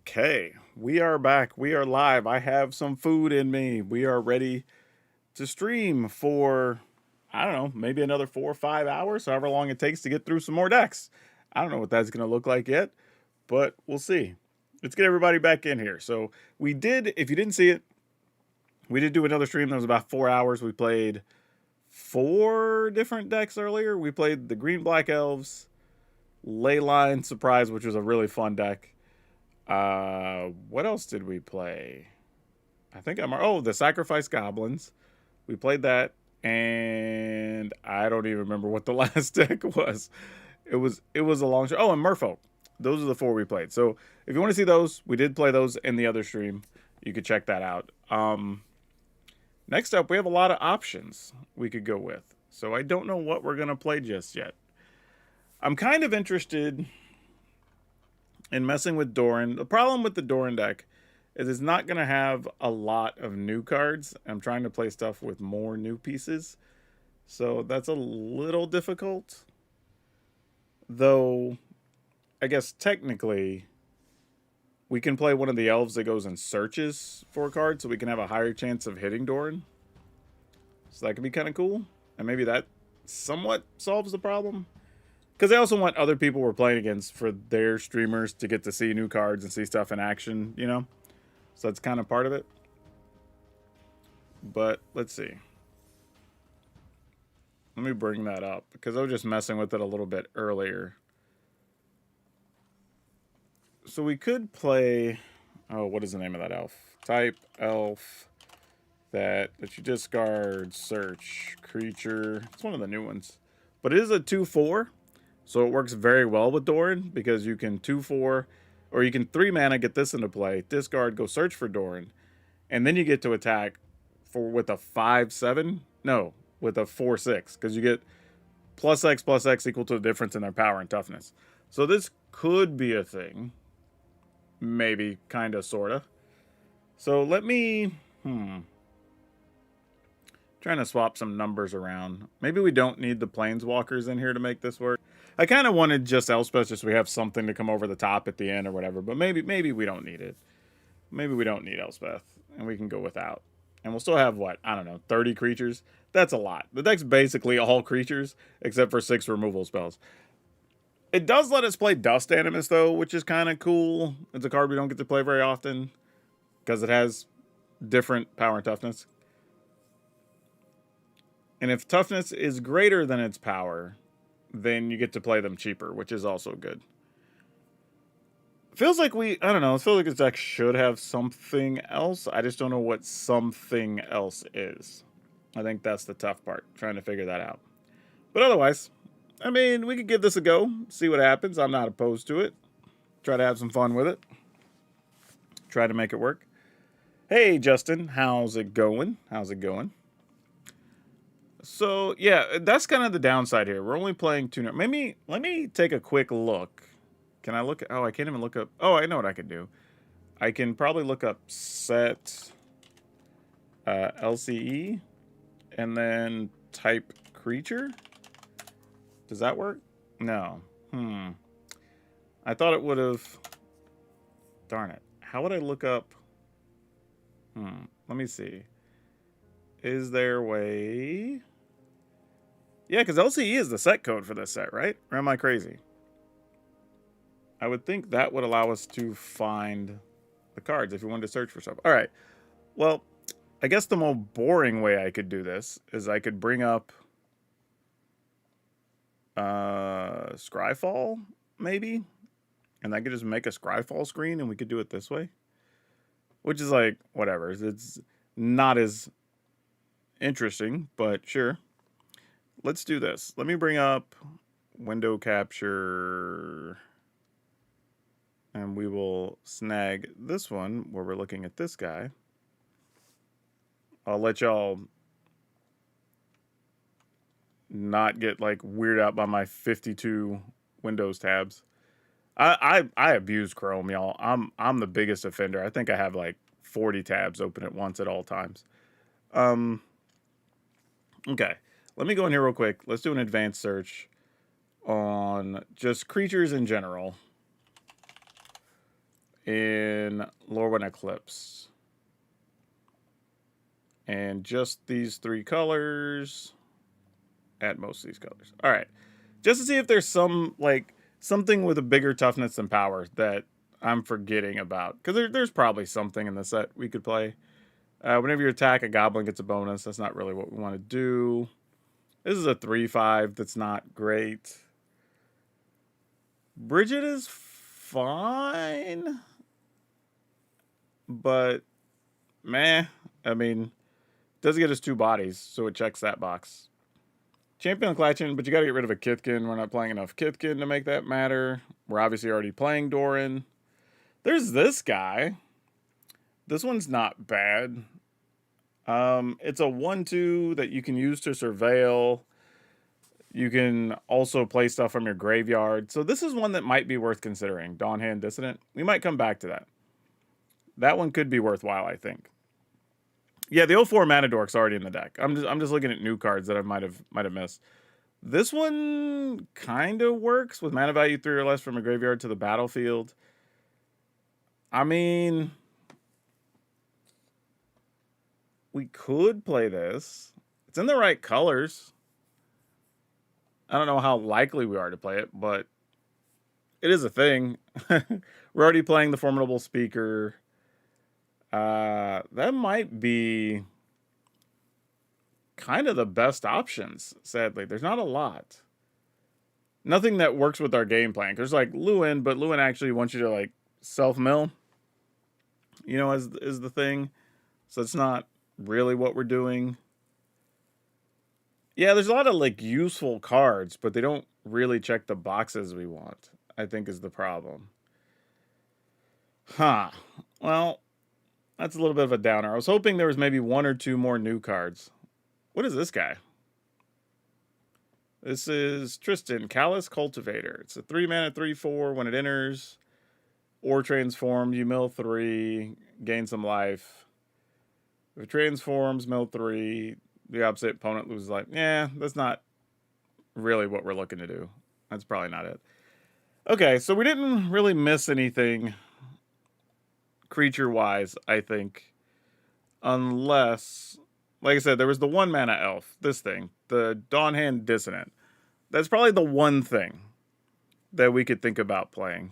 Okay, we are back. We are live. I have some food in me. We are ready to stream for, I don't know, maybe another 4 or 5 hours, however long it takes to get through some more decks. I don't know what that's going to look like yet, but we'll see. Let's get everybody back in here. So, we did, if you didn't see it, we did do another stream that was about 4 hours. We played four different decks earlier. We played the Green Black Elves, Leyline Surprise, which was a really fun deck. What else did we play? I think the Sacrifice Goblins. We played that, and I don't even remember what the last deck was. It was a long show. Oh, and Merfolk. Those are the four we played. So if you want to see those, we did play those in the other stream. You could check that out. Next up, we have a lot of options we could go with. So I don't know what we're gonna play just yet. I'm kind of interested in messing with Doran. The problem with the Doran deck is it's not going to have a lot of new cards. I'm trying to play stuff with more new pieces. So that's a little difficult. Though, I guess technically, we can play one of the elves that goes and searches for a card so we can have a higher chance of hitting Doran. So that could be kind of cool. And maybe that somewhat solves the problem. Because I also want other people we're playing against for their streamers to get to see new cards and see stuff in action, you know? So that's kind of part of it. But let's see. Let me bring that up because I was just messing with it a little bit earlier. So we could play... Oh, what is the name of that elf? Type elf that you discard, search, creature. It's one of the new ones. But it is a 2/4. So it works very well with Doran because you can 2/4, or you can 3 mana get this into play, discard, go search for Doran, and then you get to attack with a 5/7. No, with a 4/6 because you get +X equal to the difference in their power and toughness. So this could be a thing, maybe, kind of, sorta. So let me trying to swap some numbers around. Maybe we don't need the planeswalkers in here to make this work. I kind of wanted just Elspeth just so we have something to come over the top at the end or whatever, but maybe we don't need it. Maybe we don't need Elspeth, and we can go without. And we'll still have, what, I don't know, 30 creatures? That's a lot. The deck's basically all creatures, except for 6 removal spells. It does let us play Dust Animus, though, which is kind of cool. It's a card we don't get to play very often, because it has different power and toughness. And if toughness is greater than its power, then you get to play them cheaper, which is also good. Feels like I don't know, it feels like this deck should have something else. I just don't know what something else is. I think that's the tough part, trying to figure that out. But otherwise, I mean, we could give this a go, see what happens. I'm not opposed to it. Try to have some fun with it. Try to make it work. Hey, Justin, how's it going? How's it going? So, yeah, that's kind of the downside here. We're only playing 2... Maybe, let me take a quick look. Can I look... Oh, I can't even look up... Oh, I know what I could do. I can probably look up set LCE and then type creature. Does that work? No. I thought it would have... Darn it. How would I look up... Let me see. Is there a way... Yeah, because LCE is the set code for this set, right? Or am I crazy? I would think that would allow us to find the cards if we wanted to search for stuff. All right. Well, I guess the more boring way I could do this is I could bring up Scryfall, maybe? And I could just make a Scryfall screen and we could do it this way. Which is like, whatever. It's not as interesting, but sure. Let's do this. Let me bring up window capture. And we will snag this one where we're looking at this guy. I'll let y'all not get like weirded out by my 52 Windows tabs. I abuse Chrome, y'all. I'm the biggest offender. I think I have like 40 tabs open at once at all times. Okay. Let me go in here real quick. Let's do an advanced search on just creatures in general. in Lorwyn Eclipsed. And just these 3 colors. At most of these colors. All right. Just to see if there's some, like, something with a bigger toughness and power that I'm forgetting about. Because there's probably something in the set we could play. Whenever you attack, a goblin gets a bonus. That's not really what we want to do. This is a 3/5 that's not great. Bridget is fine. But, meh. I mean, it does get us 2 bodies, so it checks that box. Champion Collection, but you got to get rid of a Kithkin. We're not playing enough Kithkin to make that matter. We're obviously already playing Doran. There's this guy. This one's not bad. It's a 1/2 that you can use to surveil. You can also play stuff from your graveyard. So this is one that might be worth considering. Dawnhand Dissident. We might come back to that. That one could be worthwhile, I think. Yeah, the 04 Mana Dork's already in the deck. I'm just looking at new cards that I might have missed. This one kind of works with mana value 3 or less from a graveyard to the battlefield. I mean, we could play this. It's in the right colors. I don't know how likely we are to play it, but it is a thing. We're already playing the Formidable Speaker. That might be kind of the best options, sadly. There's not a lot. Nothing that works with our game plan. There's like Lewin, but Lewin actually wants you to like self-mill, you know, is the thing. So it's not really what we're doing. Yeah, there's a lot of like useful cards, but they don't really check the boxes we want, I think is the problem. Huh. Well, that's a little bit of a downer. I was hoping there was maybe 1 or 2 more new cards. What is this guy? This is Tristan, Callous Cultivator. It's a 3 mana 3/4. When it enters or transforms, you mill 3, gain some life. If it transforms, mill 3, the opposite opponent loses life. Yeah, that's not really what we're looking to do. That's probably not it. Okay, so we didn't really miss anything creature-wise, I think. Unless, like I said, there was the 1 mana elf, this thing, the Dawnhand Dissonant. That's probably the one thing that we could think about playing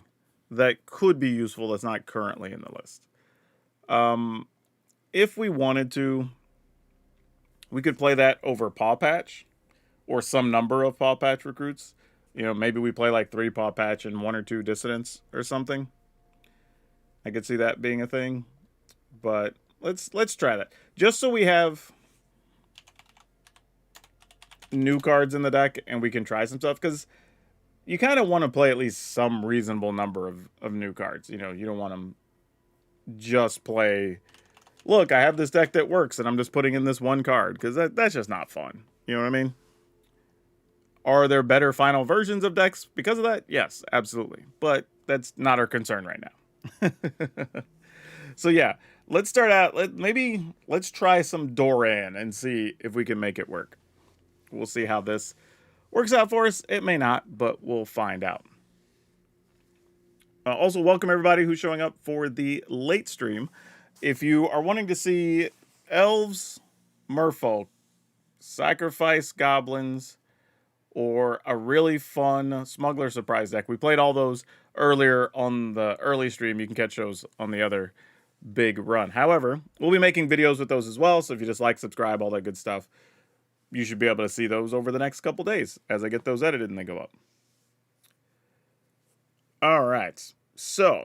that could be useful that's not currently in the list. If we wanted to, we could play that over Paw Patch or some number of Paw Patch recruits. You know, maybe we play like 3 Paw Patch and 1 or 2 Dissonants or something. I could see that being a thing, but let's try that. Just so we have new cards in the deck and we can try some stuff, because you kind of want to play at least some reasonable number of new cards. You know, you don't want to just play, look, I have this deck that works and I'm just putting in this one card, because that's just not fun. You know what I mean? Are there better final versions of decks because of that? Yes, absolutely. But that's not our concern right now. So yeah, let's start out. Let's try some Doran and see if we can make it work. We'll see how this works out for us. It may not, but we'll find out. Also, welcome everybody who's showing up for the late stream. If you are wanting to see elves, merfolk, sacrifice goblins, or a really fun smuggler surprise deck, we played all those earlier on the early stream. You can catch those on the other big run. However, we'll be making videos with those as well, so if you just like, subscribe, all that good stuff, you should be able to see those over the next couple days as I get those edited and they go up. All right, so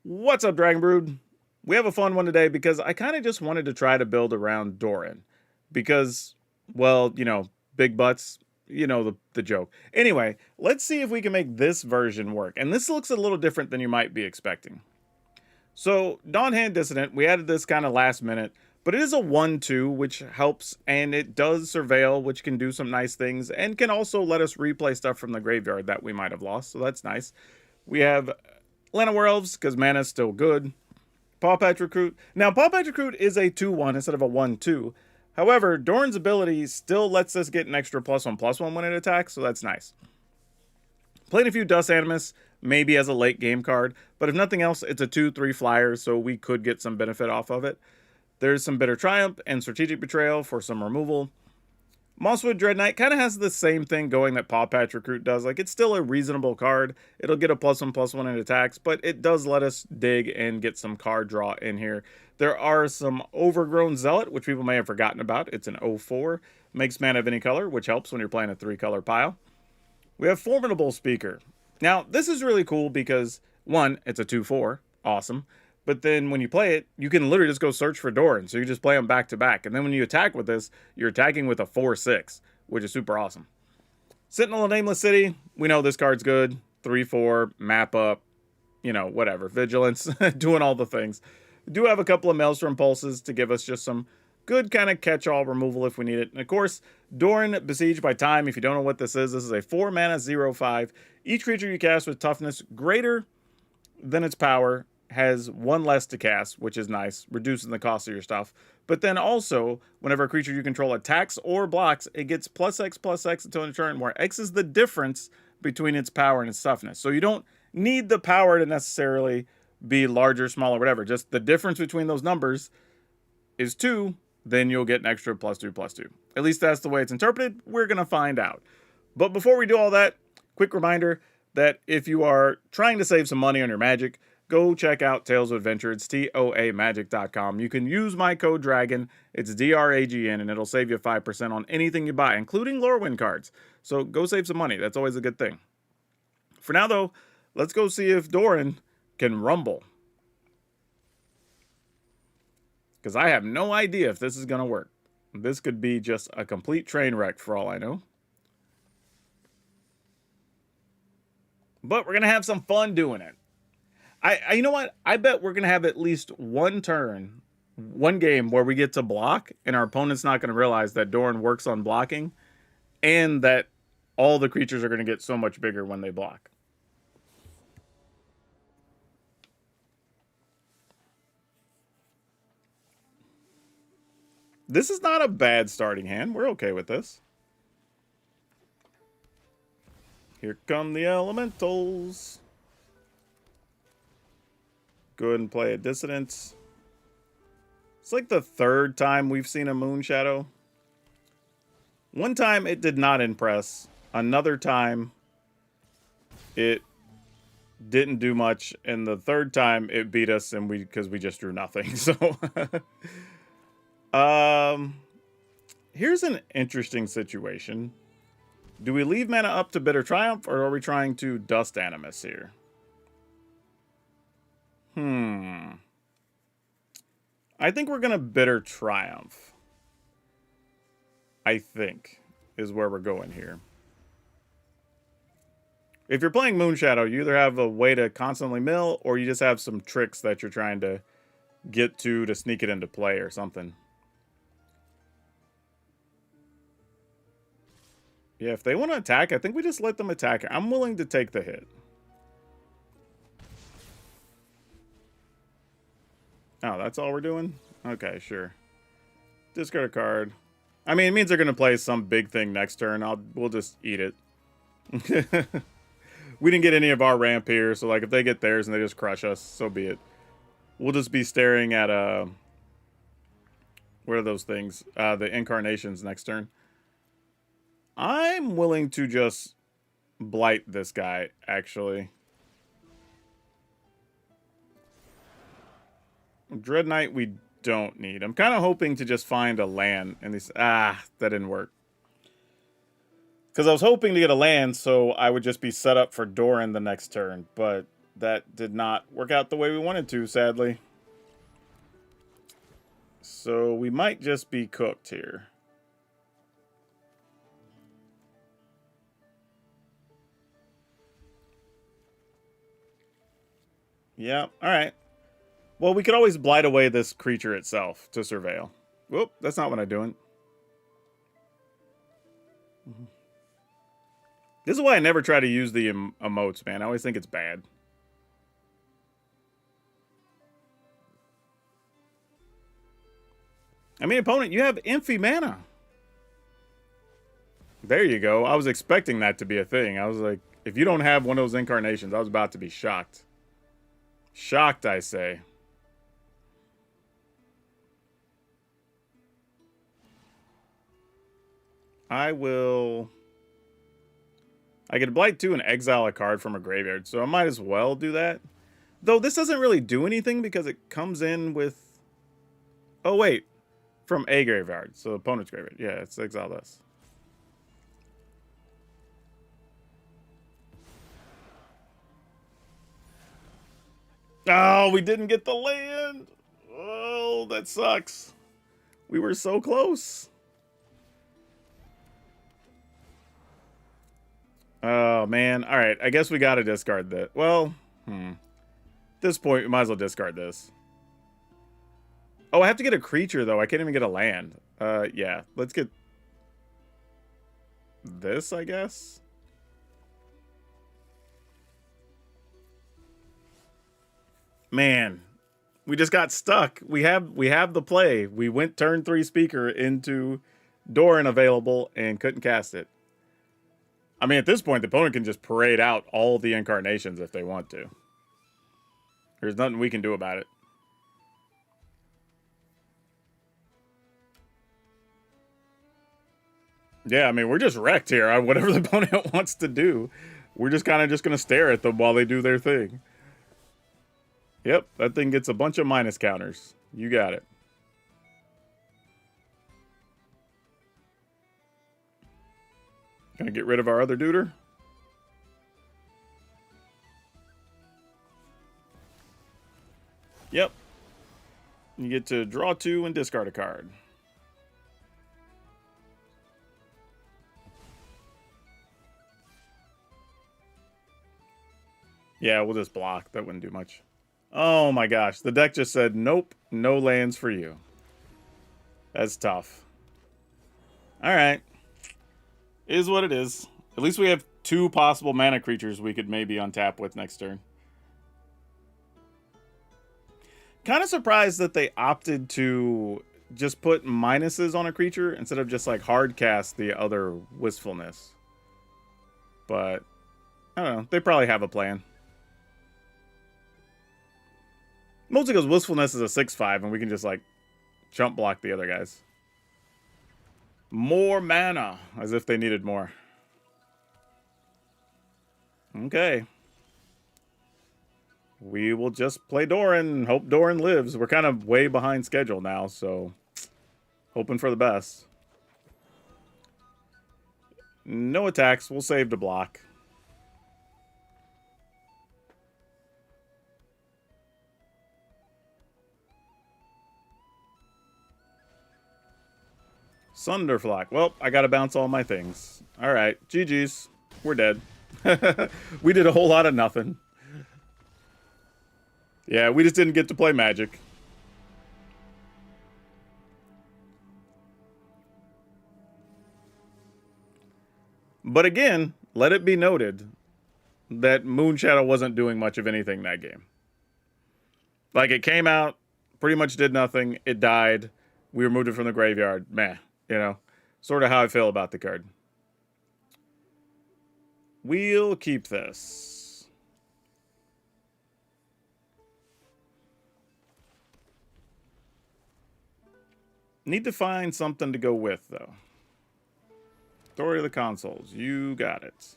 what's up, Dragon Brood? We have a fun one today because I kind of just wanted to try to build around Doran because, well, you know, big butts, you know the joke. Anyway, let's see if we can make this version work. And this looks a little different than you might be expecting. So, Dawnhand Dissonant, we added this kind of last minute, but it is a 1/2, which helps, and it does surveil, which can do some nice things, and can also let us replay stuff from the graveyard that we might have lost, so that's nice. We have Llanowar Werewolves, because mana's still good. Paw Patch Recruit. Now, Paw Patch Recruit is a 2/1 instead of a 1/2. However, Doran's ability still lets us get an extra +1/+1 when it attacks, so that's nice. Played a few Dust Animus. maybe as a late game card. But if nothing else, it's a 2/3 flyer, so we could get some benefit off of it. There's some Bitter Triumph and Strategic Betrayal for some removal. Mosswood Dread Knight kind of has the same thing going that Paw Patch Recruit does. Like, it's still a reasonable card. It'll get a +1/+1 in attacks, but it does let us dig and get some card draw in here. There are some Overgrown Zealot, which people may have forgotten about. It's an 0/4. Makes mana of any color, which helps when you're playing a 3-color pile. We have Formidable Speaker. Now, this is really cool because, one, it's a 2/4. Awesome. But then when you play it, you can literally just go search for Doran. So you just play them back to back. And then when you attack with this, you're attacking with a 4/6, which is super awesome. Sentinel of Nameless City. We know this card's good. 3/4, map up, you know, whatever. Vigilance, doing all the things. We do have a couple of Maelstrom Pulses to give us just some good kind of catch-all removal if we need it. And of course, Doran, Besieged by Time. If you don't know what this is a 4-mana 0/5. Each creature you cast with toughness greater than its power has 1 less to cast, which is nice, reducing the cost of your stuff. But then also, whenever a creature you control attacks or blocks, it gets +X/+X until end of turn, where X is the difference between its power and its toughness. So you don't need the power to necessarily be larger, smaller, whatever. Just the difference between those numbers is 2, then you'll get an extra +2/+2. At least that's the way it's interpreted. We're going to find out. But before we do all that, quick reminder that if you are trying to save some money on your Magic, go check out Tales of Adventure. It's TOAMagic.com. You can use my code DRAGON. It's DRAGN, and it'll save you 5% on anything you buy, including Lorwyn cards. So go save some money. That's always a good thing. For now, though, let's go see if Doran can rumble. Because I have no idea if this is going to work. This could be just a complete train wreck for all I know. But we're going to have some fun doing it. You know what? I bet we're going to have at least one turn, one game where we get to block, and our opponent's not going to realize that Doran works on blocking, and that all the creatures are going to get so much bigger when they block. This is not a bad starting hand. We're okay with this. Here come the elementals. Go ahead and play a Dissidence. It's like the 3rd time we've seen a Moon Shadow. One time it did not impress. Another time it didn't do much. And the 3rd time it beat us and because we just drew nothing. So here's an interesting situation. Do we leave mana up to Bitter Triumph, or are we trying to Dust Animus here? I think we're going to Bitter Triumph. I think is where we're going here. If you're playing Moonshadow, you either have a way to constantly mill, or you just have some tricks that you're trying to get to sneak it into play or something. Yeah, if they want to attack, I think we just let them attack. I'm willing to take the hit. Oh, that's all we're doing? Okay, sure. Discard a card. I mean, it means they're going to play some big thing next turn. We'll just eat it. We didn't get any of our ramp here, so like if they get theirs and they just crush us, so be it. We'll just be staring at what are those things? The Incarnations next turn. I'm willing to just blight this guy, actually. Dread Knight we don't need. I'm kind of hoping to just find a land. And these that didn't work. Because I was hoping to get a land so I would just be set up for Doran the next turn. But that did not work out the way we wanted to, sadly. So we might just be cooked here. Yeah, alright. Well, we could always blight away this creature itself to surveil. Whoop, that's not what I'm doing. This is why I never try to use the emotes, man. I always think it's bad. I mean, opponent, you have Infi mana. There you go. I was expecting that to be a thing. I was like, If you don't have one of those incarnations, I was about to be shocked. Shocked, I say. I will... I get a Blight 2 and exile a card from a graveyard, so I might as well do that. Though this doesn't really do anything because it comes in with... Oh, wait. From a graveyard, so opponent's graveyard. Yeah, it's exile this. Oh, we didn't get the land. Oh, that sucks. We were so close. Oh, man. All right, I guess we got to discard that. Well, at this point, we might as well discard this. Oh, I have to get a creature, though. I can't even get a land. Yeah, let's get this, I guess. Man, we just got stuck. We have the play. We went turn 3 speaker into Doran available and couldn't cast it. I mean, at this point, the opponent can just parade out all the incarnations if they want to. There's nothing we can do about it. Yeah, I mean, we're just wrecked here. Whatever the opponent wants to do, we're just kind of just going to stare at them while they do their thing. Yep, that thing gets a bunch of minus counters. You got it. Gonna get rid of our other duder. Yep. You get to draw 2 and discard a card. Yeah, we'll just block. That wouldn't do much. Oh my gosh. The deck just said, nope, no lands for you. That's tough. Alright. Is what it is. At least we have 2 possible mana creatures we could maybe untap with next turn. Kind of surprised that they opted to just put minuses on a creature instead of just like hard cast the other Wistfulness. But, I don't know. They probably have a plan. Mostly because Wistfulness is a 6/5 and we can just like jump block the other guys. More mana, as if they needed more. Okay. We will just play Doran and hope Doran lives. We're kind of way behind schedule now, so hoping for the best. No attacks. We'll save to block. Sunderflock. Well, I gotta bounce all my things. Alright, GG's. We're dead. We did a whole lot of nothing. Yeah, we just didn't get to play Magic. But again, let it be noted that Moonshadow wasn't doing much of anything that game. Like, it came out, pretty much did nothing, it died, we removed it from the graveyard, meh. You know, sort of how I feel about the card. We'll keep this. Need to find something to go with, though. Story of the Consoles. You got it.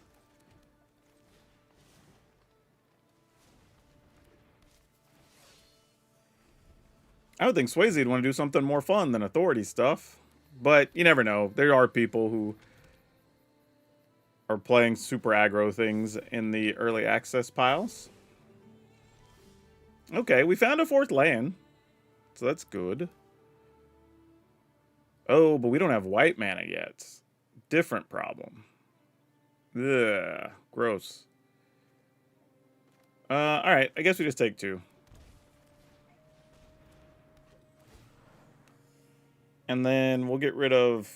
I would think Swayze would want to do something more fun than authority stuff. But you never know. There are people who are playing super aggro things in the early access piles. Okay, we found a 4th land. So that's good. Oh, but we don't have white mana yet. Different problem. Ugh, gross. Alright, I guess we just take 2. And then we'll get rid of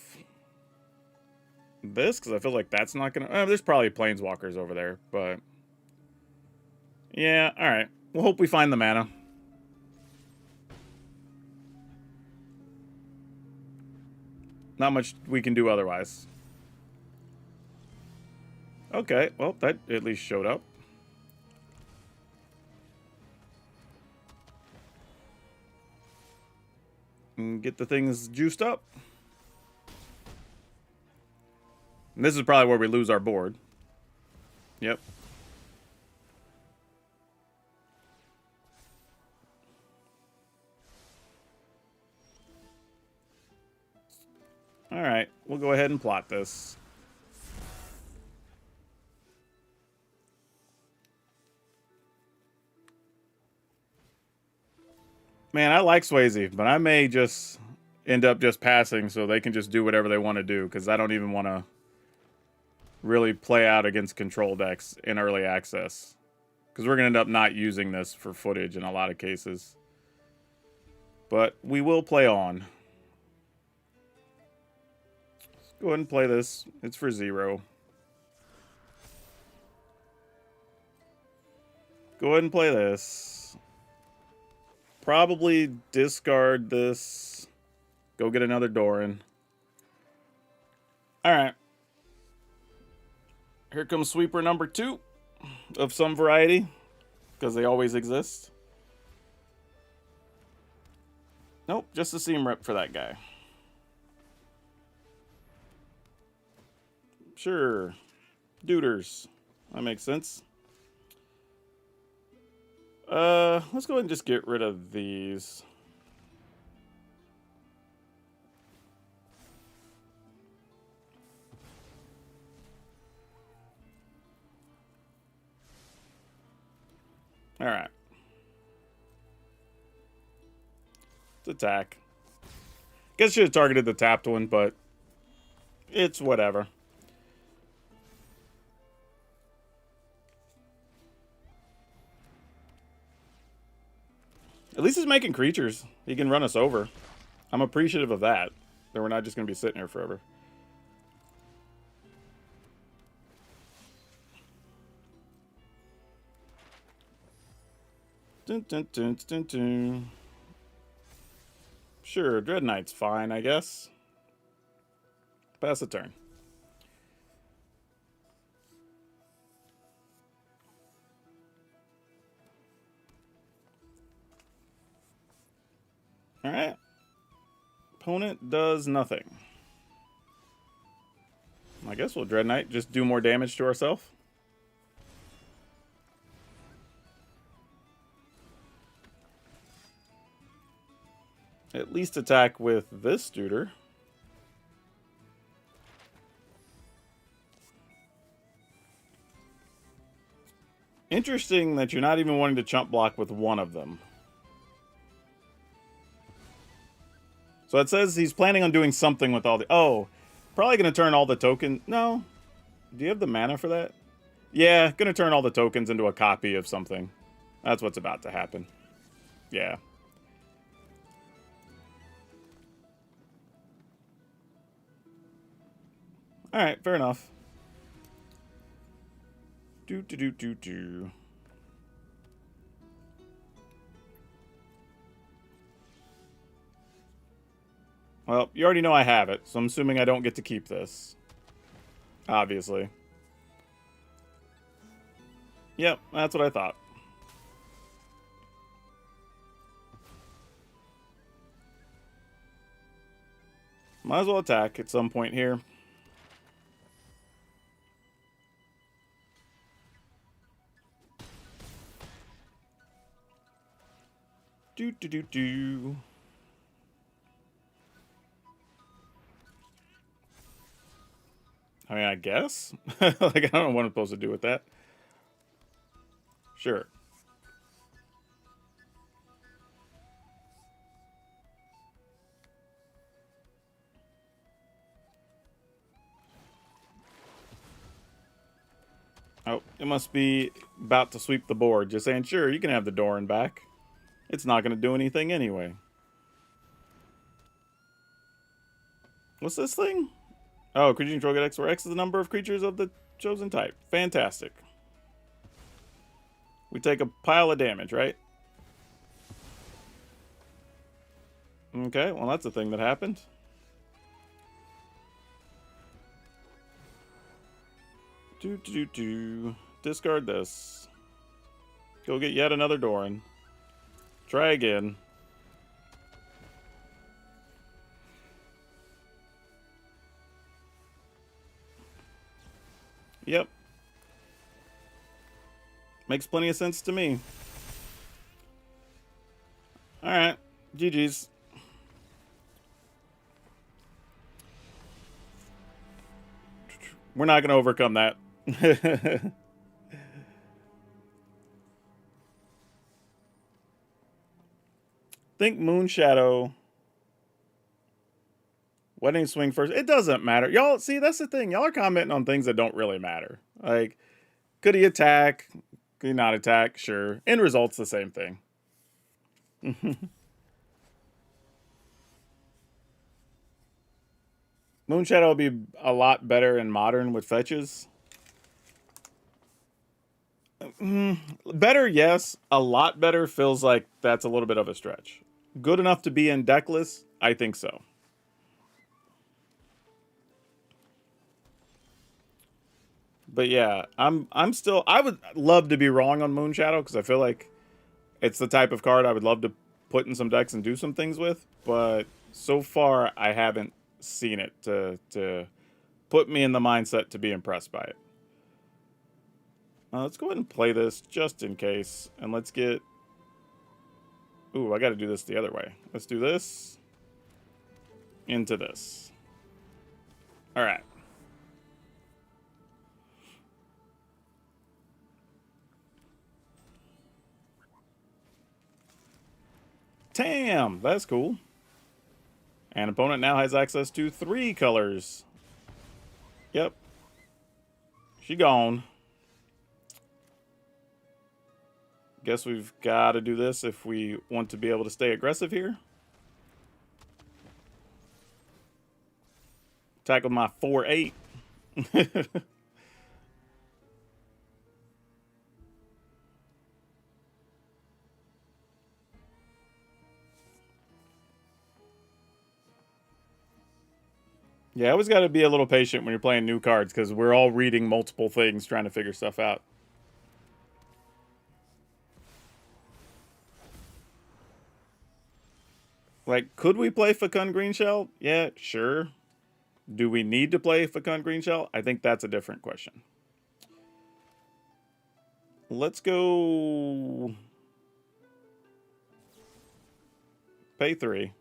this, because I feel like that's not going to... there's probably planeswalkers over there, but... Yeah, alright. We'll hope we find the mana. Not much we can do otherwise. Okay, well, that at least showed up. And get the things juiced up. And this is probably where we lose our board. Yep. All right, we'll go ahead and plot this. Man, I like Swayze, but I may just end up just passing so they can just do whatever they want to do, because I don't even want to really play out against control decks in early access. Because we're going to end up not using this for footage in a lot of cases. But we will play on. Let's go ahead and play this. It's for 0. Go ahead and play this. Probably discard this. Go get another Doran. Alright. Here comes sweeper number 2 of some variety, because they always exist. Nope, just a seam rip for that guy. Sure. Duders. That makes sense. Let's go ahead and just get rid of these. Alright. Let's attack. Guess I should have targeted the tapped one, but it's whatever. At least he's making creatures. He can run us over. I'm appreciative of that. That we're not just going to be sitting here forever. Dun, dun, dun, dun, dun. Sure, Dread Knight's fine, I guess. Pass the turn. Alright. Opponent does nothing. I guess we'll Dread Knight, just do more damage to ourselves. At least attack with this Duder. Interesting that you're not even wanting to chump block with one of them. So it says he's planning on doing something with all the... Oh, probably going to turn all the tokens... No. Do you have the mana for that? Yeah, going to turn all the tokens into a copy of something. That's what's about to happen. Yeah. Alright, fair enough. Do. Well, you already know I have it, so I'm assuming I don't get to keep this. Obviously. Yep, that's what I thought. Might as well attack at some point here. Do. I mean, I guess. Like, I don't know what I'm supposed to do with that. Sure. Oh, it must be about to sweep the board. Just saying, sure, you can have the Doran back. It's not going to do anything anyway. What's this thing? Oh, creature control get X, where X is the number of creatures of the chosen type. Fantastic. We take a pile of damage, right? Okay, well, that's a thing that happened. Discard this. Go get yet another Doran. Try again. Yep. Makes plenty of sense to me. Alright. GG's. We're not going to overcome that. Think Moonshadow. Wedding Swing first. It doesn't matter. Y'all, see, that's the thing. Y'all are commenting on things that don't really matter. Like, could he attack? Could he not attack? Sure. End result's the same thing. Moonshadow will be a lot better in Modern with fetches. Better, yes. A lot better feels like that's a little bit of a stretch. Good enough to be in deckless? I think so. But yeah, I'm still, I would love to be wrong on Moonshadow because I feel like it's the type of card I would love to put in some decks and do some things with, but so far I haven't seen it to put me in the mindset to be impressed by it. Let's go ahead and play this just in case, and let's get... Ooh, I got to do this the other way. Let's do this into this. All right. Damn, that's cool. And opponent now has access to 3 colors. Yep. She gone. Guess we've got to do this if we want to be able to stay aggressive here. Tackled my 4/8. Yeah, I always got to be a little patient when you're playing new cards because we're all reading multiple things trying to figure stuff out. Like, could we play Fecund Greenshell? Yeah, sure. Do we need to play Fecund Greenshell? I think that's a different question. Let's go... Pay 3.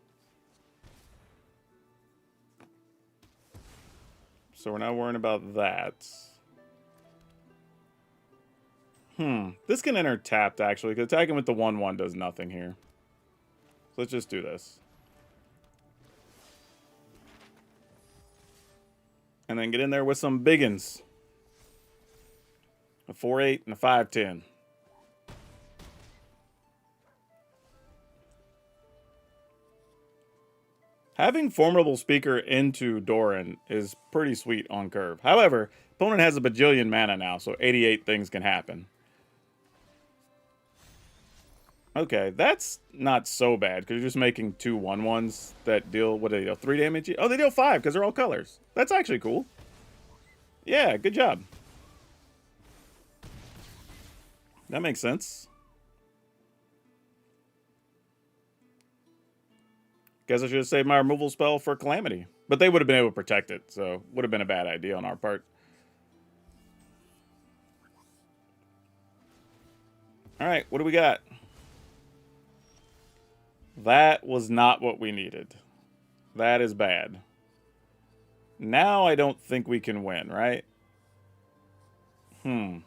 So we're not worrying about that. This can enter tapped, actually, because attacking with the 1/1 does nothing here. So let's just do this. And then get in there with some biggins. A 4/8 and a 5/10. Having Formidable Speaker into Doran is pretty sweet on curve. However, opponent has a bajillion mana now, so 88 things can happen. Okay, that's not so bad, because you're just making 2 1/1s that deal, what do they deal, 3 damage? Oh, they deal 5, because they're all colors. That's actually cool. Yeah, good job. That makes sense. Guess I should have saved my removal spell for Calamity. But they would have been able to protect it, so would have been a bad idea on our part. Alright, what do we got? That was not what we needed. That is bad. Now I don't think we can win, right? Trying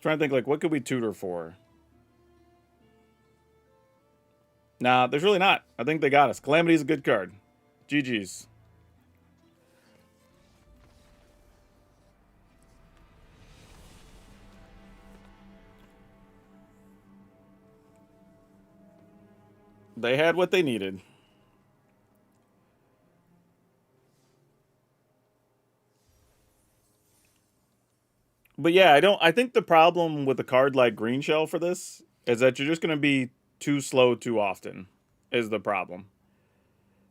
to think, like, what could we tutor for? Nah, there's really not. I think they got us. Calamity's a good card. GG's. They had what they needed. But yeah, I think the problem with a card like Greenshell for this is that you're just going to be too slow too often is the problem.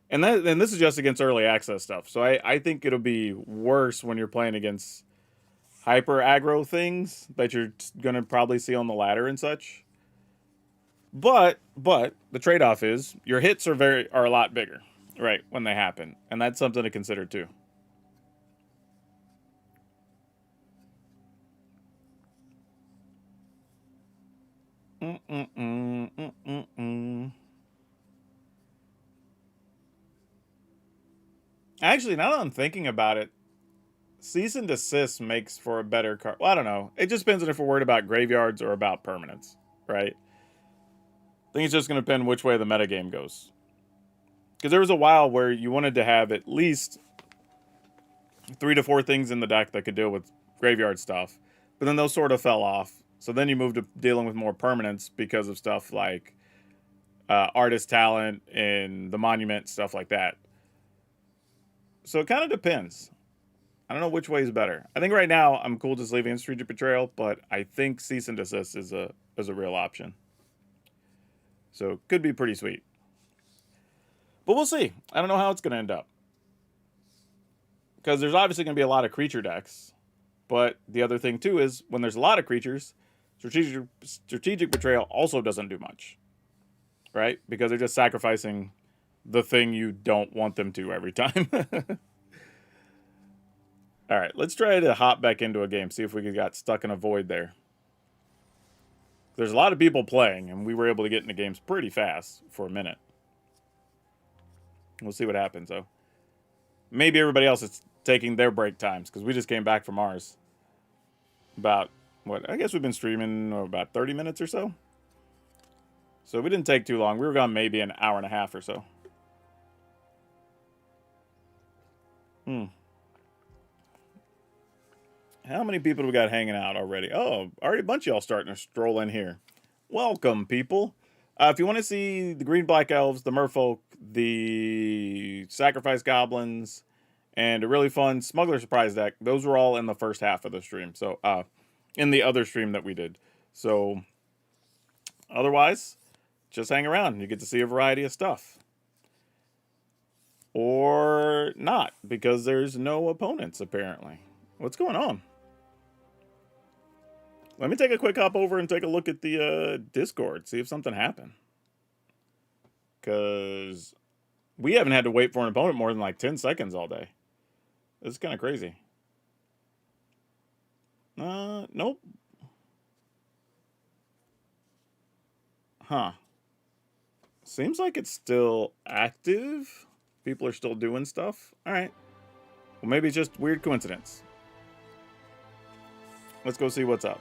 And this is just against early access stuff. So I think it'll be worse when you're playing against hyper aggro things that you're gonna probably see on the ladder and such. But the trade-off is your hits are a lot bigger, right, when they happen. And that's something to consider too. Actually, now that I'm thinking about it, Cease and Desist makes for a better card. Well, I don't know. It just depends on if we're worried about graveyards or about permanents, right? I think it's just going to depend which way the metagame goes. Because there was a while where you wanted to have at least 3 to 4 things in the deck that could deal with graveyard stuff. But then those sort of fell off. So then you moved to dealing with more permanents because of stuff like artist talent and the monument, stuff like that. So it kind of depends. I don't know which way is better. I think right now I'm cool just leaving Strategic Betrayal, but I think Cease and Desist is a real option. So it could be pretty sweet. But we'll see. I don't know how it's going to end up. Because there's obviously going to be a lot of creature decks. But the other thing, too, is when there's a lot of creatures, Strategic Betrayal also doesn't do much. Right? Because they're just sacrificing the thing you don't want them to every time. All right, let's try to hop back into a game, see if we got stuck in a void there. There's a lot of people playing, and we were able to get into games pretty fast for a minute. We'll see what happens, though. Maybe everybody else is taking their break times, because we just came back from ours. About, what, I guess we've been streaming about 30 minutes or so. So we didn't take too long. We were gone maybe an hour and a half or so. How many people do we got hanging out already? Oh, already a bunch of y'all starting to stroll in here. Welcome, people. If you want to see the Green-Black Elves, the Merfolk, the Sacrifice Goblins, and a really fun Smuggler Surprise deck, those were all in the first half of the stream. So, in the other stream that we did. So, otherwise, just hang around. You get to see a variety of stuff. Or not, because there's no opponents, apparently. What's going on? Let me take a quick hop over and take a look at the Discord, see if something happened. Because we haven't had to wait for an opponent more than like 10 seconds all day. This is kind of crazy. Nope. Huh. Seems like it's still active. People are still doing stuff. All right. Well, maybe it's just weird coincidence. Let's go see what's up.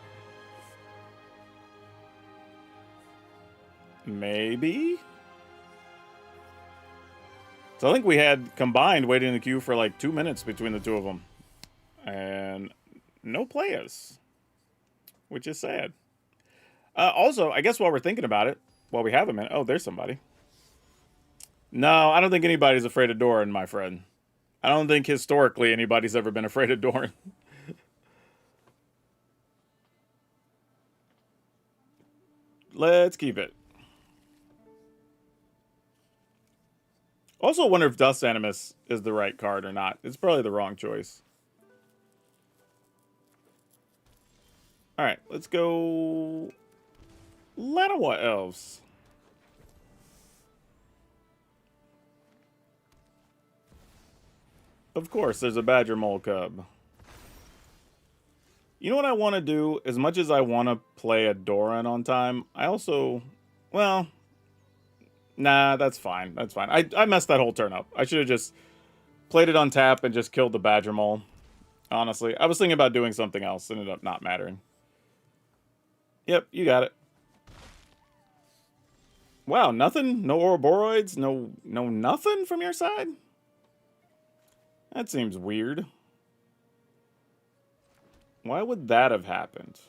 Maybe? So I think we had combined waiting in the queue for like 2 minutes between the two of them. And no players. Which is sad. Also, I guess while we're thinking about it, while we have a minute... Oh, there's somebody. No, I don't think anybody's afraid of Doran, my friend. I don't think historically anybody's ever been afraid of Doran. Let's keep it. Also wonder if Dust Animus is the right card or not. It's probably the wrong choice. Alright, let's go... Lanawa Elves. Of course, there's a Badger Mole Cub. You know what I want to do? As much as I want to play a Doran on time, I also... Well... Nah, that's fine. That's fine. I messed that whole turn up. I should have just played it on tap and just killed the Badger Mole. Honestly. I was thinking about doing something else. Ended up not mattering. Yep, you got it. Wow, nothing? No Ouroboros? No nothing from your side? That seems weird. Why would that have happened?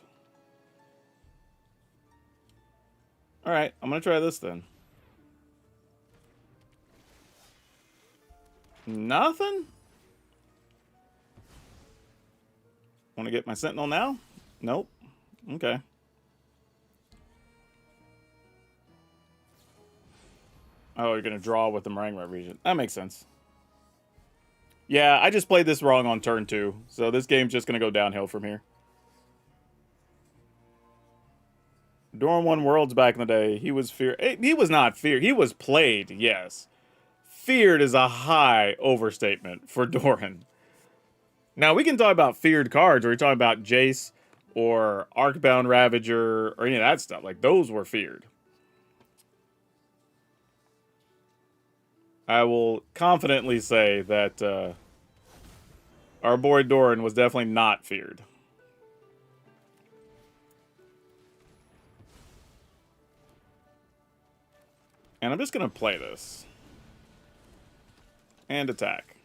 Alright, I'm gonna try this then. Nothing? Want to get my Sentinel now? Nope. Okay. Oh, you're going to draw with the Marangma region. That makes sense. Yeah, I just played this wrong on turn 2. So this game's just going to go downhill from here. Doran won Worlds back in the day. He was feared. He was not feared. He was played, yes. Feared is a high overstatement for Doran. Now, we can talk about feared cards, or we're talking about Jace or Arcbound Ravager or any of that stuff. Like, those were feared. I will confidently say that our boy Doran was definitely not feared. And I'm just going to play this. And attack.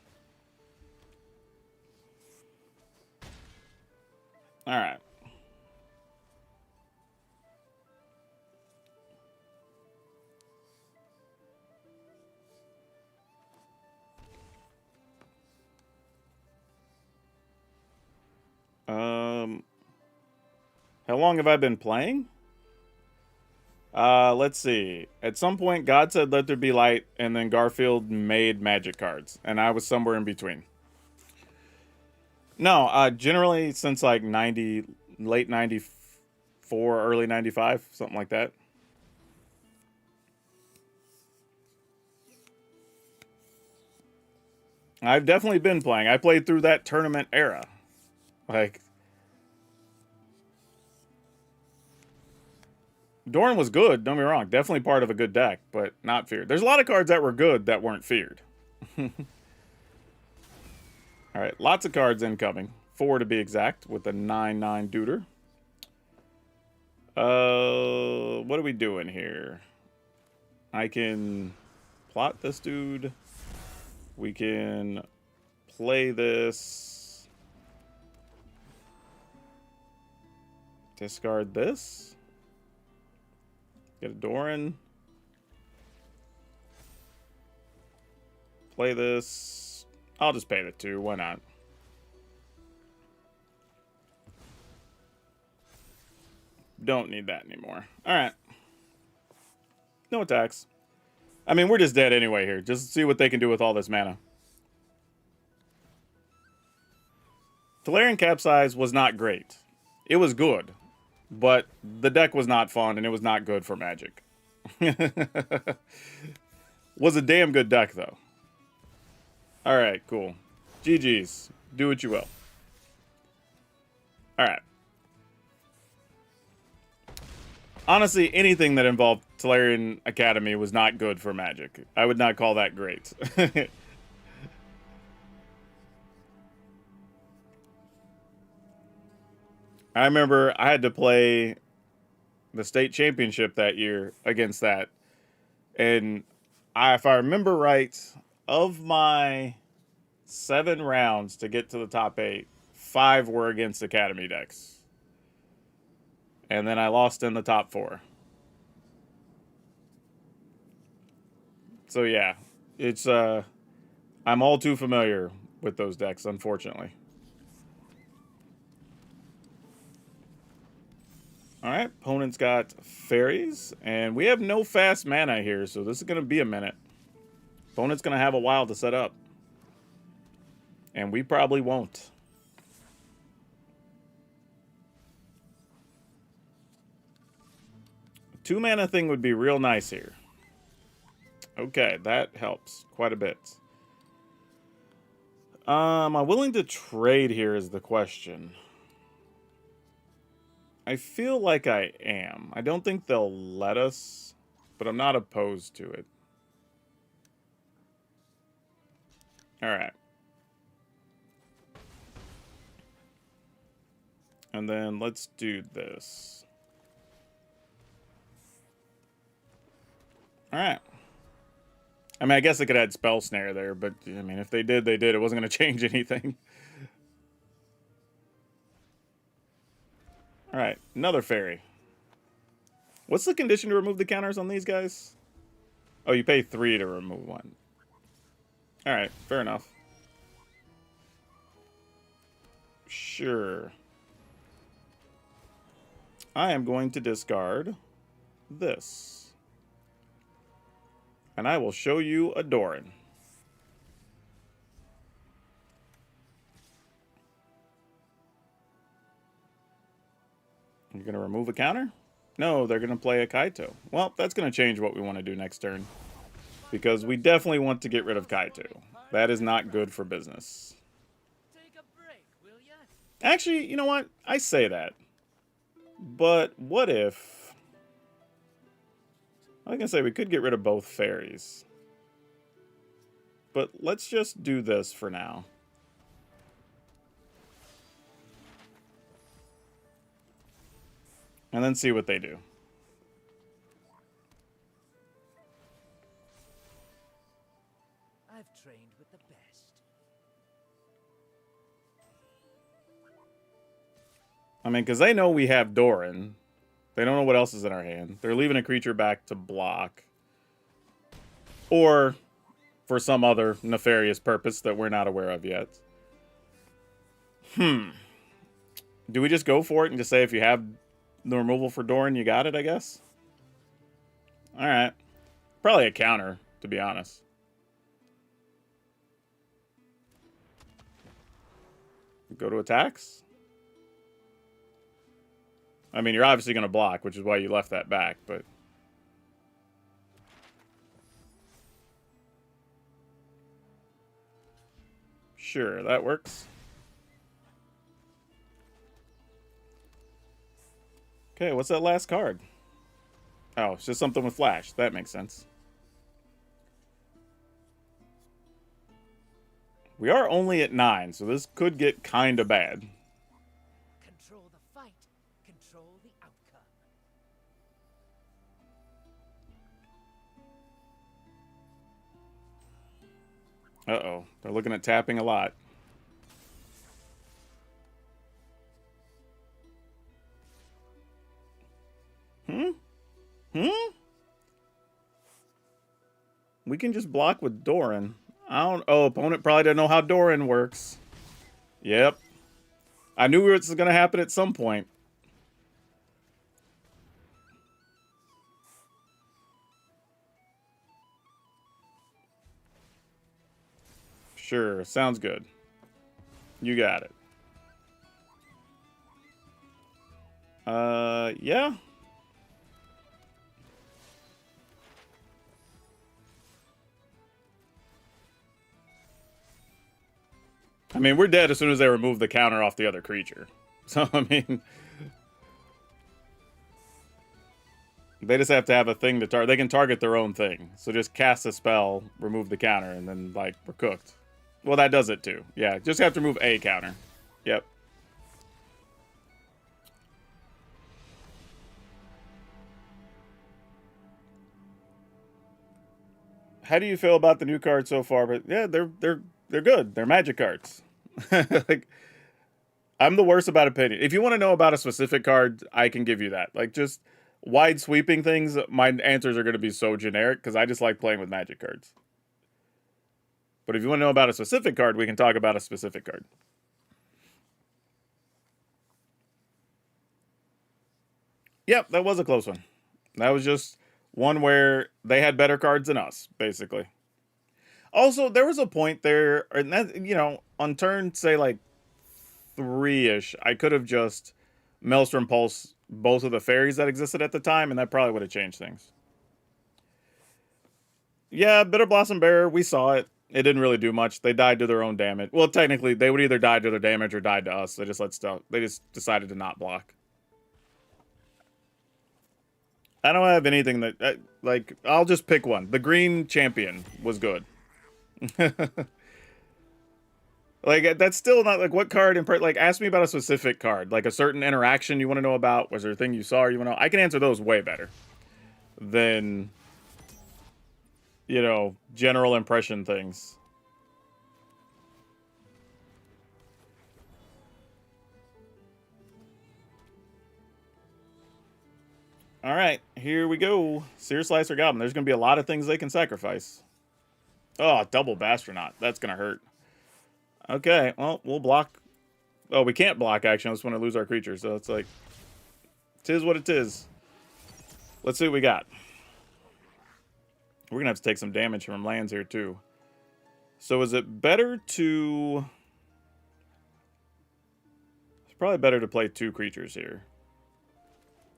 Alright. How long have I been playing? Let's see. At some point, God said, "Let there be light," and then Garfield made magic cards, and I was somewhere in between. No, generally since like late 94, early 95, something like that. I've definitely been playing. I played through that tournament era. Like, Doran was good, don't get me wrong. Definitely part of a good deck, but not feared. There's a lot of cards that were good that weren't feared. Alright, lots of cards incoming. 4 to be exact, with a 9/9 Duder. What are we doing here? I can plot this dude. We can play this. Discard this. Get a Doran. Play this. I'll just pay the 2. Why not? Don't need that anymore. Alright. No attacks. I mean, we're just dead anyway here. Just see what they can do with all this mana. Tolarian Capsize was not great. It was good. But the deck was not fun, and it was not good for Magic. Was a damn good deck, though. Alright, cool. GG's. Do what you will. Alright. Honestly, anything that involved Tolarian Academy was not good for Magic. I would not call that great. I remember I had to play the state championship that year against that. And if I remember right, of my 7 rounds to get to the top 8, 5 were against Academy decks. And then I lost in the top 4. So yeah, it's I'm all too familiar with those decks, unfortunately. Alright, opponent's got fairies, and we have no fast mana here, so this is going to be a minute. Opponent's going to have a while to set up. And we probably won't. A 2 mana thing would be real nice here. Okay, that helps quite a bit. Am I willing to trade here is the question. I feel like I am. I don't think they'll let us, but I'm not opposed to it. Alright. And then let's do this. Alright. I mean, I guess I could add Spell Snare there, but, I mean, if they did, they did. It wasn't going to change anything. Alright, another fairy. What's the condition to remove the counters on these guys? Oh, you pay 3 to remove one. Alright, fair enough. Sure. I am going to discard this. And I will show you a Doran. You're going to remove a counter? No, they're going to play a Kaito. Well, that's going to change what we want to do next turn. Because we definitely want to get rid of Kaito. That is not good for business. Actually, you know what? I say that. But what if... I was going to say we could get rid of both fairies. But let's just do this for now. And then see what they do. I've trained with the best. I mean, because they know we have Doran. They don't know what else is in our hand. They're leaving a creature back to block. Or for some other nefarious purpose that we're not aware of yet. Do we just go for it and just say if you have the removal for Doran, you got it, I guess? Alright. Probably a counter, to be honest. Go to attacks? I mean, you're obviously going to block, which is why you left that back, but... Sure, that works. Okay, what's that last card? Oh, it's just something with flash. That makes sense. We are only at 9, so this could get kind of bad. Control the fight. Control the outcome. Uh-oh. They're looking at tapping a lot. We can just block with Doran. I don't... Oh, opponent probably doesn't know how Doran works. Yep. I knew it was going to happen at some point. Sure, sounds good. You got it. Yeah. I mean, we're dead as soon as they remove the counter off the other creature. So, I mean... They just have to have a thing to target. They can target their own thing. So just cast a spell, remove the counter, and then, like, we're cooked. Well, that does it, too. Yeah, just have to remove a counter. Yep. How do you feel about the new cards so far? But yeah, they're good. They're magic cards. Like, I'm the worst about opinion. If you want to know about a specific card, I can give you that. Like, just wide sweeping things, my answers are going to be so generic because I just like playing with magic cards. But if you want to know about a specific card, we can talk about a specific card. Yep, that was a close one. That was just one where they had better cards than us, basically. Also, there was a point there, and that, you know, on turn, say, like, 3-ish, I could have just Maelstrom Pulse both of the fairies that existed at the time, and that probably would have changed things. Yeah, Bitter Blossom Bearer, we saw it. It didn't really do much. They died to their own damage. Well, technically, they would either die to their damage or died to us. They just decided to not block. I don't have anything that... like, I'll just pick one. The Green Champion was good. Like, that's still not... Like, what card... Like, ask me about a specific card. Like, a certain interaction you want to know about. Was there a thing you saw or you want to know? I can answer those way better than... you know, general impression things. All right, here we go. Sear Slicer Goblin. There's going to be a lot of things they can sacrifice. Oh, double Bastronaut. That's going to hurt. Okay, well, we'll block. Oh, we can't block, actually. I just want to lose our creature, so it's like... 'tis what it is. Let's see what we got. We're going to have to take some damage from lands here, too. So is it better to... It's probably better to play 2 creatures here.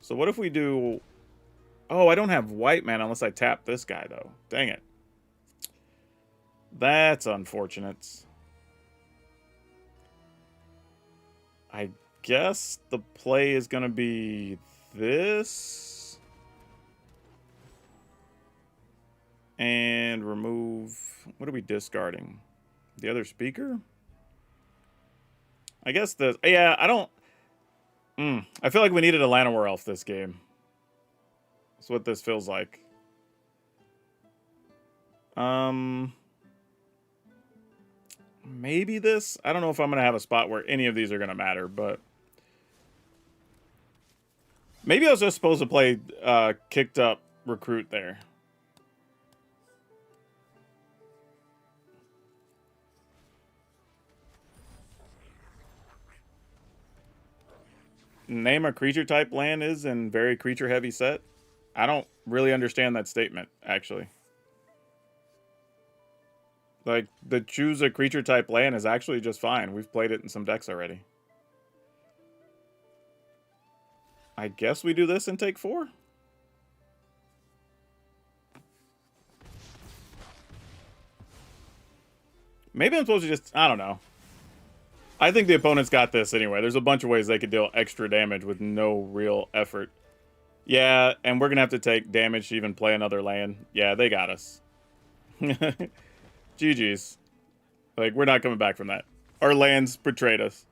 So what if we do... Oh, I don't have white mana unless I tap this guy, though. Dang it. That's unfortunate. I guess the play is going to be this. And remove... What are we discarding? The other speaker? I guess the... Yeah, I don't... I feel like we needed a Llanowar Elf this game. That's what this feels like. Maybe this? I don't know if I'm going to have a spot where any of these are going to matter, but... Maybe I was just supposed to play kicked up recruit there. Name a creature type land is in very creature heavy set. I don't really understand that statement, actually. Like, the choose a creature type land is actually just fine. We've played it in some decks already. I guess we do this and take 4. Maybe I'm supposed to just... I don't know. I think the opponent's got this anyway. There's a bunch of ways they could deal extra damage with no real effort. Yeah, and we're going to have to take damage to even play another land. Yeah, they got us. GG's. Like, we're not coming back from that. Our lands betrayed us.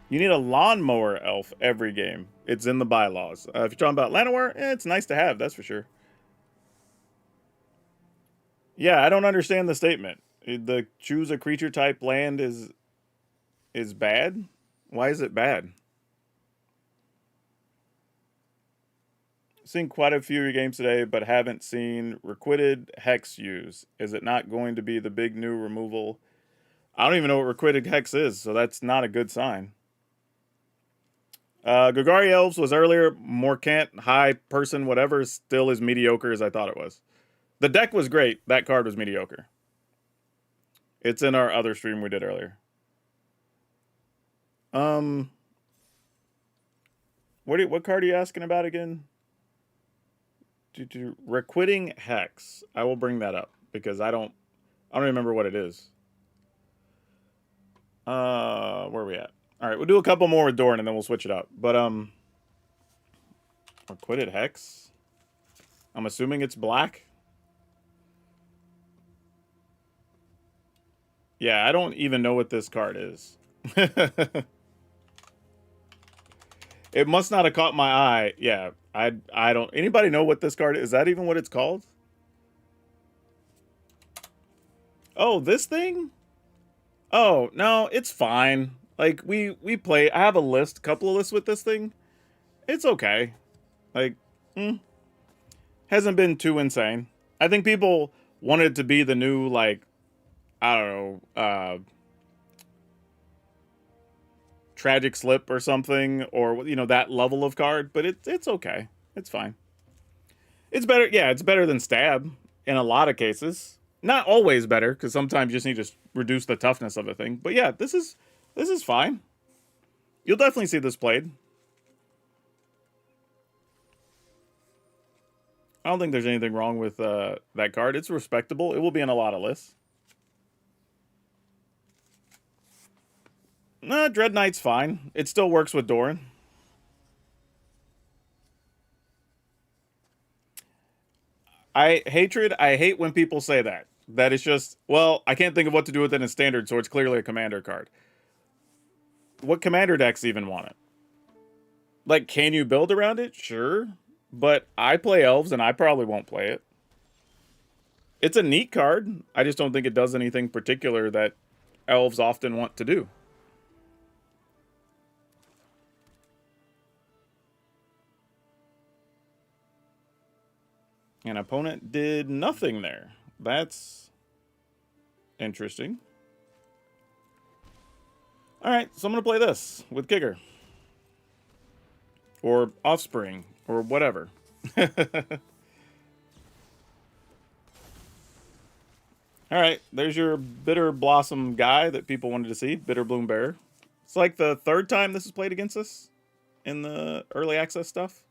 You need a lawnmower elf every game. It's in the bylaws. If you're talking about Llanowar, it's nice to have, that's for sure. Yeah, I don't understand the statement. The choose a creature type land is bad? Why is it bad? Seen quite a few of your games today, but haven't seen Requited Hex use. Is it not going to be the big new removal? I don't even know what Requited Hex is, so that's not a good sign. Golgari Elves was earlier. Morcant, high person, whatever, still as mediocre as I thought it was. The deck was great. That card was mediocre. It's in our other stream we did earlier. What card are you asking about again? Requiting Hex. I will bring that up because I don't remember what it is. Where are we at? All right, we'll do a couple more with Doran and then we'll switch it up. But Requited Hex. I'm assuming it's black. Yeah, I don't even know what this card is. It must not have caught my eye. Yeah, I don't... Anybody know what this card is? Is that even what it's called? Oh, this thing? Oh, no, it's fine. Like, we play... I have a list, couple of lists with this thing. It's okay. Like, hasn't been too insane. I think people wanted it to be the new, like, I don't know, Tragic Slip or something, or, you know, that level of card, but it's okay. It's fine. It's better, yeah, it's better than Stab in a lot of cases. Not always better, because sometimes you just need to reduce the toughness of a thing. But yeah, this is fine. You'll definitely see this played. I don't think there's anything wrong with that card. It's respectable. It will be in a lot of lists. Nah, Dread Knight's fine. It still works with Doran. I hate when people say that. That it's just, well, I can't think of what to do with it in standard, so it's clearly a commander card. What commander decks even want it? Like, can you build around it? Sure. But I play elves, and I probably won't play it. It's a neat card. I just don't think it does anything particular that elves often want to do. An opponent did nothing there. That's interesting. Alright, so I'm going to play this with Kicker. Or Offspring, or whatever. All right, there's your Bitter Blossom guy that people wanted to see, Bitter Bloom Bear. It's like the third time this is played against us in the early access stuff.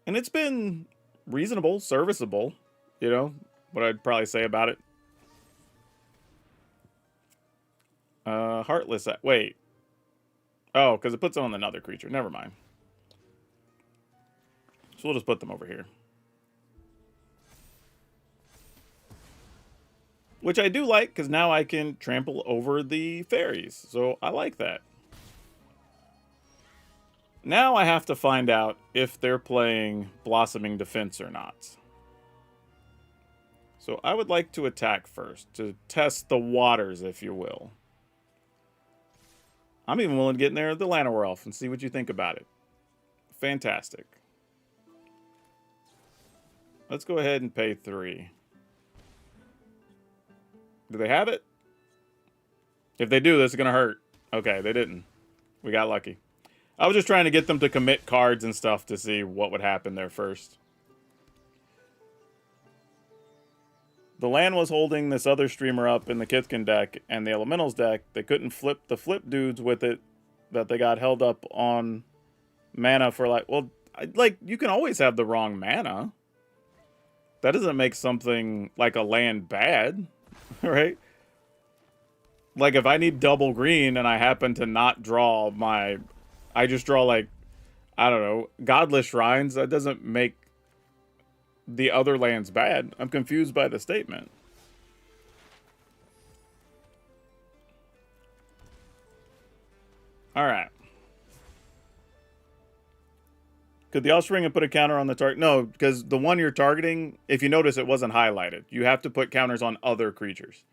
And it's been reasonable, serviceable, you know, what I'd probably say about it. Heartless, wait. Oh, because it puts it on another creature. Never mind. So we'll just put them over here. Which I do like, because now I can trample over the fairies. So I like that. Now I have to find out if they're playing Blossoming Defense or not. So I would like to attack first, to test the waters, if you will. I'm even willing to get in there with the Llanowar Elf and see what you think about it. Fantastic. Let's go ahead and pay 3. Do they have it? If they do, this is going to hurt. Okay, they didn't. We got lucky. I was just trying to get them to commit cards and stuff to see what would happen there first. The land was holding this other streamer up in the Kithkin deck and the Elementals deck. They couldn't flip the flip dudes with it, that they got held up on mana for like, well, like, you can always have the wrong mana. That doesn't make something like a land bad, right? Like, if I need double green and I happen to not draw my, I just draw like, I don't know, Godless Shrines, that doesn't make the other lands bad. I'm confused by the statement. All right. Could the Offspring have put a counter on the target? No, because the one you're targeting, if you notice, it wasn't highlighted. You have to put counters on other creatures.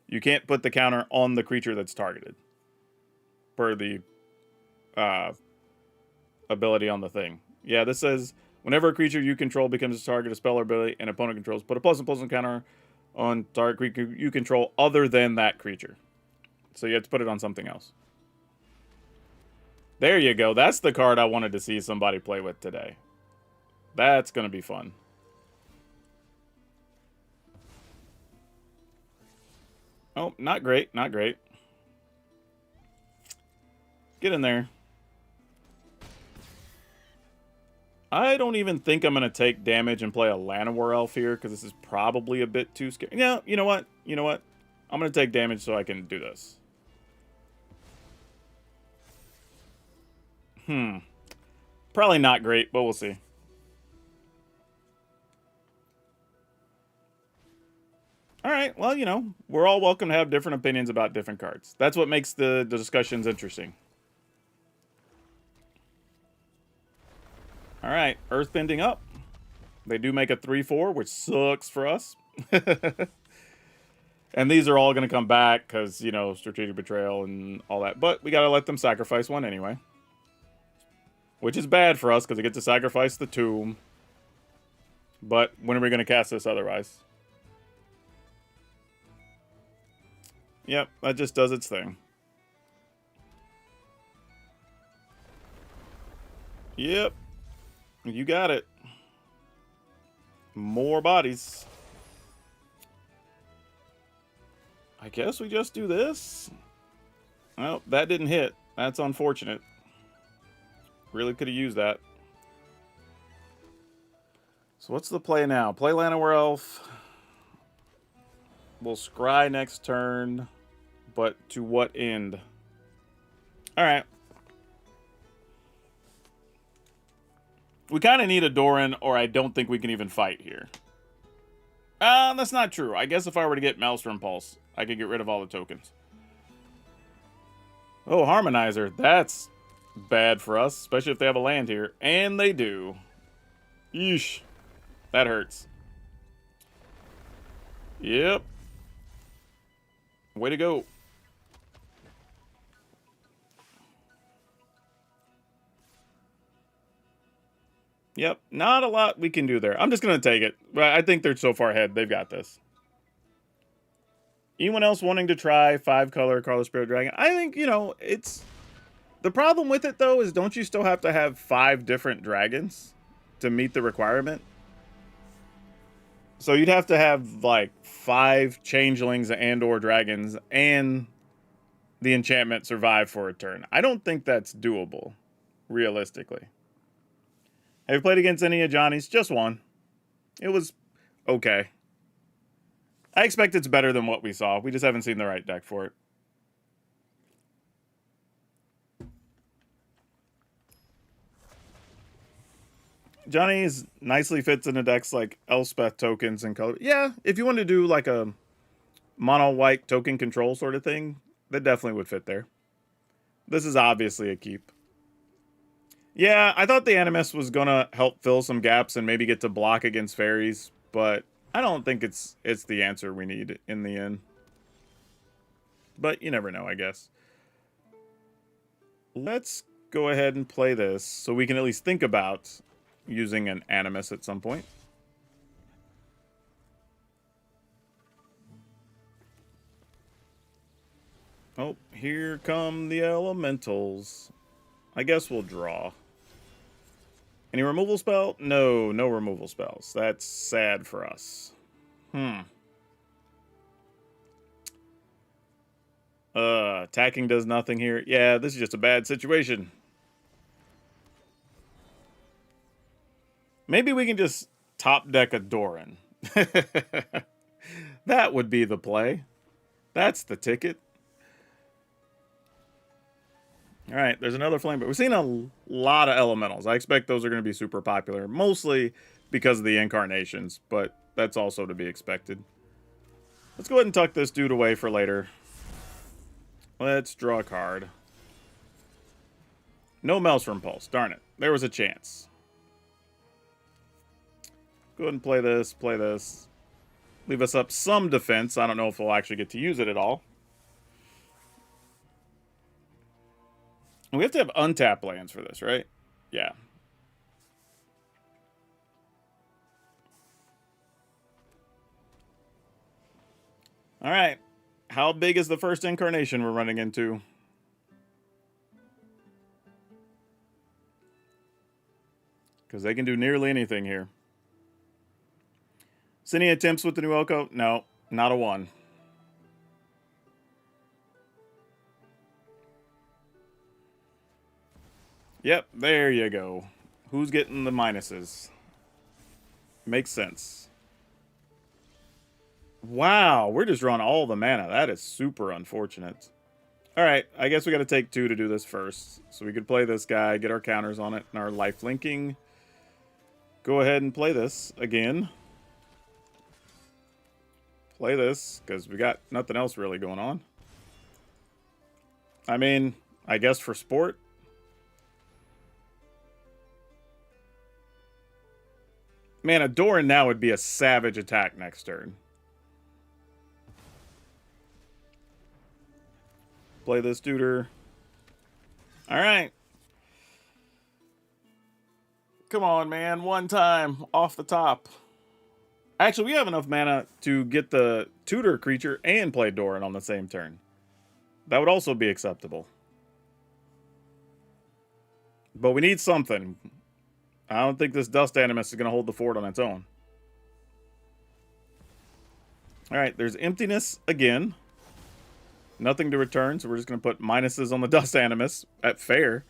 You can't put the counter on the creature that's targeted. Per the ability on the thing. Yeah, this says, whenever a creature you control becomes a target of spell or ability and opponent controls, put a +1/+1 counter on target creature you control other than that creature. So you have to put it on something else. There you go. That's the card I wanted to see somebody play with today. That's going to be fun. Oh, not great. Not great. Get in there. I don't even think I'm going to take damage and play a Llanowar Elf here, because this is probably a bit too scary. Yeah, you know what? You know what? I'm going to take damage so I can do this. Probably not great, but we'll see. All right, well, you know, we're all welcome to have different opinions about different cards. That's what makes the discussions interesting. All right, Earthbending up. They do make a 3/4, which sucks for us. And these are all going to come back because, you know, Strategic Betrayal and all that. But we got to let them sacrifice one anyway. Which is bad for us because we get to sacrifice the tomb. But when are we going to cast this otherwise? Yep, that just does its thing. Yep. You got it. More bodies. I guess we just do this. Well, that didn't hit. That's unfortunate. Really could have used that. So what's the play now? Play Llanowar Elf. We'll scry next turn. But to what end? Alright. We kind of need a Doran, or I don't think we can even fight here. That's not true. I guess if I were to get Maelstrom Pulse, I could get rid of all the tokens. Oh, Harmonizer. That's bad for us, especially if they have a land here. And they do. Yeesh. That hurts. Yep. Way to go. Yep, not a lot we can do there. I'm just going to take it. I think they're so far ahead. They've got this. Anyone else wanting to try 5-color Color Spirit Dragon? I think, you know, it's The problem with it, though, is don't you still have to have 5 different dragons to meet the requirement? So you'd have to have, like, 5 changelings and or dragons and the enchantment survive for a turn. I don't think that's doable, realistically. Have you played against any Ajanis? Just one. It was okay. I expect it's better than what we saw. We just haven't seen the right deck for it. Johnny's nicely fits into decks like Elspeth tokens and color. Yeah, if you want to do like a mono white token control sort of thing, that definitely would fit there. This is obviously a keep. Yeah, I thought the Animus was gonna help fill some gaps and maybe get to block against fairies, but I don't think it's the answer we need in the end. But you never know, I guess. Let's go ahead and play this so we can at least think about using an Animus at some point. Oh, here come the elementals. I guess we'll draw. Any removal spell? No, no removal spells. That's sad for us. Attacking does nothing here. Yeah, this is just a bad situation. Maybe we can just top deck a Doran. That would be the play. That's the ticket. All right, there's another flame, but we've seen a lot of elementals. I expect those are going to be super popular, mostly because of the incarnations, but that's also to be expected. Let's go ahead and tuck this dude away for later. Let's draw a card. No Maelstrom Pulse. Darn it. There was a chance. Go ahead and play this, play this. Leave us up some defense. I don't know if we'll actually get to use it at all. And we have to have untapped lands for this, right? Yeah. All right. How big is the first incarnation we're running into? Because they can do nearly anything here. Any attempts with the new Oko? No, not a one. Yep, there you go. Who's getting the minuses? Makes sense. Wow, we're just drawing all the mana. That is super unfortunate. Alright, I guess we got to take 2 to do this first. So we could play this guy, get our counters on it, and our life linking. Go ahead and play this again. Play this, because we got nothing else really going on. I mean, I guess for sport. Man, a Doran now would be a savage attack next turn. Play this duder. Alright. Come on, man. One time. Off the top. Actually, we have enough mana to get the tutor creature and play Doran on the same turn. That would also be acceptable. But we need something. I don't think this Dust Animus is going to hold the fort on its own. Alright, there's Emptiness again. Nothing to return, so we're just going to put minuses on the Dust Animus at fair.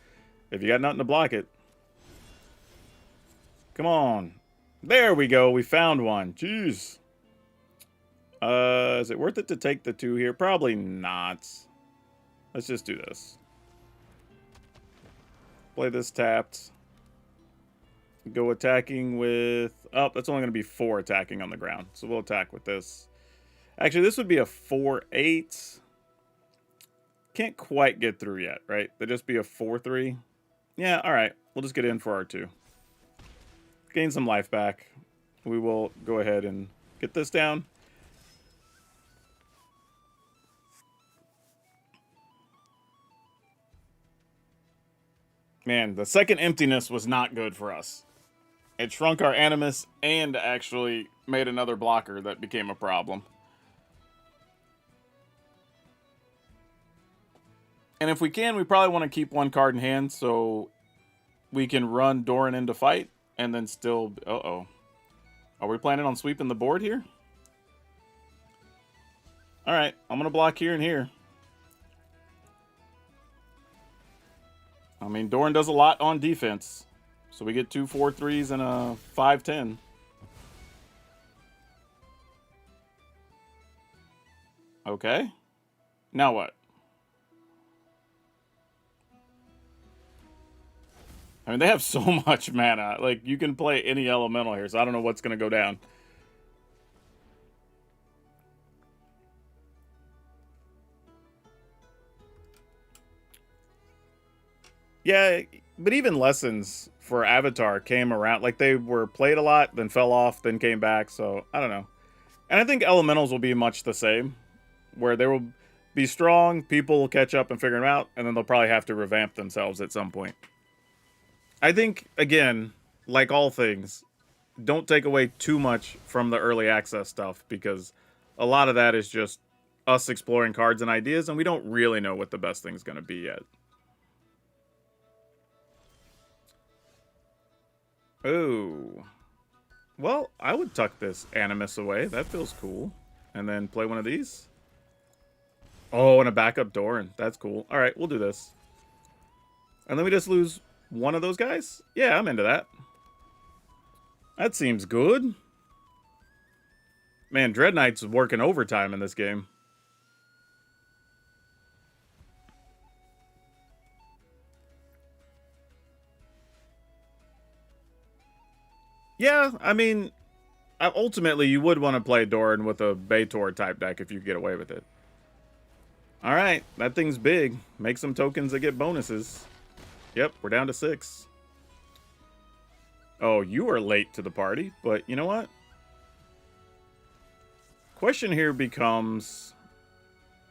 If you got nothing to block it. Come on. There we go. We found one. Jeez. Is it worth it to take the 2 here? Probably not. Let's just do this. Play this tapped. Go attacking with... Oh, that's only going to be 4 attacking on the ground. So we'll attack with this. Actually, this would be a 4-8. Can't quite get through yet, right? That'd just be a 4-3. Yeah, alright. We'll just get in for our 2. Gain some life back. We will go ahead and get this down. Man, the second Emptiness was not good for us. It shrunk our Animus and actually made another blocker that became a problem. And if we can, we probably want to keep one card in hand so we can run Doran into fight and then still... Uh-oh. Are we planning on sweeping the board here? Alright, I'm going to block here and here. I mean, Doran does a lot on defense. So we get 2 4-3s and a 5-10. Okay. Now what? I mean, they have so much mana. Like, you can play any elemental here, so I don't know what's going to go down. Yeah, but even lessons for Avatar came around. Like, they were played a lot, then fell off, then came back, so I don't know. And I think elementals will be much the same, where they will be strong, people will catch up and figure them out, and then they'll probably have to revamp themselves at some point. I think, again, like all things, don't take away too much from the early access stuff, because a lot of that is just us exploring cards and ideas, and we don't really know what the best thing's going to be yet. Oh. Well, I would tuck this Animus away. That feels cool. And then play one of these. Oh, and a backup Doran. That's cool. All right, we'll do this. And then we just lose one of those guys? Yeah, I'm into that. That seems good. Man, Dread Knight's working overtime in this game. Yeah, I mean, ultimately you would want to play Doran with a Baitor type deck if you get away with it. All right, that thing's big. Make some tokens that get bonuses. Yep, we're down to 6. Oh, you are late to the party, but you know what? Question here becomes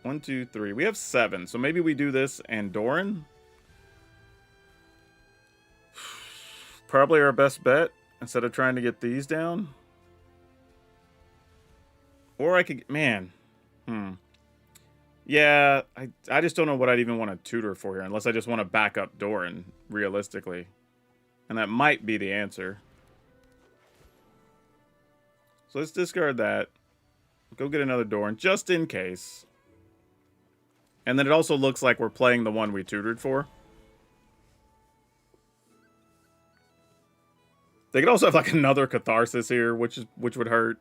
1, 2, 3. We have 7, so maybe we do this and Doran. Probably our best bet instead of trying to get these down. Or I could, man. Yeah, I just don't know what I'd even want to tutor for here, unless I just want to back up Doran, realistically. And that might be the answer. So let's discard that. Go get another Doran, just in case. And then it also looks like we're playing the one we tutored for. They could also have like another Catharsis here, which would hurt.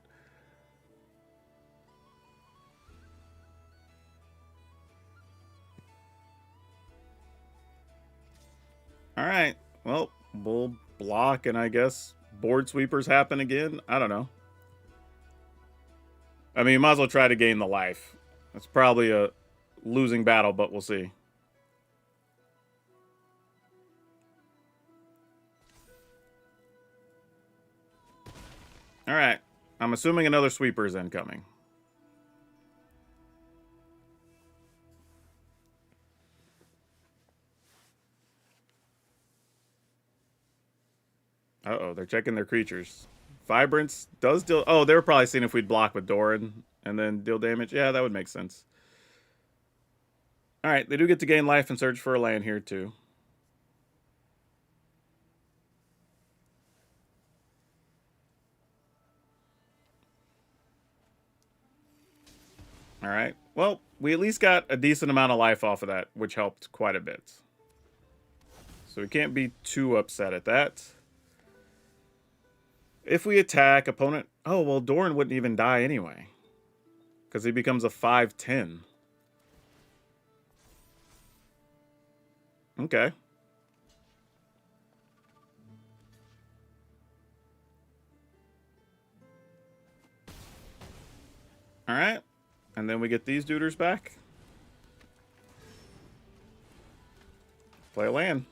Alright, well, we'll block and I guess board sweepers happen again. I don't know. I mean, you might as well try to gain the life. It's probably a losing battle, but we'll see. Alright, I'm assuming another sweeper is incoming. Uh-oh, they're checking their creatures. Vibrance does deal... Oh, they were probably seeing if we'd block with Doran and then deal damage. Yeah, that would make sense. Alright, they do get to gain life and search for a land here, too. Alright, well, we at least got a decent amount of life off of that, which helped quite a bit. So we can't be too upset at that. If we attack, opponent... Oh, well, Doran wouldn't even die anyway. Because he becomes a 5/10. Okay. Alright. And then we get these duders back. Play a land.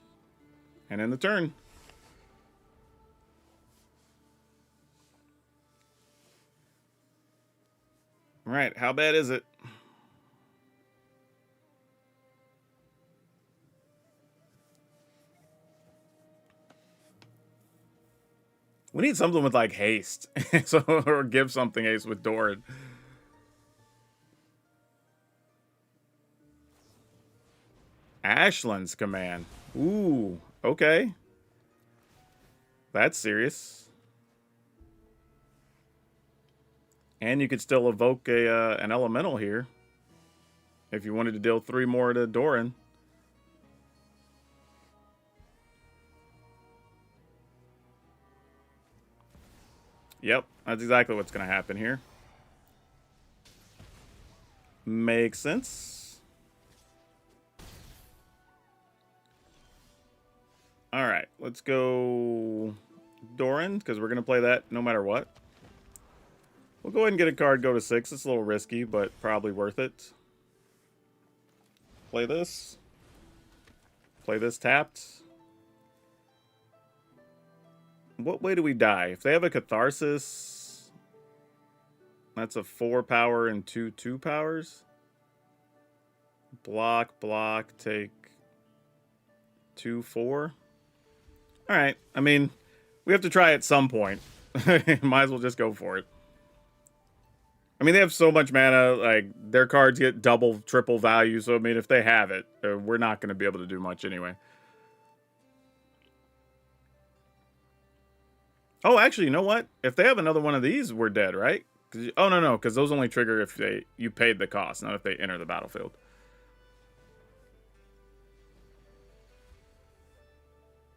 And end the turn. Alright, how bad is it? We need something with like haste. So, or give something haste with Doran. Ashland's command. Ooh, okay. That's serious. And you could still evoke an elemental here. If you wanted to deal 3 more to Doran. Yep, that's exactly what's going to happen here. Makes sense. Alright, let's go Doran, because we're going to play that no matter what. We'll go ahead and get a card, go to 6. It's a little risky, but probably worth it. Play this. Play this tapped. What way do we die? If they have a Catharsis, that's a 4 power and 2 2-powers. Block, block, take 2 4. Alright, I mean, we have to try at some point. Might as well just go for it. I mean, they have so much mana, like, their cards get double, triple value, so, I mean, if they have it, we're not going to be able to do much anyway. Oh, actually, you know what? If they have another one of these, we're dead, right? Oh, no, because those only trigger if you paid the cost, not if they enter the battlefield.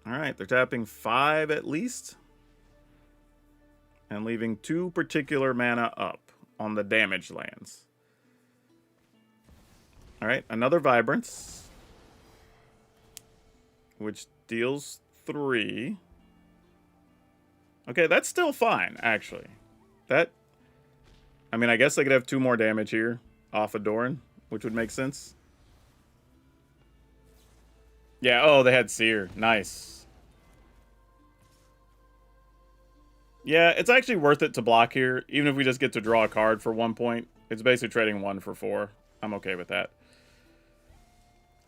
Alright, they're tapping 5 at least. And leaving 2 particular mana up on the damaged lands. Alright, another Vibrance. Which deals 3. Okay, that's still fine, actually. That... I mean, I guess they could have 2 more damage here off of Doran, which would make sense. Yeah, oh, they had Seer. Nice. Yeah, it's actually worth it to block here, even if we just get to draw a card for 1 point. It's basically trading 1 for 4. I'm okay with that.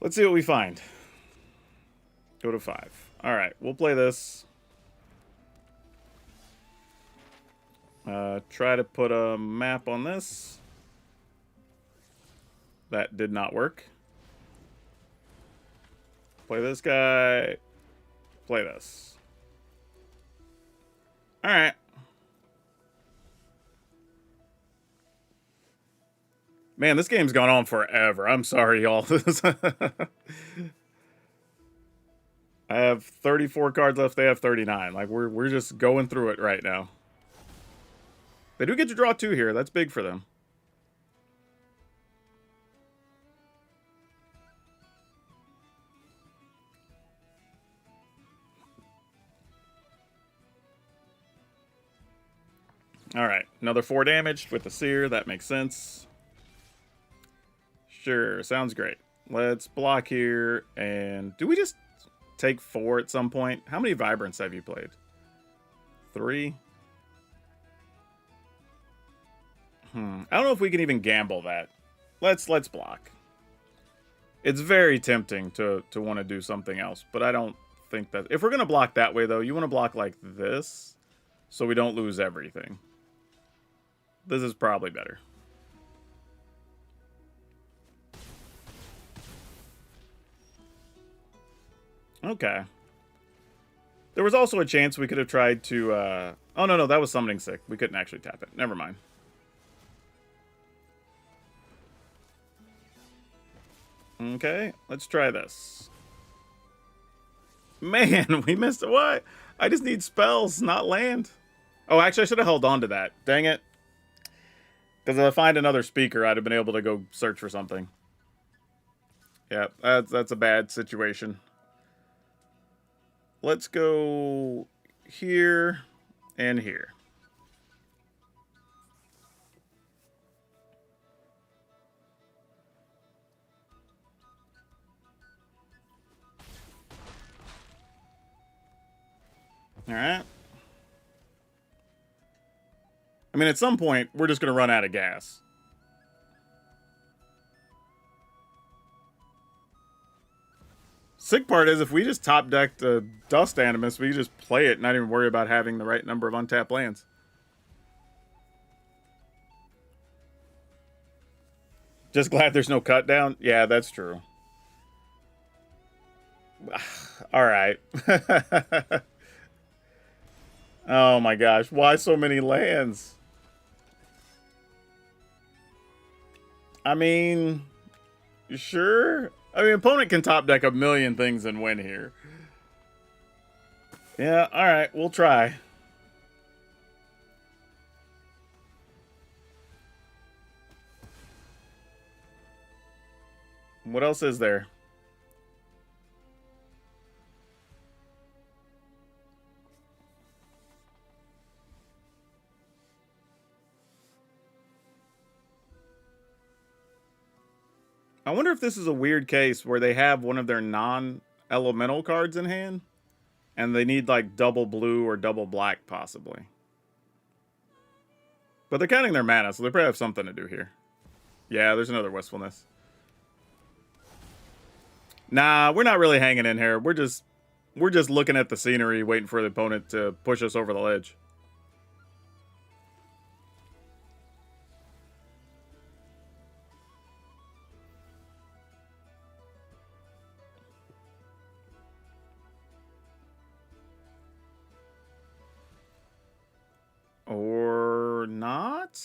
Let's see what we find. Go to 5. Alright, we'll play this. Try to put a map on this. That did not work. Play this guy. Play this. Alright. Man, this game's gone on forever. I'm sorry, y'all. I have 34 cards left. They have 39. Like, we're just going through it right now. They do get to draw 2 here. That's big for them. Alright, another 4 damage with the Seer. That makes sense. Sure, sounds great. Let's block here. And do we just take 4 at some point? How many Vibrants have you played? 3? I don't know if we can even gamble that. Let's block. It's very tempting to want to do something else, but I don't think that... If we're going to block that way, though, you want to block like this so we don't lose everything. This is probably better. Okay. There was also a chance we could have tried to... Oh, no, that was Summoning Sick. We couldn't actually tap it. Never mind. Okay, let's try this. Man, we missed it. What? I just need spells, not land. Oh, actually, I should have held on to that. Dang it. Because if I find another speaker, I'd have been able to go search for something. Yeah, that's a bad situation. Let's go here and here. Alright. I mean, at some point, we're just going to run out of gas. Sick part is, if we just top deck the Dust Animus, we just play it and not even worry about having the right number of untapped lands. Just glad there's no cut down. Yeah, that's true. All right. Oh my gosh, why so many lands? I mean, sure. I mean, opponent can top deck a million things and win here. Yeah, all right, we'll try. What else is there? I wonder if this is a weird case where they have one of their non-elemental cards in hand, and they need like double blue or double black, possibly. But they're counting their mana, so they probably have something to do here. Yeah, there's another Wistfulness. Nah, we're not really hanging in here. We're just looking at the scenery, waiting for the opponent to push us over the ledge. Or not?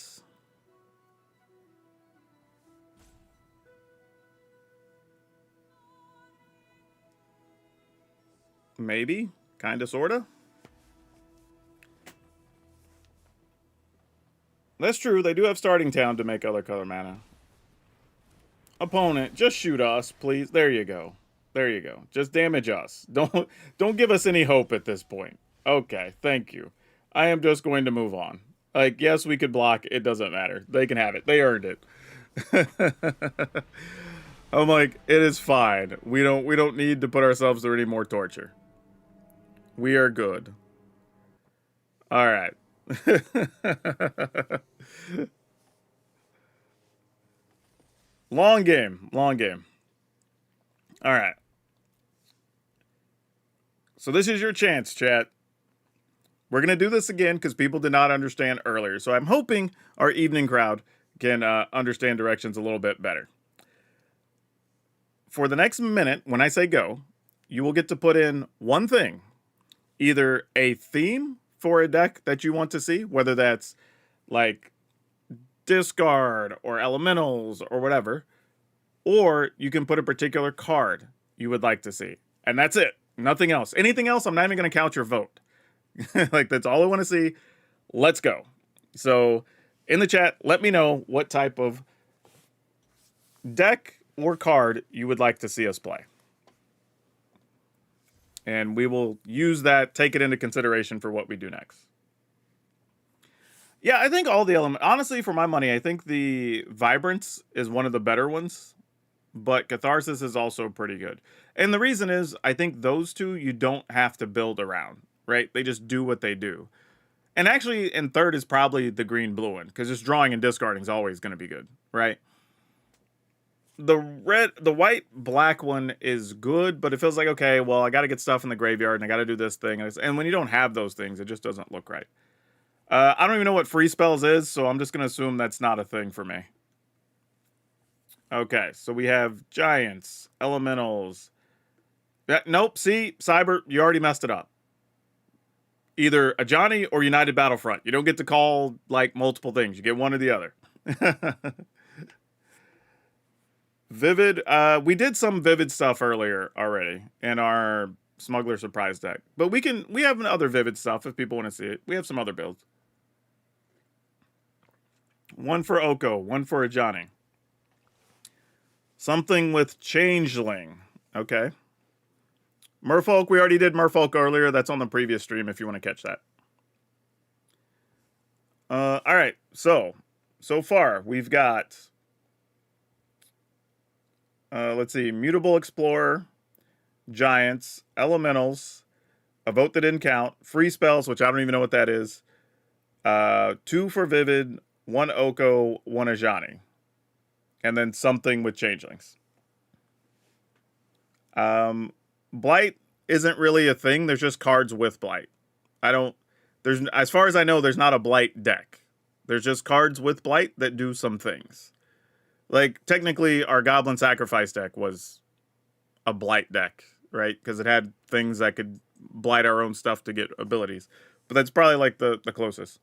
Maybe. Kinda, sorta. That's true. They do have Starting Town to make other color mana. Opponent, just shoot us, please. There you go. There you go. Just damage us. Don't give us any hope at this point. Okay, thank you. I am just going to move on. Like, yes, we could block. It doesn't matter. They can have it. They earned it. I'm like, it is fine. We don't need to put ourselves through any more torture. We are good. All right. Long game. Long game. All right. So this is your chance, chat. We're going to do this again because people did not understand earlier. So I'm hoping our evening crowd can understand directions a little bit better. For the next minute, when I say go, you will get to put in one thing. Either a theme for a deck that you want to see, whether that's like discard or elementals or whatever, or you can put a particular card you would like to see. And that's it. Nothing else. Anything else, I'm not even going to count your vote. Like, that's all I want to see. Let's go. So, in the chat, let me know what type of deck or card you would like to see us play. And we will use that, take it into consideration for what we do next. Yeah, I think all the elements, honestly, for my money, I think the Vibrance is one of the better ones, but Catharsis is also pretty good. And the reason is, I think those two you don't have to build around, right? They just do what they do. And actually, in third is probably the green-blue one, because just drawing and discarding is always going to be good, right? The white-black one is good, but it feels like, okay, well, I got to get stuff in the graveyard, and I got to do this thing. And when you don't have those things, it just doesn't look right. I don't even know what free spells is, so I'm just going to assume that's not a thing for me. Okay, so we have giants, elementals. Yeah, nope, see, Cyber, you already messed it up. Either Ajani or United Battlefront. You don't get to call, like, multiple things. You get one or the other. Vivid, we did some Vivid stuff earlier already in our Smuggler Surprise deck. But we have other Vivid stuff if people want to see it. We have some other builds. One for Oko, one for Ajani. Something with Changeling. Okay. Merfolk, we already did Merfolk earlier. That's on the previous stream if you want to catch that. All right. So far, we've got... let's see. Mutable Explorer, Giants, Elementals, a vote that didn't count, free spells, which I don't even know what that is, 2 for Vivid, 1 Oko, 1 Ajani, and then something with Changelings. Blight isn't really a thing. There's just cards with Blight. As far as I know, there's not a Blight deck. There's just cards with Blight that do some things. Like, technically, our Goblin Sacrifice deck was a Blight deck right? Because it had things that could blight our own stuff to get abilities. But that's probably like the closest.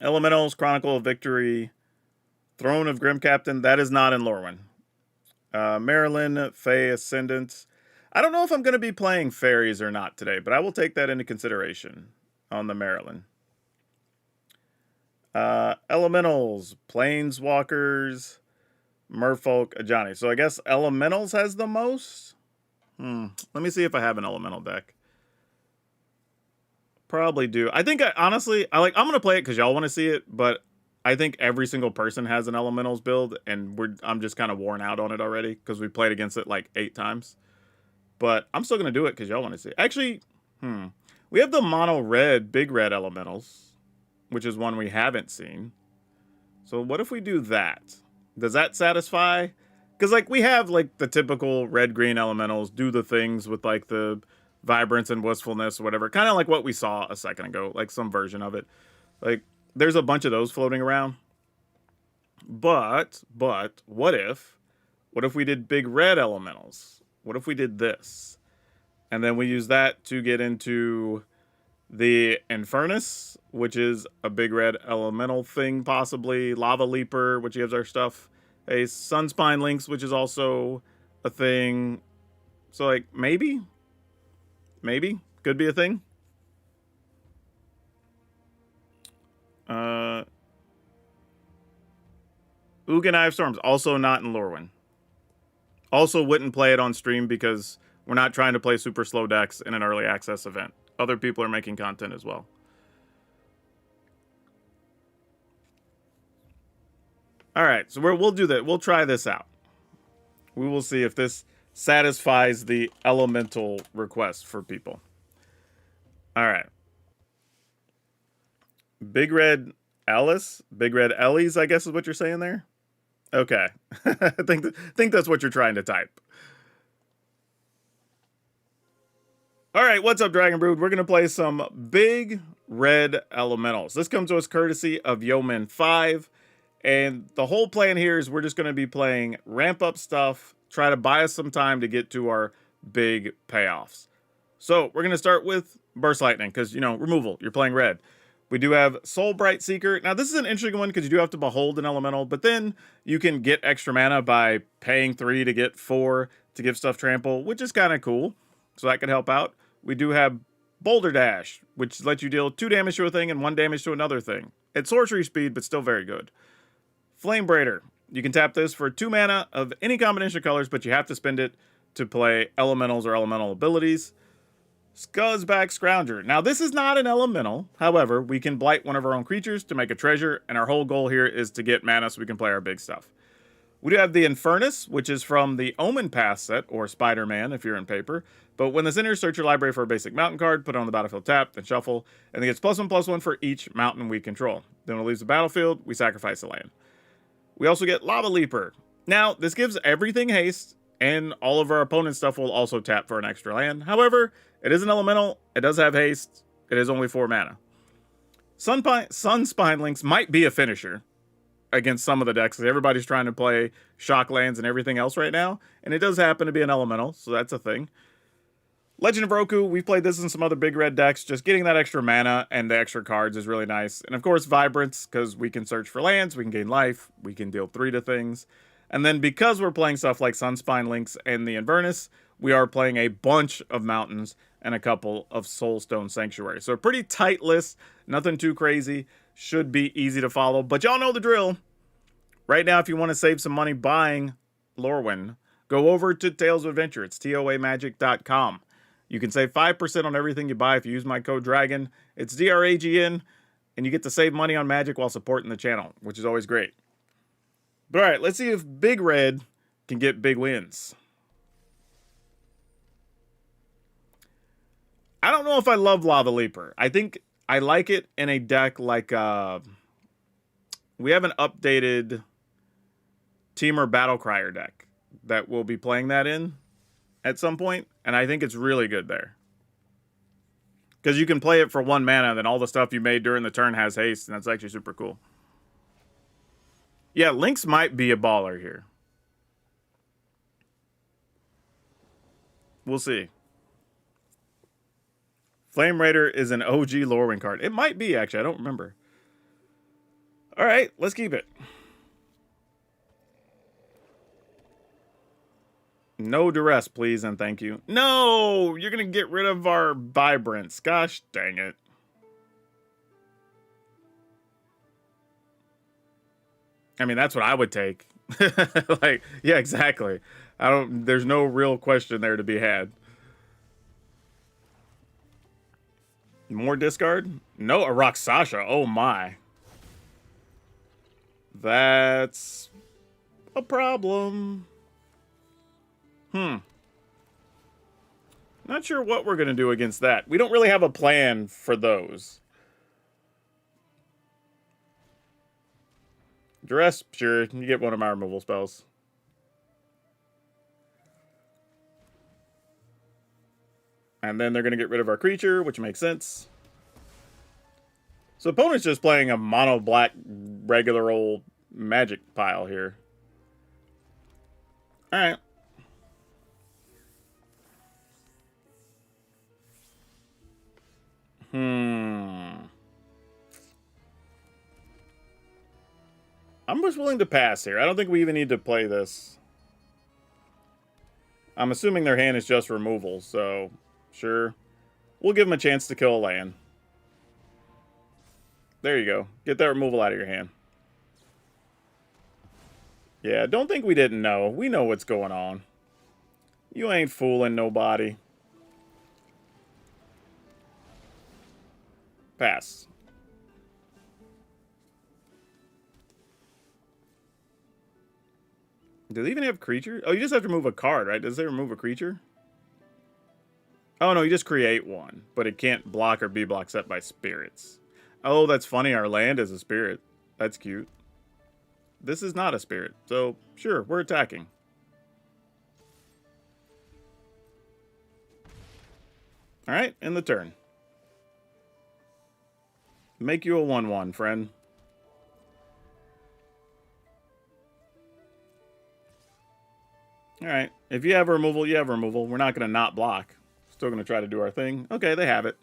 Elementals, Chronicle of Victory, Throne of Grim Captain. That is not in Lorwyn. Marilyn, Fey Ascendants. I don't know if I'm going to be playing fairies or not today, but I will take that into consideration on the Marilyn. Elementals, Planeswalkers, Merfolk, Ajani. So I guess Elementals has the most? Let me see if I have an Elemental deck. Probably do. I think honestly, I'm going to play it because y'all want to see it, but I think every single person has an Elementals build, and I'm just kind of worn out on it already because we played against it like 8 times. But I'm still going to do it because y'all want to see it. Actually, we have the mono red, big red Elementals, which is one we haven't seen. So what if we do that? Does that satisfy? Because like we have like the typical red-green Elementals do the things with like the vibrance and wistfulness or whatever. Kind of like what we saw a second ago, like some version of it. Like there's a bunch of those floating around. But what if we did big red Elementals? What if we did this? And then we use that to get into the Infernus, which is a big red elemental thing, possibly. Lava Leaper, which gives our stuff. A Sunspine Lynx, which is also a thing. So, like, maybe? Could be a thing. Ugin Eye of Storms, also not in Lorwyn. Also wouldn't play it on stream because we're not trying to play super slow decks in an early access event. Other people are making content as well. All right, so we'll do that. We'll try this out. We will see if this satisfies the elemental request for people. All right. Big Red Alice? Big Red Ellie's, I guess is what you're saying there? Okay. I think that's what you're trying to type. All right, what's up, Dragon Brood? We're going to play some Big Red Elementals. This comes to us courtesy of Yeoman 5. And the whole plan here is we're just going to be playing ramp up stuff, try to buy us some time to get to our big payoffs. So we're going to start with Burst Lightning because, you know, removal. You're playing red. We do have Soul Bright Seeker. Now, this is an interesting one because you do have to behold an elemental, but then you can get extra mana by paying 3 to get 4 to give stuff trample, which is kind of cool. So that could help out. We do have Boulder Dash, which lets you deal 2 damage to a thing and 1 damage to another thing. It's sorcery speed, but still very good. Flame Braider. You can tap this for 2 mana of any combination of colors, but you have to spend it to play elementals or elemental abilities. Scuzzback Scrounger. Now, this is not an elemental. However, we can blight one of our own creatures to make a treasure, and our whole goal here is to get mana so we can play our big stuff. We do have the Infernus, which is from the Omen Pass set, or Spider-Man if you're in paper. But when this enters, search your library for a basic mountain card, put it on the battlefield tap, then shuffle, and it gets +1/+1 for each mountain we control. Then when it leaves the battlefield, we sacrifice a land. We also get Lava Leaper. Now, this gives everything haste, and all of our opponent's stuff will also tap for an extra land. However, it is an elemental, it does have haste, it is only 4 mana. Sunspine Lynx might be a finisher against some of the decks, because everybody's trying to play shock lands and everything else right now, and it does happen to be an elemental, so that's a thing. Legend of Roku, we've played this in some other big red decks. Just getting that extra mana and the extra cards is really nice. And of course, Vibrance, because we can search for lands, we can gain life, we can deal 3 to things. And then because we're playing stuff like Sunspine Lynx and the Invernus, we are playing a bunch of mountains and a couple of Soulstone Sanctuary. So a pretty tight list, nothing too crazy, should be easy to follow. But y'all know the drill. Right now, if you want to save some money buying Lorwyn, go over to Tales of Adventure. It's toamagic.com. You can save 5% on everything you buy if you use my code DRAGON. It's DRAGN, and you get to save money on Magic while supporting the channel, which is always great. But all right, let's see if Big Red can get big wins. I don't know if I love Lava Leaper. I think I like it in a deck like... we have an updated Teamer Battlecrier deck that we'll be playing that in at some point, and I think it's really good there. Because you can play it for 1 mana, then all the stuff you made during the turn has haste, and that's actually super cool. Yeah, Lynx might be a baller here. We'll see. Flame Raider is an OG Lorwyn card. It might be, actually. I don't remember. All right, let's keep it. No duress, please, and thank you. No! You're going to get rid of our Vibrance. Gosh dang it. I mean, that's what I would take. Like, yeah, exactly. There's no real question there to be had. More discard? No, a Roxasha. Oh my. That's a problem. Not sure what we're going to do against that. We don't really have a plan for those. Duress, sure. You get one of my removal spells. And then they're going to get rid of our creature, which makes sense. So opponent's just playing a mono black regular old magic pile here. Alright. I'm just willing to pass here. I don't think we even need to play this. I'm assuming their hand is just removal, so sure. We'll give them a chance to kill a land. There you go. Get that removal out of your hand. Yeah, don't think we didn't know. We know what's going on. You ain't fooling nobody. Pass. Do they even have creature? Oh, you just have to remove a card, right? Does they remove a creature? Oh, no, you just create one. But it can't block or be blocked except by spirits. Oh, that's funny. Our land is a spirit. That's cute. This is not a spirit. So, sure, we're attacking. Alright, in the turn. Make you a 1/1, friend. Alright, if you have removal, you have removal. We're not going to not block. Still going to try to do our thing. Okay, they have it.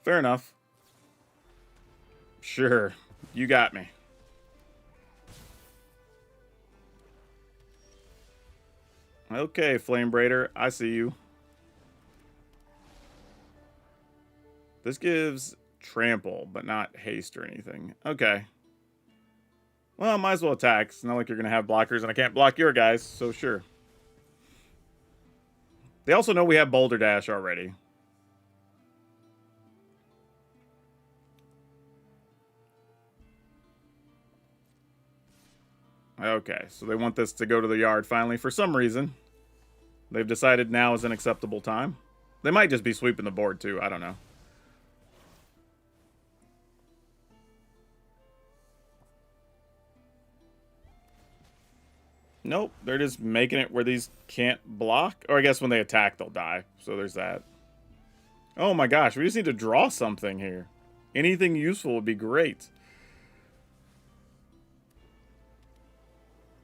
Fair enough. Sure, you got me. Okay, Flame Braider, I see you. This gives trample, but not haste or anything. Okay. Well, might as well attack. It's not like you're going to have blockers, and I can't block your guys, so sure. They also know we have Boulder Dash already. Okay, so they want this to go to the yard finally for some reason. They've decided now is an acceptable time. They might just be sweeping the board, too. I don't know. Nope, they're just making it where these can't block. Or I guess when they attack, they'll die. So there's that. Oh my gosh, we just need to draw something here. Anything useful would be great.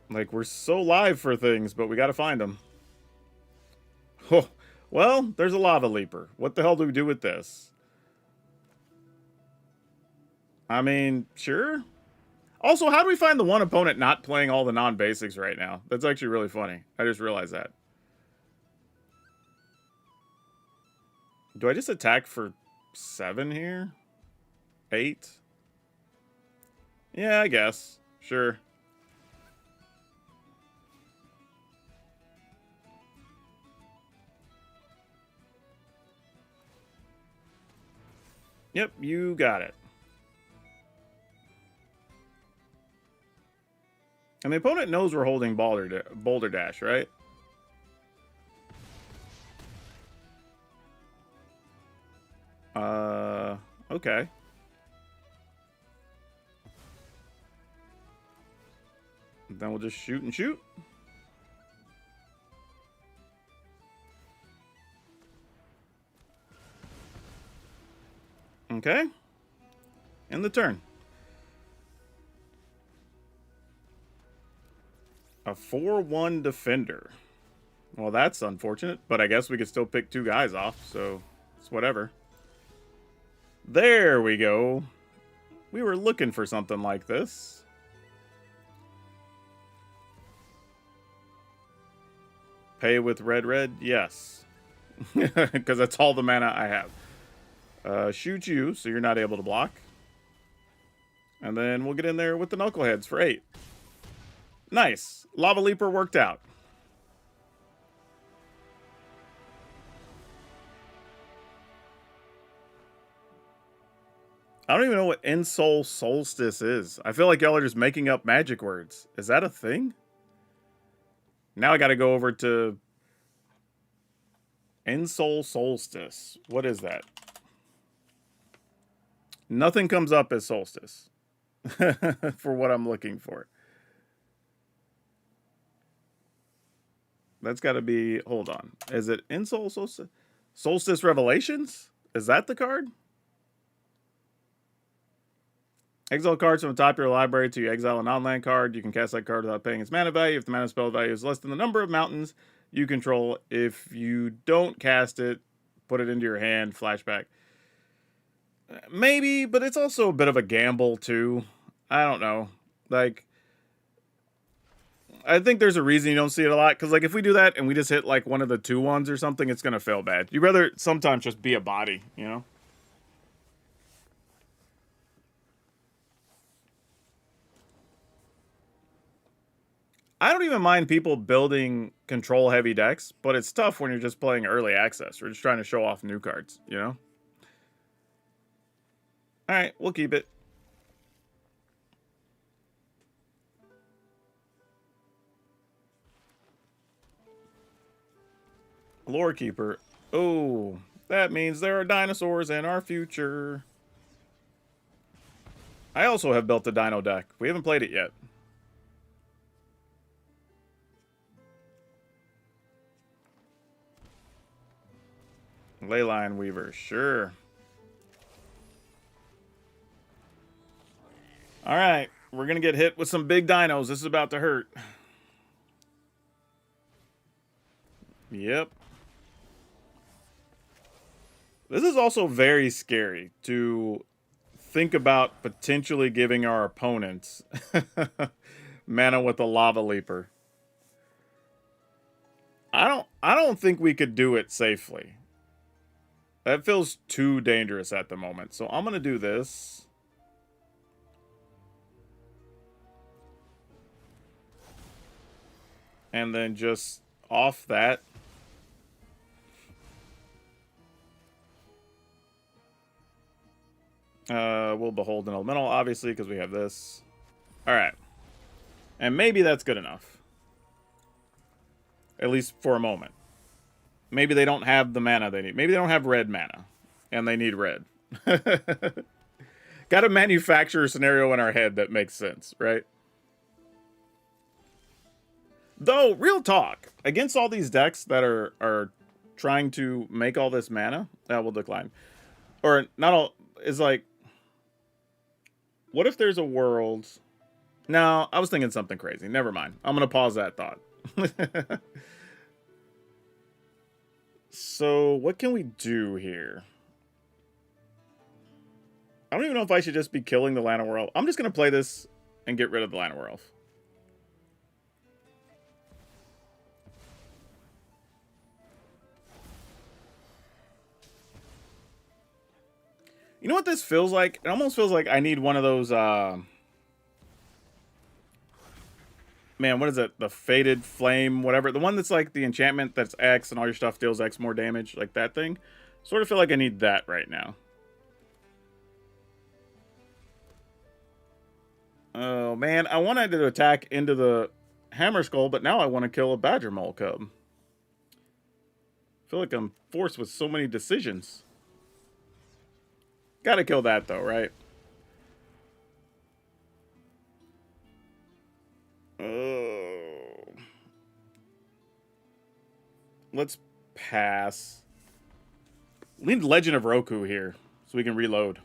Like, we're so live for things, but we gotta find them. Oh, well, there's a Lava Leaper. What the hell do we do with this? I mean, sure. Also, how do we find the one opponent not playing all the non-basics right now? That's actually really funny. I just realized that. Do I just attack for 7 here? 8? Yeah, I guess. Sure. Yep, you got it. And the opponent knows we're holding Boulder Dash, right? Okay. Then we'll just shoot and shoot. Okay. End the turn. A 4/1 defender. Well, that's unfortunate, but I guess we could still pick 2 guys off, so it's whatever. There we go. We were looking for something like this. Pay with red, yes. Because that's all the mana I have. Shoot you, so you're not able to block. And then we'll get in there with the Knuckleheads for 8. Nice. Lava Leaper worked out. I don't even know what Ensoul Solstice is. I feel like y'all are just making up magic words. Is that a thing? Now I gotta go over to Ensoul Solstice. What is that? Nothing comes up as Solstice. For what I'm looking for. That's gotta be... Hold on. Is it Ensoul Solstice? Solstice Revelations? Is that the card? Exile cards from the top of your library to exile a non-land card. You can cast that card without paying its mana value if the mana spell value is less than the number of mountains you control. If you don't cast it, put it into your hand, flashback. Maybe, but it's also a bit of a gamble, too. I don't know. Like, I think there's a reason you don't see it a lot. Because, like, if we do that and we just hit, like, one of the 2/1s or something, it's going to fail bad. You'd rather sometimes just be a body, you know? I don't even mind people building control-heavy decks, but it's tough when you're just playing early access. We're just trying to show off new cards, you know? Alright, we'll keep it. Lore Keeper. Oh, that means there are dinosaurs in our future. I also have built a dino deck. We haven't played it yet. Leyline Weaver, sure. Alright, we're gonna get hit with some big dinos. This is about to hurt. Yep. This is also very scary to think about potentially giving our opponents mana with a Lava Leaper. I don't think we could do it safely. That feels too dangerous at the moment. So I'm going to do this. And then just off that. We'll behold an elemental, obviously, because we have this. Alright. And maybe that's good enough. At least for a moment. Maybe they don't have the mana they need. Maybe they don't have red mana. And they need red. Got to manufacture a scenario in our head that makes sense, right? Though, real talk. Against all these decks that are trying to make all this mana, that will decline. Or, not all... Is like... What if there's a world... No, I was thinking something crazy. Never mind. I'm going to pause that thought. So, what can we do here? I don't even know if I should just be killing the Llanowar Elf. I'm just going to play this and get rid of the Llanowar Elf. You know what this feels like? It almost feels like I need one of those, man, what is it? The Fated Flame, whatever. The one that's like the enchantment that's X and all your stuff deals X more damage. Like that thing. Sort of feel like I need that right now. Oh, man. I wanted to attack into the Hammer Skull, but now I want to kill a Badger Mole Cub. I feel like I'm forced with so many decisions. Gotta kill that, though, right? Let's pass. We need Legend of Roku here, so we can reload.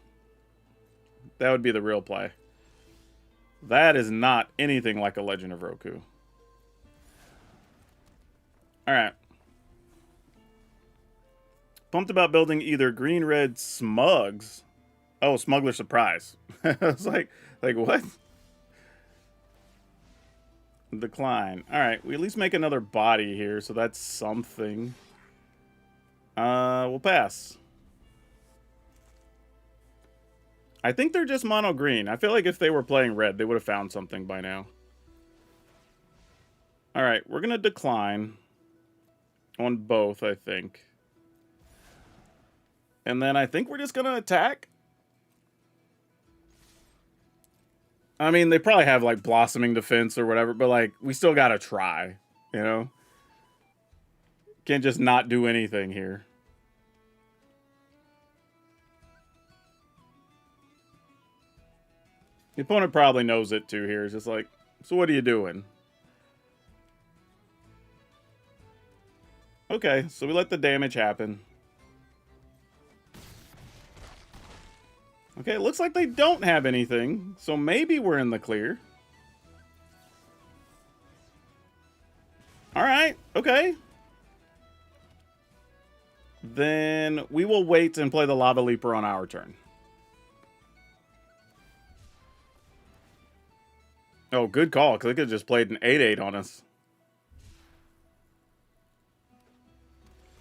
That would be the real play. That is not anything like a Legend of Roku. Alright. Pumped about building either green-red smugs. Oh, smuggler surprise. I was like what? Decline. All right, we at least make another body here, so that's something. We'll pass. I think they're just mono green. I feel like if they were playing red, they would have found something by now. All right, we're gonna decline on both, I think. And then I think we're just gonna attack. I mean, they probably have, like, Blossoming Defense or whatever, but, like, we still gotta try, you know? Can't just not do anything here. The opponent probably knows it, too, here. It's just like, so what are you doing? Okay, so we let the damage happen. Okay, it looks like they don't have anything, so maybe we're in the clear. Alright, okay. Then we will wait and play the Lava Leaper on our turn. Oh, good call, because they could have just played an 8/8 on us.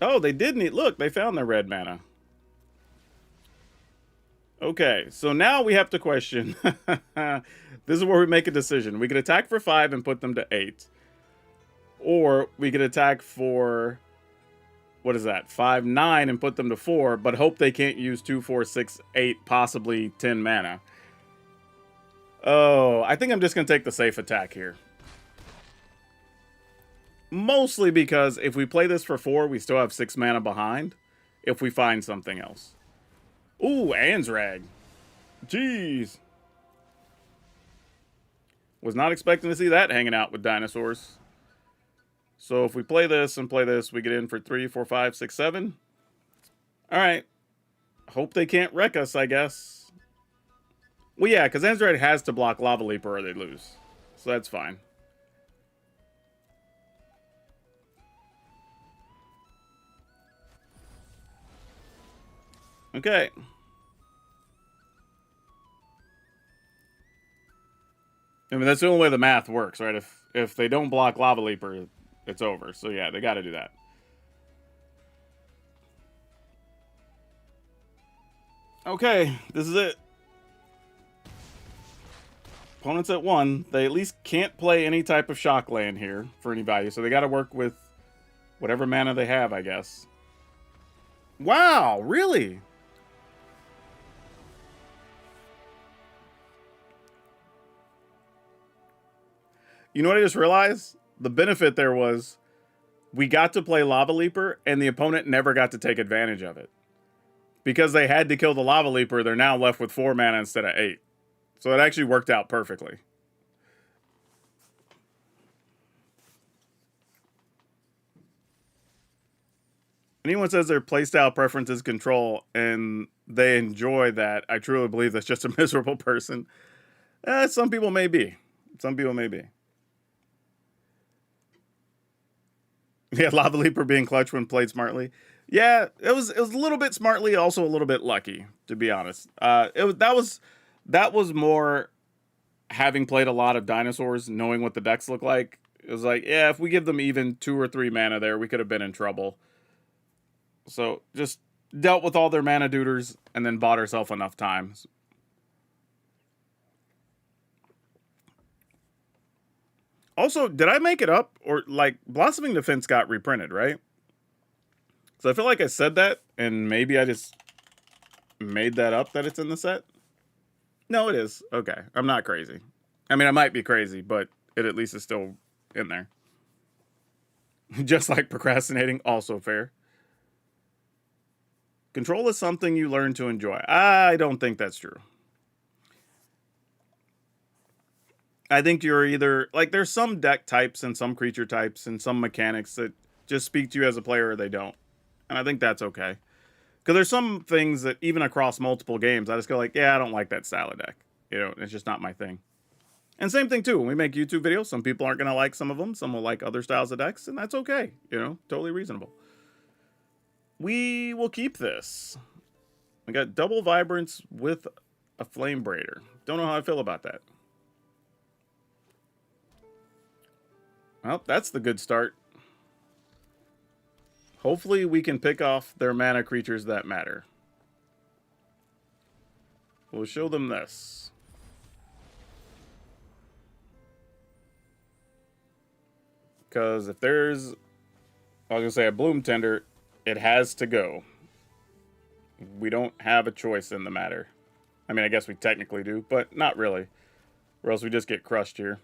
Oh, they didn't. Look, they found their red mana. Okay, so now we have to question. This is where we make a decision. We could attack for 5 and put them to 8. Or we could attack for, what is that, 5, 9 and put them to 4, but hope they can't use 2, 4, 6, 8, possibly 10 mana. Oh, I think I'm just going to take the safe attack here. Mostly because if we play this for 4, we still have 6 mana behind if we find something else. Ooh, Ansrag. Jeez. Was not expecting to see that hanging out with dinosaurs. So if we play this and play this, we get in for 3, 4, 5, 6, 7. Alright. Hope they can't wreck us, I guess. Well, yeah, because Ansrag has to block Lava Leaper or they lose. So that's fine. Okay. I mean, that's the only way the math works, right? If they don't block Lava Leaper, it's over. So yeah, they got to do that. Okay, this is it. Opponents at 1. They at least can't play any type of shock land here for any value. So they got to work with whatever mana they have, I guess. Wow, really? You know what I just realized? The benefit there was we got to play Lava Leaper, and the opponent never got to take advantage of it. Because they had to kill the Lava Leaper, they're now left with 4 mana instead of 8. So it actually worked out perfectly. Anyone says their playstyle preference is control, and they enjoy that, I truly believe that's just a miserable person. Some people may be. Some people may be. Yeah, Lava Leaper being clutch when played smartly. Yeah, it was a little bit smartly, also a little bit lucky, to be honest. That was more having played a lot of dinosaurs, knowing what the decks look like. It was like, yeah, if we give them even 2 or 3 mana there, we could have been in trouble. So just dealt with all their mana duders and then bought herself enough time. Also, did I make it up? Or, like, Blossoming Defense got reprinted, right? So I feel like I said that, and maybe I just made that up that it's in the set. No, it is. Okay, I'm not crazy. I mean, I might be crazy, but it at least is still in there. Just like procrastinating, also fair. Control is something you learn to enjoy. I don't think that's true. I think you're either, like, there's some deck types and some creature types and some mechanics that just speak to you as a player or they don't. And I think that's okay. Because there's some things that even across multiple games, I just go like, yeah, I don't like that style of deck. You know, it's just not my thing. And same thing too, when we make YouTube videos, some people aren't going to like some of them. Some will like other styles of decks, and that's okay. You know, totally reasonable. We will keep this. We got double vibrance with a flame braider. Don't know how I feel about that. Well, that's the good start. Hopefully we can pick off their mana creatures that matter. We'll show them this. Because if there's, I was going to say a Bloom Tender, it has to go. We don't have a choice in the matter. I mean, I guess we technically do, but not really. Or else we just get crushed here.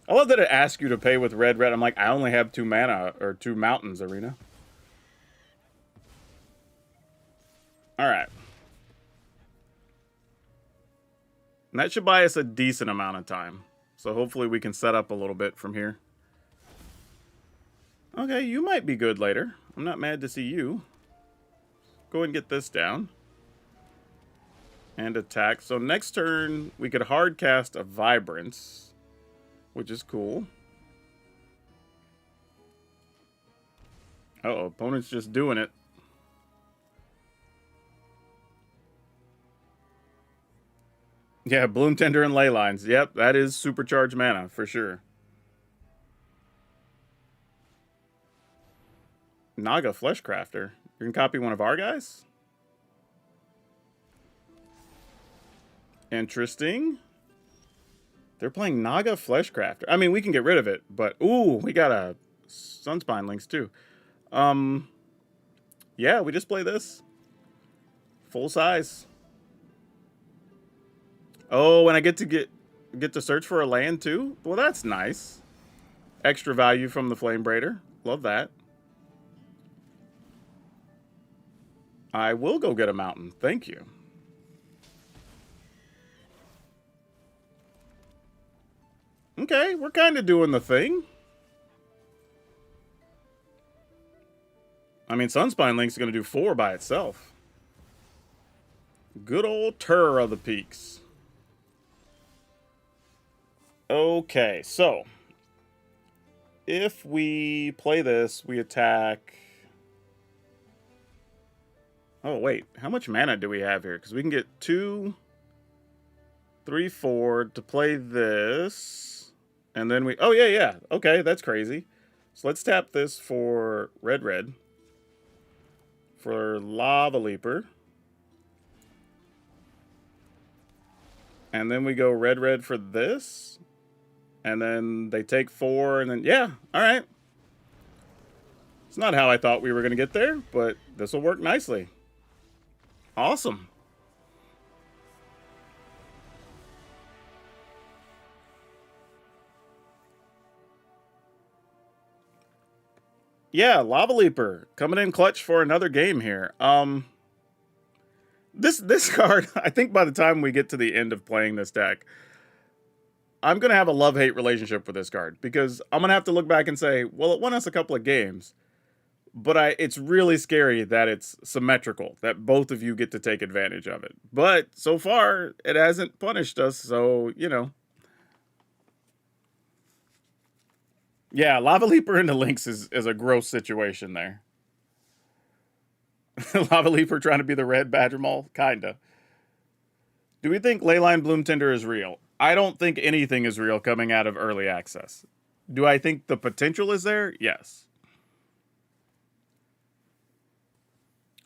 I love that it asks you to pay with red. I'm like, I only have 2 mana, or 2 mountains, Arena. Alright. And that should buy us a decent amount of time. So hopefully we can set up a little bit from here. Okay, you might be good later. I'm not mad to see you. Go ahead and get this down. And attack. So next turn, we could hard cast a Vibrance, which is cool. Uh-oh, opponent's just doing it. Yeah, Bloom Tender and Ley Lines. Yep, that is supercharged mana, for sure. Naga Fleshcrafter. You can copy one of our guys? Interesting. They're playing Naga Fleshcrafter. I mean, we can get rid of it, but... Ooh, we got a Sunspine Links, too. Yeah, we just play this. Full size. Oh, and I get to search for a land, too? Well, that's nice. Extra value from the Flame Braider. Love that. I will go get a mountain. Thank you. Okay, we're kind of doing the thing. I mean, Sunspine Link's going to do 4 by itself. Good old Tur of the Peaks. Okay, so if we play this, we attack... Oh, wait. How much mana do we have here? Because we can get 2, 3, 4 to play this. And then we... Oh, yeah. Okay, that's crazy. So let's tap this for red. For Lava Leaper. And then we go red for this. And then they take 4, and then... Yeah, alright. It's not how I thought we were going to get there, but this will work nicely. Awesome. Yeah, Lava Leaper coming in clutch for another game here. This card, I think by the time we get to the end of playing this deck, I'm going to have a love-hate relationship with this card, because I'm going to have to look back and say, well, it won us a couple of games, but it's really scary that it's symmetrical, that both of you get to take advantage of it. But so far, it hasn't punished us, so, you know. Yeah, Lava Leaper into Lynx is a gross situation there. Lava Leaper trying to be the red Badger Maul? Kinda. Do we think Leyline Bloom Tender is real? I don't think anything is real coming out of early access. Do I think the potential is there? Yes.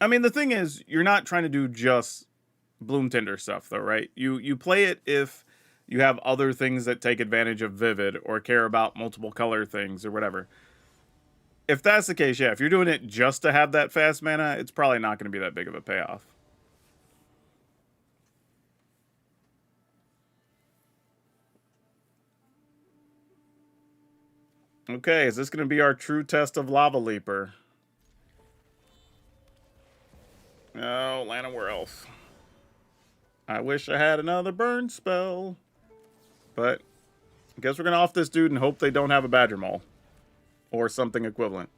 I mean, the thing is, you're not trying to do just Bloom Tender stuff, though, right? You play it if you have other things that take advantage of Vivid or care about multiple color things or whatever. If that's the case, yeah, if you're doing it just to have that fast mana, it's probably not going to be that big of a payoff. Okay, is this going to be our true test of Lava Leaper? Oh, Llanowar Elf. I wish I had another burn spell. But I guess we're going to off this dude and hope they don't have a Badger Maul. Or something equivalent.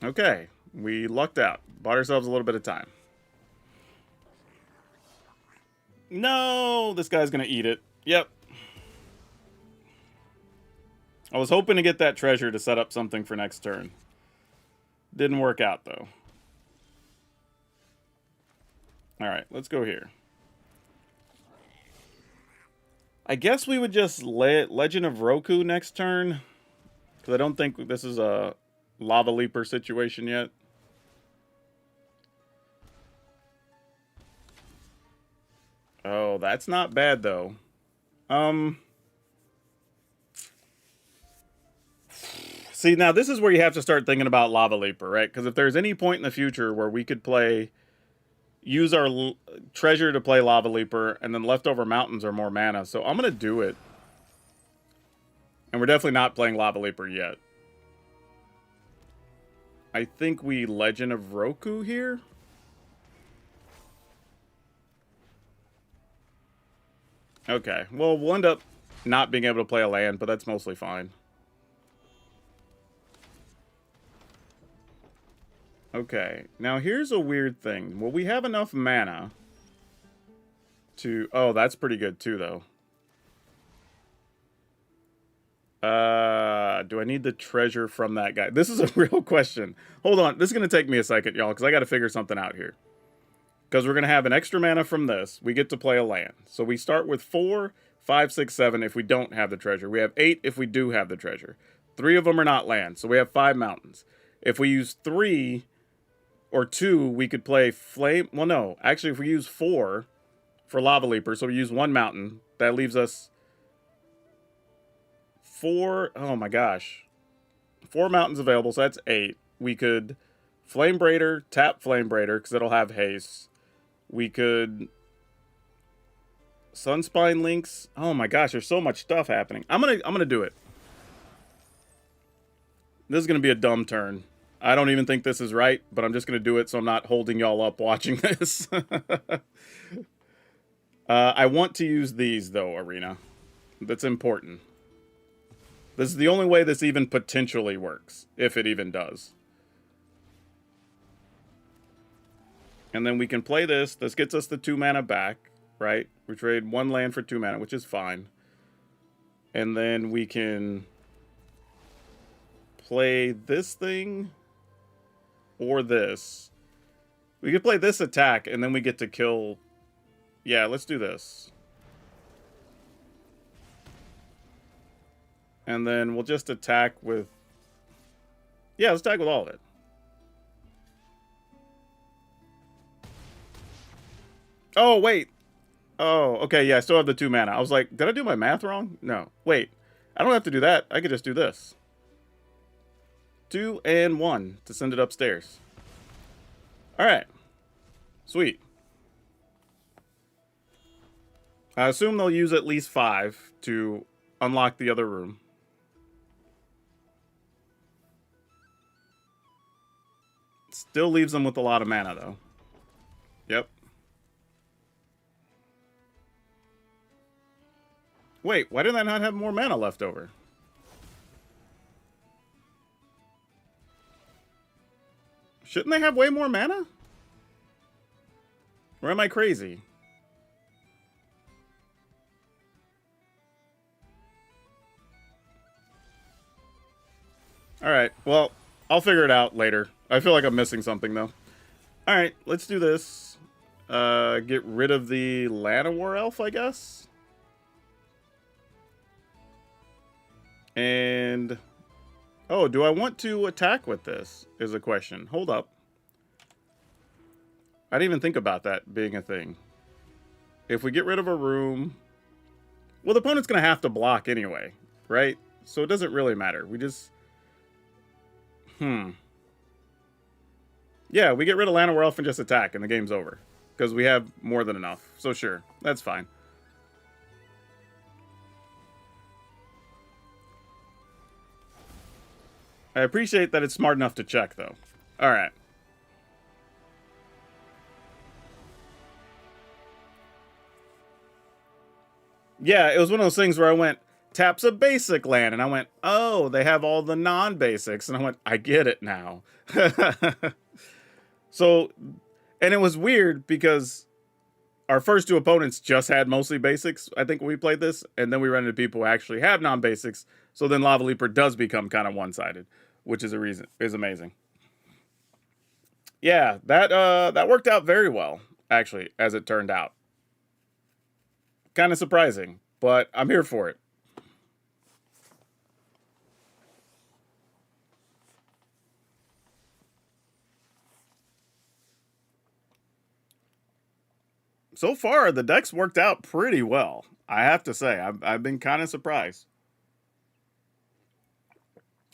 Okay, we lucked out. Bought ourselves a little bit of time. No, this guy's going to eat it. Yep. I was hoping to get that treasure to set up something for next turn. Didn't work out, though. Alright, let's go here. I guess we would just Legend of Roku next turn. Because I don't think this is a Lava Leaper situation yet. Oh, that's not bad, though. See, now this is where you have to start thinking about Lava Leaper, right? Because if there's any point in the future where we could use our treasure to play Lava Leaper, and then leftover mountains are more mana. So I'm going to do it. And we're definitely not playing Lava Leaper yet. I think we Legend of Roku here. Okay, well, we'll end up not being able to play a land, but that's mostly fine. Okay, now here's a weird thing. Well, we have enough mana to... Oh, that's pretty good too, though. Do I need the treasure from that guy? This is a real question. Hold on, this is going to take me a second, y'all, because I got to figure something out here. Because we're going to have an extra mana from this. We get to play a land. So we start with 4, 5, 6, 7 if we don't have the treasure. We have 8 if we do have the treasure. 3 of them are not land, so we have 5 mountains. If we use 3 or 2, we could play flame... Well, no. Actually, if we use 4 for Lava Leaper, so we use 1 mountain, that leaves us 4... Oh my gosh. 4 mountains available, so that's 8. We could Flame Braider, tap Flame Braider, because it'll have haste. We could Sunspine Links. Oh my gosh, there's so much stuff happening. I'm gonna do it. This is gonna be a dumb turn. I don't even think this is right, but I'm just gonna do it so I'm not holding y'all up watching this. I want to use these though, Arena. That's important. This is the only way this even potentially works, if it even does. And then we can play this. This gets us the 2 mana back, right? We trade 1 land for 2 mana, which is fine. And then we can play this thing or this. We could play this attack, and then we get to kill... Yeah, let's do this. And then we'll just attack with... Yeah, let's attack with all of it. Oh, wait. Oh, okay, yeah, I still have the 2 mana. I was like, did I do my math wrong? No. Wait, I don't have to do that. I could just do this. 2 and 1 to send it upstairs. Alright. Sweet. I assume they'll use at least 5 to unlock the other room. Still leaves them with a lot of mana, though. Yep. Wait, why did I not have more mana left over? Shouldn't they have way more mana? Or am I crazy? Alright, well, I'll figure it out later. I feel like I'm missing something, though. Alright, let's do this. Get rid of the Llanowar Elf, I guess? And... Oh, do I want to attack with this? Is a question. Hold up. I didn't even think about that being a thing. If we get rid of a room... Well, the opponent's going to have to block anyway, right? So it doesn't really matter. We just... Yeah, we get rid of Llanowar Elf and just attack, and the game's over. Because we have more than enough. So sure, that's fine. I appreciate that it's smart enough to check, though. Alright. Yeah, it was one of those things where I went, taps a basic land, and I went, oh, they have all the non-basics, and I went, I get it now. So, and it was weird because our first two opponents just had mostly basics, I think, when we played this, and then we run into people who actually have non-basics, so then Lava Leaper does become kind of one-sided, which is amazing. Yeah, that worked out very well, actually, as it turned out. Kind of surprising, but I'm here for it. So far, the decks worked out pretty well. I have to say, I've been kind of surprised.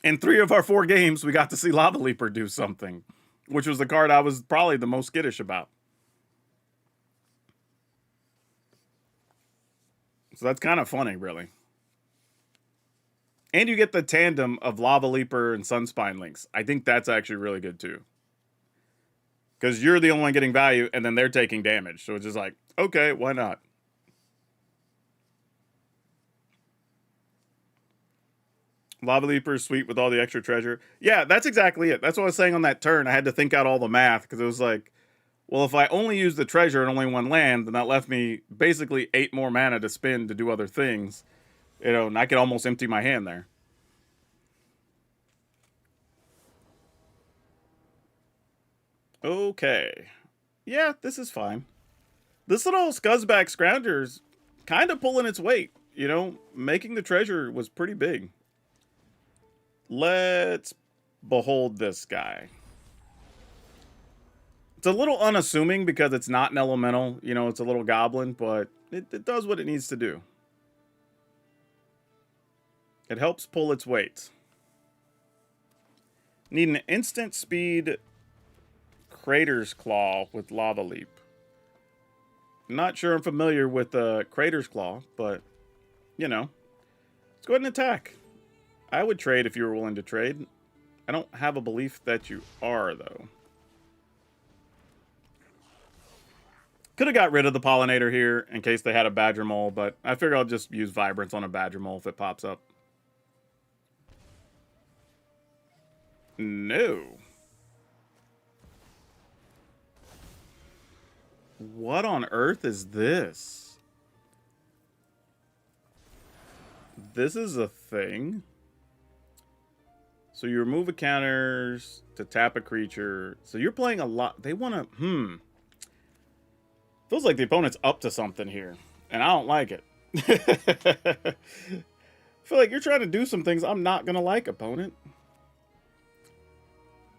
In 3 of our 4 games, we got to see Lava Leaper do something, which was the card I was probably the most skittish about. So that's kind of funny, really. And you get the tandem of Lava Leaper and Sunspine links. I think that's actually really good too. Because you're the only one getting value, and then they're taking damage. So it's just like, okay, why not? Lava Leaper is sweet with all the extra treasure. Yeah, that's exactly it. That's what I was saying on that turn. I had to think out all the math, because it was like, well, if I only use the treasure and only 1 land, then that left me basically 8 more mana to spend to do other things. You know, and I could almost empty my hand there. Okay. Yeah, this is fine. This little Scuzzback Scrounger's kind of pulling its weight. You know, making the treasure was pretty big. Let's behold this guy. It's a little unassuming because it's not an elemental. You know, it's a little goblin, but it does what it needs to do. It helps pull its weight. Need an instant speed Crater's Claw with Lava Leap. Not sure I'm familiar with Crater's Claw, but, you know. Let's go ahead and attack. I would trade if you were willing to trade. I don't have a belief that you are, though. Could have got rid of the Pollinator here in case they had a Badger Mole, but I figure I'll just use Vibrance on a Badger Mole if it pops up. No. What on earth is this? This is a thing. So you remove a counters to tap a creature. So you're playing a lot. They want to... Feels like the opponent's up to something here. And I don't like it. I feel like you're trying to do some things I'm not going to like, opponent.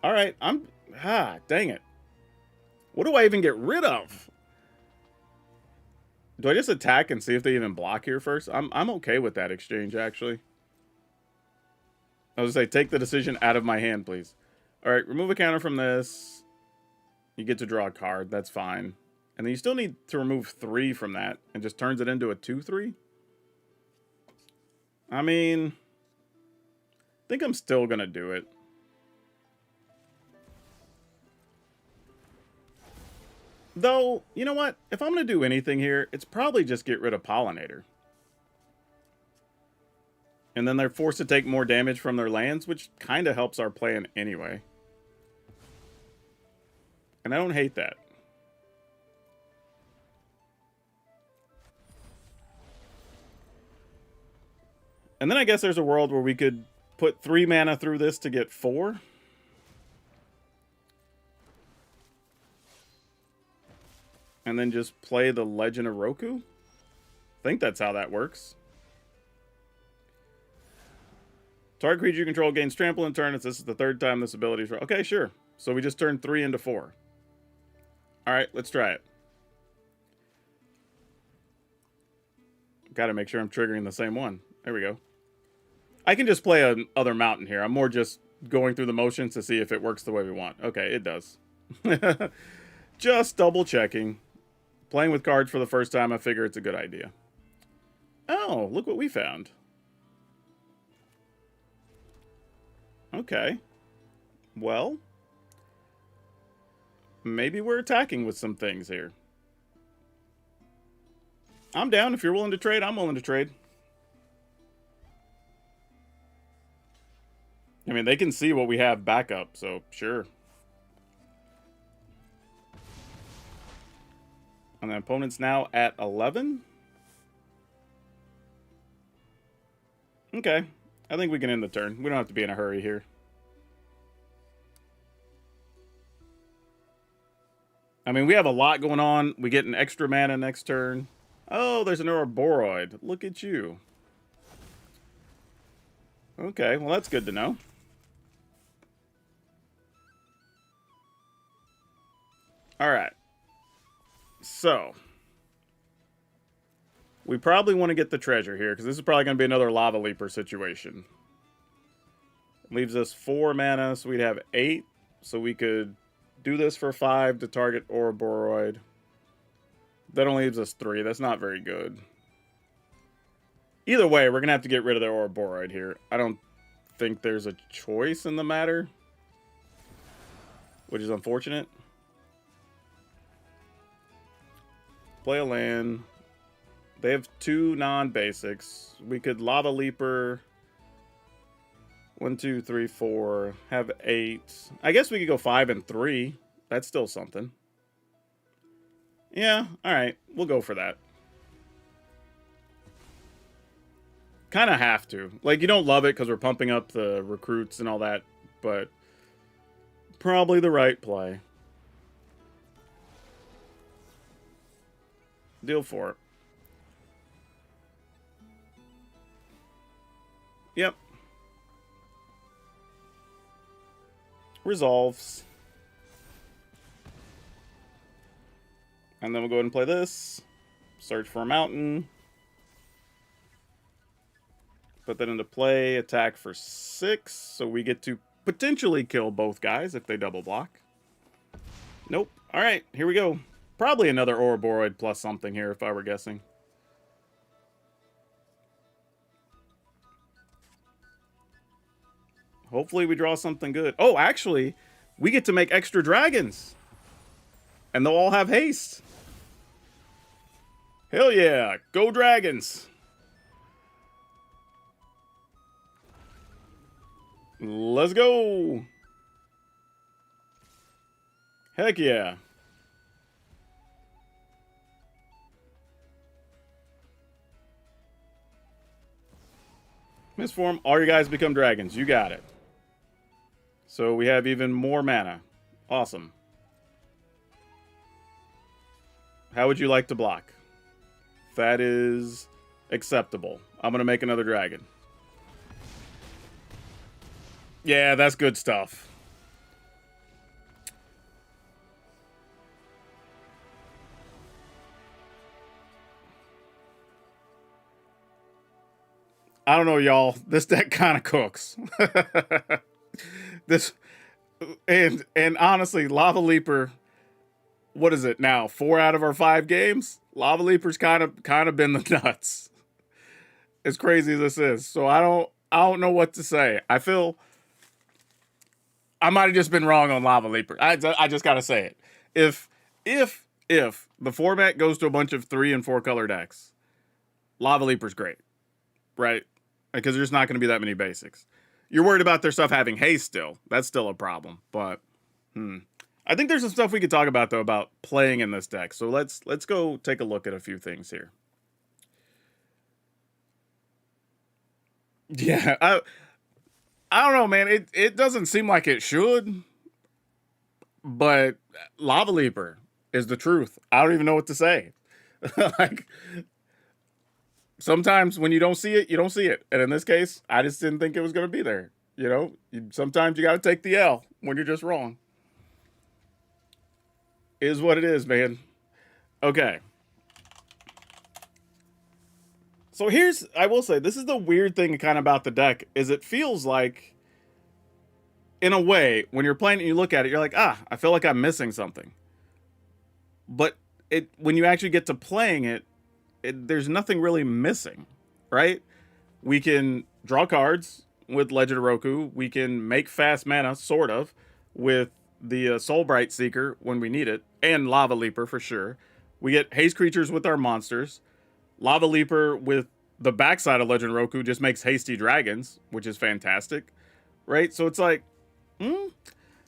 Alright, dang it. What do I even get rid of? Do I just attack and see if they even block here first? I'm okay with that exchange, actually. I was going to say, take the decision out of my hand, please. Alright, remove a counter from this. You get to draw a card. That's fine. And then you still need to remove 3 from that. And just turns it into a 2/3? I mean... I think I'm still going to do it. Though, you know what? If I'm going to do anything here, it's probably just get rid of Pollinator. And then they're forced to take more damage from their lands, which kind of helps our plan anyway. And I don't hate that. And then I guess there's a world where we could put 3 mana through this to get 4. And then just play the Legend of Roku? I think that's how that works. Target creature you control gains trample in turn. This is the 3rd time this ability is... Okay, sure. So we just turned 3 into 4. Alright, let's try it. Gotta make sure I'm triggering the same one. There we go. I can just play another mountain here. I'm more just going through the motions to see if it works the way we want. Okay, it does. Just double checking. Playing with cards for the first time, I figure it's a good idea. Oh, look what we found. Okay. Well, maybe we're attacking with some things here. I'm down. If you're willing to trade, I'm willing to trade. I mean, they can see what we have backup, so sure. And the opponent's now at 11. Okay. I think we can end the turn. We don't have to be in a hurry here. I mean, we have a lot going on. We get an extra mana next turn. Oh, there's an Ouroboros. Look at you. Okay, well, that's good to know. All right. So, we probably want to get the treasure here, because this is probably going to be another Lava Leaper situation. Leaves us 4 mana, so we'd have 8. So we could do this for 5 to target Ouroboros. That only leaves us 3. That's not very good. Either way, we're going to have to get rid of the Ouroboros here. I don't think there's a choice in the matter, which is unfortunate. Play a land. They have 2 non-basics. We could Lava Leaper. 1, 2, 3, 4. Have 8. I guess we could go 5 and 3. That's still something. Yeah, alright. We'll go for that. Kind of have to. Like, you don't love it because we're pumping up the recruits and all that, but probably the right play. Deal for it. Yep. Resolves. And then we'll go ahead and play this. Search for a mountain. Put that into play. Attack for 6. So we get to potentially kill both guys if they double block. Nope. Alright, here we go. Probably another Ouroboros plus something here if I were guessing. Hopefully we draw something good. Oh, actually, we get to make extra dragons. And they'll all have haste. Hell yeah. Go dragons. Let's go. Heck yeah. Misform, all your guys become dragons. You got it. So we have even more mana. Awesome. How would you like to block? That is acceptable. I'm going to make another dragon. Yeah, that's good stuff. I don't know, y'all. This deck kind of cooks. This and honestly, Lava Leaper. What is it now? 4 out of our 5 games. Lava Leaper's kind of been the nuts. As crazy as this is, so I don't know what to say. I feel I might have just been wrong on Lava Leaper. I just gotta say it. If the format goes to a bunch of 3 and 4 color decks, Lava Leaper's great, right? Because there's not going to be that many basics. You're worried about their stuff having haste still. That's still a problem. But I think there's some stuff we could talk about though about playing in this deck. So let's go take a look at a few things here. Yeah, I don't know, man. It doesn't seem like it should, but Lava Leaper is the truth. I don't even know what to say. Like, sometimes when you don't see it, you don't see it. And in this case, I just didn't think it was going to be there. You know, sometimes you got to take the L when you're just wrong. Is what it is, man. Okay. So I will say, this is the weird thing kind of about the deck, is it feels like, in a way, when you're playing it and you look at it, you're like, I feel like I'm missing something. But when you actually get to playing it, there's nothing really missing, right? We can draw cards with Legend of Roku. We can make fast mana, sort of, with the Soulbright Seeker when we need it, and Lava Leaper for sure. We get haste creatures with our monsters. Lava Leaper with the backside of Legend of Roku just makes hasty dragons, which is fantastic, right? So it's like,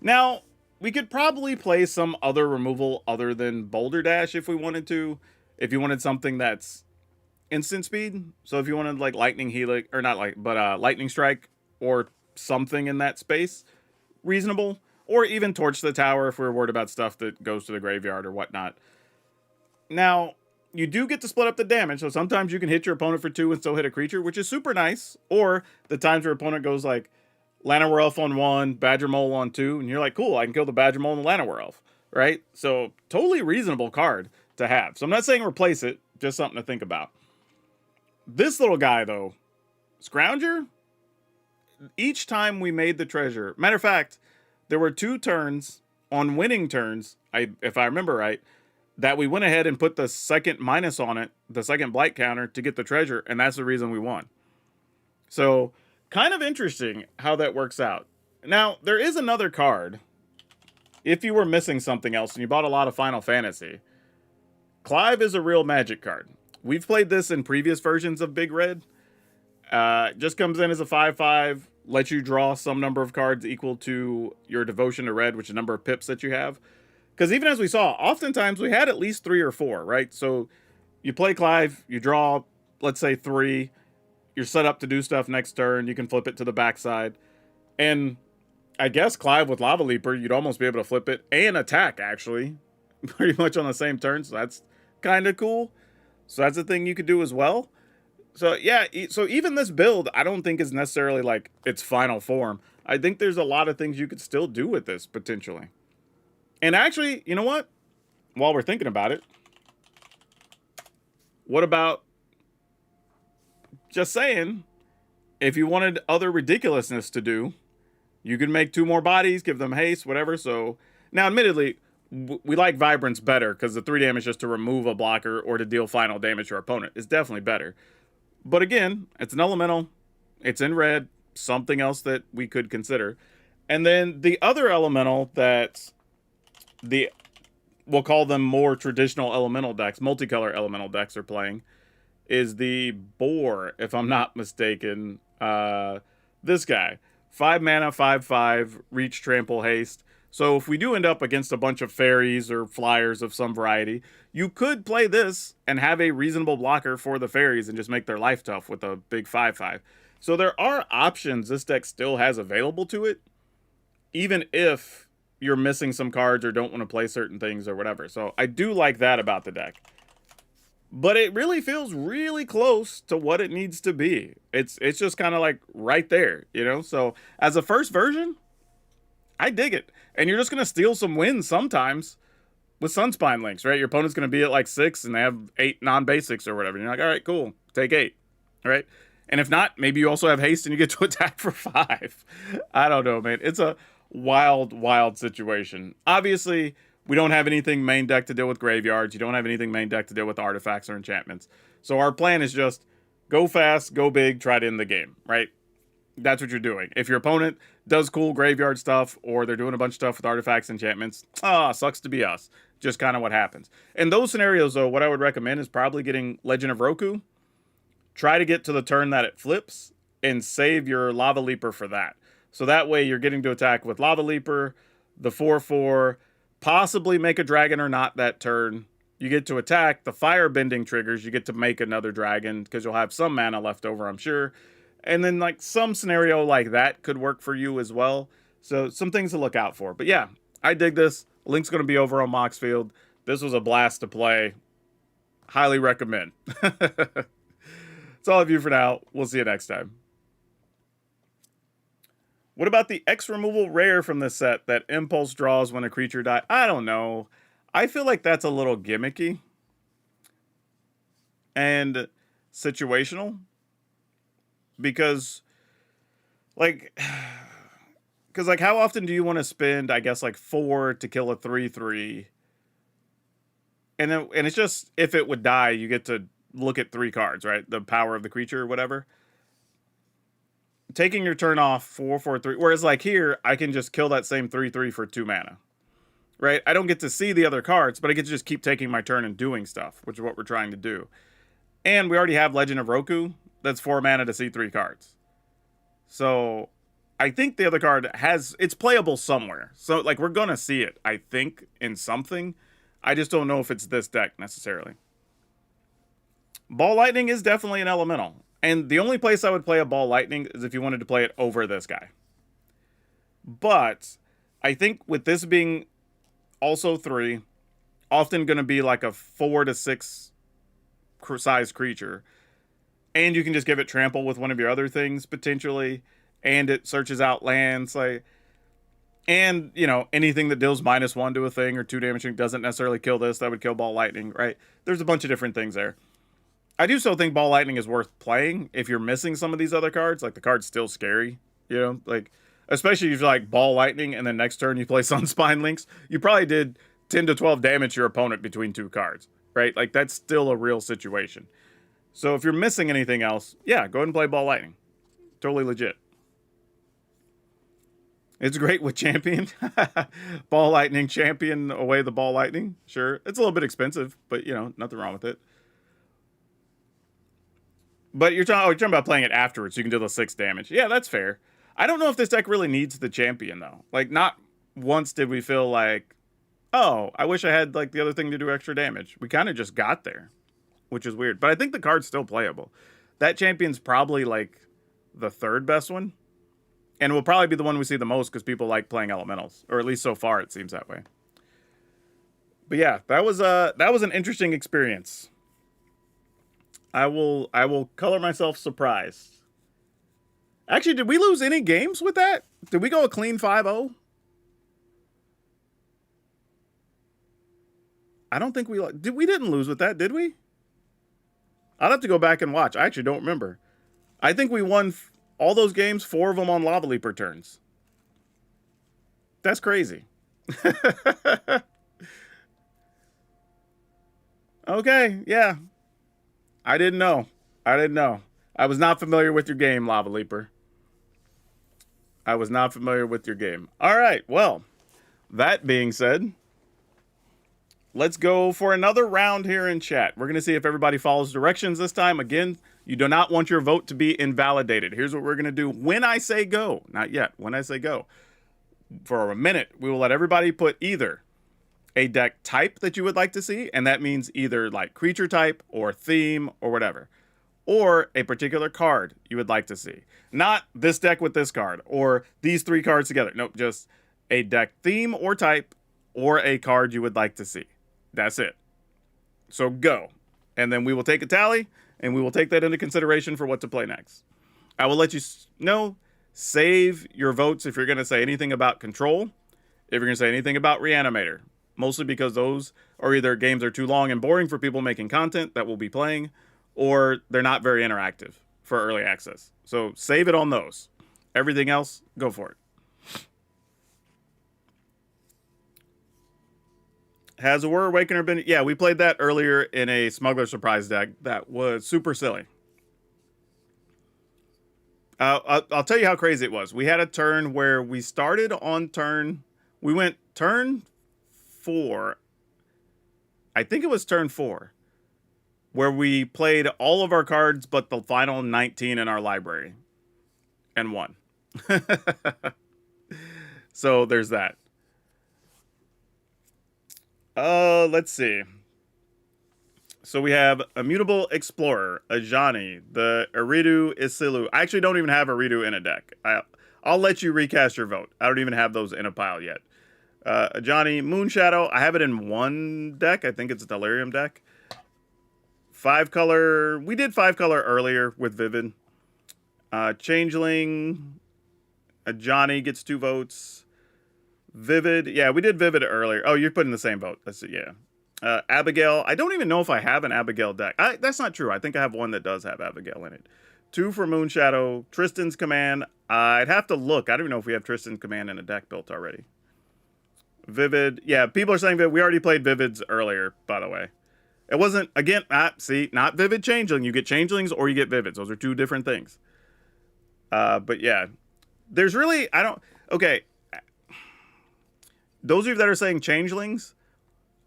Now, we could probably play some other removal other than Boulder Dash if we wanted to. If you wanted something that's instant speed, so if you wanted like Lightning Helix or not like, but Lightning Strike or something in that space, reasonable. Or even Torch the Tower if we were worried about stuff that goes to the graveyard or whatnot. Now, you do get to split up the damage, so sometimes you can hit your opponent for 2 and still hit a creature, which is super nice. Or the times your opponent goes like Llanowar Elf on 1, Badger Mole on 2, and you're like, cool, I can kill the Badger Mole and the Llanowar Elf, right? So, totally reasonable card to have. So I'm not saying replace it, just something to think about. This little guy, though, Scrounger, each time we made the treasure, matter of fact, there were 2 turns on winning turns, if I remember right, that we went ahead and put the second minus on it, the second blight counter to get the treasure, and that's the reason we won. So, kind of interesting how that works out. Now, there is another card. If you were missing something else and you bought a lot of Final Fantasy, Clive is a real Magic card. We've played this in previous versions of Big Red. Just comes in as a 5/5, lets you draw some number of cards equal to your devotion to red, which is the number of pips that you have. Because even as we saw, oftentimes we had at least 3 or 4, right? So you play Clive, you draw, let's say 3, you're set up to do stuff next turn, you can flip it to the backside. And I guess Clive with Lava Leaper, you'd almost be able to flip it and attack, actually, pretty much on the same turn. So that's kind of cool. So that's a thing you could do as well. So yeah, so even this build, I don't think is necessarily like its final form. I think there's a lot of things you could still do with this, potentially. And actually, you know what? While we're thinking about it, what about just saying, if you wanted other ridiculousness to do, you could make 2 more bodies, give them haste, whatever. So now, admittedly, we like Vibrance better because the 3 damage just to remove a blocker or to deal final damage to our opponent is definitely better. But again, it's an elemental. It's in red. Something else that we could consider. And then the other elemental that we'll call them more traditional elemental decks, multicolor elemental decks are playing, is the Boar, if I'm not mistaken. This guy. 5 mana, 5/5, reach, trample, haste. So if we do end up against a bunch of fairies or flyers of some variety, you could play this and have a reasonable blocker for the fairies and just make their life tough with a big 5/5. So there are options this deck still has available to it, even if you're missing some cards or don't want to play certain things or whatever. So I do like that about the deck. But it really feels really close to what it needs to be. It's just kind of like right there, you know? So as a first version, I dig it. And you're just going to steal some wins sometimes with Sunspine links, right? Your opponent's going to be at like 6 and they have 8 non-basics or whatever. And you're like, all right, cool. Take 8, right? And if not, maybe you also have haste and you get to attack for 5. I don't know, man. It's a wild, wild situation. Obviously, we don't have anything main deck to deal with graveyards. You don't have anything main deck to deal with artifacts or enchantments. So our plan is just go fast, go big, try to end the game, right? That's what you're doing. If your opponent does cool graveyard stuff or they're doing a bunch of stuff with artifacts, enchantments, sucks to be us. Just kind of what happens. In those scenarios, though, what I would recommend is probably getting Legend of Roku. Try to get to the turn that it flips and save your Lava Leaper for that. So that way you're getting to attack with Lava Leaper, the 4/4, possibly make a dragon or not that turn. You get to attack. The firebending triggers. You get to make another dragon because you'll have some mana left over, I'm sure. And then like some scenario like that could work for you as well. So some things to look out for. But yeah, I dig this. Link's going to be over on Moxfield. This was a blast to play. Highly recommend. That's all of you for now. We'll see you next time. What about the X removal rare from this set that impulse draws when a creature dies? I don't know. I feel like that's a little gimmicky and situational because like how often do you want to spend, I guess, like 4 to kill a 3/3? And it's just, if it would die, you get to look at 3 cards, right? The power of the creature or whatever. Taking your turn off 4/4/3, whereas like here, I can just kill that same 3/3 for 2 mana. Right? I don't get to see the other cards, but I get to just keep taking my turn and doing stuff, which is what we're trying to do. And we already have Legend of Roku. That's 4 mana to see 3 cards. So I think the other card it's playable somewhere. So like we're gonna see it, I think, in something. I just don't know if it's this deck necessarily. Ball Lightning is definitely an elemental. And the only place I would play a Ball Lightning is if you wanted to play it over this guy. But I think with this being also 3, often going to be like a 4 to 6 size creature, and you can just give it trample with one of your other things potentially, and it searches out lands, like, and you know, anything that deals -1 to a thing or 2 damage doesn't necessarily kill this. That would kill Ball Lightning, right? There's a bunch of different things there. I do still think Ball Lightning is worth playing if you're missing some of these other cards. Like the card's still scary, you know, like especially if you like Ball Lightning and then next turn you play Sunspine Links, you probably did 10 to 12 damage to your opponent between 2 cards, right? Like that's still a real situation. So if you're missing anything else, yeah, go ahead and play Ball Lightning. Totally legit. It's great with Champion. Ball Lightning, Champion away the Ball Lightning. Sure. It's a little bit expensive, but you know, nothing wrong with it. But you're talking about playing it afterwards, so you can do the 6 damage. Yeah, that's fair. I don't know if this deck really needs the Champion, though. Like, not once did we feel like, oh, I wish I had, like, the other thing to do extra damage. We kind of just got there, which is weird. But I think the card's still playable. That Champion's probably, like, the 3rd best one. And will probably be the one we see the most because people like playing elementals. Or at least so far, it seems that way. But yeah, that was an interesting experience. I will color myself surprised. Actually, did we lose any games with that? Did we go a clean 5-0? I don't think we didn't lose with that, did we? I'd have to go back and watch. I actually don't remember. I think we won all those games, 4 of them on Lava Leap returns. That's crazy. Okay, yeah. I didn't know. I was not familiar with your game, Lava Leaper. I was not familiar with your game. All right, well, that being said, let's go for another round here in chat. We're going to see if everybody follows directions this time. Again, you do not want your vote to be invalidated. Here's what we're going to do when I say go. Not yet. When I say go. For a minute, we will let everybody put either a deck type that you would like to see, and that means either like creature type or theme or whatever, or a particular card you would like to see. Not this deck with this card or these 3 cards together. Nope, just a deck theme or type or a card you would like to see. That's it. So go. And then we will take a tally and we will take that into consideration for what to play next. I will let you know, save your votes if you're going to say anything about Control, if you're going to say anything about Reanimator. Mostly because those are either games are too long and boring for people making content that we'll be playing, or they're not very interactive for early access. So save it on those. Everything else, go for it. Has a War Awakener been... Yeah, we played that earlier in a Smuggler Surprise deck that was super silly. I'll tell you how crazy it was. We had a turn where we started on turn... We went turn 4. I think it was turn 4. Where we played all of our cards but the final 19 in our library. And won. So there's that. Let's see. So we have Immutable Explorer, Ajani, the Eridu Isilu. I actually don't even have Eridu in a deck. I'll let you recast your vote. I don't even have those in a pile yet. Ajani, Moonshadow. I have it in one deck. I think it's a Delirium deck. 5-color. We did 5-color earlier with Vivid. Changeling. Ajani gets 2 votes. Vivid. Yeah, we did Vivid earlier. Oh, you're putting the same vote. That's it, yeah. Abigail. I don't even know if I have an Abigail deck. That's not true. I think I have one that does have Abigail in it. 2 for Moonshadow. Tristan's Command. I'd have to look. I don't even know if we have Tristan's Command in a deck built already. Vivid. Yeah, people are saying that we already played Vivids earlier, by the way. It wasn't, again, see, not Vivid Changeling. You get Changelings or you get Vivids. Those are 2 different things. But yeah, there's really, okay. Those of you that are saying Changelings,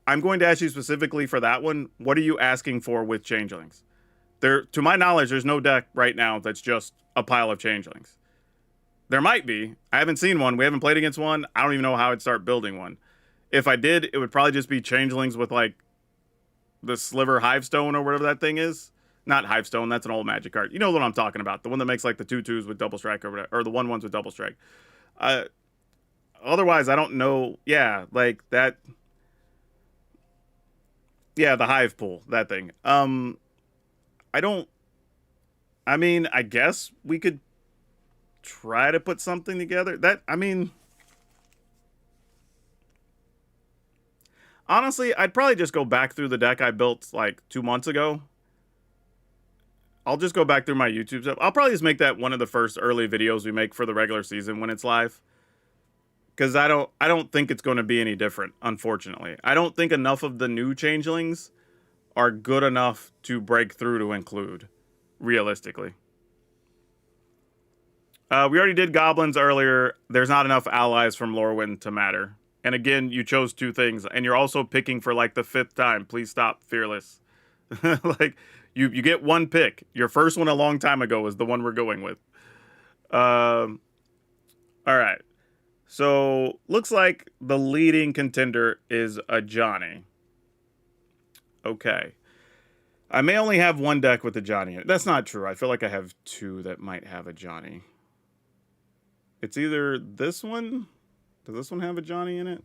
I'm going to ask you specifically for that one. What are you asking for with Changelings? To my knowledge, there's no deck right now that's just a pile of Changelings. There might be. I haven't seen one. We haven't played against one. I don't even know how I'd start building one. If I did, it would probably just be changelings with like the Sliver Hivestone or whatever that thing is. Not Hivestone, that's an old Magic card. You know what I'm talking about. The one that makes like the 2/2s with double strike or whatever, or the 1/1s with double strike. Otherwise, I don't know. Yeah, like that. Yeah, the Hive Pool, that thing. I mean, I guess we could try to put something together. Honestly, I'd probably just go back through the deck I built like 2 months ago. I'll just go back through my YouTube stuff. I'll probably just make that one of the first early videos we make for the regular season when it's live. Because I don't think it's going to be any different, unfortunately. I don't think enough of the new changelings are good enough to break through to include, realistically. We already did goblins earlier. There's not enough allies from Lorwyn to matter. And again, you chose 2 things. And you're also picking for like the 5th time. Please stop, Fearless. Like, you get 1 pick. Your first one a long time ago is the one we're going with. All right. So, looks like the leading contender is Ajani. Okay. I may only have 1 deck with Ajani in it. That's not true. I feel like I have 2 that might have Ajani. It's either this one. Does this one have Ajani in it?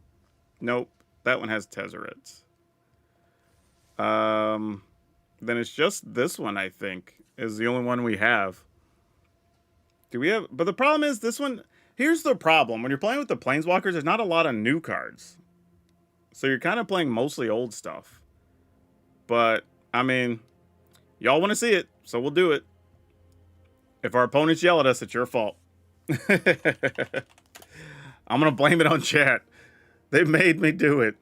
Nope. That one has Tezzeret. Then it's just this one, I think, is the only one we have. Do we have... But the problem is, this one... Here's the problem. When you're playing with the Planeswalkers, there's not a lot of new cards. So you're kind of playing mostly old stuff. But, I mean, y'all want to see it, so we'll do it. If our opponents yell at us, it's your fault. I'm going to blame it on chat. They made me do it.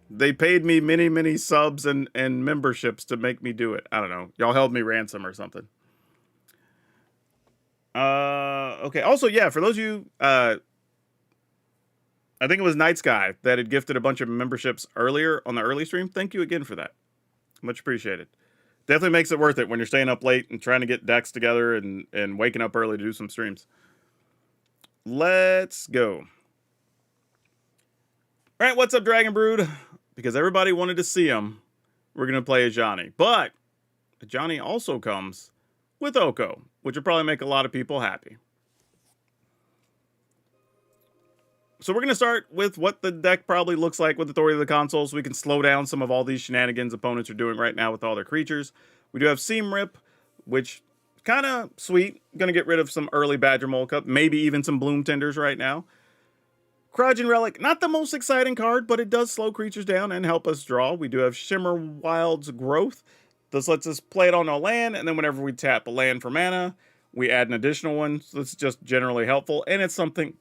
They paid me many, many subs and memberships to make me do it. I don't know. Y'all held me ransom or something. Okay. Also, yeah, for those of you, I think it was Night Sky that had gifted a bunch of memberships earlier on the early stream. Thank you again for that. Much appreciated. Definitely makes it worth it when you're staying up late and trying to get decks together and waking up early to do some streams. Let's go. All right, what's up, Dragon Brood? Because everybody wanted to see him, we're going to play Ajani. But Ajani also comes with Oko, which will probably make a lot of people happy. So we're going to start with what the deck probably looks like with Authority of the Console, so we can slow down some of all these shenanigans opponents are doing right now with all their creatures. We do have Seam Rip, which is kind of sweet. Going to get rid of some early Badger Mole Cup, maybe even some Bloom Tenders right now. Cryogen Relic, not the most exciting card, but it does slow creatures down and help us draw. We do have Shimmer Wild's Growth. This lets us play it on a land, and then whenever we tap a land for mana, we add an additional one. So it's just generally helpful, and it's something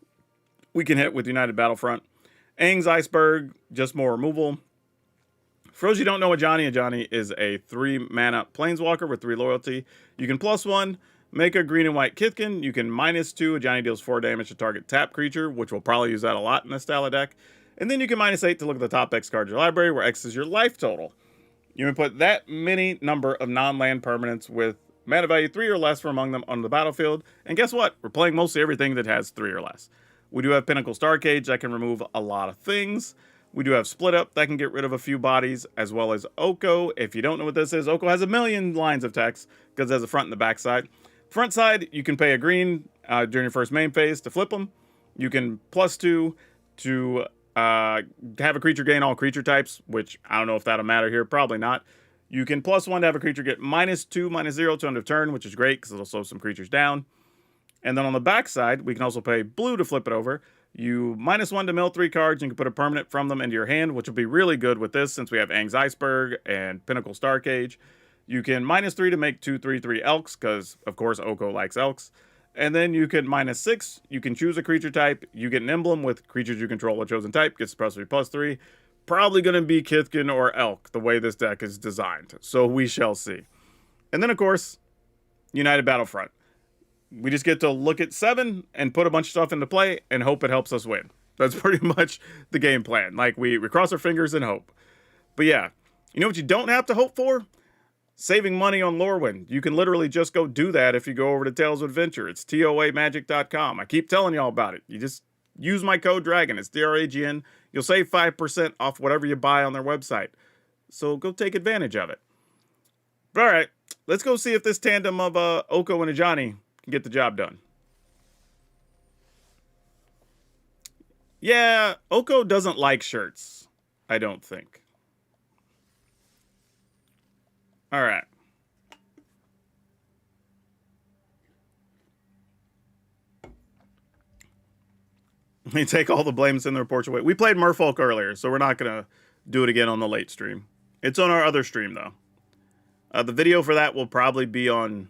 we can hit with United Battlefront. Aang's Iceberg, just more removal. For those of you who don't know Ajani is a 3-mana Planeswalker with 3 loyalty. You can +1, make a green and white Kithkin. You can -2. Ajani deals 4 damage to target tap creature, which we'll probably use that a lot in this style of deck. And then you can -8 to look at the top X card of your library, where X is your life total. You can put that many number of non-land permanents with mana value 3 or less from among them on the battlefield. And guess what? We're playing mostly everything that has 3 or less. We do have Pinnacle Starcage that can remove a lot of things. We do have Split Up that can get rid of a few bodies, as well as Oko. If you don't know what this is, Oko has a million lines of text because it has a front and the back side. Front side, you can pay a green during your first main phase to flip them. You can +2 to have a creature gain all creature types, which I don't know if that'll matter here. Probably not. You can +1 to have a creature get -2, -0 to end of turn, which is great because it'll slow some creatures down. And then on the back side, we can also pay blue to flip it over. You -1 to mill 3 cards, and you can put a permanent from them into your hand, which will be really good with this since we have Aang's Iceberg and Pinnacle Starcage. You can -3 to make 2 3/3 Elks, because, of course, Oko likes Elks. And then you can -6, you can choose a creature type. You get an emblem with creatures you control a chosen type, gets supposed to be +3. Probably going to be Kithkin or Elk, the way this deck is designed. So we shall see. And then, of course, United Battlefront. We just get to look at 7 and put a bunch of stuff into play and hope it helps us win. That's pretty much the game plan. Like, we cross our fingers and hope. But yeah, you know what you don't have to hope for? saving money on Lorwyn. You can literally just go do that if you go over to Tales of Adventure. It's toamagic.com. I keep telling y'all about it. You just use my code DRAGON. It's DRAGN. You'll save 5% off whatever you buy on their website. So go take advantage of it. But all right, let's go see if this tandem of Oko and Ajani can get the job done. Yeah, Oko doesn't like shirts, I don't think. All right. They take all the blame and send the reports away. We played Merfolk earlier, so we're not going to do it again on the late stream. It's on our other stream, though. The video for that will probably be on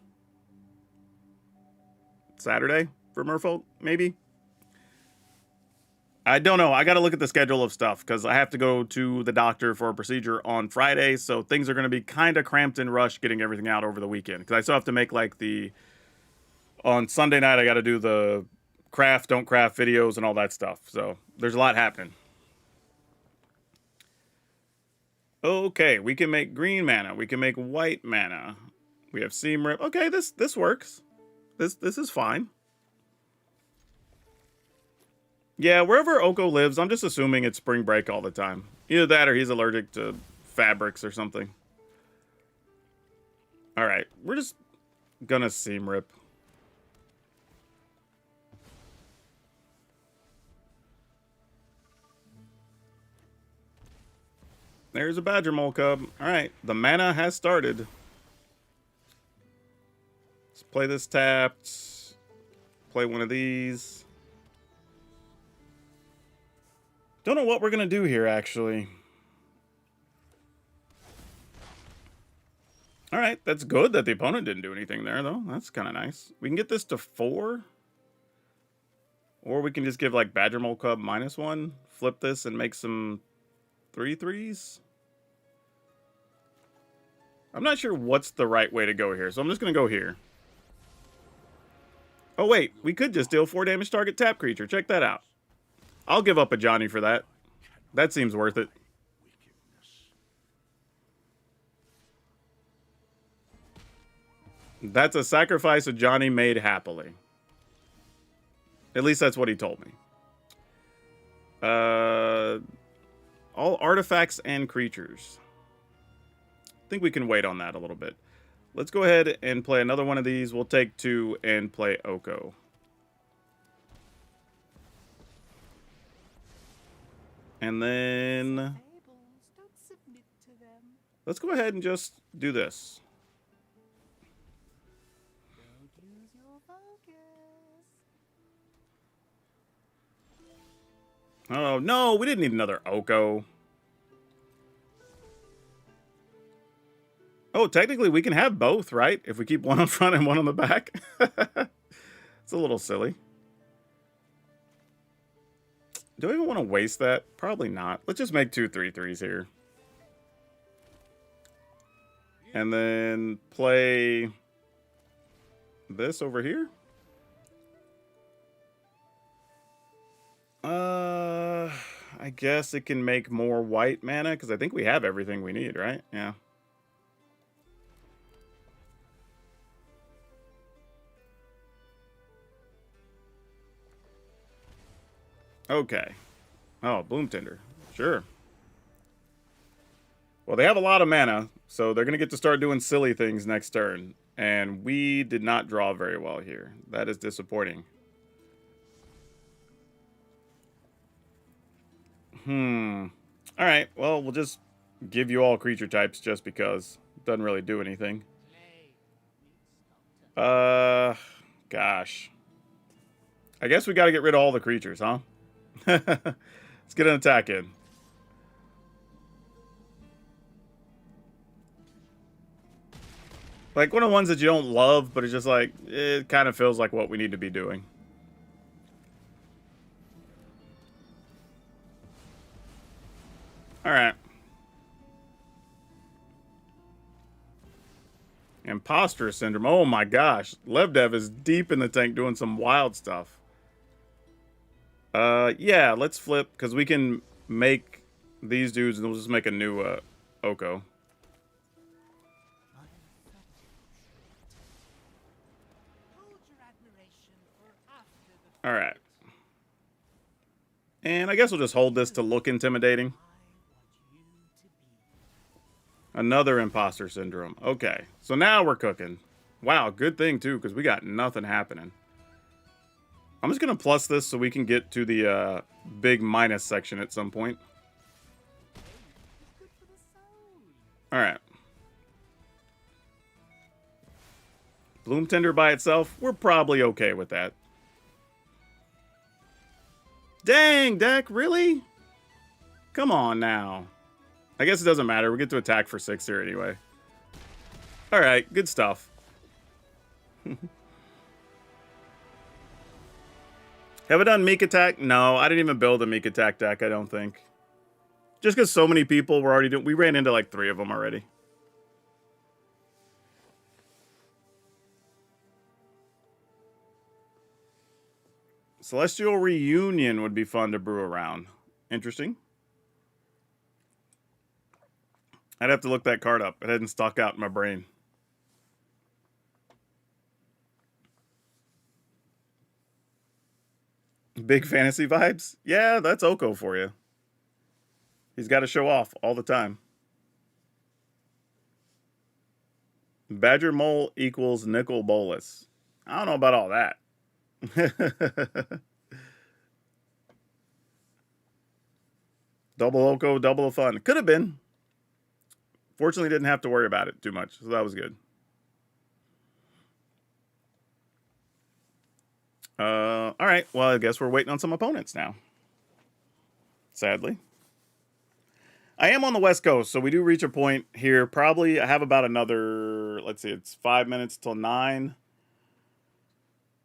Saturday for Merfolk, maybe. I don't know. I got to look at the schedule of stuff because I have to go to the doctor for a procedure on Friday. So things are going to be kind of cramped and rushed getting everything out over the weekend. Because I still have to make like on Sunday night, I got to do the craft, don't craft videos and all that stuff. So there's a lot happening. Okay, we can make green mana. We can make white mana. We have seam rip. Okay, this works. This is fine. Yeah, wherever Oko lives, I'm just assuming it's spring break all the time. Either that or he's allergic to fabrics or something. All right, we're just gonna seam rip. There's a badger mole cub. All right, the mana has started. Let's play this tapped. Play one of these. Don't know what we're going to do here, actually. All right, that's good that the opponent didn't do anything there, though. That's kind of nice. We can get this to 4. Or we can just give, like, Badger Mole Cub -1. Flip this and make some 3/3s. I'm not sure what's the right way to go here, so I'm just going to go here. Oh, wait. We could just deal 4 damage target tap creature. Check that out. I'll give up Ajani for that. That seems worth it. That's a sacrifice Ajani made happily. At least that's what he told me. All artifacts and creatures. I think we can wait on that a little bit. Let's go ahead and play another one of these. We'll take 2 and play Oko. And then let's go ahead and just do this. Oh, no, we didn't need another Oko. Oh, technically we can have both, right? If we keep one on front and one on the back. It's a little silly. Do I even want to waste that? Probably not. Let's just make 2 3/3s here. And then play this over here. I guess it can make more white mana because I think we have everything we need, right? Yeah. Okay. Oh, Bloom Tinder. Sure. Well, they have a lot of mana, so they're going to get to start doing silly things next turn. And we did not draw very well here. That is disappointing. All right. Well, we'll just give you all creature types just because. It doesn't really do anything. Gosh. I guess we got to get rid of all the creatures, huh? Let's get an attack in. Like one of the ones that you don't love, but it's just like, it kind of feels like what we need to be doing. Alright. Imposter Syndrome. Oh my gosh. Levdev is deep in the tank doing some wild stuff. Yeah, let's flip, because we can make these dudes, and we'll just make a new, Oko. All right. And I guess we'll just hold this to look intimidating. Another imposter syndrome. Okay. So now we're cooking. Wow, good thing, too, because we got nothing happening. I'm just going to plus this so we can get to the big minus section at some point. All right. Bloom Tender by itself, we're probably okay with that. Dang, deck, really? Come on now. I guess it doesn't matter. We get to attack for 6 here anyway. All right, good stuff. Have I done Meek Attack? No, I didn't even build a Meek Attack deck, I don't think. Just because so many people were already doing... We ran into like 3 of them already. Celestial Reunion would be fun to brew around. Interesting. I'd have to look that card up. It hadn't stuck out in my brain. Big fantasy vibes? Yeah, that's Oko for you. He's got to show off all the time. Badger Mole equals Nicol Bolas. I don't know about all that. Double Oko, double the fun. Could have been. Fortunately, didn't have to worry about it too much, so that was good. All right. Well, I guess we're waiting on some opponents now. Sadly. I am on the West Coast, so we do reach a point here. Probably I have about another, let's see, it's 5 minutes till 9.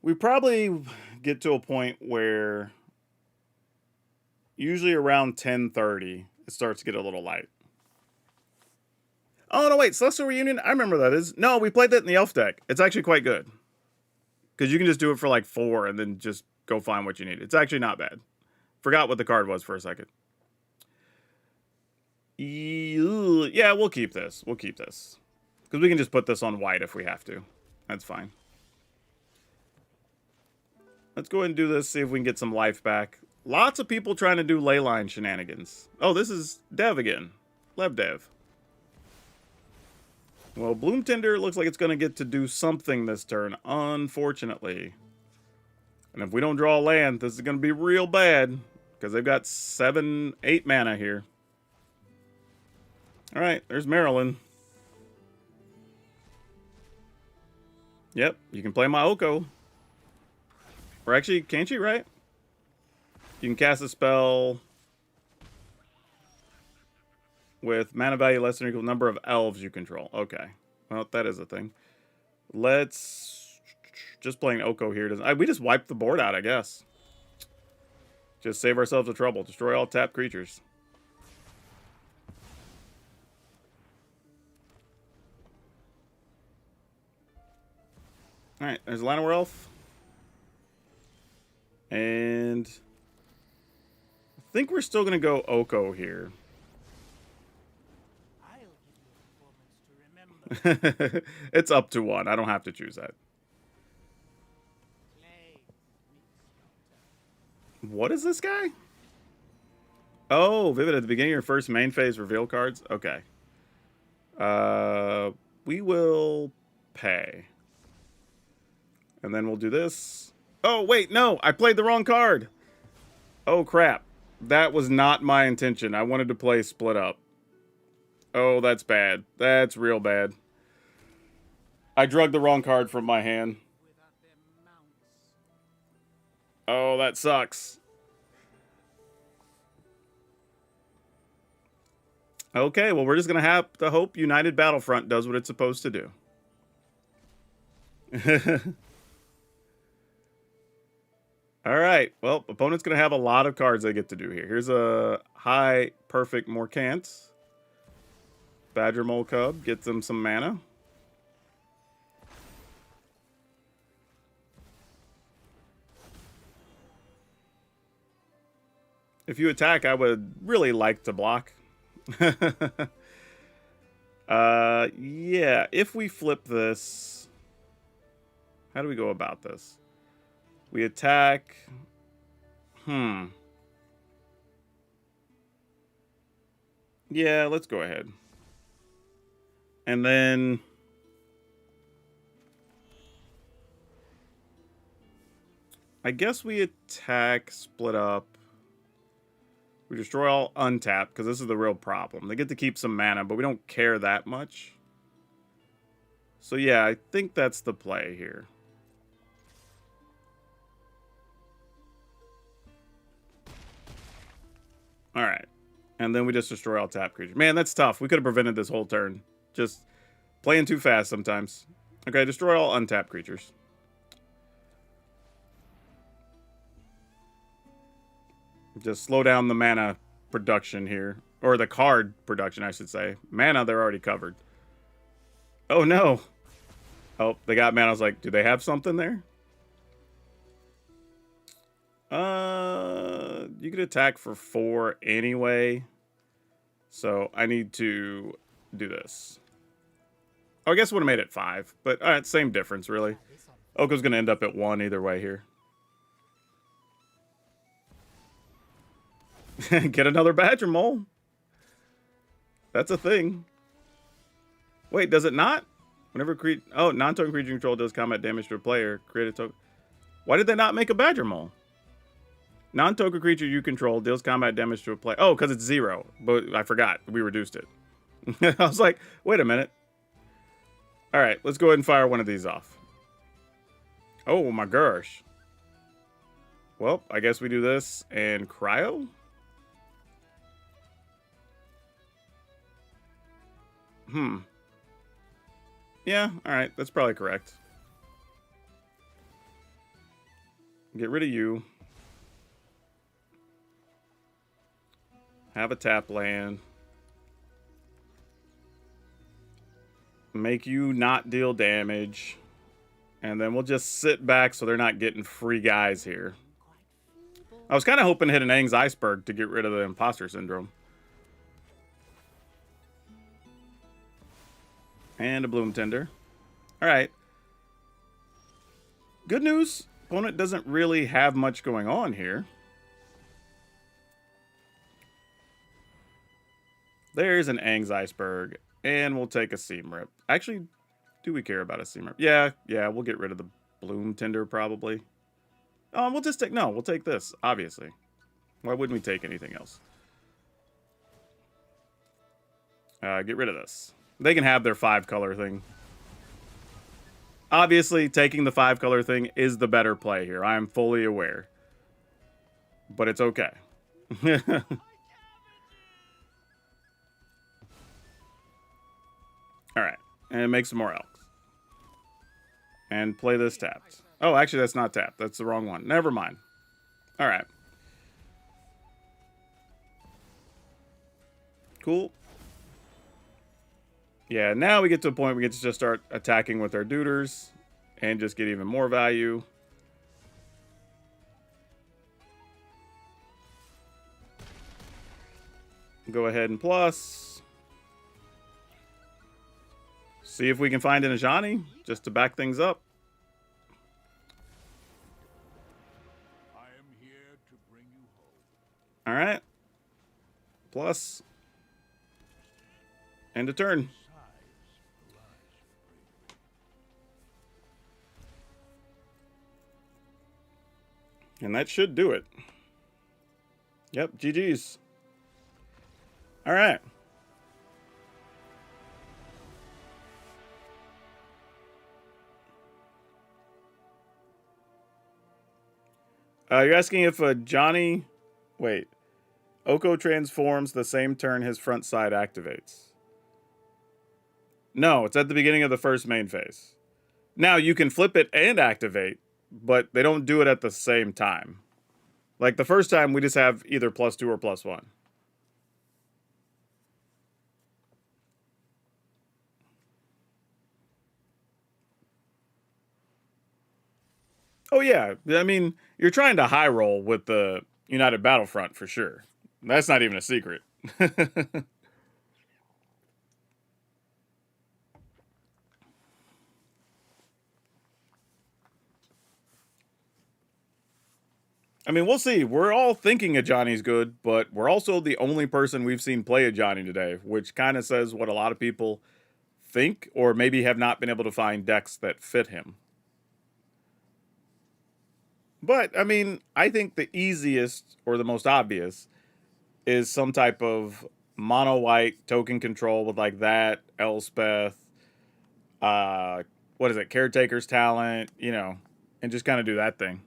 We probably get to a point where usually around 10:30 it starts to get a little light. Oh, no, wait. Celestial Reunion? I remember that is. No, we played that in the Elf deck. It's actually quite good. Because you can just do it for like 4 and then just go find what you need. It's actually not bad. Forgot what the card was for a second. Yeah, we'll keep this. We'll keep this. Because we can just put this on white if we have to. That's fine. Let's go ahead and do this, see if we can get some life back. Lots of people trying to do leyline shenanigans. Oh, this is Dev again. Lev Dev. Well, Bloom Tender looks like it's going to get to do something this turn, unfortunately. And if we don't draw a land, this is going to be real bad. Because they've got 7, 8 mana here. Alright, there's Marilyn. Yep, you can play my Oko. Or actually, can't you, right? You can cast a spell with mana value less than or equal to the number of elves you control. Okay. Well, that is a thing. Let's... Just playing Oko here doesn't... we just wiped the board out, I guess. Just save ourselves the trouble. Destroy all tapped creatures. Alright, there's Llanowar Elf. And... I think we're still going to go Oko here. It's up to 1. I don't have to choose that. What is this guy? Oh, Vivid at the beginning of your first main phase reveal cards? Okay. We will pay. And then we'll do this. Oh, wait, no! I played the wrong card! Oh, crap. That was not my intention. I wanted to play Split Up. Oh, that's bad. That's real bad. I drugged the wrong card from my hand. Oh, that sucks. Okay, well, we're just going to have to hope United Battlefront does what it's supposed to do. Alright, well, opponent's going to have a lot of cards they get to do here. Here's a high, perfect Morcant. Badger Mole Cub gets them some mana. If you attack, I would really like to block. Yeah, if we flip this... How do we go about this? We attack. Yeah, let's go ahead. And then I guess we attack, split up. We destroy all untapped, because this is the real problem. They get to keep some mana, but we don't care that much. So yeah, I think that's the play here. Alright. And then we just destroy all tap creatures. Man, that's tough. We could have prevented this whole turn. Just playing too fast sometimes. Okay, destroy all untapped creatures. Just slow down the mana production here. Or the card production, I should say. Mana, they're already covered. Oh, no. Oh, they got mana. I was like, do they have something there? You could attack for 4 anyway. So I need to do this. Oh, I guess would have made it 5. But alright, same difference, really. Oko's going to end up at 1 either way here. Get another Badger Mole. That's a thing. Wait, does it not? Whenever non-token creature control does combat damage to a player, create a token. Why did they not make a Badger Mole? Non-token creature you control deals combat damage to a player. Oh, because it's 0. But I forgot. We reduced it. I was like, wait a minute. Alright, let's go ahead and fire one of these off. Oh, my gosh. Well, I guess we do this and cryo? Yeah, alright, that's probably correct. Get rid of you. Have a tap land. Make you not deal damage. And then we'll just sit back so they're not getting free guys here. I was kind of hoping to hit an Aang's Iceberg to get rid of the imposter syndrome. And a Bloom Tender. Alright. Good news. Opponent doesn't really have much going on here. There's an Aang's Iceberg. And we'll take a Seam Rip. Actually, do we care about a Seam Rip? Yeah, we'll get rid of the Bloom Tender probably. We'll just take... No, we'll take this, obviously. Why wouldn't we take anything else? Get rid of this. They can have their 5-color thing. Obviously, taking the 5-color thing is the better play here. I am fully aware. But it's okay. Alright. And make some more elks. And play this tapped. Oh, actually, that's not tapped. That's the wrong one. Never mind. Alright. Cool. Yeah, now we get to a point we get to just start attacking with our duders and just get even more value. Go ahead and plus. See if we can find an Ajani just to back things up. I am here to bring you home. All right. Plus. End of turn. And that should do it. Yep, GG's. All right. You're asking if Ajani... Wait. Oko transforms the same turn his front side activates. No, it's at the beginning of the first main phase. Now, you can flip it and activate, but they don't do it at the same time. Like, the first time, we just have either +2 or +1. Oh, yeah. I mean, you're trying to high roll with the United Battlefront for sure. That's not even a secret. I mean, we'll see. We're all thinking Ajani's good, but we're also the only person we've seen play Ajani today, which kind of says what a lot of people think, or maybe have not been able to find decks that fit him. But, I mean, I think the easiest, or the most obvious, is some type of mono white token control with like that, Elspeth, what is it, Caretaker's Talent, you know, and just kind of do that thing.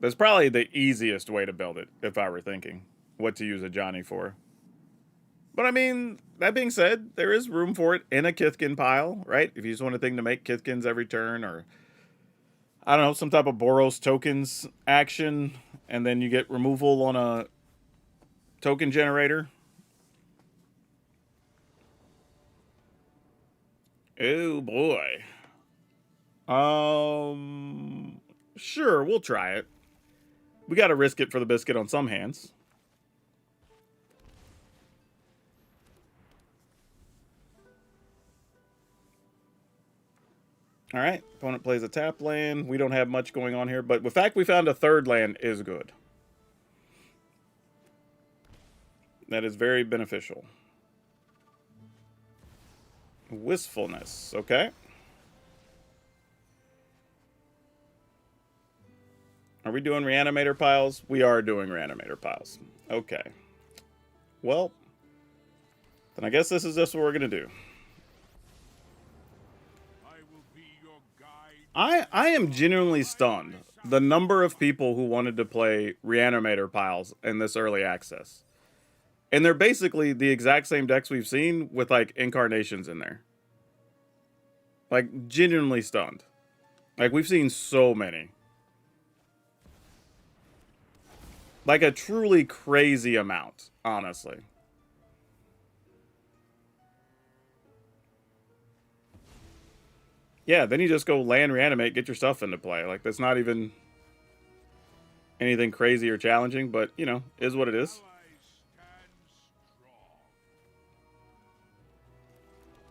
That's probably the easiest way to build it, if I were thinking what to use Ajani for. But I mean, that being said, there is room for it in a Kithkin pile, right? If you just want a thing to make Kithkins every turn, or I don't know, some type of Boros tokens action, and then you get removal on a token generator. Oh boy. Sure, we'll try it. We got to risk it for the biscuit on some hands. All right, opponent plays a tap land. We don't have much going on here, but the fact we found a third land is good. That is very beneficial. Wistfulness, okay. Are we doing reanimator piles? We are doing reanimator piles. Okay. Well, then I guess this is just what we're going to do. I am genuinely stunned the number of people who wanted to play reanimator piles in this early access. And they're basically the exact same decks we've seen with like incarnations in there. Like genuinely stunned. Like we've seen so many. Like a truly crazy amount, honestly. Yeah, then you just go land reanimate, get your stuff into play. Like that's not even anything crazy or challenging, but you know, is what it is.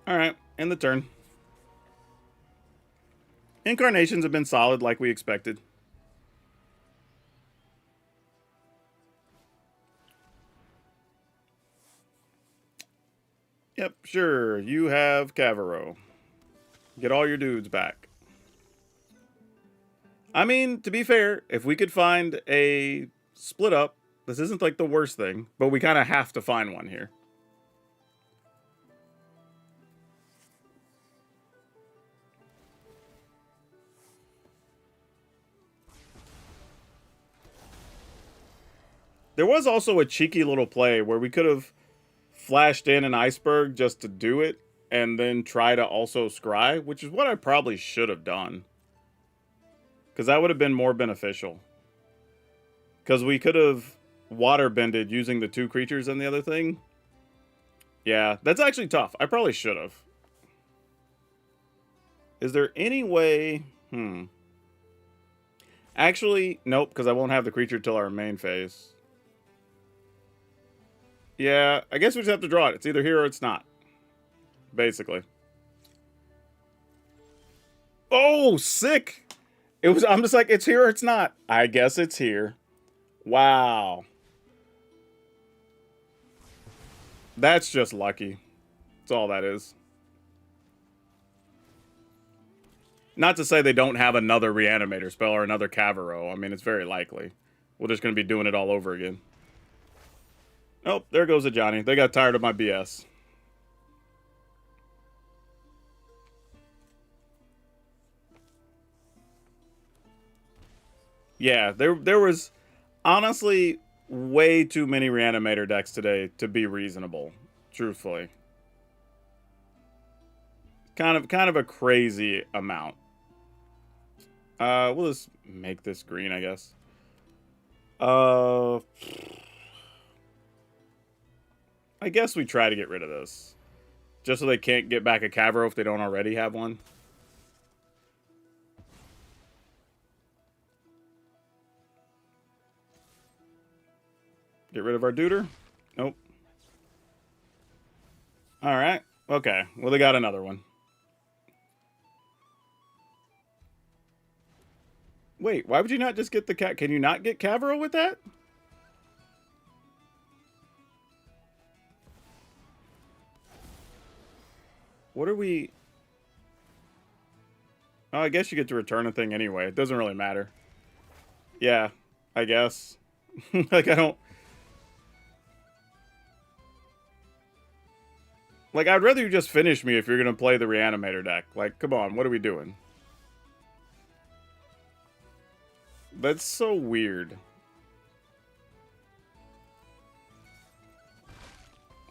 Alright, end the turn. Incarnations have been solid like we expected. Yep, sure. You have Cavero. Get all your dudes back. I mean, to be fair, if we could find a split up, this isn't like the worst thing, but we kind of have to find one here. There was also a cheeky little play where we could have flashed in an iceberg just to do it, and then try to also scry, which is what I probably should have done. Because that would have been more beneficial. Because we could have waterbended using the 2 creatures and the other thing. Yeah, that's actually tough. I probably should have. Is there any way... Actually, nope, because I won't have the creature till our main phase. Yeah, I guess we just have to draw it. It's either here or it's not. Basically. Oh, sick! I'm just like, it's here or it's not. I guess it's here. Wow. That's just lucky. That's all that is. Not to say they don't have another reanimator spell or another Cavero. I mean, it's very likely. We're just going to be doing it all over again. Oh, there goes Ajani. They got tired of my BS. Yeah, there was honestly way too many reanimator decks today to be reasonable, truthfully. Kind of a crazy amount. We'll just make this green, I guess. I guess we try to get rid of this. Just so they can't get back a Cavero if they don't already have one. Get rid of our Duder? Nope. Alright. Okay. Well, they got another one. Wait, why would you not just get the cat? Can you not get Cavero with that? What are we... Oh, I guess you get to return a thing anyway. It doesn't really matter. Yeah, I guess. Like, I don't... Like, I'd rather you just finish me if you're going to play the Reanimator deck. Like, come on, what are we doing? That's so weird.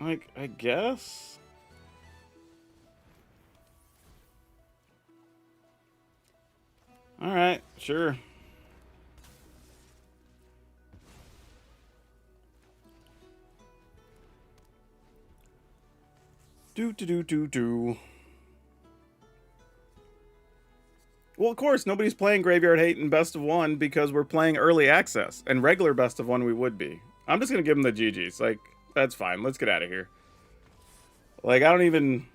Like, I guess? Alright, sure. Do. Well, of course, nobody's playing Graveyard Hate in Best of One because we're playing Early Access. And regular Best of One we would be. I'm just going to give them the GGs. Like, that's fine. Let's get out of here. Like, I don't even...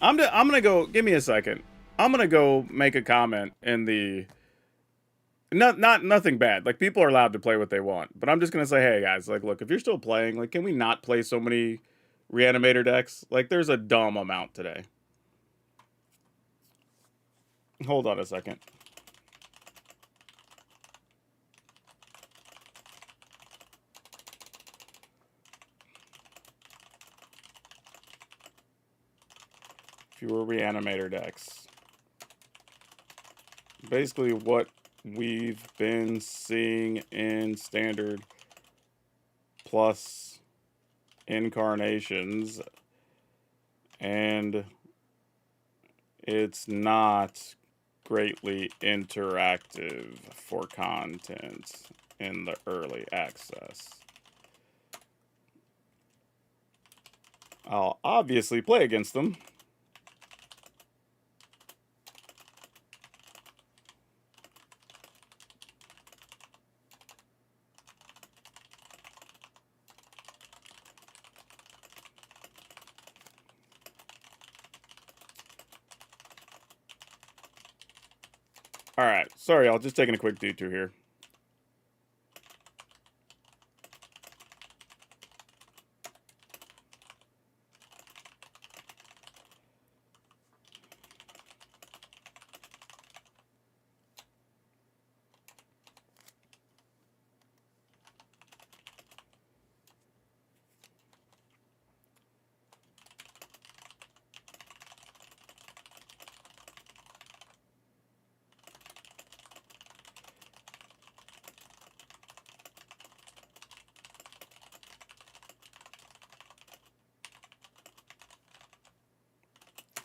I'm going to go... Give me a second. I'm going to go make a comment in the... Nothing bad. Like, people are allowed to play what they want. But I'm just going to say, hey, guys, like, look, if you're still playing, like, can we not play so many Reanimator decks? Like, there's a dumb amount today. Hold on a second. Fewer Reanimator decks. Basically what we've been seeing in Standard plus Incarnations, and it's not greatly interactive for content in the early access. I'll obviously play against them. Alright, sorry, y'all. Just taking a quick detour here.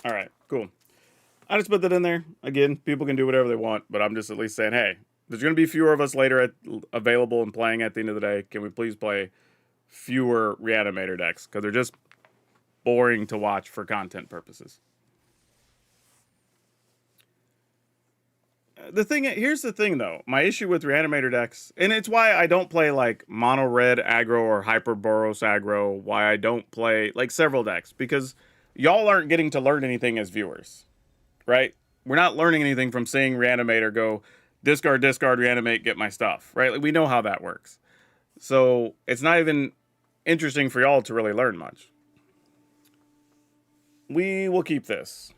Alright, cool. I just put that in there. Again, people can do whatever they want, but I'm just at least saying, hey, there's going to be fewer of us later available and playing at the end of the day. Can we please play fewer Reanimator decks? Because they're just boring to watch for content purposes. Here's the thing, though. My issue with Reanimator decks, and it's why I don't play, like, Mono Red aggro or Hyper Boros aggro, why I don't play, like, several decks, because y'all aren't getting to learn anything as viewers, right? We're not learning anything from seeing Reanimator go, discard, reanimate, get my stuff, right? Like, we know how that works. So, it's not even interesting for y'all to really learn much. We will keep this.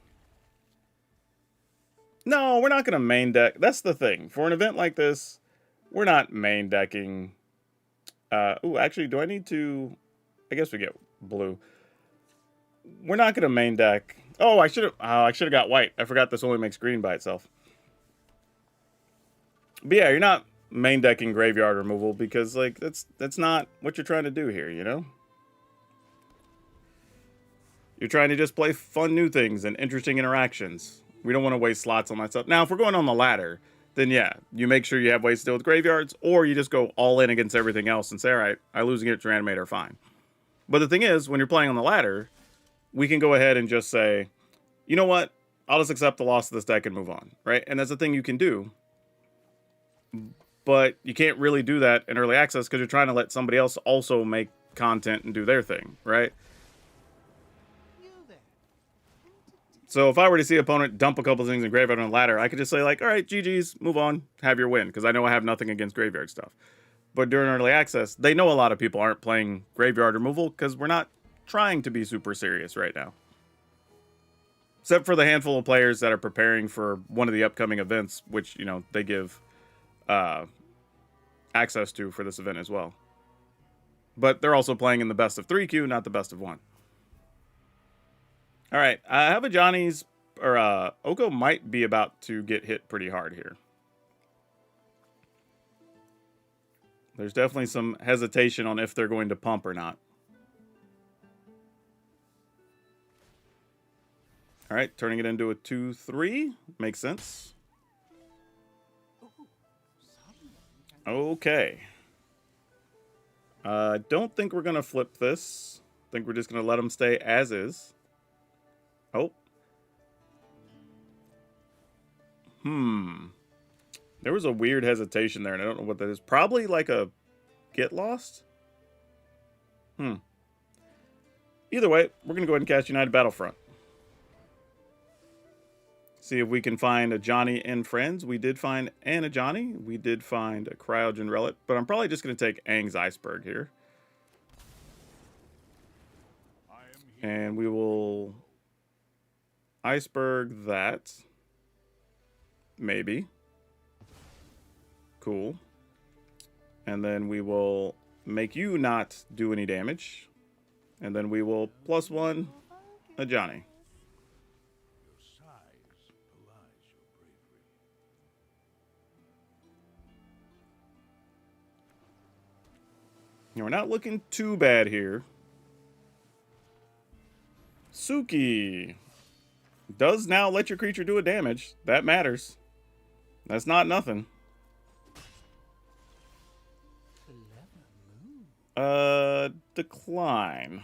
No, we're not going to main deck. That's the thing. For an event like this, we're not main decking. Ooh, actually, do I need to... I guess we get blue. We're not going to main deck. Oh, I should have got white. I forgot this only makes green by itself. But yeah, you're not main decking graveyard removal because, like, that's not what you're trying to do here, you know? You're trying to just play fun new things and interesting interactions. We don't want to waste slots on that stuff. Now, if we're going on the ladder, then yeah, you make sure you have ways to deal with graveyards, or you just go all in against everything else and say, all right, I lose against your animator, fine. But the thing is, when you're playing on the ladder, we can go ahead and just say, you know what? I'll just accept the loss of this deck and move on, right? And that's the thing you can do. But you can't really do that in early access because you're trying to let somebody else also make content and do their thing, right? So if I were to see an opponent dump a couple things in graveyard on a ladder, I could just say like, all right, GG's, move on, have your win, because I know I have nothing against graveyard stuff. But during early access, they know a lot of people aren't playing graveyard removal because we're not trying to be super serious right now. Except for the handful of players that are preparing for one of the upcoming events, which, you know, they give access to for this event as well. But they're also playing in the best of 3 queue, not the best of 1. All right, I have Ajani's, or Oko might be about to get hit pretty hard here. There's definitely some hesitation on if they're going to pump or not. All right, turning it into a 2-3 makes sense. Okay. Don't think we're going to flip this. I think we're just going to let them stay as is. Oh. There was a weird hesitation there, and I don't know what that is. Probably like a get lost? Either way, we're going to go ahead and cast United Battlefront. See if we can find Ajani and friends. We did find an Ajani. We did find a Cryogen Relic, but I'm probably just going to take Aang's Iceberg here. And we will Iceberg that. Maybe. Cool. And then we will make you not do any damage. And then we will +1 Ajani. We're not looking too bad here. Suki does now let your creature do a damage. That matters. That's not nothing. Decline.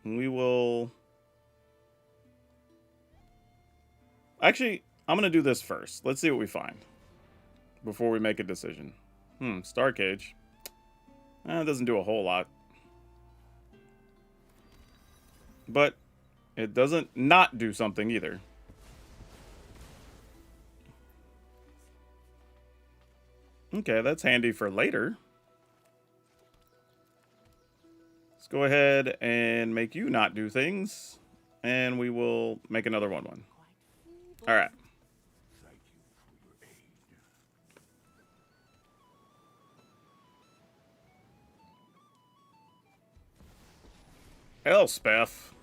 We will... Actually, I'm going to do this first. Let's see what we find before we make a decision. Star Cage. It doesn't do a whole lot. But it doesn't not do something either. Okay, that's handy for later. Let's go ahead and make you not do things. And we will make another 1/1. All right. Elspeth.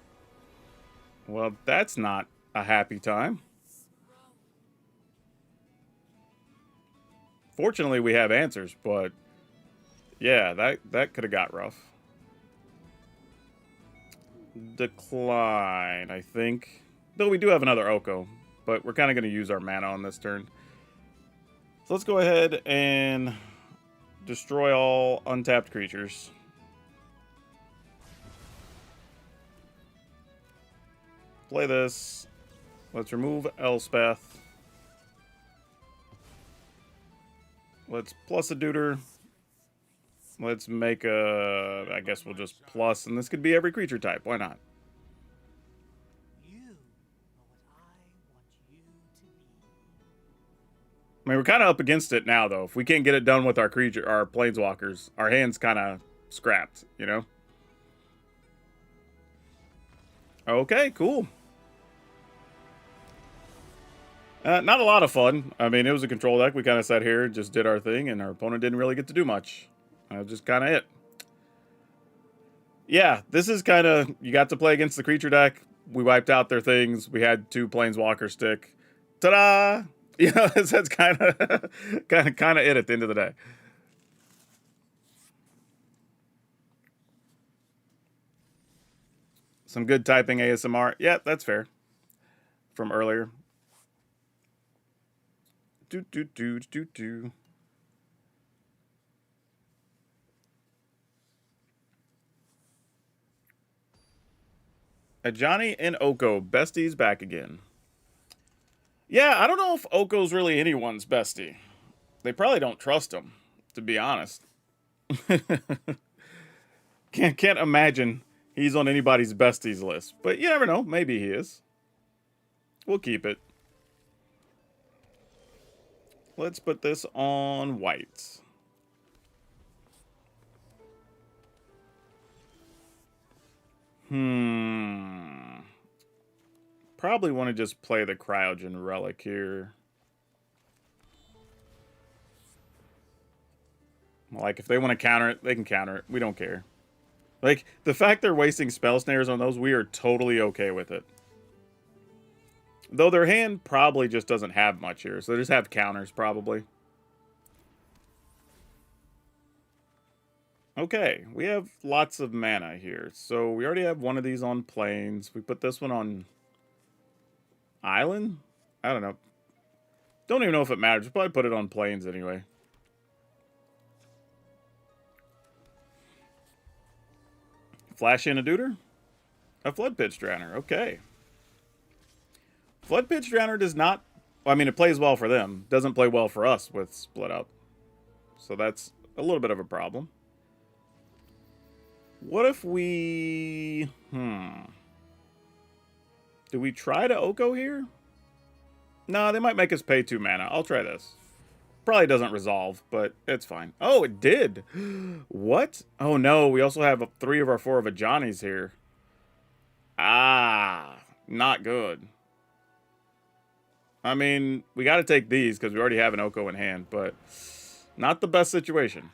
Well, that's not a happy time. Fortunately, we have answers, but yeah, that could have got rough. Decline, I think. Though we do have another Oko, but we're kind of going to use our mana on this turn. So let's go ahead and destroy all untapped creatures. Play this. Let's remove Elspeth. Let's plus a Deuter. Let's make a... I guess we'll just plus, and this could be every creature type. Why not? I mean, we're kind of up against it now, though. If we can't get it done with our creature, our planeswalkers, our hand's kind of scrapped, you know? Okay, cool. Not a lot of fun. I mean, it was a control deck. We kind of sat here, just did our thing, and our opponent didn't really get to do much. That was just kind of it. Yeah, this is kind of... You got to play against the creature deck. We wiped out their things. We had 2 planeswalker stick. Ta-da! You know, that's kind of it at the end of the day. Some good typing ASMR. Yeah, that's fair. From earlier. Do. Ajani and Oko, besties back again. Yeah, I don't know if Oko's really anyone's bestie. They probably don't trust him, to be honest. Can't imagine he's on anybody's besties list. But you never know. Maybe he is. We'll keep it. Let's put this on white. Probably want to just play the Cryogen Relic here. Like, if they want to counter it, they can counter it. We don't care. Like, the fact they're wasting spell snares on those, we are totally okay with it. Though their hand probably just doesn't have much here, so they just have counters, probably. Okay, we have lots of mana here. So we already have one of these on plains. We put this one on island? I don't know. Don't even know if it matters. We'll probably put it on plains anyway. Flash in a Duder? A Flood Pitch Drowner, okay. Flood Pitch Drowner does not... Well, I mean, it plays well for them. Doesn't play well for us with Split Up. So that's a little bit of a problem. What if we... Do we try to Oko here? No, they might make us pay 2 mana. I'll try this. Probably doesn't resolve, but it's fine. Oh, it did. What? Oh, no. We also have 3 of our 4 of Ajani's here. Ah, not good. I mean, we got to take these because we already have an Oko in hand, but not the best situation.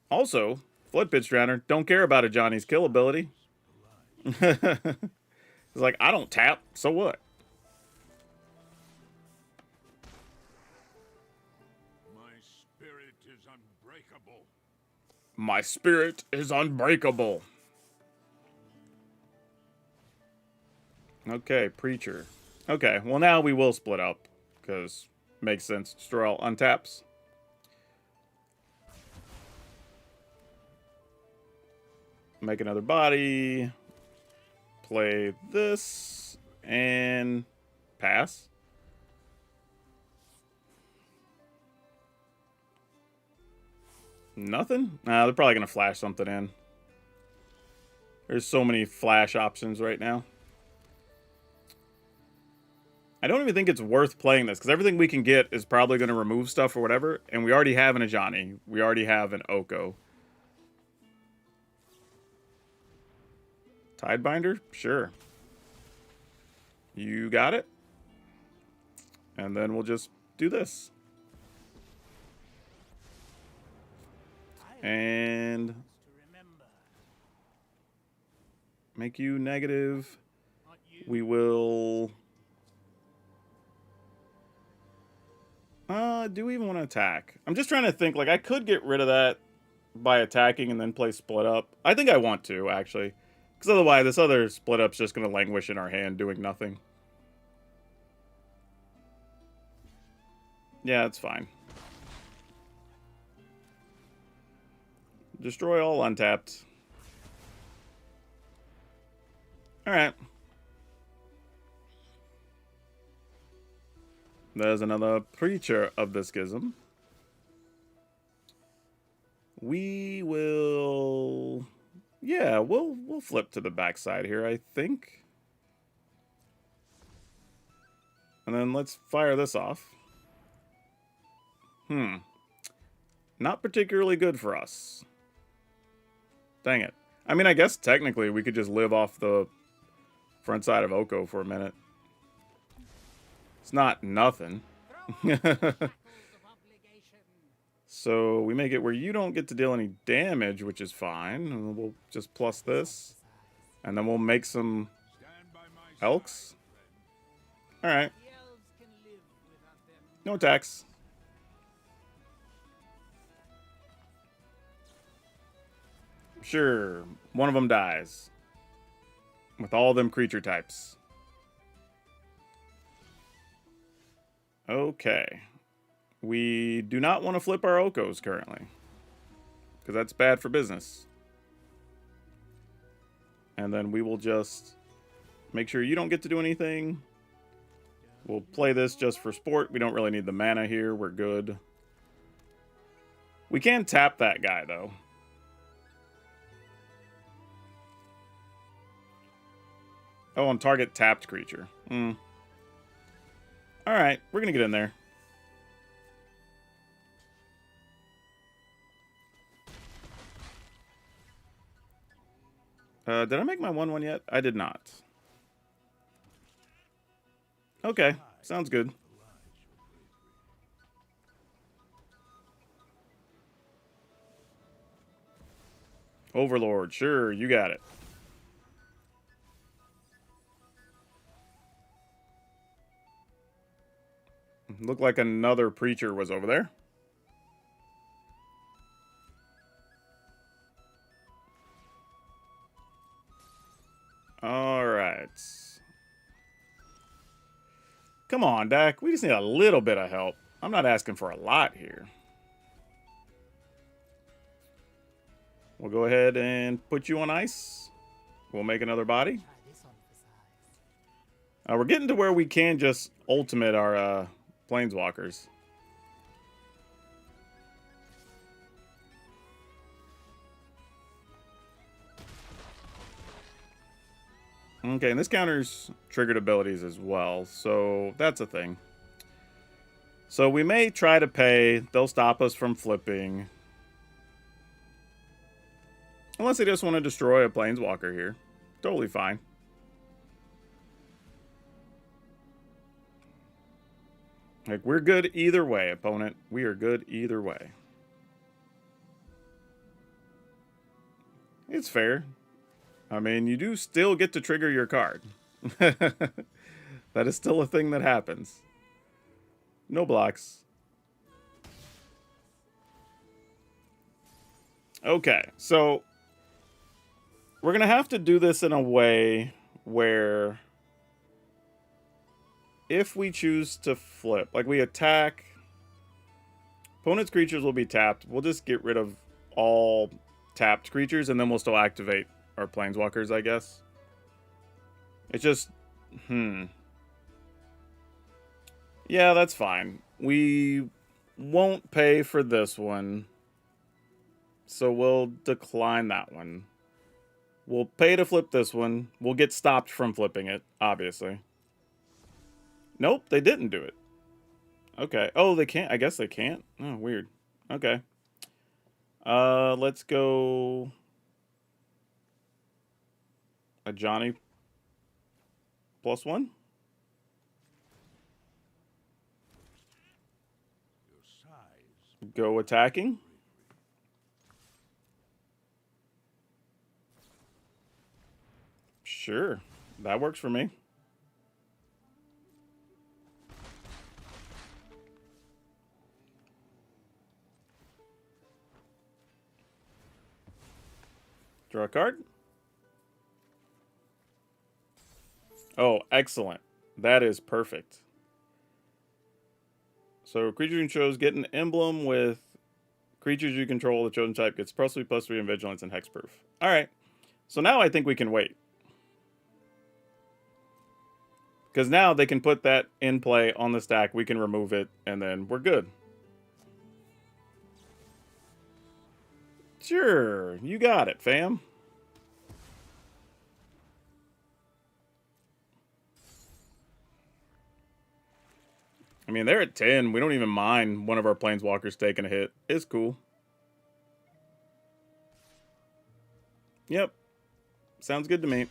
Also, Flood Pitch Drowner don't care about Ajani's kill ability. It's like, I don't tap, so what? My spirit is unbreakable. Okay, Preacher. Okay, well now we will split up, because makes sense. Destroy all untaps. Make another body. Play this. And pass. Nothing? Nah, they're probably going to flash something in. There's so many flash options right now. I don't even think it's worth playing this, because everything we can get is probably going to remove stuff or whatever, and we already have an Ajani. We already have an Oko. Tidebinder? Sure. You got it. And then we'll just do this. And make you negative. We will... do we even want to attack? I'm just trying to think. Like, I could get rid of that by attacking and then play Split Up. I think I want to, actually. Because otherwise, this other Split Up's just going to languish in our hand, doing nothing. Yeah, it's fine. Destroy all untapped. Alright. There's another Preacher of the Schism. We will... Yeah, we'll flip to the backside here, I think. And then let's fire this off. Not particularly good for us. Dang it. I mean, I guess technically we could just live off the front side of Oko for a minute. It's not nothing. So we make it where you don't get to deal any damage, which is fine. And we'll just plus this. And then we'll make some elks. Alright. No attacks. Sure, one of them dies. With all them creature types. Okay. We do not want to flip our Okos currently. Because that's bad for business. And then we will just make sure you don't get to do anything. We'll play this just for sport. We don't really need the mana here. We're good. We can tap that guy, though. Oh, on target tapped creature. Alright, we're gonna get in there. Did I make my 1/1 yet? I did not. Okay, sounds good. Overlord, sure, you got it. Looked like another preacher was over there. Alright. Come on, Dak. We just need a little bit of help. I'm not asking for a lot here. We'll go ahead and put you on ice. We'll make another body. Try this on for size. We're getting to where we can just ultimate our planeswalkers. Okay, and this counters triggered abilities as well, so that's a thing. So we may try to pay. They'll stop us from flipping. Unless they just want to destroy a planeswalker here. Totally fine. Like, we're good either way, opponent. We are good either way. It's fair. I mean, you do still get to trigger your card. That is still a thing that happens. No blocks. Okay, so we're going to have to do this in a way where if we choose to flip, like we attack, opponent's creatures will be tapped. We'll just get rid of all tapped creatures, and then we'll still activate our planeswalkers, I guess. It's just, yeah, that's fine. We won't pay for this one, so we'll decline that one. We'll pay to flip this one. We'll get stopped from flipping it, obviously. Nope, they didn't do it. Okay. Oh, they can't. I guess they can't. Oh, weird. Okay. Let's go Ajani +1. Your size. Go attacking. Sure. That works for me. Draw a card. Oh, excellent. That is perfect. So, creatures you chose get an emblem with creatures you control. The chosen type gets +3/+3 in vigilance and hexproof. Alright. So now I think we can wait. Because now they can put that in play on the stack. We can remove it, and then we're good. Sure. You got it, fam. I mean, they're at 10. We don't even mind one of our planeswalkers taking a hit. It's cool. Yep. Sounds good to me. You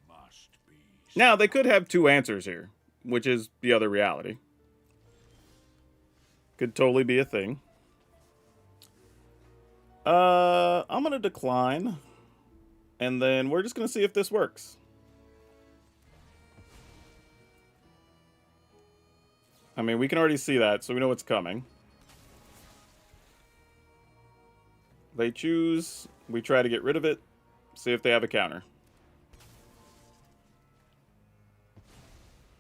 must be. Now, they could have two answers here, which is the other reality. Could totally be a thing. I'm going to decline. And then we're just going to see if this works. I mean, we can already see that, so we know what's coming. They choose. We try to get rid of it. See if they have a counter.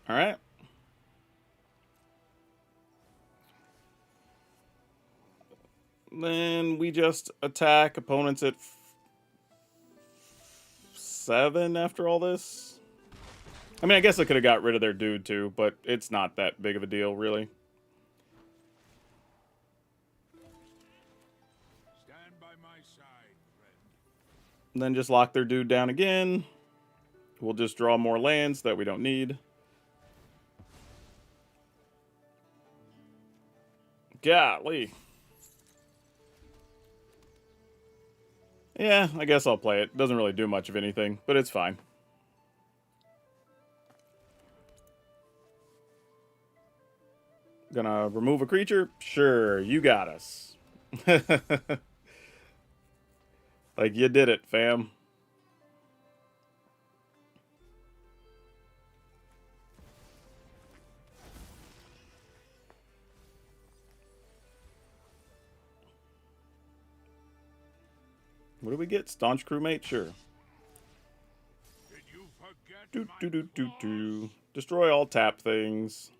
All right. Then we just attack opponents at 7 after all this. I mean, I guess I could have got rid of their dude too, but it's not that big of a deal, really. Stand by my side, friend. And then just lock their dude down again. We'll just draw more lands that we don't need. Golly. Yeah, I guess I'll play it. Doesn't really do much of anything, but it's fine. Gonna remove a creature? Sure, you got us. Like, you did it, fam. What do we get? Staunch crewmate? Sure. Did you forget my Destroy all tap things.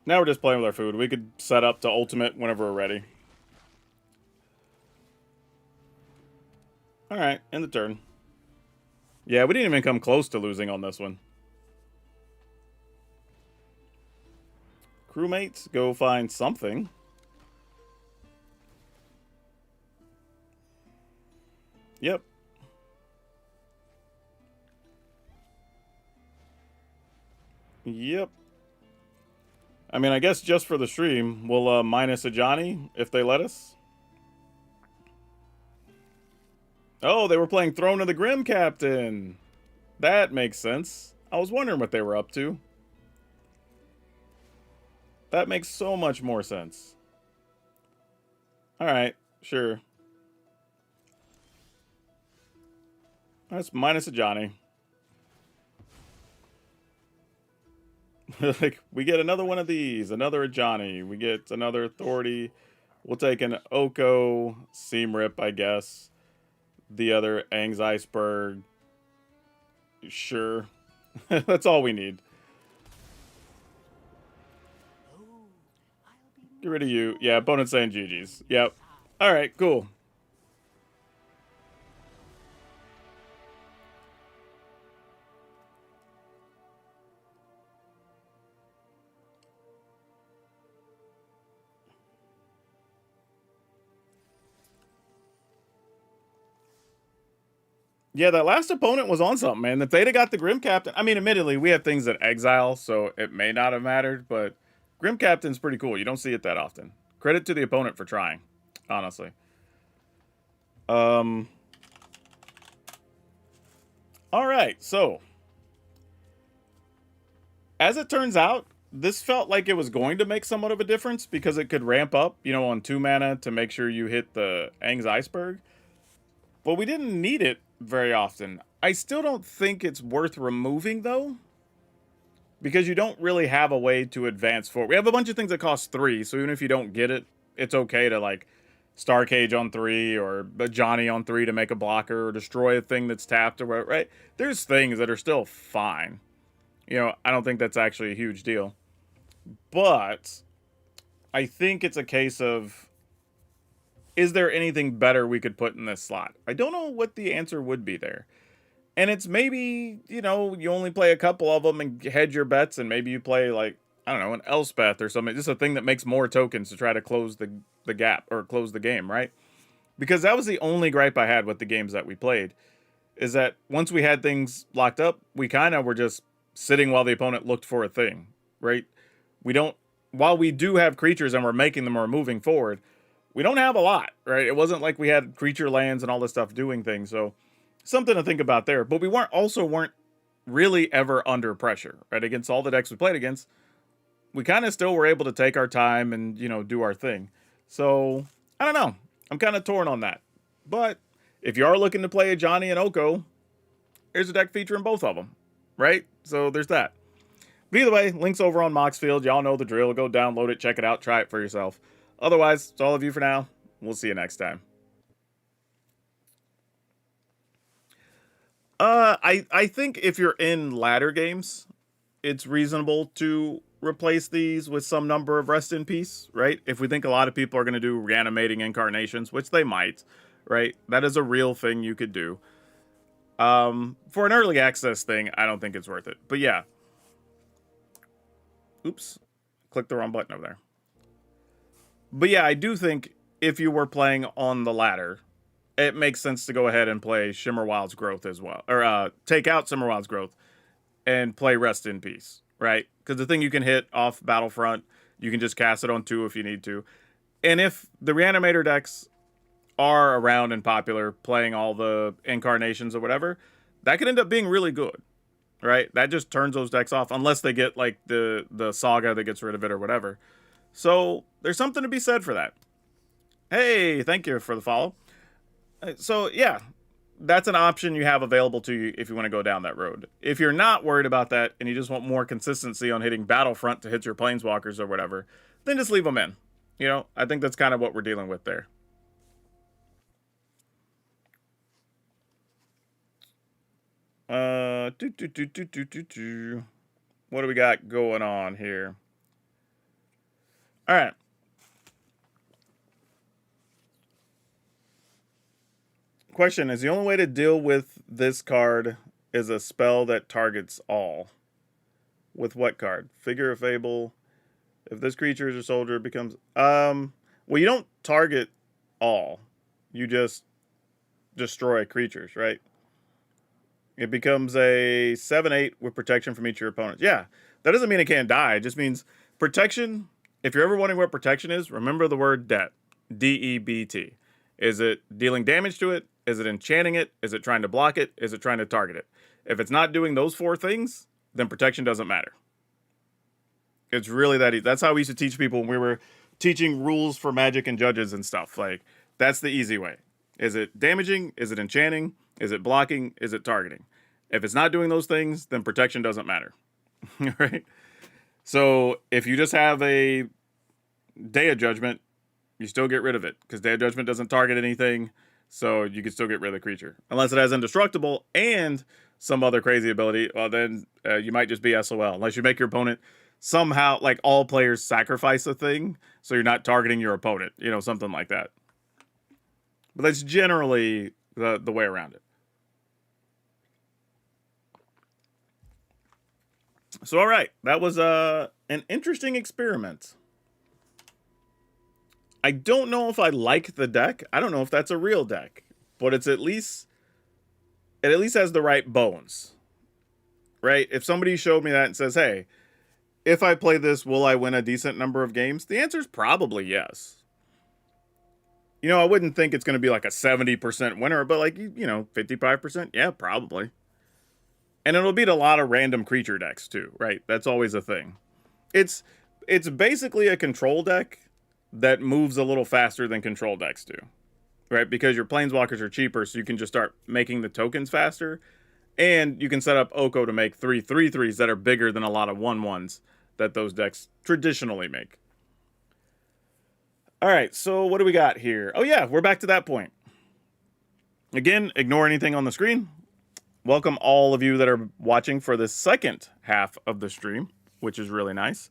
Now we're just playing with our food. We could set up to ultimate whenever we're ready. Alright, end the turn. Yeah, we didn't even come close to losing on this one. Crewmates, go find something. Yep. Yep. I mean, I guess just for the stream, we'll minus Ajani if they let us. Oh, they were playing Throne of the Grim Captain. That makes sense. I was wondering what they were up to. That makes so much more sense. Alright, sure. That's minus Ajani. Like, we get another one of these, another Ajani. We get another Authority. We'll take an Oko, Seam Rip, I guess. The other Aang's Iceberg. Sure. That's all we need. Get rid of you. Yeah, opponent's saying GG's. Yep. Alright, cool. Yeah, that last opponent was on something, man. If they'd have got the Grim Captain... I mean, admittedly, we have things that exile, so it may not have mattered, but Grim Captain's pretty cool. You don't see it that often. Credit to the opponent for trying, honestly. Alright, so... as it turns out, this felt like it was going to make somewhat of a difference because it could ramp up, you know, on 2 mana to make sure you hit the Aang's Iceberg. But we didn't need it very often. I still don't think it's worth removing, though, because you don't really have a way to advance forward. We have a bunch of things that cost 3, so even if you don't get it, it's okay to, like, Star Cage on 3 or Ajani on 3 to make a blocker or destroy a thing that's tapped or whatever, right? There's things that are still fine. You know, I don't think that's actually a huge deal. But I think it's a case of, is there anything better we could put in this slot? I don't know what the answer would be there. And it's maybe, you know, you only play a couple of them and hedge your bets, and maybe you play, like, I don't know, an Elspeth or something. Just a thing that makes more tokens to try to close the gap, or close the game, right? Because that was the only gripe I had with the games that we played, is that once we had things locked up, we kind of were just sitting while the opponent looked for a thing, right? We don't, while we do have creatures and we're making them or moving forward, we don't have a lot, right? It wasn't like we had creature lands and all this stuff doing things, so something to think about there. But we weren't really ever under pressure, right? Against all the decks we played against, we kind of still were able to take our time and, you know, do our thing. So, I don't know. I'm kind of torn on that. But if you are looking to play Ajani and Oko, here's a deck featuring both of them, right? So there's that. But either way, links over on Moxfield. Y'all know the drill. Go download it, check it out, try it for yourself. Otherwise, it's all of you for now. We'll see you next time. I think if you're in ladder games, it's reasonable to replace these with some number of Rest in Peace, right? If we think a lot of people are going to do reanimating incarnations, which they might, right? That is a real thing you could do. For an early access thing, I don't think it's worth it. But yeah. Oops. Click the wrong button over there. But yeah, I do think if you were playing on the ladder, it makes sense to go ahead and play Shimmer Wild's Growth as well. Or take out Shimmer Wild's Growth and play Rest in Peace, right? Because the thing you can hit off Battlefront, you can just cast it on 2 if you need to. And if the Reanimator decks are around and popular, playing all the incarnations or whatever, that could end up being really good, right? That just turns those decks off unless they get like the Saga that gets rid of it or whatever. So there's something to be said for that. Hey, thank you for the follow. So yeah, that's an option you have available to you if you want to go down that road. If you're not worried about that and you just want more consistency on hitting Battlefront to hit your Planeswalkers or whatever, then just leave them in. You know, I think that's kind of what we're dealing with there. What do we got going on here? All right. Question, is the only way to deal with this card is a spell that targets all? With what card? Figure of Fable. If this creature is a soldier, it becomes... well, you don't target all. You just destroy creatures, right? It becomes a 7/8 with protection from each of your opponents. Yeah, that doesn't mean it can't die. It just means protection. If you're ever wondering what protection is, remember the word debt. D-E-B-T. Is it dealing damage to it? Is it enchanting it? Is it trying to block it? Is it trying to target it? If it's not doing those 4 things, then protection doesn't matter. It's really that easy. That's how we used to teach people when we were teaching rules for Magic and judges and stuff. Like, that's the easy way. Is it damaging? Is it enchanting? Is it blocking? Is it targeting? If it's not doing those things, then protection doesn't matter. Right? So if you just have a Day of Judgment, you still get rid of it because Day of Judgment doesn't target anything, so you can still get rid of the creature. Unless it has Indestructible and some other crazy ability, well, then you might just be SOL. Unless you make your opponent somehow, like all players sacrifice a thing, so you're not targeting your opponent, you know, something like that. But that's generally the way around it. So, all right, that was an interesting experiment. I don't know if I like the deck. I don't know if that's a real deck, but it at least has the right bones, right? If somebody showed me that and says, hey, if I play this, will I win a decent number of games? The answer is probably yes. You know, I wouldn't think it's going to be like a 70% winner, but like, you know, 55%, yeah, probably. And it'll beat a lot of random creature decks too, right? That's always a thing. It's basically a control deck that moves a little faster than control decks do, right? Because your planeswalkers are cheaper, so you can just start making the tokens faster, and you can set up Oko to make 3/3/3s that are bigger than a lot of 1/1s that those decks traditionally make. All right, so what do we got here? Oh yeah, we're back to that point. Again, ignore anything on the screen. Welcome all of you that are watching for the second half of the stream, which is really nice.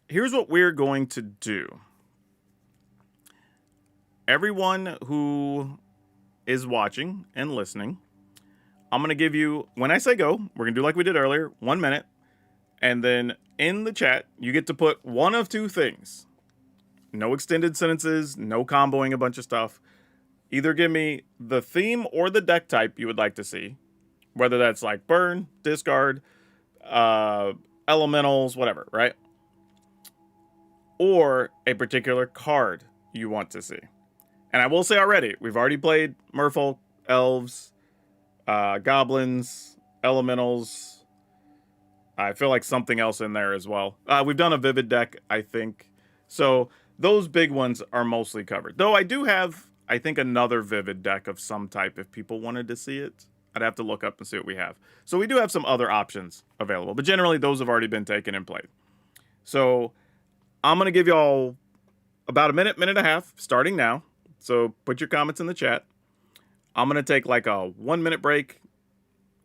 Here's what we're going to do. Everyone who is watching and listening, I'm going to give you, when I say go, we're going to do like we did earlier, 1 minute. And then in the chat, you get to put one of 2 things. No extended sentences, no comboing a bunch of stuff. Either give me the theme or the deck type you would like to see. Whether that's like burn, discard, elementals, whatever, right? Or a particular card you want to see. And I will say already, we've already played Merfolk, Elves, Goblins, Elementals. I feel like something else in there as well. We've done a Vivid deck, I think. So those big ones are mostly covered. Though I do have, I think, another Vivid deck of some type if people wanted to see it. I'd have to look up and see what we have. So we do have some other options available. But generally, those have already been taken and played. So I'm going to give y'all about a minute, minute and a half, starting now. So put your comments in the chat. I'm going to take like a 1 minute break,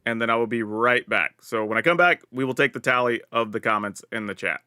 and then I will be right back. So when I come back, we will take the tally of the comments in the chat.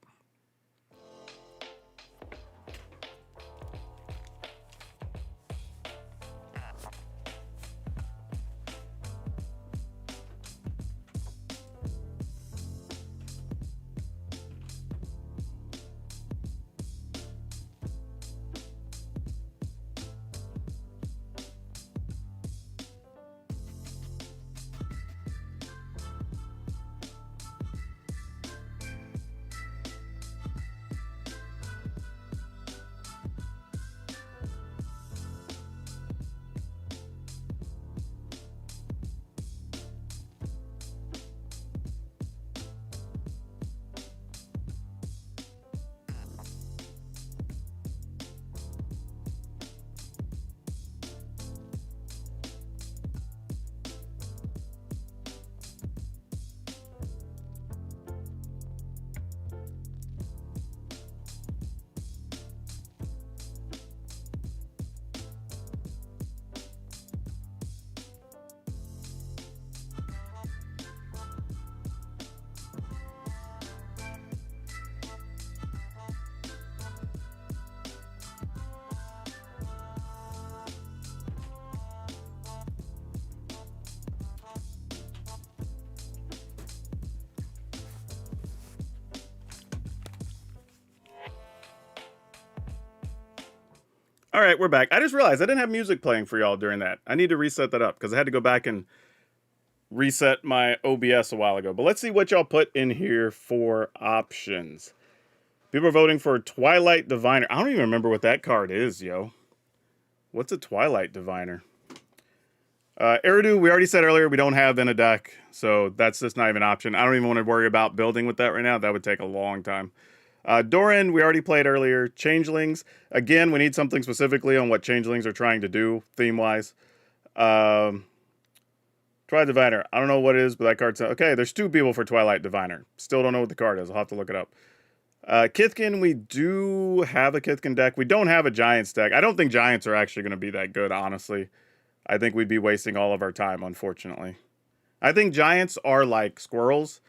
All right, we're back. I just realized I didn't have music playing for y'all during that. I need to reset that up because I had to go back and reset my OBS a while ago. But let's see what y'all put in here for options. People are voting for Twilight Diviner. I don't even remember what that card is, yo. What's a Twilight Diviner? Eridu, we already said earlier we don't have in a deck, so that's just not even an option. I don't even want to worry about building with that right now. That would take a long time. Doran, we already played earlier. Changelings. Again, we need something specifically on what Changelings are trying to do, theme-wise. Twilight Diviner. I don't know what it is, but that card's... Okay, there's 2 people for Twilight Diviner. Still don't know what the card is. I'll have to look it up. Kithkin, we do have a Kithkin deck. We don't have a Giants deck. I don't think Giants are actually going to be that good, honestly. I think we'd be wasting all of our time, unfortunately. I think Giants are like Squirrels,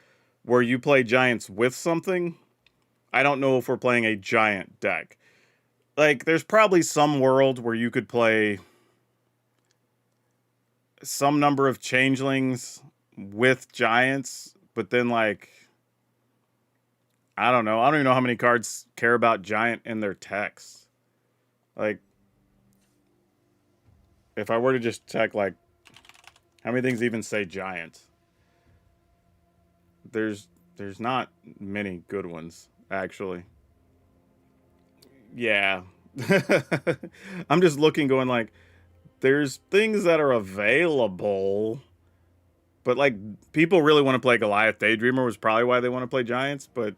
where you play Giants with something. I don't know if we're playing a Giant deck. Like, there's probably some world where you could play some number of Changelings with Giants, but then, like, I don't know. I don't even know how many cards care about Giant in their text. Like, if I were to just check, like, how many things even say Giant? There's not many good ones, actually. Yeah. I'm just looking, going, like, there's things that are available, but, like, people really want to play Goliath Daydreamer was probably why they want to play Giants, but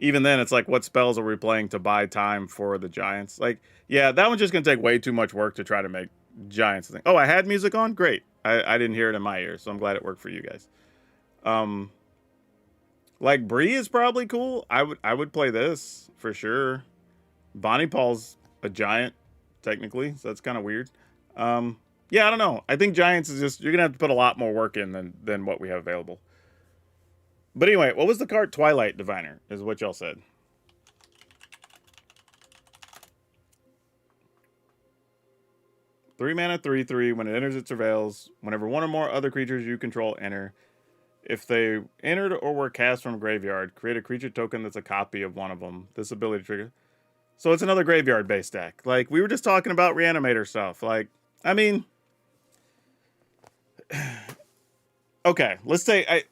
even then, it's like, what spells are we playing to buy time for the Giants? Like, yeah, that one's just going to take way too much work to try to make Giants thing. Oh, I had music on? Great. I didn't hear it in my ears, so I'm glad it worked for you guys. Like, Bree is probably cool. I would play this, for sure. Bonnie Paul's a Giant, technically, so that's kind of weird. Yeah, I don't know. I think Giants is just... You're going to have to put a lot more work in than what we have available. But anyway, what was the card? Twilight Diviner is what y'all said. Three mana, 3/3. When it enters, it surveils. Whenever one or more other creatures you control enter. If they entered or were cast from a graveyard, create a creature token that's a copy of one of them. This ability trigger. So it's another graveyard-based deck. Like, we were just talking about Reanimator stuff. Like, I mean... Okay, let's say...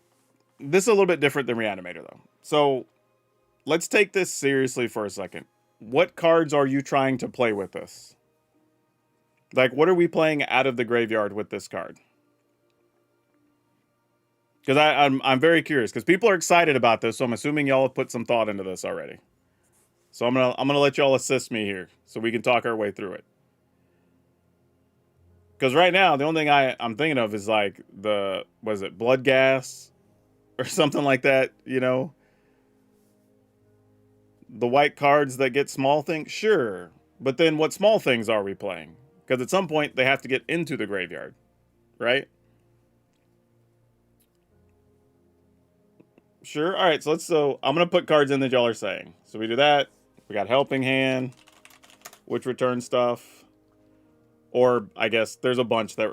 This is a little bit different than Reanimator, though. So, let's take this seriously for a second. What cards are you trying to play with this? Like, what are we playing out of the graveyard with this card? Because I'm very curious. Because people are excited about this, so I'm assuming y'all have put some thought into this already. So I'm gonna let y'all assist me here, so we can talk our way through it. Because right now, the only thing I'm thinking of is like was it Blood Gas? Or something like that, you know? The white cards that get small things? Sure. But then what small things are we playing? Because at some point, they have to get into the graveyard. Right? Sure. All right, so I'm going to put cards in that y'all are saying. So we do that. We got Helping Hand, which returns stuff. Or, I guess, there's a bunch that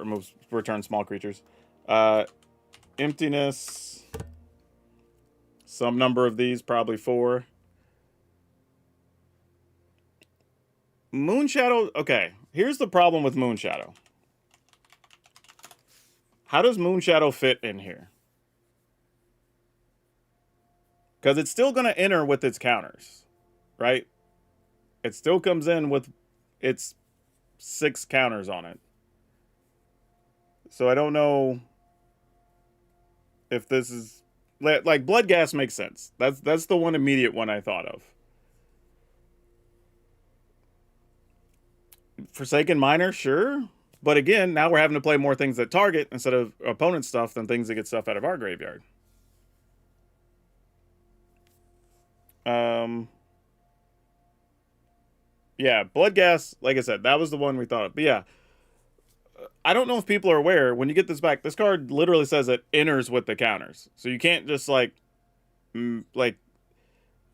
return small creatures. Emptiness... Some number of these, probably 4. Moonshadow, okay. Here's the problem with Moonshadow. How does Moonshadow fit in here? Because it's still going to enter with its counters, right? It still comes in with its 6 counters on it. So I don't know if this is... Like, Blood Gas makes sense. That's the one immediate one I thought of. Forsaken Miner, sure. But again, now we're having to play more things that target instead of opponent stuff than things that get stuff out of our graveyard. Yeah, Blood Gas, like I said, that was the one we thought of. But yeah, I don't know if people are aware, when you get this back, this card literally says it enters with the counters. So you can't just, like,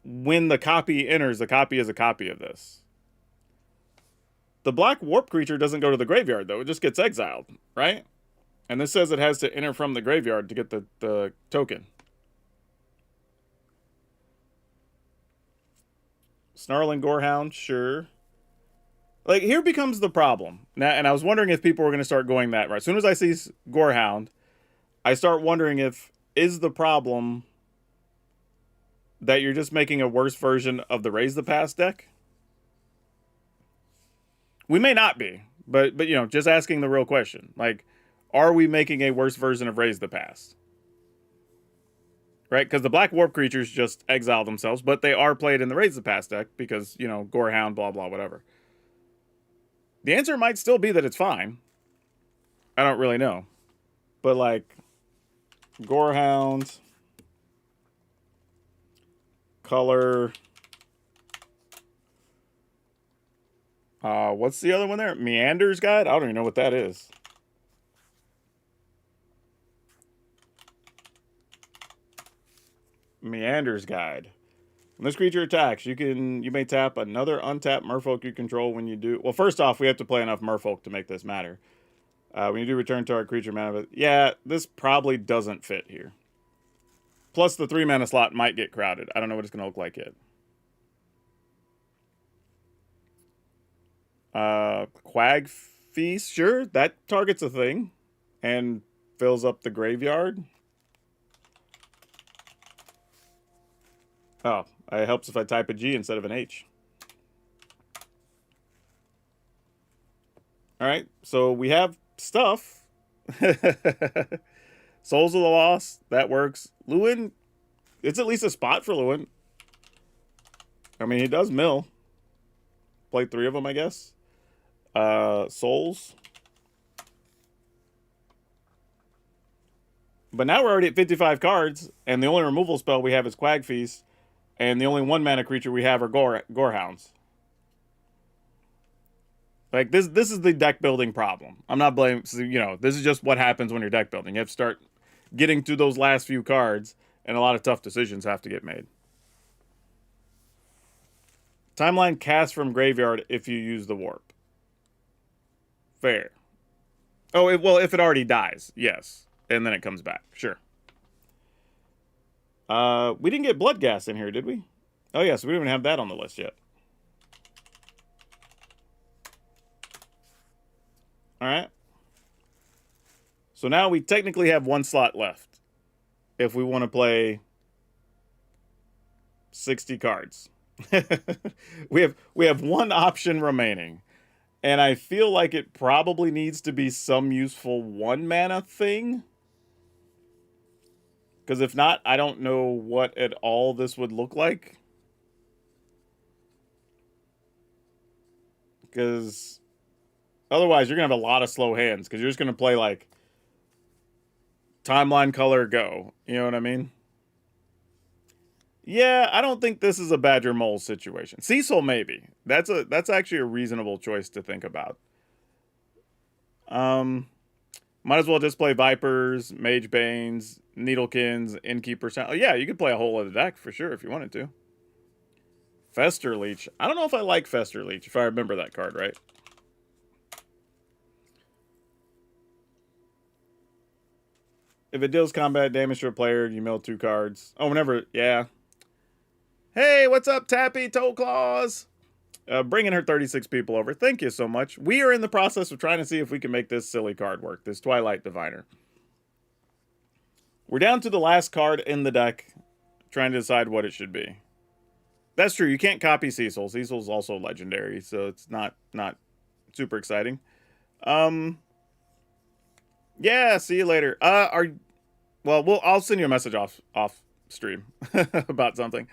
when the copy enters, the copy is a copy of this. The black warp creature doesn't go to the graveyard, though. It just gets exiled, right? And this says it has to enter from the graveyard to get the token. Snarling Gorehound, sure. Like, here becomes the problem. Now, and I was wondering if people were going to start going that right. As soon as I see Gorehound, I start wondering if is the problem that you're just making a worse version of the Raise the Pass deck? We may not be, but you know, just asking the real question. Like, are we making a worse version of Raise the Pass? Right? Because the black warp creatures just exile themselves, but they are played in the Raise the Pass deck because, you know, Gorehound, blah, blah, whatever. The answer might still be that it's fine. I don't really know. But, like, Gorehound, color. What's the other one there? Meander's Guide? I don't even know what that is. Meander's Guide. When this creature attacks, you may tap another untapped merfolk you control when you do. Well, first off, we have to play enough merfolk to make this matter. When you do return target creature mana, yeah, this probably doesn't fit here. Plus, the 3 mana slot might get crowded. I don't know what it's going to look like yet. Quag Feast, sure, that targets a thing and fills up the graveyard. Oh, it helps if I type a G instead of an H. All right, so we have stuff. Souls of the Lost, that works. Lewin, it's at least a spot for Lewin. I mean, he does mill. Played 3 of them, I guess. Souls. But now we're already at 55 cards, and the only removal spell we have is Quag Feast, and the only 1 mana creature we have are Gorehounds. Like, this is the deck building problem. I'm not blaming, you know, this is just what happens when you're deck building. You have to start getting to those last few cards, and a lot of tough decisions have to get made. Timeline cast from graveyard if you use the warp. Fair. Oh, well, if it already dies, yes. And then it comes back, sure. We didn't get Bloodghast in here, did we? Oh, yes, we don't even have that on the list yet. All right. So now we technically have 1 slot left if we want to play 60 cards. we have 1 option remaining. And I feel like it probably needs to be some useful 1 mana thing. Because if not, I don't know what at all this would look like. Because otherwise, you're going to have a lot of slow hands. Because you're just going to play like Timeline Color Go. You know what I mean? Yeah, I don't think this is a Badger Mole situation. Cecil, maybe. That's actually a reasonable choice to think about. Might as well just play Vipers, Mage Banes, Needlekins, Innkeeper. Oh, yeah, you could play a whole other deck for sure if you wanted to. Fester Leech. I don't know if I like Fester Leech, if I remember that card right. If it deals combat damage to a player, you mill 2 cards. Oh, whenever, yeah. Hey, what's up, Tappy Toe Claws? Bringing her 36 people over. Thank you so much. We are in the process of trying to see if we can make this silly card work. This Twilight Diviner. We're down to the last card in the deck. Trying to decide what it should be. That's true. You can't copy Cecil. Cecil's also legendary, so it's not super exciting. Yeah, see you later. I'll send you a message off stream about something.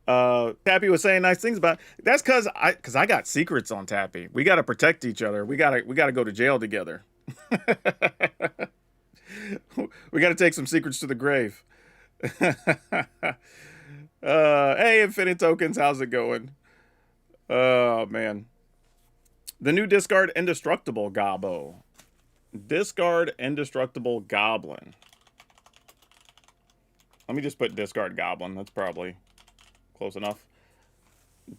Tappy was saying nice things about it. That's because I got secrets on Tappy. We got to protect each other. We got to go to jail together. We got to take some secrets to the grave. Hey, Infinite Tokens, how's it going? Oh man, the new discard Indestructible Gobbo. Discard Indestructible Goblin. Let me just put discard Goblin. That's probably close enough.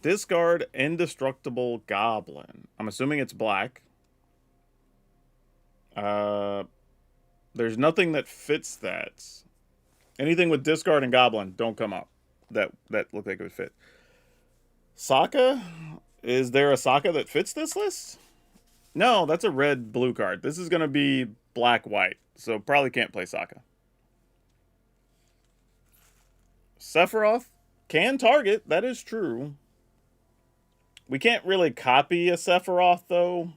Discard Indestructible Goblin. I'm assuming it's black. There's nothing that fits that. Anything with discard and goblin don't come up. That look like it would fit. Sokka Is there a Sokka that fits this list? No, that's a red-blue card. This is going to be black-white, so probably can't play Sokka. Sephiroth can target, that is true. We can't really copy a Sephiroth, though,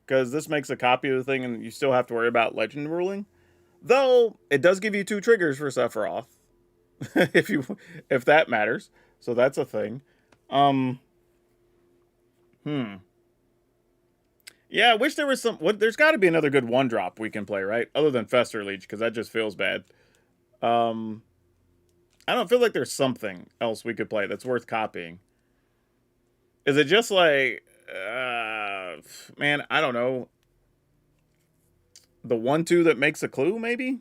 because this makes a copy of the thing, and you still have to worry about legend ruling. Though, it does give you 2 triggers for Sephiroth, if that matters. So that's a thing. Yeah, I wish there was some... there's got to be another good 1-drop we can play, right? Other than Fester Leech, because that just feels bad. I don't feel like there's something else we could play that's worth copying. Is it just like... man, I don't know. The 1/2 that makes a clue, maybe?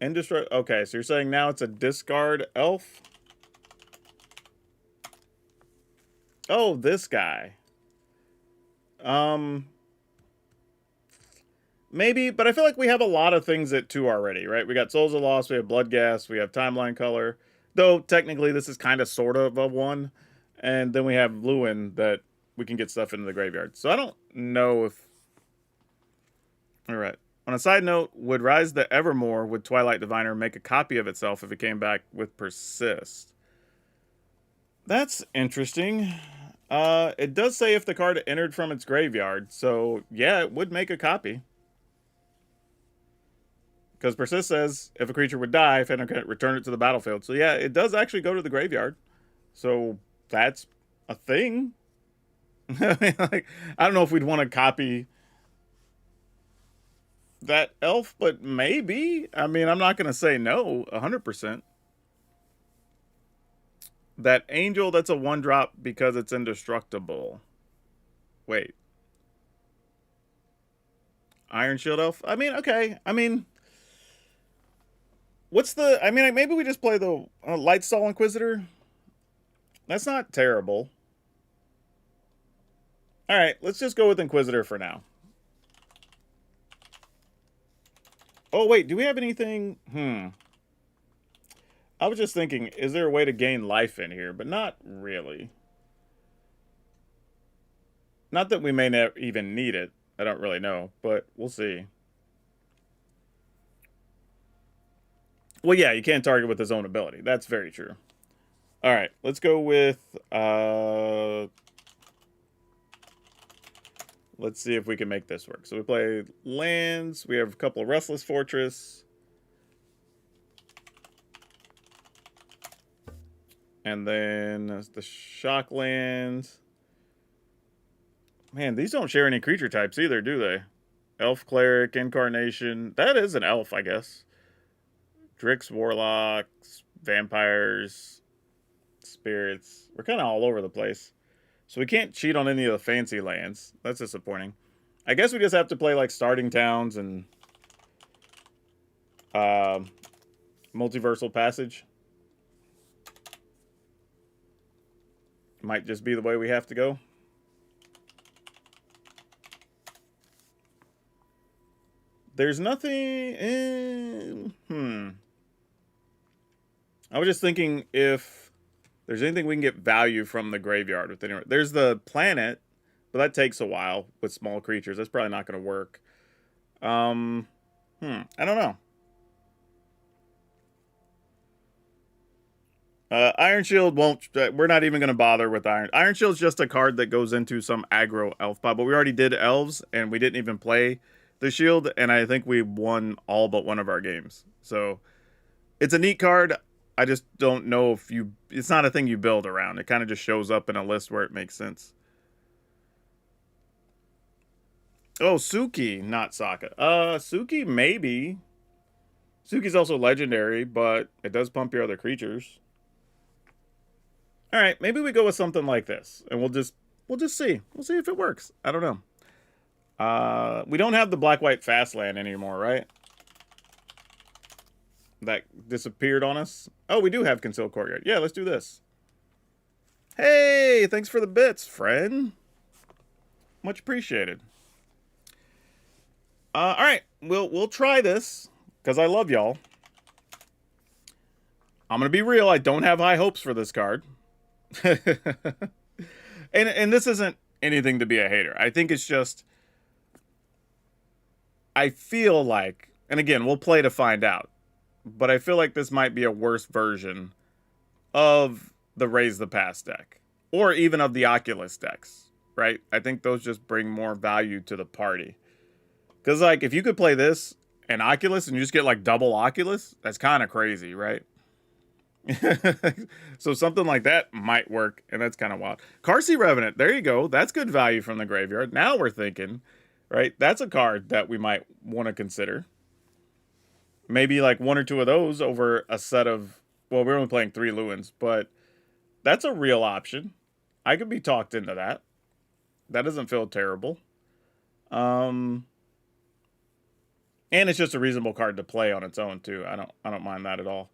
Okay, so you're saying now it's a discard elf? Oh, this guy. Maybe, but I feel like we have a lot of things at 2 already, right? We got Souls of Lost, we have Bloodghast, we have Timeline Color. Though, technically, this is kind of sort of a 1. And then we have Lorwyn that we can get stuff into the graveyard. So I don't know if... Alright. On a side note, would Rise the Evermore with Twilight Diviner make a copy of itself if it came back with Persist? That's interesting. It does say if the card entered from its graveyard. So, yeah, it would make a copy. Because Persist says, if a creature would die, if it can return it to the battlefield. So yeah, it does actually go to the graveyard. So that's a thing. I mean, like, I don't know if we'd want to copy that elf, but maybe. I mean, I'm not going to say no 100%. That angel, that's a 1-drop because it's indestructible. Wait. Iron Shield Elf? I mean, okay. I mean... What's the... I mean, maybe we just play the Lightstall Inquisitor? That's not terrible. Alright, let's just go with Inquisitor for now. Oh, wait, do we have anything... I was just thinking, is there a way to gain life in here? But not really. Not that we may never even need it. I don't really know, but we'll see. Well, yeah, you can't target with his own ability. That's very true. All right, let's go with... let's see if we can make this work. So we play lands. We have a couple of Restless Fortress. And then the Shock lands. Man, these don't share any creature types either, do they? Elf, Cleric, Incarnation. That is an elf, I guess. Drix, Warlocks, Vampires, Spirits. We're kind of all over the place. So we can't cheat on any of the fancy lands. That's disappointing. I guess we just have to play like Starting Towns and Multiversal Passage. Might just be the way we have to go. There's nothing... I was just thinking if there's anything we can get value from the graveyard with anyone. There's the planet, but that takes a while with small creatures. That's probably not going to work. I don't know. Iron Shield won't... we're not even going to bother with Iron. Iron Shield's just a card that goes into some aggro elf pop. But we already did elves, and we didn't even play the shield. And I think we won all but one of our games. So it's a neat card. I just don't know if you... It's not a thing you build around. It kind of just shows up in a list where it makes sense. Oh, Suki, not Sokka. Suki, maybe. Suki's also legendary, but it does pump your other creatures. All right, maybe we go with something like this, and we'll just see. We'll see if it works. I don't know. We don't have the black-white fast land anymore, right? That disappeared on us. Oh, we do have Concealed Courtyard. Yeah, let's do this. Hey, thanks for the bits, friend. Much appreciated. All right, we'll try this because I love y'all. I'm gonna be real. I don't have high hopes for this card. And this isn't anything to be a hater. I think it's just I feel like, and again, we'll play to find out, but I feel like this might be a worse version of the Raise the Pass deck, or even of the Oculus decks, right? I think those just bring more value to the party. Because, like, if you could play this and Oculus and you just get, like, double Oculus, that's kind of crazy, right? So something like that might work, and that's kind of wild. Carsey Revenant, there you go. That's good value from the graveyard. Now we're thinking, right? That's a card that we might want to consider. Maybe like one or two of those over a set of, well, we're only playing 3 Lewins, but that's a real option. I could be talked into that. That doesn't feel terrible. And it's just a reasonable card to play on its own too. I don't mind that at all.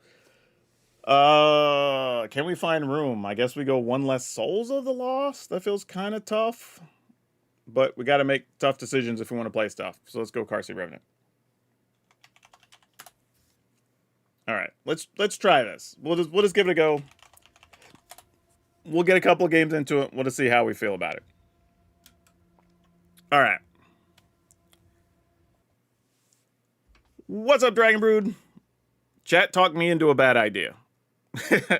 Can we find room? I guess we go one less Souls of the Lost. That feels kind of tough. But we got to make tough decisions if we want to play stuff. So let's go Carsey Revenant. All right, let's try this. We'll just give it a go. We'll get a couple of games into it. We'll just see how we feel about it. All right. What's up, Dragon Brood? Chat talked me into a bad idea.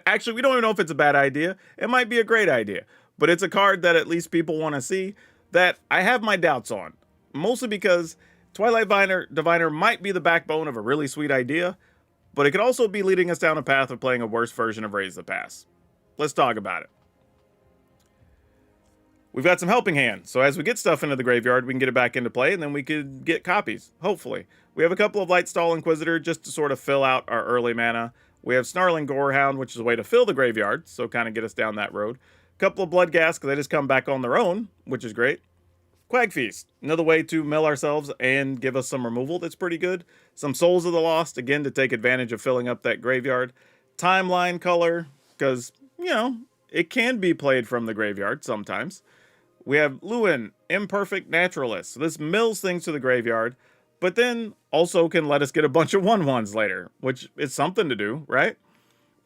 Actually, we don't even know if it's a bad idea. It might be a great idea. But it's a card that at least people want to see that I have my doubts on. Mostly because Twilight Diviner might be the backbone of a really sweet idea, but it could also be leading us down a path of playing a worse version of Raise the Pass. Let's talk about it. We've got some helping hands, so as we get stuff into the graveyard, we can get it back into play, and then we could get copies, hopefully. We have a couple of Lightstall Inquisitor just to sort of fill out our early mana. We have Snarling Gorehound, which is a way to fill the graveyard, so kind of get us down that road. A couple of Bloodghast, because they just come back on their own, which is great. Quag Feast, another way to mill ourselves and give us some removal that's pretty good. Some Souls of the Lost, again, to take advantage of filling up that graveyard. Timeline Color, because, you know, it can be played from the graveyard sometimes. We have Lewin, Imperfect Naturalist. So this mills things to the graveyard, but then also can let us get a bunch of 1/1s later, which is something to do, right?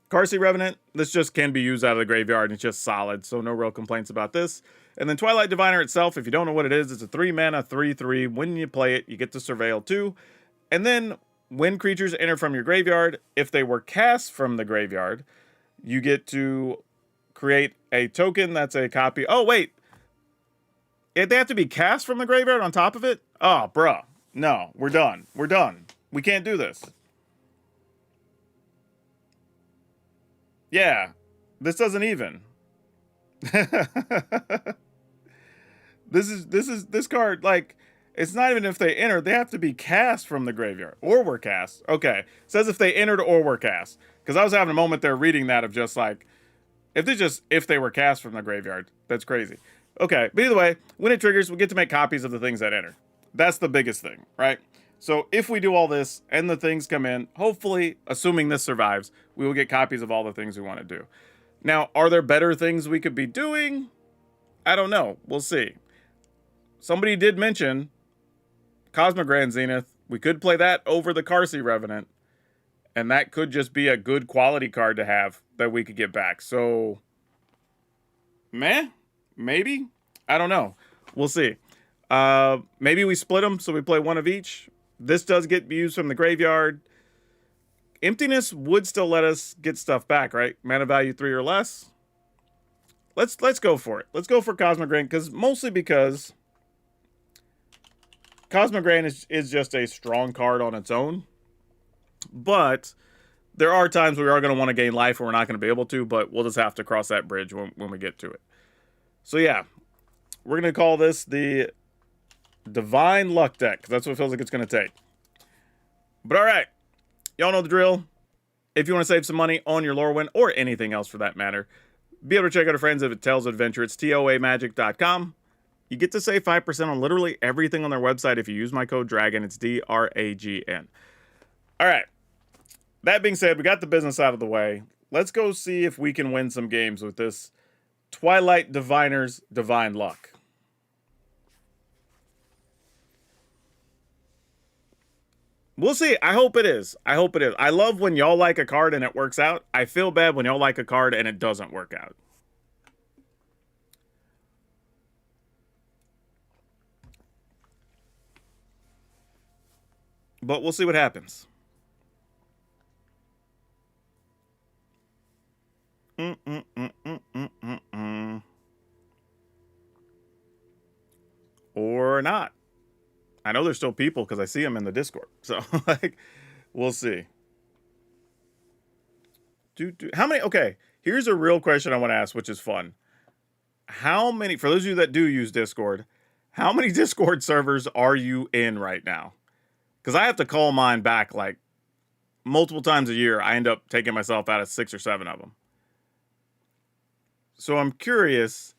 Carsey Revenant, this just can be used out of the graveyard, and it's just solid, so no real complaints about this. And then Twilight Diviner itself, if you don't know what it is, it's a 3-mana, 3/3. When you play it, you get to Surveil 2. And then when creatures enter from your graveyard, if they were cast from the graveyard, you get to create a token that's a copy. Oh, wait. They have to be cast from the graveyard on top of it? Oh, bruh. No, we're done. We're done. We can't do this. Yeah, this doesn't even. This card, like, it's not even if they enter, they have to be cast from the graveyard. Or were cast. Okay. It says if they entered or were cast. Because I was having a moment there reading that of just like, if they were cast from the graveyard. That's crazy. Okay, but either way, when it triggers, we get to make copies of the things that enter. That's the biggest thing, right? So if we do all this and the things come in, hopefully, assuming this survives, we will get copies of all the things we want to do. Now, are there better things we could be doing? I don't know. We'll see. Somebody did mention Cosmogran Zenith. We could play that over the Carsey Revenant, and that could just be a good quality card to have that we could get back. So, meh? Maybe? I don't know. We'll see. Maybe we split them so we play one of each. This does get used from the graveyard. Emptiness would still let us get stuff back, right? Mana value 3 or less. Let's go for it. Let's go for Cosmogran, mostly because Cosmogran is just a strong card on its own. But there are times we are going to want to gain life or we're not going to be able to, but we'll just have to cross that bridge when we get to it. So yeah, we're going to call this the Divine Luck deck, because that's what it feels like it's going to take. But all right, y'all know the drill. If you want to save some money on your Lorwyn, or anything else for that matter, be able to check out our friends at Tales of Adventure. It's toamagic.com. You get to save 5% on literally everything on their website if you use my code DRAGON. It's DRAGN. All right, that being said, we got the business out of the way. Let's go see if we can win some games with this Twilight Diviner's Divine Luck. We'll see. I hope it is. I hope it is. I love when y'all like a card and it works out. I feel bad when y'all like a card and it doesn't work out. But we'll see what happens. Or not. I know there's still people because I see them in the Discord. So, like, we'll see. How many? Okay, here's a real question I want to ask, which is fun. How many, for those of you that do use Discord, how many Discord servers are you in right now? Because I have to call mine back like multiple times a year. I end up taking myself out of 6 or 7 of them. So I'm curious,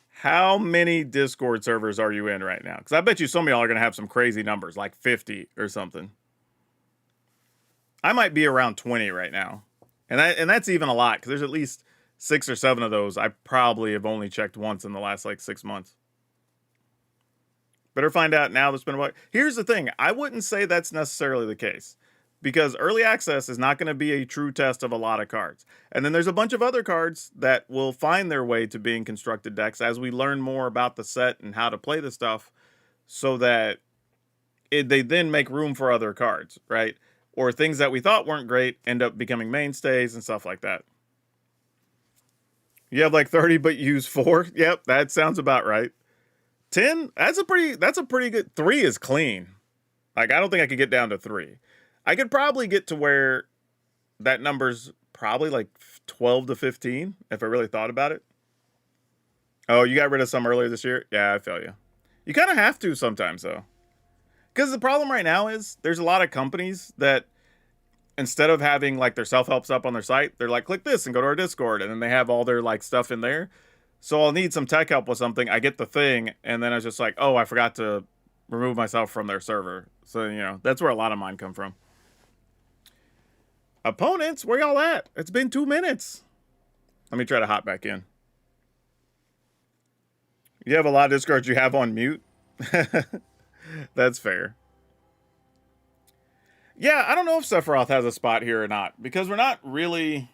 how many Discord servers are you in right now? Because I bet you some of y'all are going to have some crazy numbers, like 50 or something. I might be around 20 right now. And that's even a lot, because there's at least 6 or 7 of those I probably have only checked once in the last, like, 6 months. Better find out now that's been a while. Here's the thing. I wouldn't say that's necessarily the case, because early access is not going to be a true test of a lot of cards. And then there's a bunch of other cards that will find their way to being constructed decks as we learn more about the set and how to play the stuff, so that they then make room for other cards, right? Or things that we thought weren't great end up becoming mainstays and stuff like that. You have like 30, but use 4. Yep, that sounds about right. 10, that's a pretty good. 3 is clean. Like, I don't think I could get down to 3. I could probably get to where that number's probably like 12 to 15 if I really thought about it. Oh, you got rid of some earlier this year? Yeah, I feel you. You kind of have to sometimes, though. Because the problem right now is there's a lot of companies that, instead of having like their self-help stuff on their site, they're like, click this and go to our Discord, and then they have all their like stuff in there. So I'll need some tech help with something. I get the thing, and then I was just like, oh, I forgot to remove myself from their server. So, you know, that's where a lot of mine come from. Opponents, where y'all at? It's been 2 minutes. Let me try to hop back in. You have a lot of Discords you have on mute? That's fair. Yeah, I don't know if Sephiroth has a spot here or not, because we're not really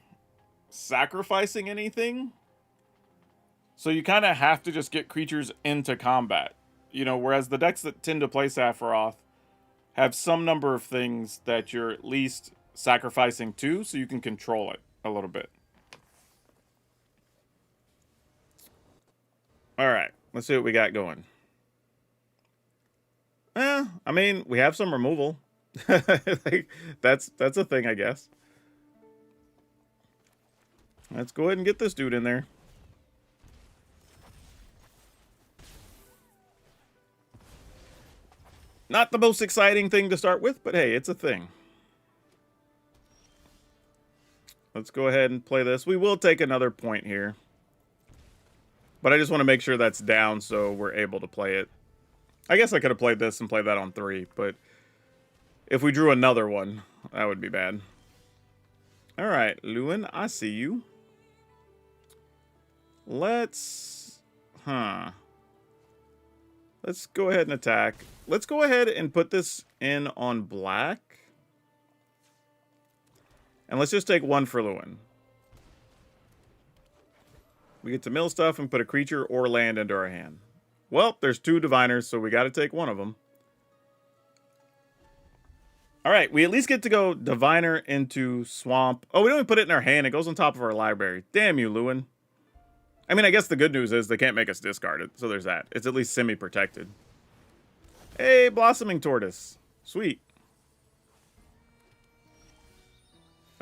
sacrificing anything. So you kind of have to just get creatures into combat. You know, whereas the decks that tend to play Sephiroth have some number of things that you're at least sacrificing to, so you can control it a little bit. Alright, let's see what we got going. I mean, we have some removal. Like, that's a thing, I guess. Let's go ahead and get this dude in there. Not the most exciting thing to start with, but hey, it's a thing. Let's go ahead and play this. We will take another point here, but I just want to make sure that's down so we're able to play it. I guess I could have played this and played that on 3, but if we drew another one, that would be bad. All right, Lewin, I see you. Let's go ahead and attack. Let's go ahead and put this in on black. And let's just take 1 for Lewin. We get to mill stuff and put a creature or land into our hand. Well, there's 2 diviners, so we got to take 1 of them. All right, we at least get to go diviner into swamp. Oh, we don't even put it in our hand. It goes on top of our library. Damn you, Lewin. I mean, I guess the good news is they can't make us discard it, so there's that. It's at least semi-protected. Hey, Blossoming Tortoise. Sweet.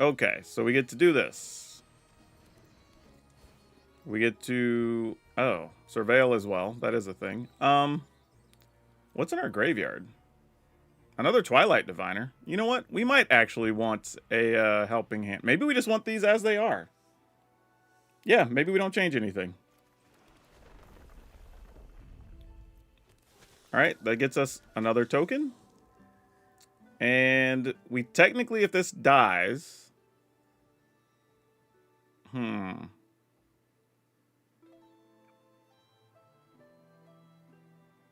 Okay, so we get to do this. We get to... Oh, surveil as well. That is a thing. What's in our graveyard? Another Twilight Diviner. You know what? We might actually want a helping hand. Maybe we just want these as they are. Yeah, maybe we don't change anything. Alright, that gets us another token. And we technically, if this dies...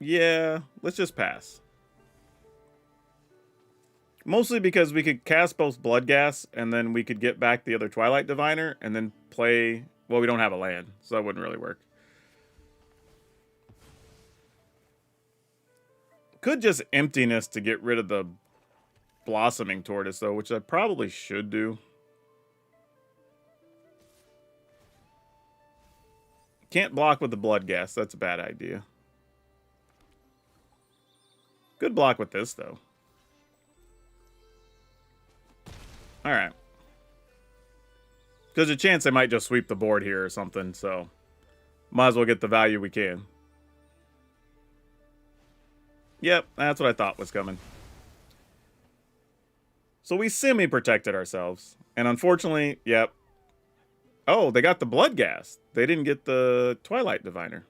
Yeah, let's just pass. Mostly because we could cast both Bloodgas, and then we could get back the other Twilight Diviner, and then play... Well, we don't have a land, so that wouldn't really work. Could just emptiness to get rid of the Blossoming Tortoise, though, which I probably should do. Can't block with the Blood Gas. That's a bad idea. Good block with this, though. Alright. There's a chance they might just sweep the board here or something, so might as well get the value we can. Yep, that's what I thought was coming. So we semi-protected ourselves. And unfortunately, yep. Oh, they got the Blood Gas. They didn't get the Twilight Diviner.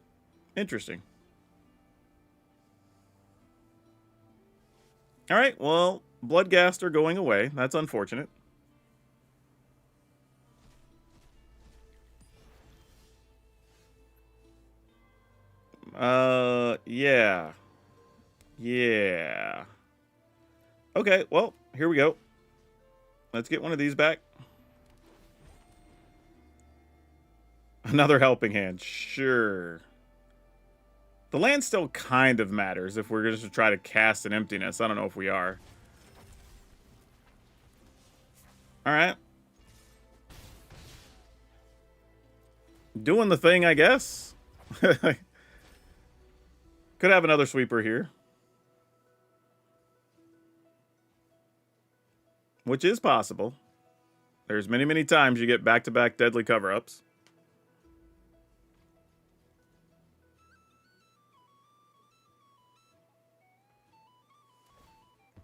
Interesting. Alright, well, Bloodghast are going away. That's unfortunate. Yeah. Yeah. Okay, well, here we go. Let's get one of these back. Another helping hand, sure. The land still kind of matters if we're just to try to cast an emptiness. I don't know if we are. Alright. Doing the thing, I guess. Could have another sweeper here. Which is possible. There's many, many times you get back-to-back deadly cover-ups.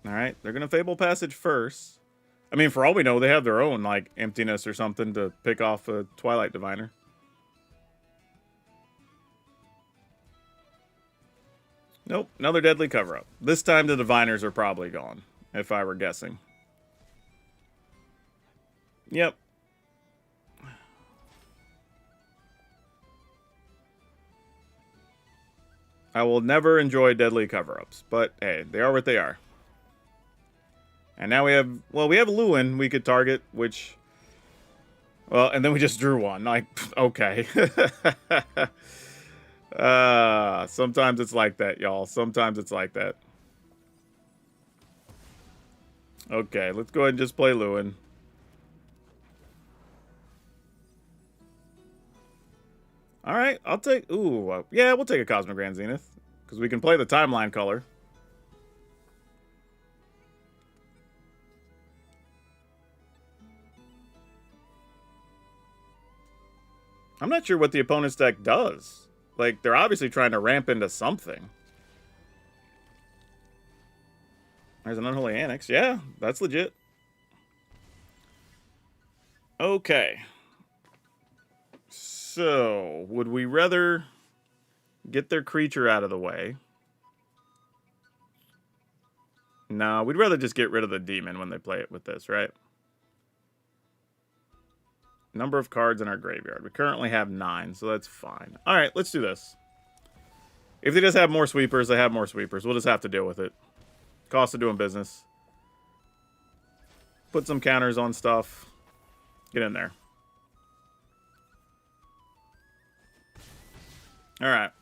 Alright, they're going to Fable Passage first. I mean, for all we know, they have their own, like, emptiness or something to pick off a Twilight Diviner. Nope, another deadly cover-up. This time the Diviners are probably gone, if I were guessing. Yep. I will never enjoy deadly cover-ups, but hey, they are what they are. And now we have, well, we have Lewin we could target, which, well, and then we just drew one. Like, okay. Sometimes it's like that, y'all. Sometimes it's like that. Okay, let's go ahead and just play Lewin. Alright, I'll take... Ooh, yeah, we'll take a Cosmic Grand Zenith. Because we can play the Timeline color. I'm not sure what the opponent's deck does. Like, they're obviously trying to ramp into something. There's an Unholy Annex. Yeah, that's legit. Okay. So, would we rather get their creature out of the way? No, we'd rather just get rid of the demon when they play it with this, right? Number of cards in our graveyard. We currently have 9, so that's fine. Alright, let's do this. If they just have more sweepers, they have more sweepers. We'll just have to deal with it. Cost of doing business. Put some counters on stuff. Get in there. Alright.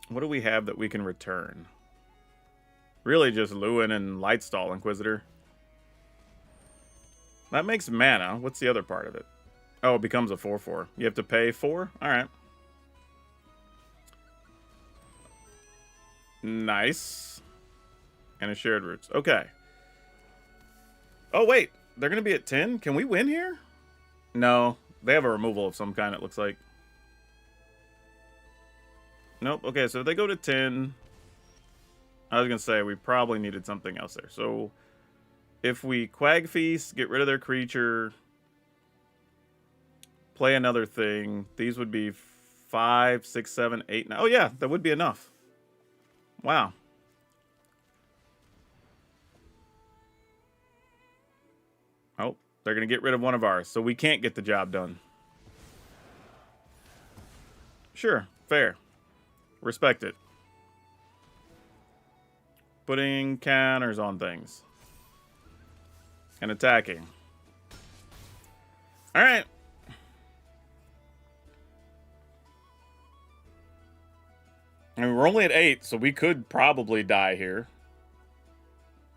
What do we have that we can return? Really just Lewin and Lightstall Inquisitor. That makes mana. What's the other part of it? Oh, it becomes a 4/4. You have to pay 4? Alright. Nice. And a Shared Roots. Okay. Oh, wait. They're going to be at 10? Can we win here? No. They have a removal of some kind, it looks like. Nope. Okay, so if they go to 10... I was going to say, we probably needed something else there. So, if we Quag Feast, get rid of their creature, play another thing, these would be 5, 6, 7, 8, 9. Oh, yeah, that would be enough. Wow. Oh, they're going to get rid of one of ours, so we can't get the job done. Sure, fair. Respect it. Putting counters on things. And attacking. Alright. we're only at 8, so we could probably die here.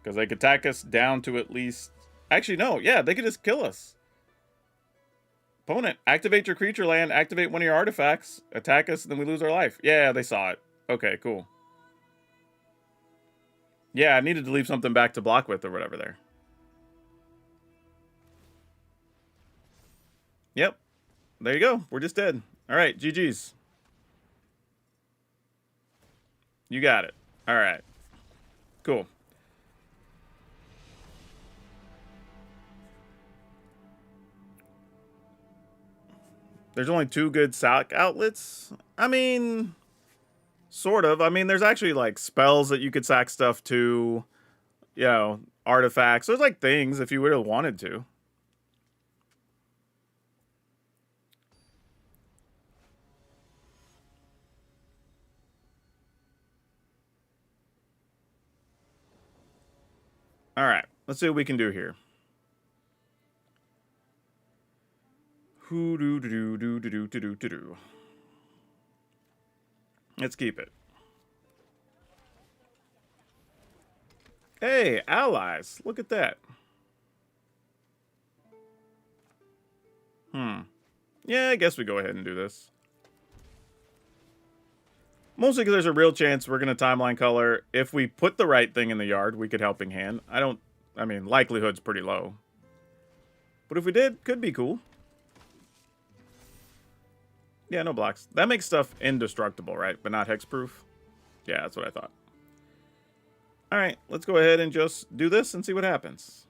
Because they could attack us down to at least... Actually, no. Yeah, they could just kill us. Opponent, activate your creature land, activate one of your artifacts, attack us, and then we lose our life. Yeah, they saw it. Okay, cool. Yeah, I needed to leave something back to block with or whatever there. Yep. There you go. We're just dead. All right, GG's. You got it. All right. Cool. There's only 2 good sack outlets. I mean, sort of. I mean, there's actually like spells that you could sack stuff to, you know, artifacts. There's like things if you would have wanted to. All right, let's see what we can do here. Let's keep it. Hey, allies. Look at that. Yeah, I guess we go ahead and do this. Mostly because there's a real chance we're going to timeline color. If we put the right thing in the yard, we could Helping Hand. I mean, likelihood's pretty low. But if we did, could be cool. Yeah, no blocks. That makes stuff indestructible, right? But not hexproof? Yeah, that's what I thought. Alright, let's go ahead and just do this and see what happens.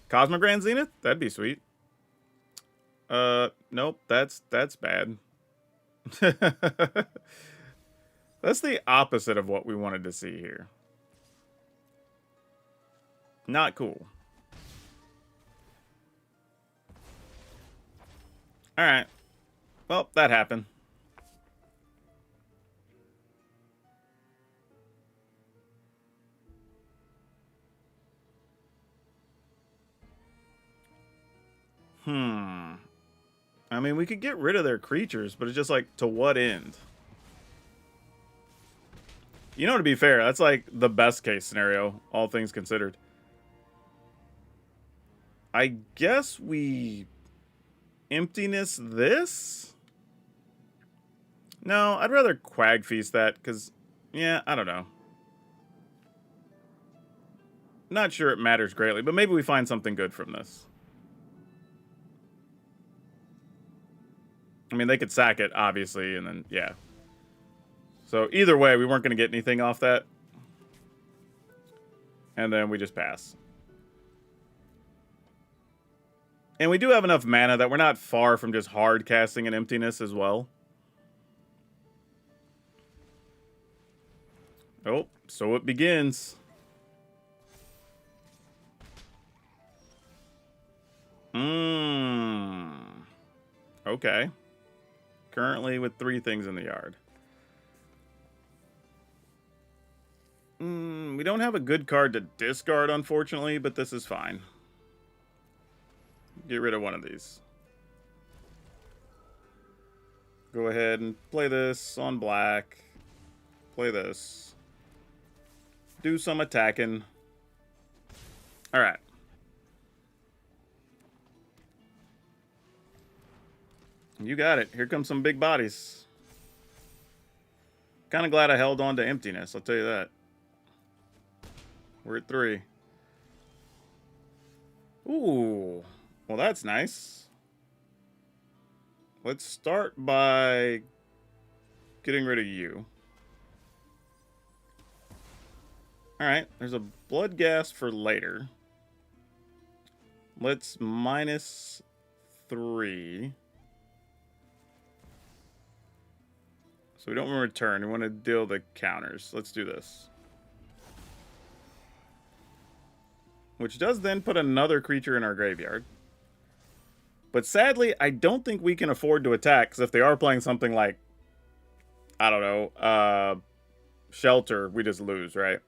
Cosmic Grand Zenith? That'd be sweet. Nope, that's bad. That's the opposite of what we wanted to see here. Not cool. Alright. Well, that happened. I mean, we could get rid of their creatures, but it's just like, to what end? You know, to be fair, that's like the best case scenario, all things considered. I guess we emptiness this? No, I'd rather Quag Feast that, because, yeah, I don't know. Not sure it matters greatly, but maybe we find something good from this. I mean, they could sack it, obviously, and then, yeah. So, either way, we weren't going to get anything off that. And then we just pass. And we do have enough mana that we're not far from just hard casting an emptiness as well. Oh, so it begins. Okay. Currently with 3 things in the yard. We don't have a good card to discard, unfortunately, but this is fine. Get rid of one of these. Go ahead and play this on black. Play this. Do some attacking. Alright. You got it. Here comes some big bodies. Kind of glad I held on to emptiness, I'll tell you that. We're at 3. Ooh. Well, that's nice. Let's start by getting rid of you. Alright, there's a blood gas for later. Let's -3. So we don't want to return. We want to deal the counters. Let's do this. Which does then put another creature in our graveyard. But sadly, I don't think we can afford to attack, because if they are playing something like, I don't know, Shelter, we just lose, right?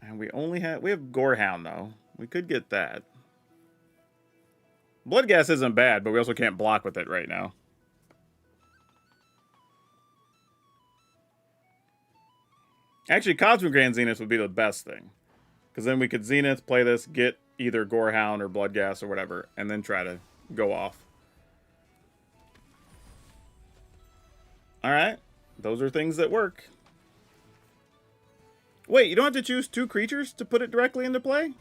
And we have Gorehound, though. We could get that. Bloodgas isn't bad, but we also can't block with it right now. Actually, Cosmic Grand Zenith would be the best thing. Because then we could Zenith, play this, get either Gorehound or Bloodgas or whatever, and then try to go off. Alright. Those are things that work. Wait, you don't have to choose 2 creatures to put it directly into play? You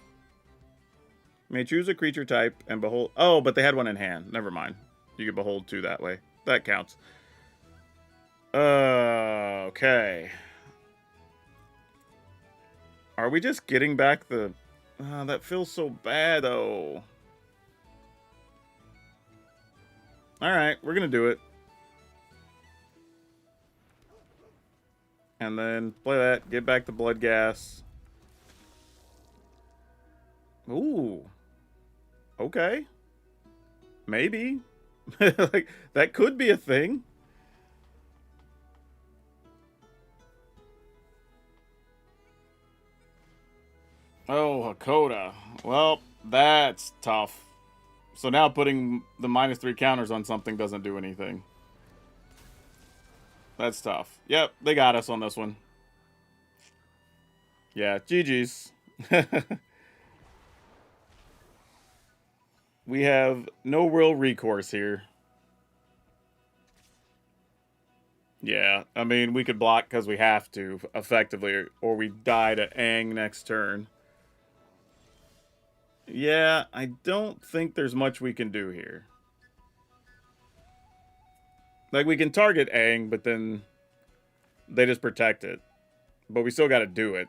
may choose a creature type and behold... Oh, but they had one in hand. Never mind. You could behold 2 that way. That counts. Okay. Are we just getting back the... Oh, that feels so bad, though. Alright, we're going to do it. And then play that, get back the Bloodgas. Ooh. Okay. Maybe. Like, that could be a thing. Oh, Hakoda. Well, that's tough. So now putting the -3 counters on something doesn't do anything. That's tough. Yep, they got us on this one. Yeah, GG's. We have no real recourse here. Yeah, I mean, we could block because we have to, effectively, or we die to Aang next turn. Yeah, I don't think there's much we can do here. Like, we can target Aang, but then they just protect it. But we still got to do it.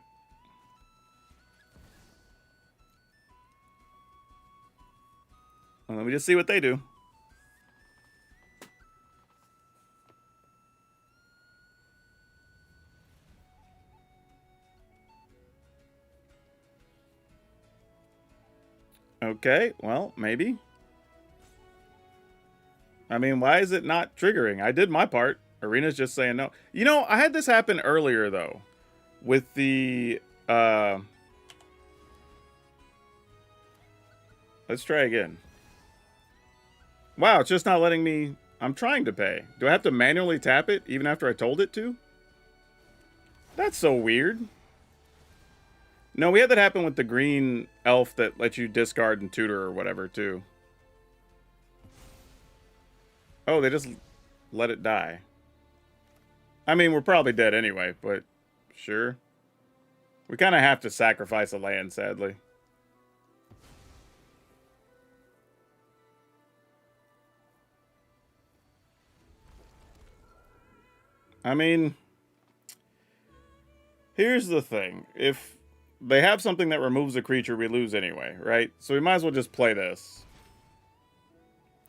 Well, let me just see what they do. Okay, well, maybe. I mean, why is it not triggering? I did my part. Arena's just saying no. You know, I had this happen earlier, though. With the... Let's try again. Wow, it's just not letting me... I'm trying to pay. Do I have to manually tap it, even after I told it to? That's so weird. No, we had that happen with the green elf that lets you discard and tutor or whatever, too. Oh, they just let it die. I mean, we're probably dead anyway, but sure. We kind of have to sacrifice a land, sadly. I mean, here's the thing. If they have something that removes a creature, we lose anyway, right? So we might as well just play this.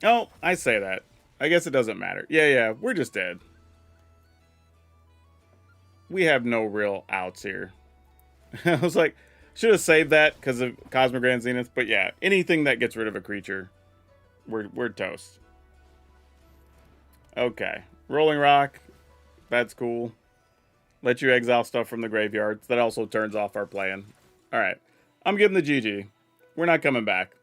Oh, I say that. I guess it doesn't matter. Yeah, we're just dead. We have no real outs here. I was like, should have saved that because of Cosmic Grand Zenith. But yeah, anything that gets rid of a creature, we're toast. Okay. Rolling Rock. That's cool. Let you exile stuff from the graveyards. That also turns off our plan. Alright. I'm giving the GG. We're not coming back.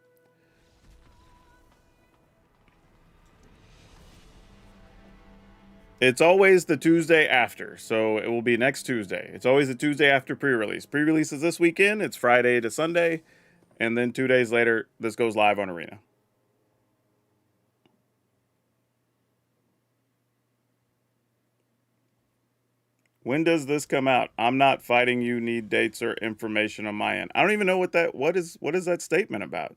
It's always the Tuesday after, so it will be next Tuesday. It's always the Tuesday after pre-release. Pre-release is this weekend. It's Friday to Sunday. And then 2 days later, this goes live on Arena. When does this come out? I'm not fighting you. Need dates or information on my end. I don't even know what that... What is that statement about?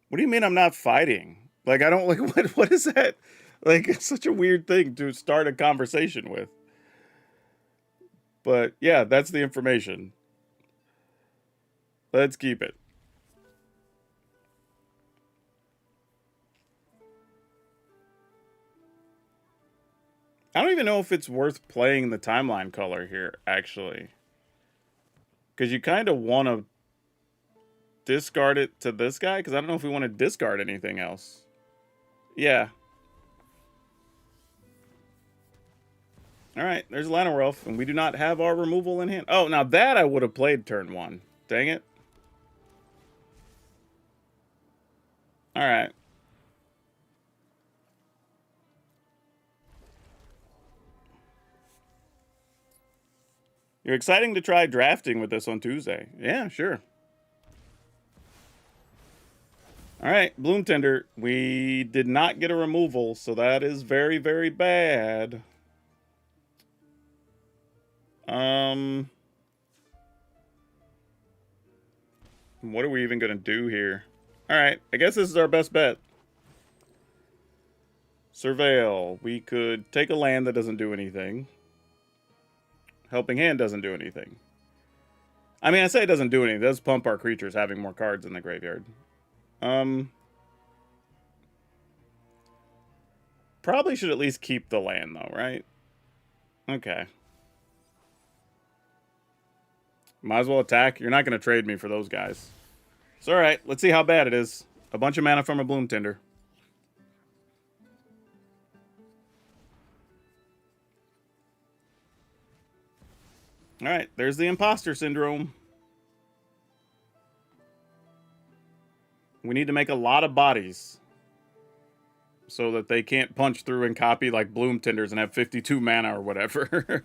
What do you mean I'm not fighting? Like, I don't, like, what is that? Like, it's such a weird thing to start a conversation with. But, yeah, that's the information. Let's keep it. I don't even know if it's worth playing the timeline color here, actually. Because you kind of want to discard it to this guy, because I don't know if we want to discard anything else. Yeah. Alright, there's Llanowar, and we do not have our removal in hand. Oh, now that I would have played turn 1. Dang it. All right. You're exciting to try drafting with this on Tuesday. Yeah, sure. All right, Bloom Tender. We did not get a removal, so that is very, very bad. What are we even going to do here? All right, I guess this is our best bet. Surveil. We could take a land that doesn't do anything. Helping Hand doesn't do anything. I mean, I say it doesn't do anything. It does pump our creatures having more cards in the graveyard. Probably should at least keep the land, though, right? Okay. Might as well attack. You're not going to trade me for those guys. It's all right. Let's see how bad it is. A bunch of mana from a Bloom Tender. All right. There's the imposter syndrome. We need to make a lot of bodies so that they can't punch through and copy like Bloom Tenders and have 52 mana or whatever.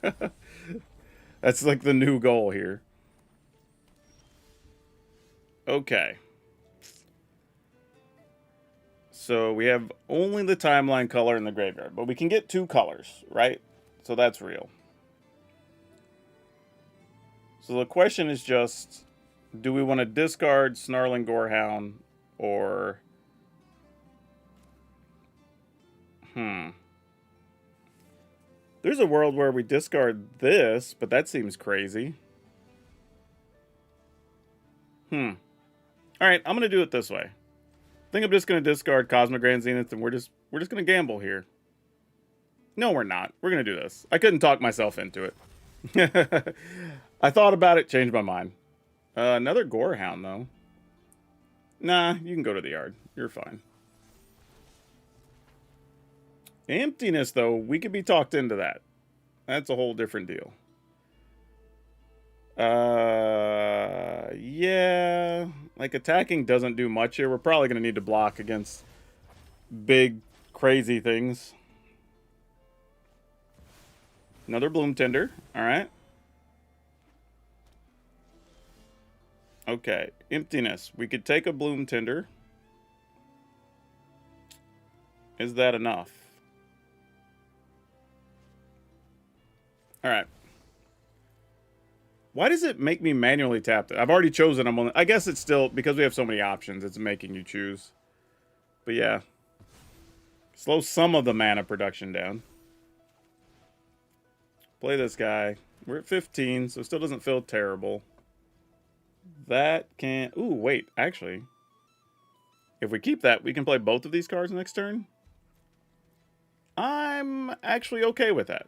That's like the new goal here. Okay. So we have only the timeline color in the graveyard, but we can get 2 colors, right? So that's real. So the question is just, do we want to discard Snarling Gorehound or... There's a world where we discard this, but that seems crazy. All right, I'm going to do it this way. I think I'm just going to discard Cosmic Grand Zenith, and we're just going to gamble here. No, we're not. We're going to do this. I couldn't talk myself into it. I thought about it, changed my mind. Another Gorehound, though. Nah, you can go to the yard. You're fine. Emptiness, though, we could be talked into that. That's a whole different deal. Yeah. Like, attacking doesn't do much here. We're probably going to need to block against big, crazy things. Another Bloom Tender. All right. Okay. Emptiness. We could take a Bloom Tender. Is that enough? All right. Why does it make me manually tap it? I've already chosen. I guess it's still, because we have so many options, it's making you choose. But yeah. Slow some of the mana production down. Play this guy. We're at 15, so it still doesn't feel terrible. That can... Ooh, wait. Actually, if we keep that, we can play both of these cards next turn. I'm actually okay with that.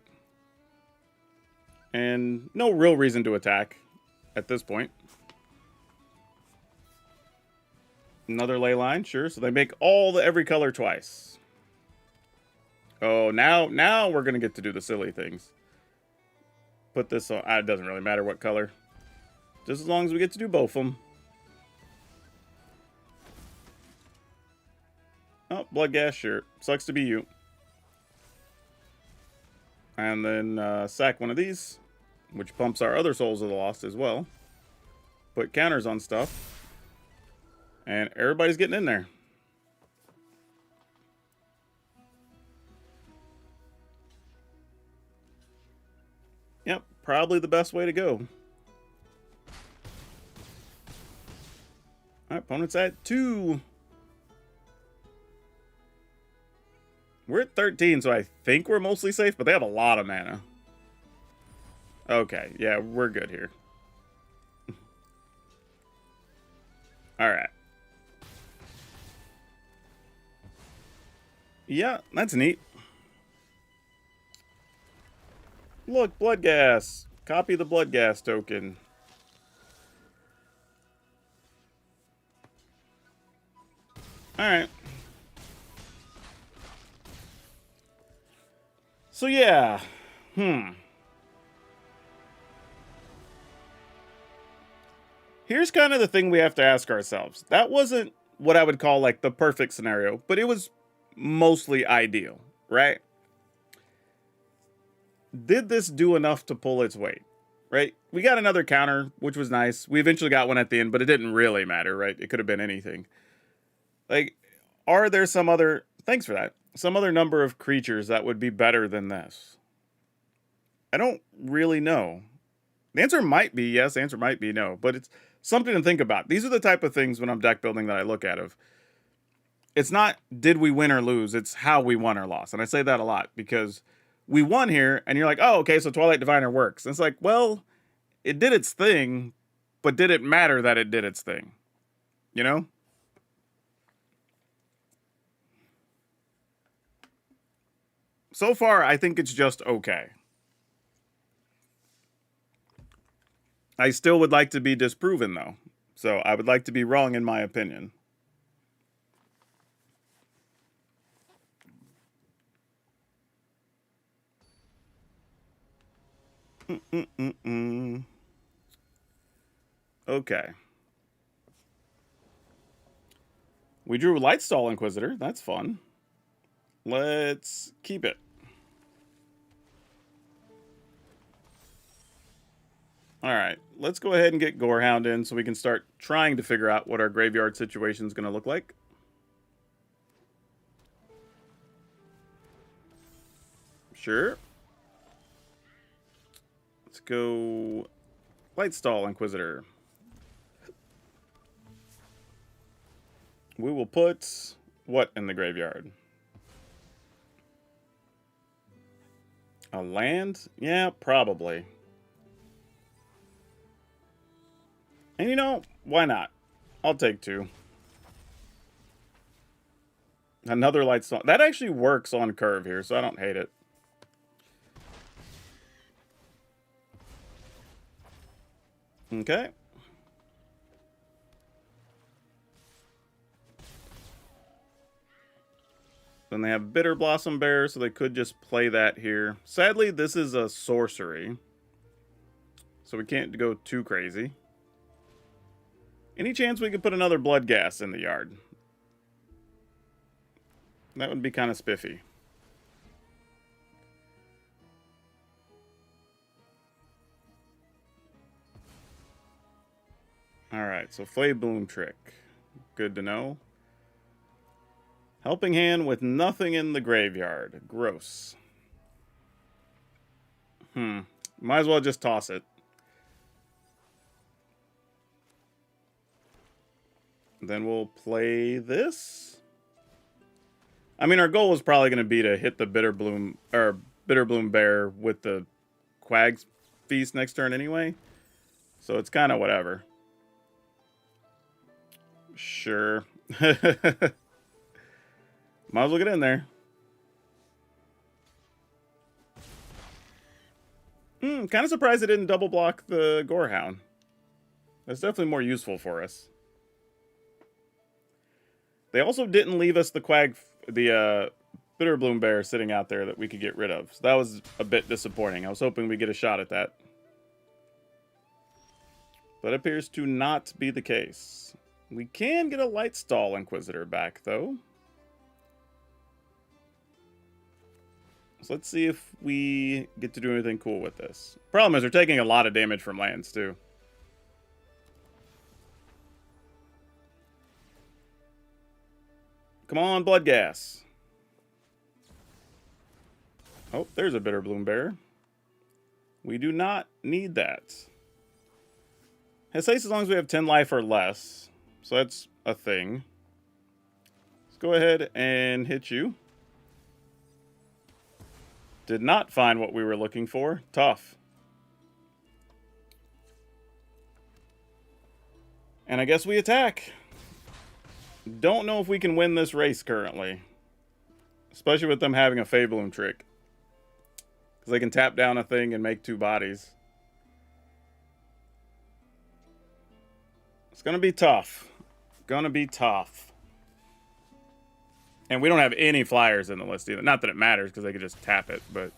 And no real reason to attack at this point. Another ley line, sure. So they make every color twice. Oh, now we're going to get to do the silly things. Put this on. It doesn't really matter what color. Just as long as we get to do both of them. Oh, Blood Gas, sure. Sucks to be you. And then sack one of these, which pumps our other Souls of the Lost as well. Put counters on stuff. And everybody's getting in there. Yep, probably the best way to go. Our opponent's at 2. We're at 13, so I think we're mostly safe, but they have a lot of mana. Okay, yeah, we're good here. Alright. Yeah, that's neat. Look, Blood Gas. Copy the Blood Gas token. Alright. So yeah. Here's kind of the thing we have to ask ourselves. That wasn't what I would call like the perfect scenario, but it was mostly ideal, right? Did this do enough to pull its weight? Right? We got another counter, which was nice. We eventually got one at the end, but it didn't really matter, right? It could have been anything. Like, are there some other, thanks for that, some other number of creatures that would be better than this? I don't really know. The answer might be yes, the answer might be no, but it's something to think about. These are the type of things when I'm deck building that I look at of, it's not did we win or lose, it's how we won or lost. And I say that a lot because we won here and you're like, oh, okay, so Twilight Diviner works. And it's like, well, it did its thing, but did it matter that it did its thing? You know? So far, I think it's just okay. I still would like to be disproven, though. So I would like to be wrong in my opinion. Okay. We drew Lightstall Inquisitor. That's fun. Let's keep it. All right. Let's go ahead and get Gorehound in so we can start trying to figure out what our graveyard situation is going to look like. Sure. Let's go Lightstall Inquisitor. We will put what in the graveyard? A land? Yeah, probably. And you know, why not? I'll take 2. Another Lightstall. That actually works on curve here, so I don't hate it. Okay. Then they have Bitter Blossom Bear, so they could just play that here. Sadly, this is a sorcery, so we can't go too crazy. Any chance we could put another Blood Gas in the yard? That would be kind of spiffy. Alright, so Flay Bloom Trick. Good to know. Helping Hand with nothing in the graveyard. Gross. Might as well just toss it. Then we'll play this. I mean, our goal was probably going to be to hit the Bitter Bloom Bear with the Quag's Feast next turn anyway. So it's kind of whatever. Sure. Might as well get in there. Kind of surprised it didn't double block the Gorehound. That's definitely more useful for us. They also didn't leave us the Bitter Bloom Bear sitting out there that we could get rid of. So that was a bit disappointing. I was hoping we'd get a shot at that. But appears to not be the case. We can get a Lightstall Inquisitor back, though. So let's see if we get to do anything cool with this. Problem is, we're taking a lot of damage from lands, too. Come on, Blood Gas. Oh, there's a Bitter Bloom Bear. We do not need that. It says as long as we have 10 life or less. So that's a thing. Let's go ahead and hit you. Did not find what we were looking for. Tough. And I guess we attack. Don't know if we can win this race currently. Especially with them having a Fabloom trick. Because they can tap down a thing and make 2 bodies. It's going to be tough. Gonna be tough. And we don't have any flyers in the list either. Not that it matters, because they could just tap it, but...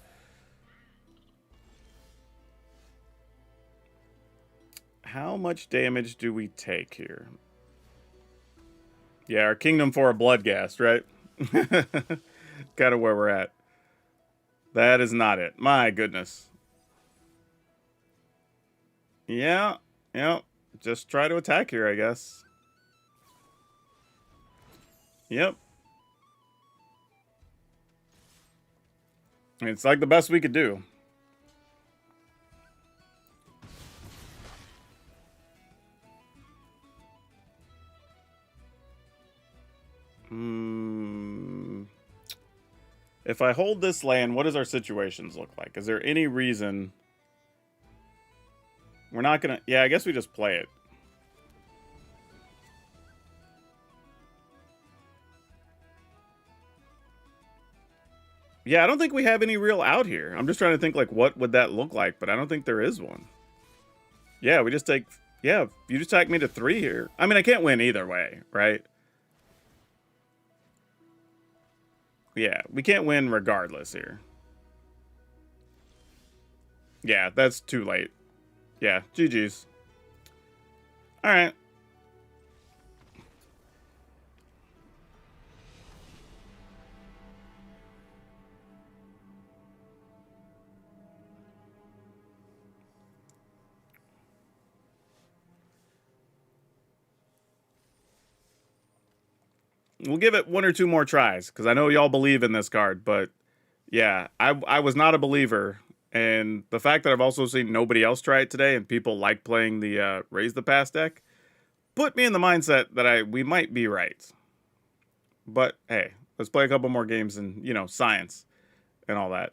How much damage do we take here? Yeah, our kingdom for a bloodghast, right? Kind of where we're at. That is not it. My goodness. Yeah, yeah. Just try to attack here, I guess. Yep. It's like the best we could do. If I hold this land, what does our situations look like? Is there any reason we're not gonna? Yeah, I guess we just play it. Yeah, I don't think we have any real out here. I'm just trying to think like what would that look like, but I don't think there is one. Yeah, we just take. Yeah, you just attack me to 3 here. I mean, I can't win either way, right? Yeah, we can't win regardless here. Yeah, that's too late. Yeah, GG's. All right. We'll give it 1 or 2 more tries because I know y'all believe in this card, but yeah, I was not a believer, and the fact that I've also seen nobody else try it today and people like playing the Raise the Pass deck put me in the mindset that we might be right. But hey, let's play a couple more games and science and all that.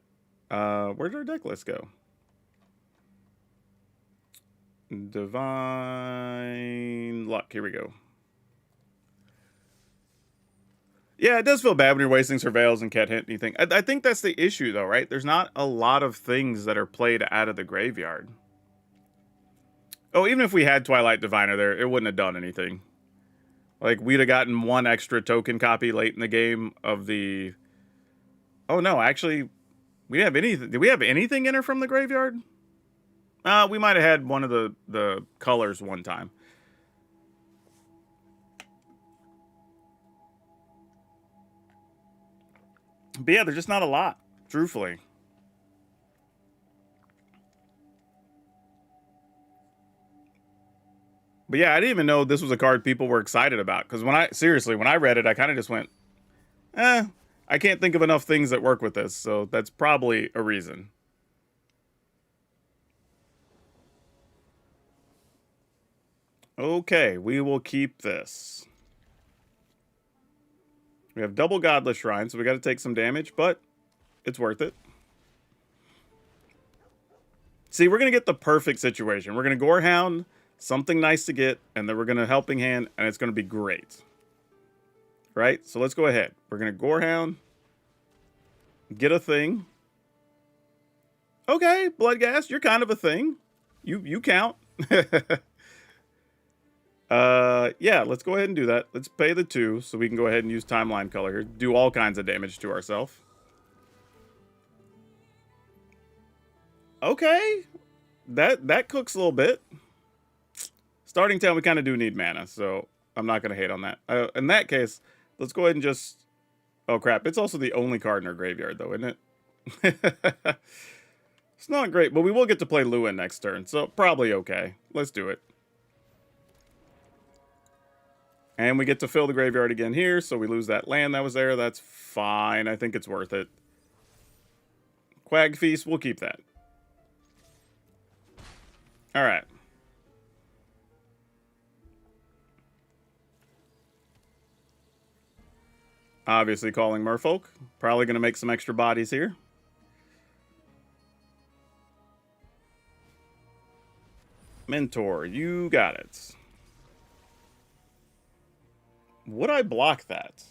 Where did our deck list go? Divine Luck. Here we go. Yeah, it does feel bad when you're wasting Surveils and can't hit anything. I think that's the issue, though, right? There's not a lot of things that are played out of the graveyard. Oh, even if we had Twilight Diviner there, it wouldn't have done anything. Like, we'd have gotten 1 extra token copy late in the game of the... Oh, no, actually, we didn't have anything. Did we have anything enter from the graveyard? We might have had one of the colors one time. But yeah, there's just not a lot, truthfully. But yeah, I didn't even know this was a card people were excited about. Because when I read it, I kind of just went, I can't think of enough things that work with this. So that's probably a reason. Okay, we will keep this. We have double Godless Shrine, so we got to take some damage, but it's worth it. See, we're going to get the perfect situation. We're going to Gorehound, something nice to get, and then we're going to Helping Hand, and it's going to be great. Right? So let's go ahead. We're going to Gorehound, get a thing. Okay, Bloodghast, you're kind of a thing. You count. Yeah, let's go ahead and do that. Let's pay the 2 so we can go ahead and use Timeline Color here. Do all kinds of damage to ourselves. Okay. That cooks a little bit. Starting town, we kind of do need mana, so I'm not going to hate on that. In that case, let's go ahead and just... Oh, crap. It's also the only card in our graveyard, though, isn't it? It's not great, but we will get to play Lorwyn next turn, so probably okay. Let's do it. And we get to fill the graveyard again here, so we lose that land that was there. That's fine. I think it's worth it. Quag Feast, we'll keep that. All right. Obviously calling Merfolk. Probably going to make some extra bodies here. Mentor, you got it. Would I block that?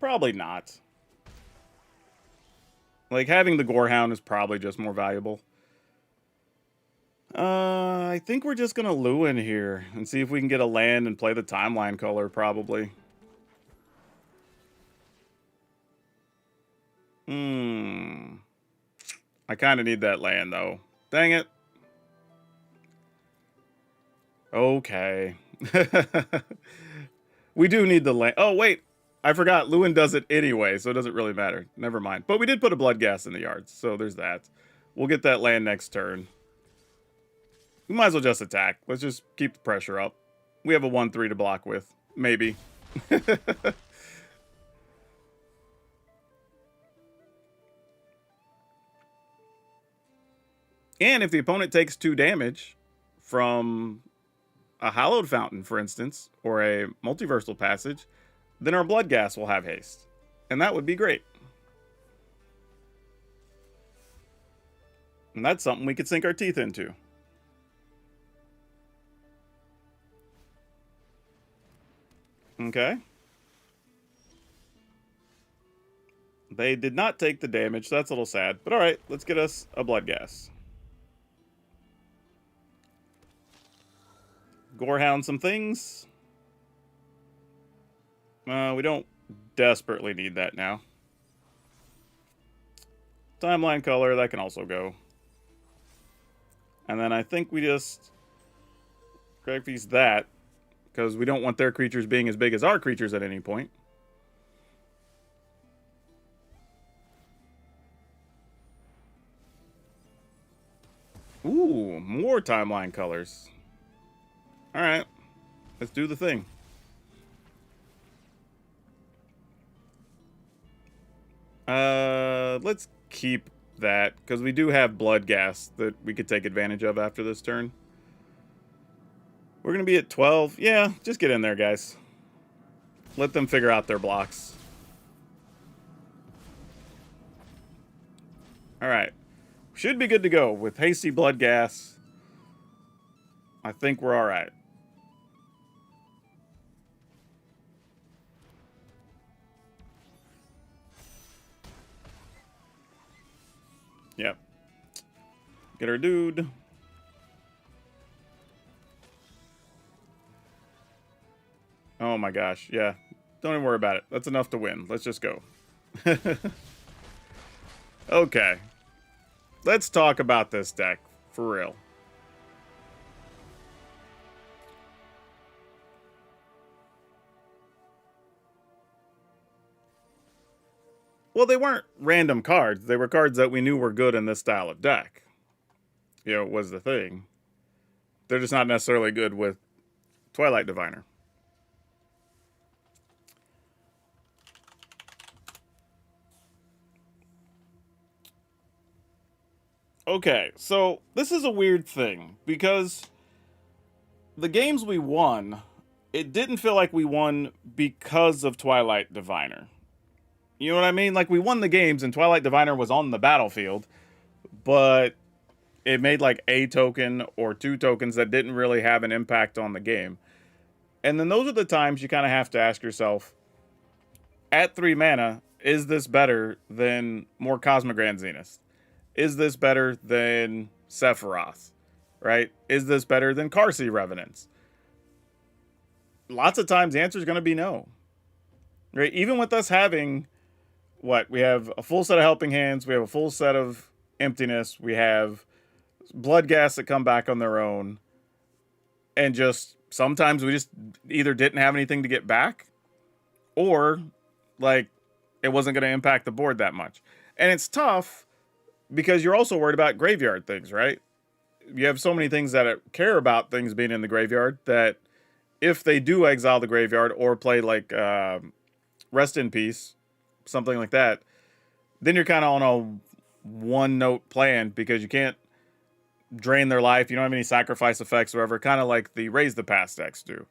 Probably not. Like, having the Gorehound is probably just more valuable. I think we're just going to Lorwyn here and see if we can get a land and play the Timeline Color, probably. I kind of need that land, though. Dang it. Okay. We do need the land. Oh, wait. I forgot. Lewin does it anyway, so it doesn't really matter. Never mind. But we did put a blood gas in the yards, so there's that. We'll get that land next turn. We might as well just attack. Let's just keep the pressure up. We have a 1-3 to block with. Maybe. And if the opponent takes 2 damage from a Hallowed Fountain, for instance, or a Multiversal Passage, then our Blood Gas will have haste. And that would be great. And that's something we could sink our teeth into. Okay. They did not take the damage, so that's a little sad. But alright, let's get us a Blood Gas. Gorehound some things. We don't desperately need that now. Timeline color, that can also go. And then I think we just Greg that, because we don't want their creatures being as big as our creatures at any point. Ooh, more timeline colors. Alright, let's do the thing. Let's keep that, because we do have blood gas that we could take advantage of after this turn. We're going to be at 12. Yeah, just get in there, guys. Let them figure out their blocks. Alright. Should be good to go with hasty blood gas. I think we're alright. Yep. Get our dude. Oh my gosh, yeah. Don't even worry about it. That's enough to win. Let's just go. Okay. Let's talk about this deck, for real. Well, they weren't random cards. They were cards that we knew were good in this style of deck. You know, was the thing. They're just not necessarily good with Twilight Diviner. Okay, so this is a weird thing, because the games we won, it didn't feel like we won because of Twilight Diviner. You know what I mean? Like, we won the games and Twilight Diviner was on the battlefield, but it made like a token or 2 tokens that didn't really have an impact on the game. And then those are the times you kind of have to ask yourself, at 3 mana, is this better than more Cosmogrand Zenith? Is this better than Sephiroth? Right? Is this better than Karsi Revenants? Lots of times the answer is going to be no. Right? Even with us having, what? We have a full set of Helping Hands. We have a full set of Emptiness. We have Blood Gas that come back on their own. And just, sometimes we just either didn't have anything to get back, or, like, it wasn't going to impact the board that much. And it's tough, because you're also worried about graveyard things, right? You have so many things that care about things being in the graveyard that if they do exile the graveyard or play like Rest in Peace, something like that, then you're kind of on a one-note plan, because you can't drain their life. You don't have any sacrifice effects or whatever, kind of like the Raise the Past decks do.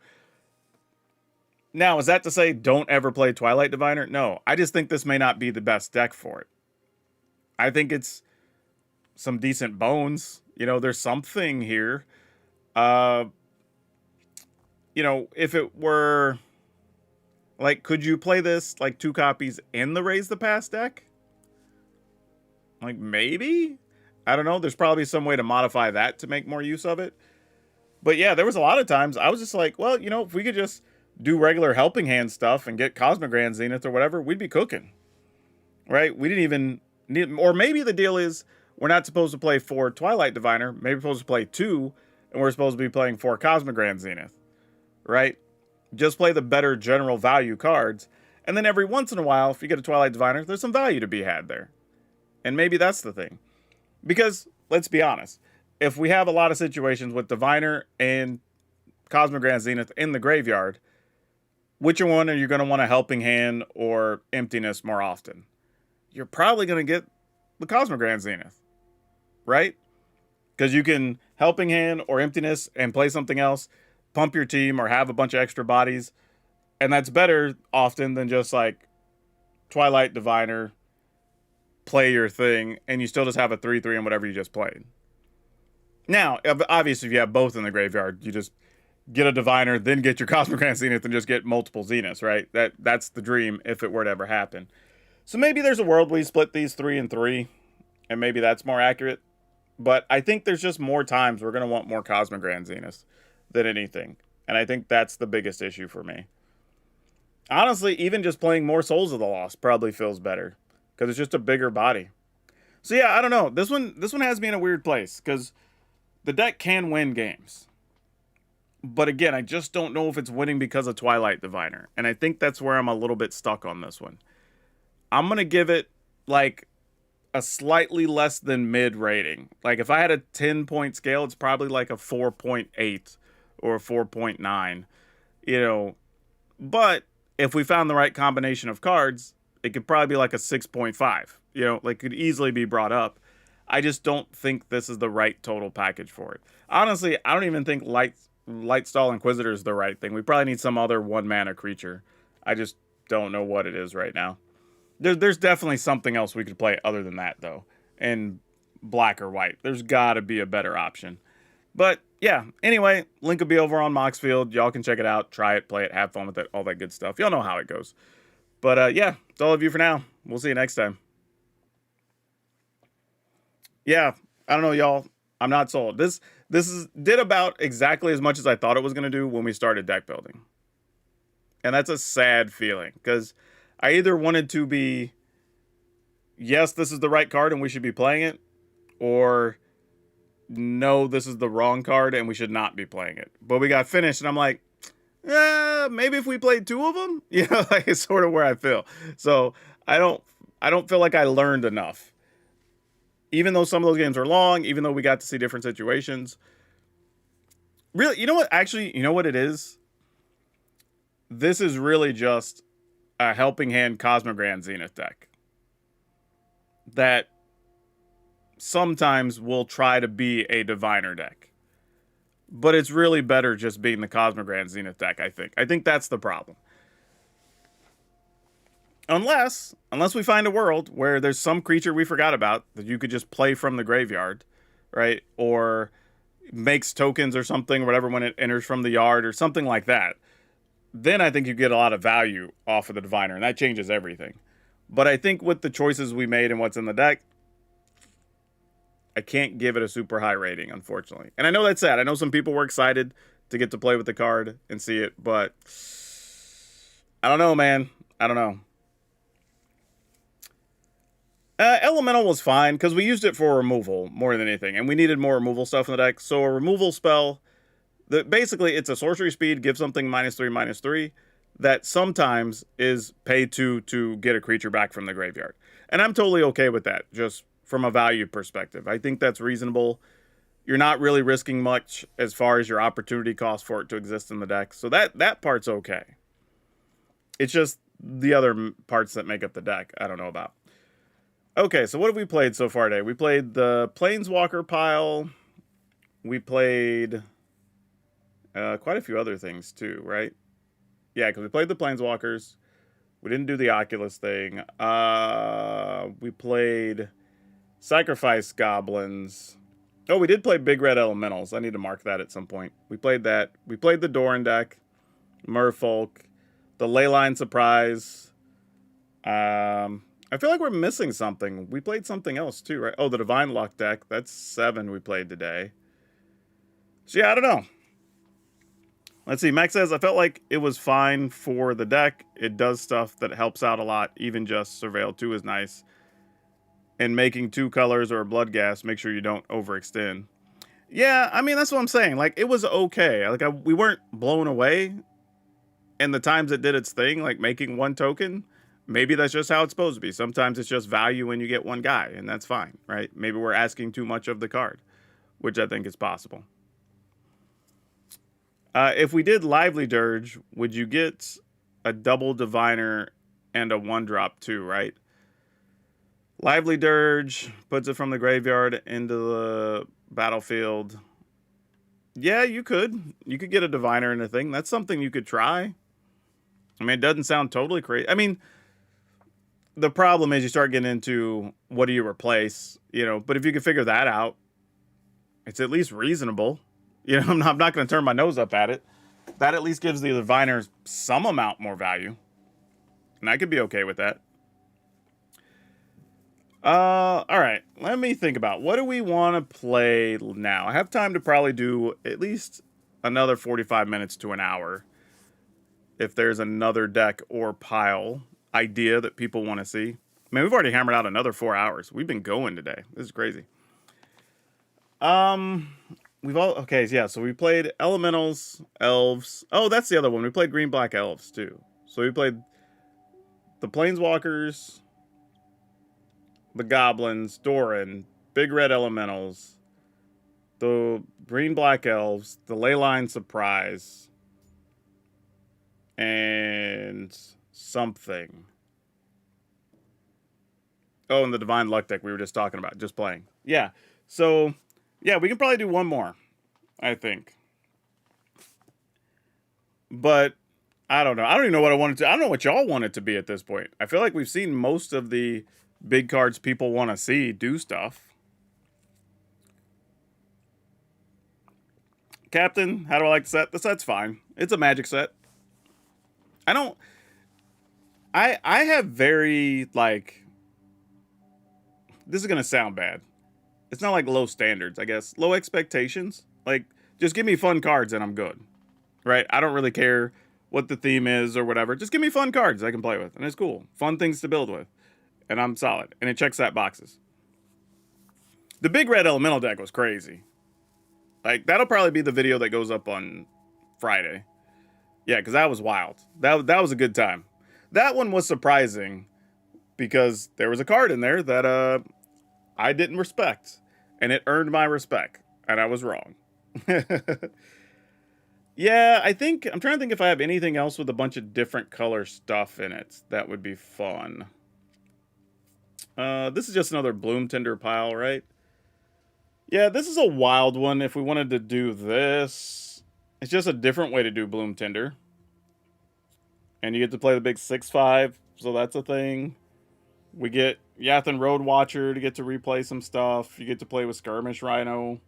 Now, is that to say don't ever play Twilight Diviner? No, I just think this may not be the best deck for it. I think it's some decent bones. You know, there's something here. You know, if it were, like, could you play this, like, 2 copies in the Raise the Past deck? Like, maybe? I don't know. There's probably some way to modify that to make more use of it. But yeah, there was a lot of times I was just like, well, you know, if we could just do regular Helping Hand stuff and get Cosmogrand Zenith or whatever, we'd be cooking. Right? We didn't even need, or maybe the deal is we're not supposed to play 4 Twilight Diviner. Maybe we're supposed to play 2, and we're supposed to be playing 4 Cosmogrand Zenith. Right? Just play the better general value cards. And then every once in a while, if you get a Twilight Diviner, there's some value to be had there. And maybe that's the thing. Because, let's be honest, if we have a lot of situations with Diviner and Cosmic Grand Zenith in the graveyard, which one are you going to want a Helping Hand or Emptiness more often? You're probably going to get the Cosmic Grand Zenith, right? Because you can Helping Hand or Emptiness and play something else, pump your team, or have a bunch of extra bodies. And that's better often than just like Twilight Diviner, play your thing, and you still just have a 3/3 on whatever you just played. Now, obviously, if you have both in the graveyard, you just get a Diviner, then get your Cosmic Grand Zenith, and just get multiple Zeniths, right? That's the dream if it were to ever happen. So maybe there's a world where you split these 3 and 3, and maybe that's more accurate. But I think there's just more times we're going to want more Cosmic Grand Zeniths than anything. And I think that's the biggest issue for me. Honestly, even just playing more Souls of the Lost probably feels better, because it's just a bigger body. So yeah, I don't know. This one has me in a weird place, because the deck can win games. But again, I just don't know if it's winning because of Twilight Diviner. And I think that's where I'm a little bit stuck on this one. I'm going to give it like a slightly less than mid rating. Like if I had a 10-point scale, it's probably like a 4.8 or a 4.9. You know, but if we found the right combination of cards, it could probably be like a 6.5. You know, like could easily be brought up. I just don't think this is the right total package for it. Honestly, I don't even think Lightstall Inquisitor is the right thing. We probably need some other 1-mana creature. I just don't know what it is right now. There's definitely something else we could play other than that, though. And black or white. There's got to be a better option. But, yeah. Anyway, link will be over on Moxfield. Y'all can check it out. Try it, play it, have fun with it, all that good stuff. Y'all know how it goes. But, yeah. That's all of you for now. We'll see you next time. Yeah. I don't know, y'all. I'm not sold. This did about exactly as much as I thought it was going to do when we started deck building. And that's a sad feeling, because I either wanted to be, yes, this is the right card and we should be playing it, or no, this is the wrong card and we should not be playing it. But we got finished and I'm like, maybe if we played 2 of them, you know, like it's sort of where I feel. So I don't feel like I learned enough. Even though some of those games were long, even though we got to see different situations. Really, you know what? Actually, you know what it is? This is really just a Helping Hand Cosmic Grand Zenith deck that sometimes will try to be a Diviner deck. But it's really better just being the Cosmic Grand Zenith deck, I think. I think that's the problem. Unless we find a world where there's some creature we forgot about that you could just play from the graveyard, right? Or makes tokens or something, or whatever, when it enters from the yard or something like that. Then I think you get a lot of value off of the Diviner, and that changes everything. But I think with the choices we made and what's in the deck, I can't give it a super high rating, unfortunately. And I know that's sad. I know some people were excited to get to play with the card and see it, but I don't know, man. I don't know. Elemental was fine, because we used it for removal more than anything, and we needed more removal stuff in the deck. So a removal spell, basically it's a sorcery speed, give something -3/-3, that sometimes is pay 2 to get a creature back from the graveyard. And I'm totally okay with that, just from a value perspective. I think that's reasonable. You're not really risking much as far as your opportunity cost for it to exist in the deck. So that part's okay. It's just the other parts that make up the deck I don't know about. Okay, so what have we played so far today? We played the Planeswalker pile. We played quite a few other things too, right? Yeah, because we played the Planeswalkers. We didn't do the Oculus thing. We played Sacrifice Goblins. Oh, we did play Big Red Elementals. I need to mark that at some point. We played that. We played the Doran deck, Merfolk, the Leyline Surprise. I feel like we're missing something. We played something else too, right? Oh, the Divine Luck deck. That's 7 we played today. So yeah, I don't know. Let's see. Max says, I felt like it was fine for the deck. It does stuff that helps out a lot. Even just Surveil 2 is nice. And making 2 colors or a blood gas, make sure you don't overextend. Yeah, I mean, that's what I'm saying. Like, it was okay. Like, we weren't blown away. and the times it did its thing, like making one token, maybe that's just how it's supposed to be. Sometimes it's just value when you get one guy, and that's fine, right? Maybe we're asking too much of the card, which I think is possible. If we did Lively Dirge, would you get a double Diviner and a 1-drop too, right? Lively Dirge puts it from the graveyard into the battlefield. Yeah, you could. You could get a Diviner in a thing. That's something you could try. I mean, it doesn't sound totally crazy. I mean, the problem is you start getting into what do you replace, you know, but if you can figure that out, it's at least reasonable. You know, I'm not going to turn my nose up at it. That at least gives the Diviners some amount more value. And I could be okay with that. All right. Let me think about what do we want to play now. I have time to probably do at least another 45 minutes to an hour. If there's another deck or pile idea that people want to see. I mean, we've already hammered out another 4 hours. We've been going today. This is crazy. Okay, yeah, so we played Elementals, Elves. Oh, that's the other one. We played Green Black Elves too. So we played the Planeswalkers, the Goblins, Doran, Big Red Elementals, the Green Black Elves, the Leyline Surprise, and something. Oh, and the Divine Luck deck we were just talking about, just playing. Yeah, so, yeah, we can probably do one more, I think. But, I don't know. I don't even know what I wanted to... I don't know what y'all want it to be at this point. I feel like we've seen most of the big cards people want to see do stuff. Captain, how do I like the set? The set's fine. It's a Magic set. I have very, like... This is going to sound bad. It's not like low standards, I guess. Low expectations. Like, just give me fun cards and I'm good. Right? I don't really care what the theme is or whatever. Just give me fun cards I can play with. And it's cool. Fun things to build with. And I'm solid. And it checks that boxes. The Big Red Elemental deck was crazy. Like, that'll probably be the video that goes up on Friday. Yeah, because that was wild. That was a good time. That one was surprising because there was a card in there that I didn't respect. And it earned my respect. And I was wrong. Yeah, I'm trying to think if I have anything else with a bunch of different color stuff in it that would be fun. This is just another Bloom Tinder pile, right? Yeah, this is a wild one if we wanted to do this. It's just a different way to do Bloom Tinder. And you get to play the big 6/5, so that's a thing. We get Yathan Road Watcher to get to replay some stuff. You get to play with Skirmish Rhino.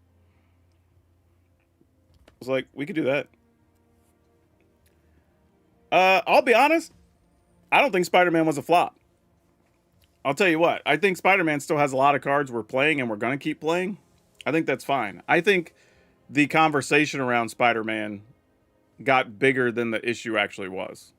It's like, we could do that. I'll be honest. I don't think Spider-Man was a flop. I'll tell you what. I think Spider-Man still has a lot of cards we're playing and we're going to keep playing. I think that's fine. I think the conversation around Spider-Man got bigger than the issue actually was.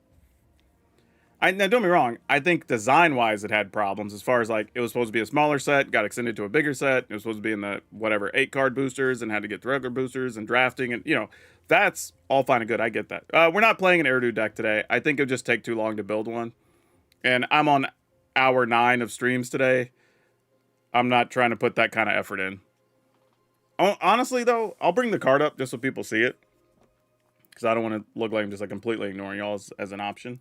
Now, don't get me wrong. I think design-wise it had problems as far as, like, it was supposed to be a smaller set, got extended to a bigger set. It was supposed to be in the, 8-card boosters and had to get the regular boosters and drafting. And, that's all fine and good. I get that. We're not playing an Eridu deck today. I think it would just take too long to build one. And I'm on hour 9 of streams today. I'm not trying to put that kind of effort in. Honestly, though, I'll bring the card up just so people see it. Because I don't want to look like I'm just, like, completely ignoring y'all as an option.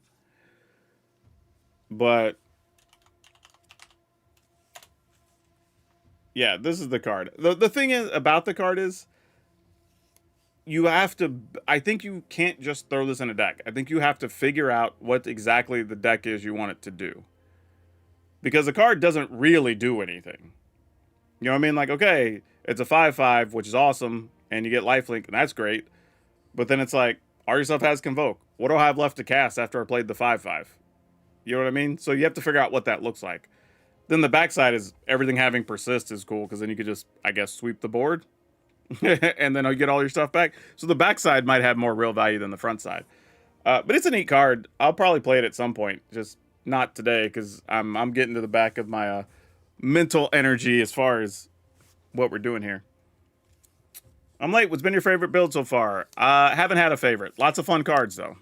But yeah, this is the card. The thing is about the card is you have to, I think you can't just throw this in a deck. I think you have to figure out what exactly the deck is you want it to do. Because the card doesn't really do anything. You know what I mean? Like, okay, it's a 5/5, which is awesome, and you get lifelink, and that's great. But then it's like, all your stuff has Convoke. What do I have left to cast after I played the 5/5? You know what I mean? So you have to figure out what that looks like. Then the backside is everything having persist is cool because then you could just, I guess, sweep the board. And then you get all your stuff back. So the backside might have more real value than the front side. But it's a neat card. I'll probably play it at some point. Just not today because I'm getting to the back of my mental energy as far as what we're doing here. I'm late. What's been your favorite build so far? Haven't had a favorite. Lots of fun cards, though.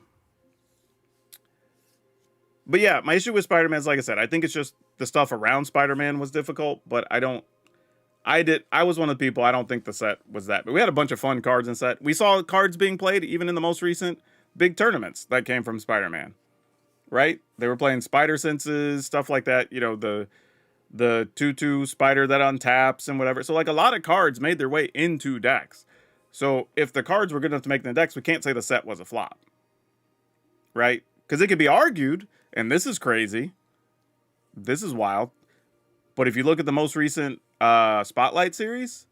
But yeah, my issue with Spider-Man is, like I said, I think it's just the stuff around Spider-Man was difficult, but I was one of the people, I don't think the set was that. But we had a bunch of fun cards in set. We saw cards being played even in the most recent big tournaments that came from Spider-Man. Right? They were playing Spider Senses, stuff like that, you know, the 2/2 spider that untaps and whatever. So like a lot of cards made their way into decks. So if the cards were good enough to make the decks, we can't say the set was a flop. Right? Because it could be argued, and this is crazy. This is wild. But if you look at the most recent Spotlight series,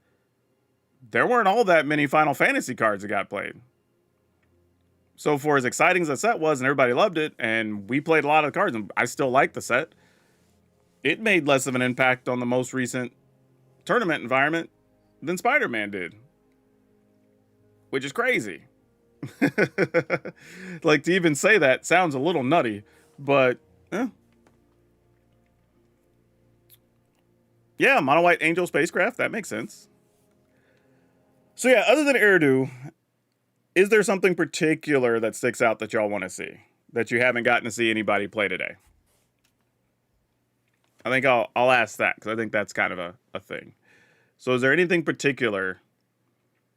there weren't all that many Final Fantasy cards that got played. So for as exciting as the set was, and everybody loved it, and we played a lot of the cards, and I still like the set, it made less of an impact on the most recent tournament environment than Spider-Man did. Which is crazy. Like, to even say that sounds a little nutty, but yeah, Mono White Angel Spacecraft, that makes sense. So yeah, other than Eridu, is there something particular that sticks out that y'all want to see that you haven't gotten to see anybody play today? I think I'll ask that because I think that's kind of a thing. So is there anything particular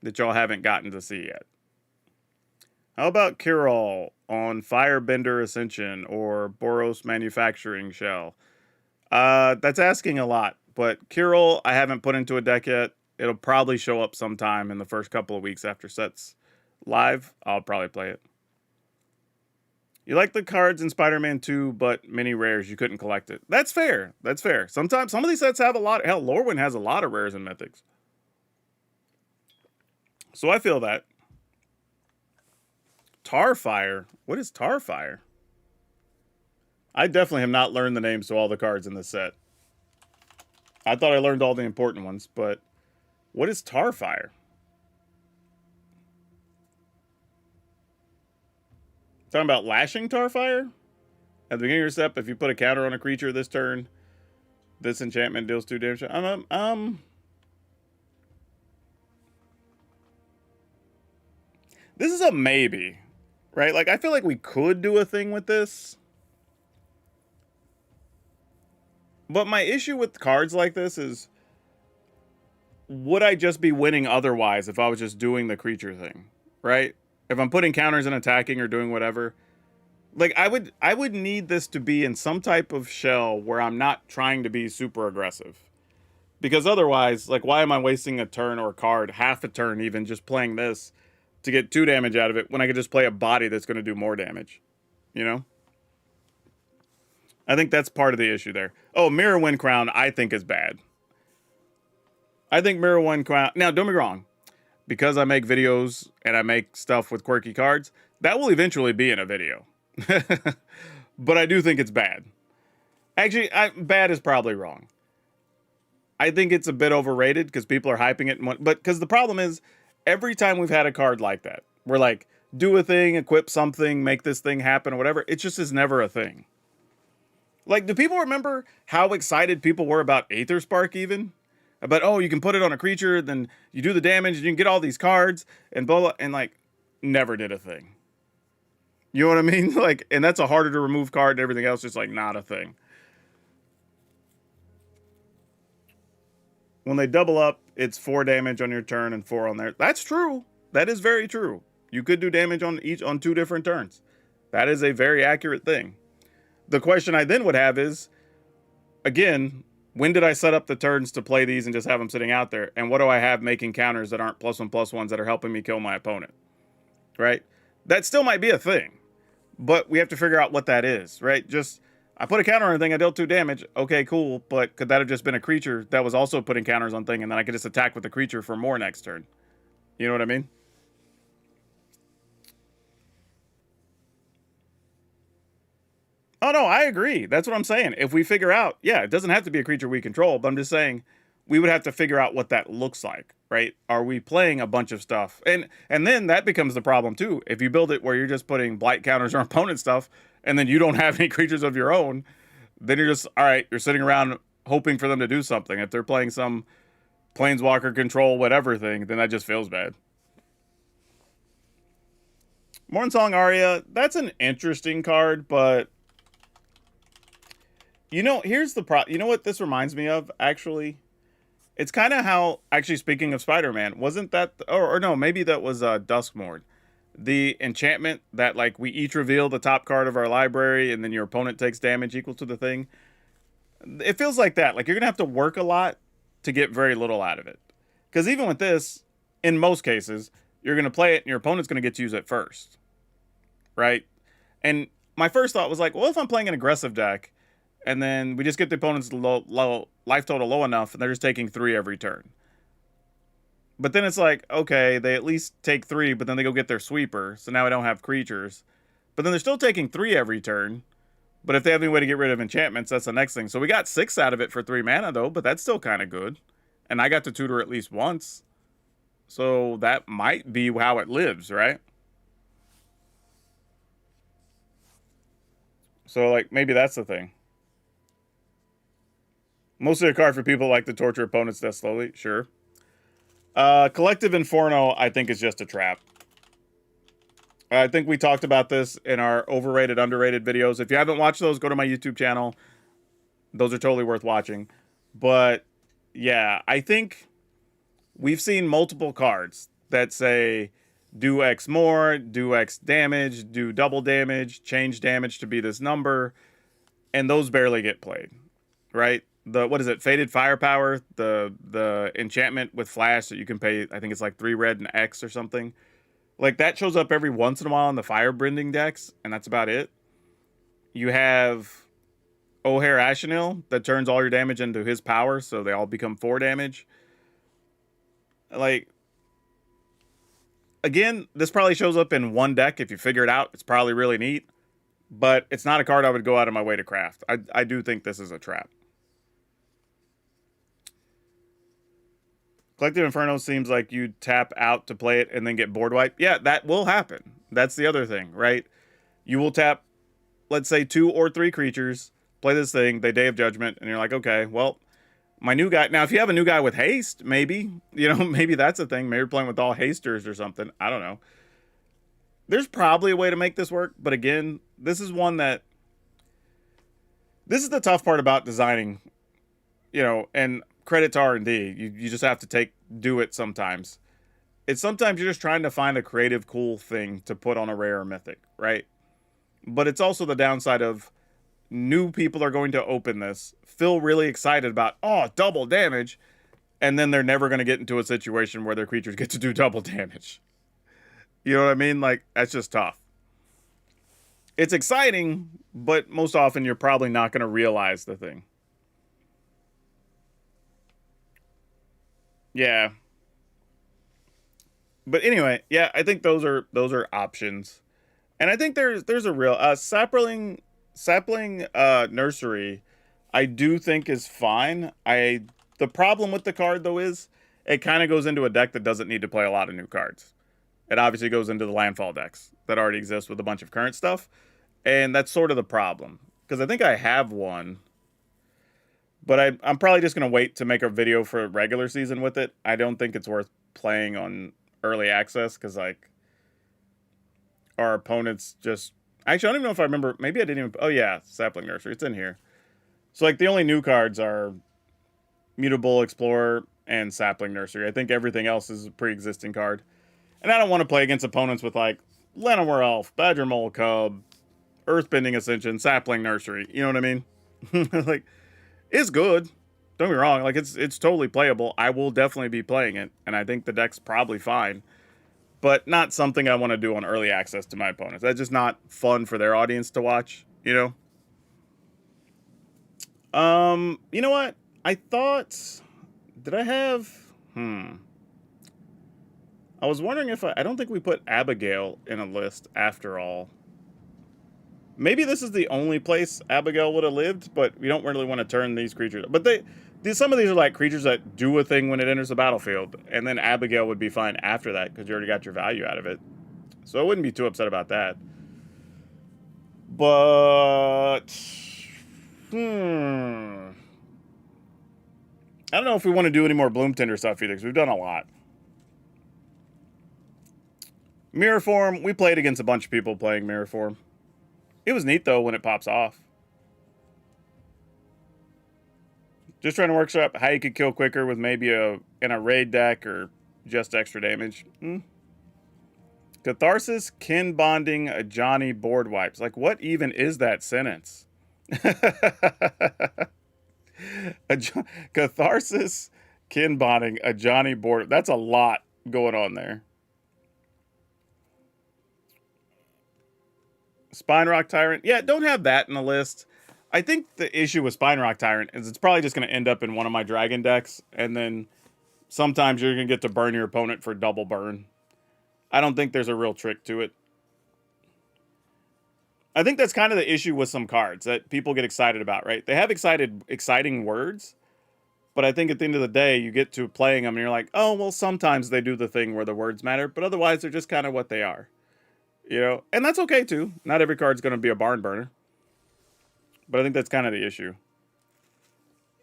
that y'all haven't gotten to see yet? How about Kirol on Firebender Ascension or Boros Manufacturing Shell? That's asking a lot, but Kirol I haven't put into a deck yet. It'll probably show up sometime in the first couple of weeks after sets live. I'll probably play it. You like the cards in Spider-Man 2, but many rares, you couldn't collect it. That's fair. That's fair. Sometimes some of these sets have a lot. Hell, Lorwyn has a lot of rares and mythics. So I feel that. Tarfire? What is Tarfire? I definitely have not learned the names to all the cards in this set. I thought I learned all the important ones, but what is Tarfire? Talking about lashing Tarfire? At the beginning of your step, if you put a counter on a creature this turn, this enchantment deals 2 damage. This is a maybe, right? Like, I feel like we could do a thing with this. But my issue with cards like this is, would I just be winning otherwise if I was just doing the creature thing, right? If I'm putting counters and attacking or doing whatever, like I would need this to be in some type of shell where I'm not trying to be super aggressive. Because otherwise, like, why am I wasting a turn or a card, half a turn even, just playing this to get 2 damage out of it when I could just play a body that's going to do more damage, you know? I think that's part of the issue there. Oh, Mirror Wind Crown, I think is bad. I think Mirror Wind Crown... Now, don't be wrong. Because I make videos and I make stuff with quirky cards, that will eventually be in a video. But I do think it's bad. Actually, bad is probably wrong. I think it's a bit overrated because people are hyping it. But because the problem is, every time we've had a card like that, we're like, do a thing, equip something, make this thing happen or whatever. It just is never a thing. Like, do people remember how excited people were about Aether Spark even? About, oh, you can put it on a creature, then you do the damage, and you can get all these cards, and blah, blah, and like, never did a thing. You know what I mean? Like, and that's a harder to remove card and everything else, just like not a thing. When they double up, it's 4 damage on your turn and 4 on there. That's true. That is very true. You could do damage on 2 different turns. That is a very accurate thing. The question I then would have is, again, when did I set up the turns to play these and just have them sitting out there? And what do I have making counters that aren't +1/+1s that are helping me kill my opponent? Right? That still might be a thing. But we have to figure out what that is, right? Just, I put a counter on a thing, I dealt 2 damage. Okay, cool. But could that have just been a creature that was also putting counters on thing, and then I could just attack with the creature for more next turn? You know what I mean? Oh, no, I agree. That's what I'm saying. If we figure out, yeah, it doesn't have to be a creature we control, but I'm just saying we would have to figure out what that looks like, right? Are we playing a bunch of stuff? And then that becomes the problem, too. If you build it where you're just putting blight counters on opponent stuff, and then you don't have any creatures of your own, then you're just, all right, you're sitting around hoping for them to do something. If they're playing some Planeswalker control whatever thing, then that just feels bad. Mornsong Aria, that's an interesting card, but You know, here's the You know what this reminds me of, actually? It's kind of how, actually, speaking of Spider-Man, wasn't that, or no, maybe that was Duskmord. The enchantment that, like, we each reveal the top card of our library and then your opponent takes damage equal to the thing. It feels like that. Like, you're going to have to work a lot to get very little out of it. Because even with this, in most cases, you're going to play it and your opponent's going to get to use it first. Right? And my first thought was like, well, if I'm playing an aggressive deck, and then we just get the opponent's low life total low enough, and they're just taking 3 every turn. But then it's like, okay, they at least take 3, but then they go get their sweeper, so now I don't have creatures. But then they're still taking 3 every turn. But if they have any way to get rid of enchantments, that's the next thing. So we got 6 out of it for 3 mana, though, but that's still kind of good. And I got to tutor at least once. So that might be how it lives, right? So, like, maybe that's the thing. Mostly a card for people who like to torture opponents that slowly. Sure. Collective Inferno, I think, is just a trap. I think we talked about this in our overrated, underrated videos. If you haven't watched those, go to my YouTube channel. Those are totally worth watching. But, yeah, I think we've seen multiple cards that say do X more, do X damage, do double damage, change damage to be this number, and those barely get played, right? What is it? Faded Firepower, the enchantment with flash that you can pay, I think it's like 3 red and X or something. Like, that shows up every once in a while in the Firebending decks, and that's about it. You have O'Hare Ashenil that turns all your damage into his power, so they all become 4 damage. Like, again, this probably shows up in one deck. If you figure it out, it's probably really neat. But it's not a card I would go out of my way to craft. I do think this is a trap. Collective Inferno seems like you tap out to play it and then get board wipe. Yeah, that will happen. That's the other thing, right? You will tap, let's say, 2 or 3 creatures, play this thing, they Day of Judgment, and you're like, okay, well, my new guy. Now, if you have a new guy with haste, maybe, maybe that's a thing. Maybe you're playing with all hasters or something. I don't know. There's probably a way to make this work, but again, this is one that, this is the tough part about designing, and credit to R&D. You just have to do it sometimes. It's sometimes you're just trying to find a creative, cool thing to put on a rare or mythic, right? But it's also the downside of new people are going to open this, feel really excited about, oh, double damage, and then they're never going to get into a situation where their creatures get to do double damage. You know what I mean? Like, that's just tough. It's exciting, but most often you're probably not going to realize the thing. Yeah. But anyway, yeah, I think those are options. And I think there's a real sapling nursery I do think is fine. The problem with the card though is it kind of goes into a deck that doesn't need to play a lot of new cards. It obviously goes into the landfall decks that already exist with a bunch of current stuff. And that's sort of the problem. Because I think I have one. But I'm probably just going to wait to make a video for regular season with it. I don't think it's worth playing on early access. Because, like, our opponents just... Actually, I don't even know if I remember. Maybe I didn't even... Oh, yeah. Sapling Nursery. It's in here. So, like, the only new cards are Mutable Explorer and Sapling Nursery. I think everything else is a pre-existing card. And I don't want to play against opponents with, like, Llanowar Elf, Badger Mole Cub, Earthbending Ascension, Sapling Nursery. You know what I mean? Like, it's good. Don't get me wrong. Like, it's totally playable. I will definitely be playing it. And I think the deck's probably fine. But not something I want to do on early access to my opponents. That's just not fun for their audience to watch, you know? You know what? I thought... Did I have... I was wondering if I don't think we put Abigail in a list after all. Maybe this is the only place Abigail would have lived, but we don't really want to turn these creatures. But some of these are like creatures that do a thing when it enters the battlefield, and then Abigail would be fine after that because you already got your value out of it. So I wouldn't be too upset about that. But I don't know if we want to do any more Bloom Tender stuff either, because we've done a lot. Mirror Form, we played against a bunch of people playing Mirror Form. It was neat, though, when it pops off. Just trying to workshop how you could kill quicker with maybe in a raid deck or just extra damage. Catharsis, kin bonding, Ajani board wipes. Like, what even is that sentence? Catharsis, kin bonding, Ajani board. That's a lot going on there. Spine Rock Tyrant. Yeah, don't have that in the list. I think the issue with Spine Rock Tyrant is it's probably just going to end up in one of my dragon decks, and then sometimes you're going to get to burn your opponent for double burn. I don't think there's a real trick to it. I think that's kind of the issue with some cards that people get excited about, right? They have exciting words, but I think at the end of the day, you get to playing them and you're like, oh, well, sometimes they do the thing where the words matter, but otherwise they're just kind of what they are. You know, and that's okay too. Not every card's going to be a barn burner. But I think that's kind of the issue.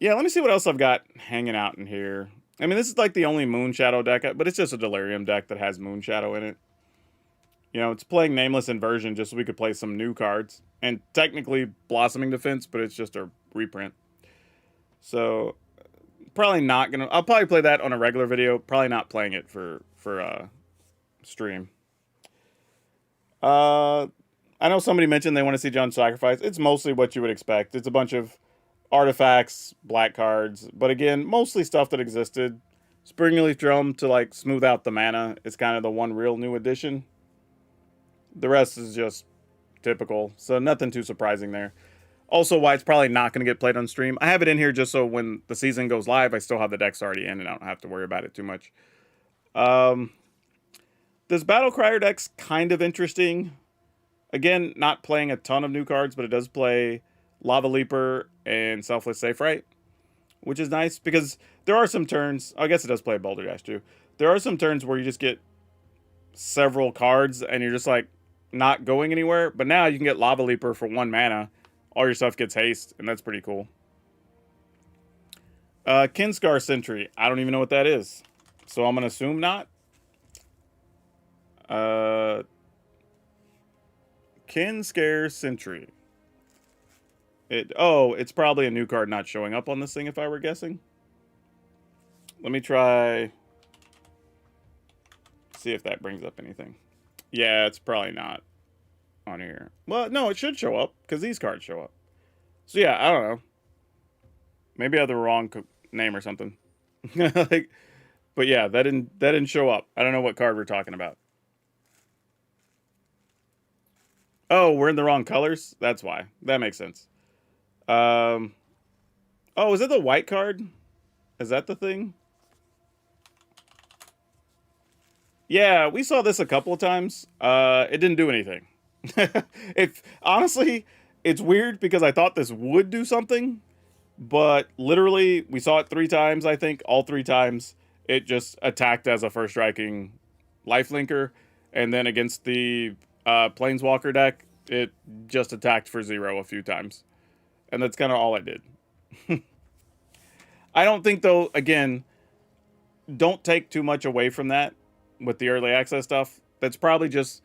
Yeah, let me see what else I've got hanging out in here. I mean, this is like the only Moon Shadow deck, but it's just a Delirium deck that has Moon Shadow in it. You know, it's playing Nameless Inversion just so we could play some new cards. And technically Blossoming Defense, but it's just a reprint. So, probably not going to... I'll probably play that on a regular video. Probably not playing it for stream. I know somebody mentioned they want to see John Sacrifice. It's mostly what you would expect. It's a bunch of artifacts, black cards, but again, mostly stuff that existed. Springleaf Drum to like smooth out the mana is kind of the one real new addition. The rest is just typical, so nothing too surprising there. Also, why it's probably not going to get played on stream. I have it in here just so when the season goes live, I still have the decks already in and I don't have to worry about it too much. This Battle Crier deck's kind of interesting. Again, not playing a ton of new cards, but it does play Lava Leaper and Selfless Safe Right, which is nice because there are some turns. I guess it does play Boulder Dash too. There are some turns where you just get several cards and you're just like not going anywhere. But now you can get Lava Leaper for 1 mana. All your stuff gets haste, and that's pretty cool. Kinscar Sentry. I don't even know what that is, so I'm gonna assume not. Kinscar Sentry. It's probably a new card not showing up on this thing if I were guessing. Let me try... see if that brings up anything. Yeah, it's probably not on here. Well, no, it should show up, because these cards show up. So yeah, I don't know. Maybe I have the wrong name or something. Like, but yeah, that didn't show up. I don't know what card we're talking about. Oh, we're in the wrong colors? That's why. That makes sense. Oh, is it the white card? Is that the thing? Yeah, we saw this a couple of times. It didn't do anything. Honestly, it's weird because I thought this would do something, but literally we saw it 3 times, I think. All 3 times it just attacked as a first striking lifelinker, and then against the Planeswalker deck, it just attacked for 0 a few times. And that's kind of all it did. I don't think, though, again, don't take too much away from that with the early access stuff. That's probably just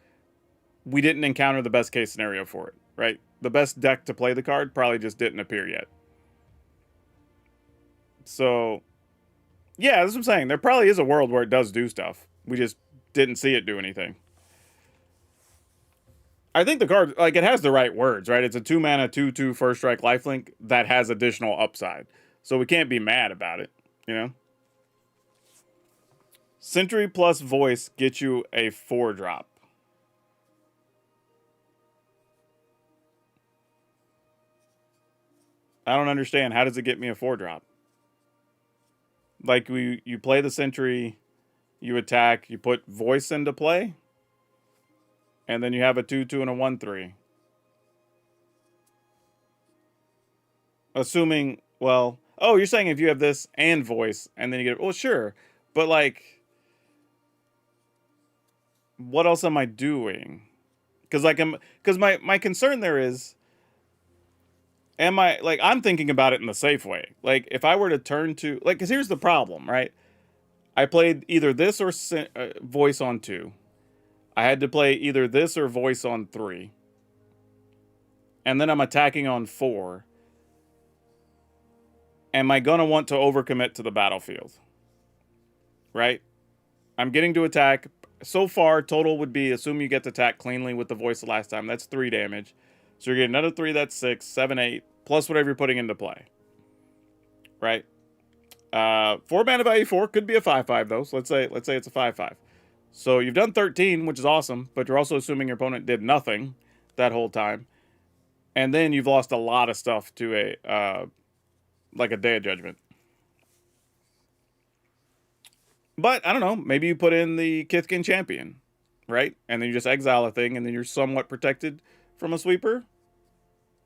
we didn't encounter the best case scenario for it, right? The best deck to play the card probably just didn't appear yet. So, yeah, that's what I'm saying. There probably is a world where it does do stuff. We just didn't see it do anything. I think the card, like, it has the right words, right? It's a 2 mana, 2/2 first strike lifelink that has additional upside. So we can't be mad about it, you know? Sentry plus Voice gets you a 4-drop. I don't understand. How does it get me a 4-drop? Like, you play the Sentry, you attack, you put Voice into play, and then you have a 2/2 and a 1/3. Assuming, well, oh, you're saying if you have this and Voice, and then you get, well, sure. But, like, what else am I doing? Because, like, my concern there is, I'm thinking about it in the safe way. Like, if I were to turn to, like, because here's the problem, right? I played either this or Voice on 2. I had to play either this or Voice on 3. And then I'm attacking on 4. am I going to want to overcommit to the battlefield? Right? I'm getting to attack. So far, total would be, assume you get to attack cleanly with the voice the last time. That's 3 damage. So you're getting another 3, that's 6, 7, 8, plus whatever you're putting into play. Right? 4 mana value 4 could be a 5/5 though. So let's say it's a 5/5. So you've done 13, which is awesome, but you're also assuming your opponent did nothing that whole time. And then you've lost a lot of stuff to a like a Day of Judgment. But I don't know, maybe you put in the Kithkin Champion, right? And then you just exile a thing, and then you're somewhat protected from a sweeper.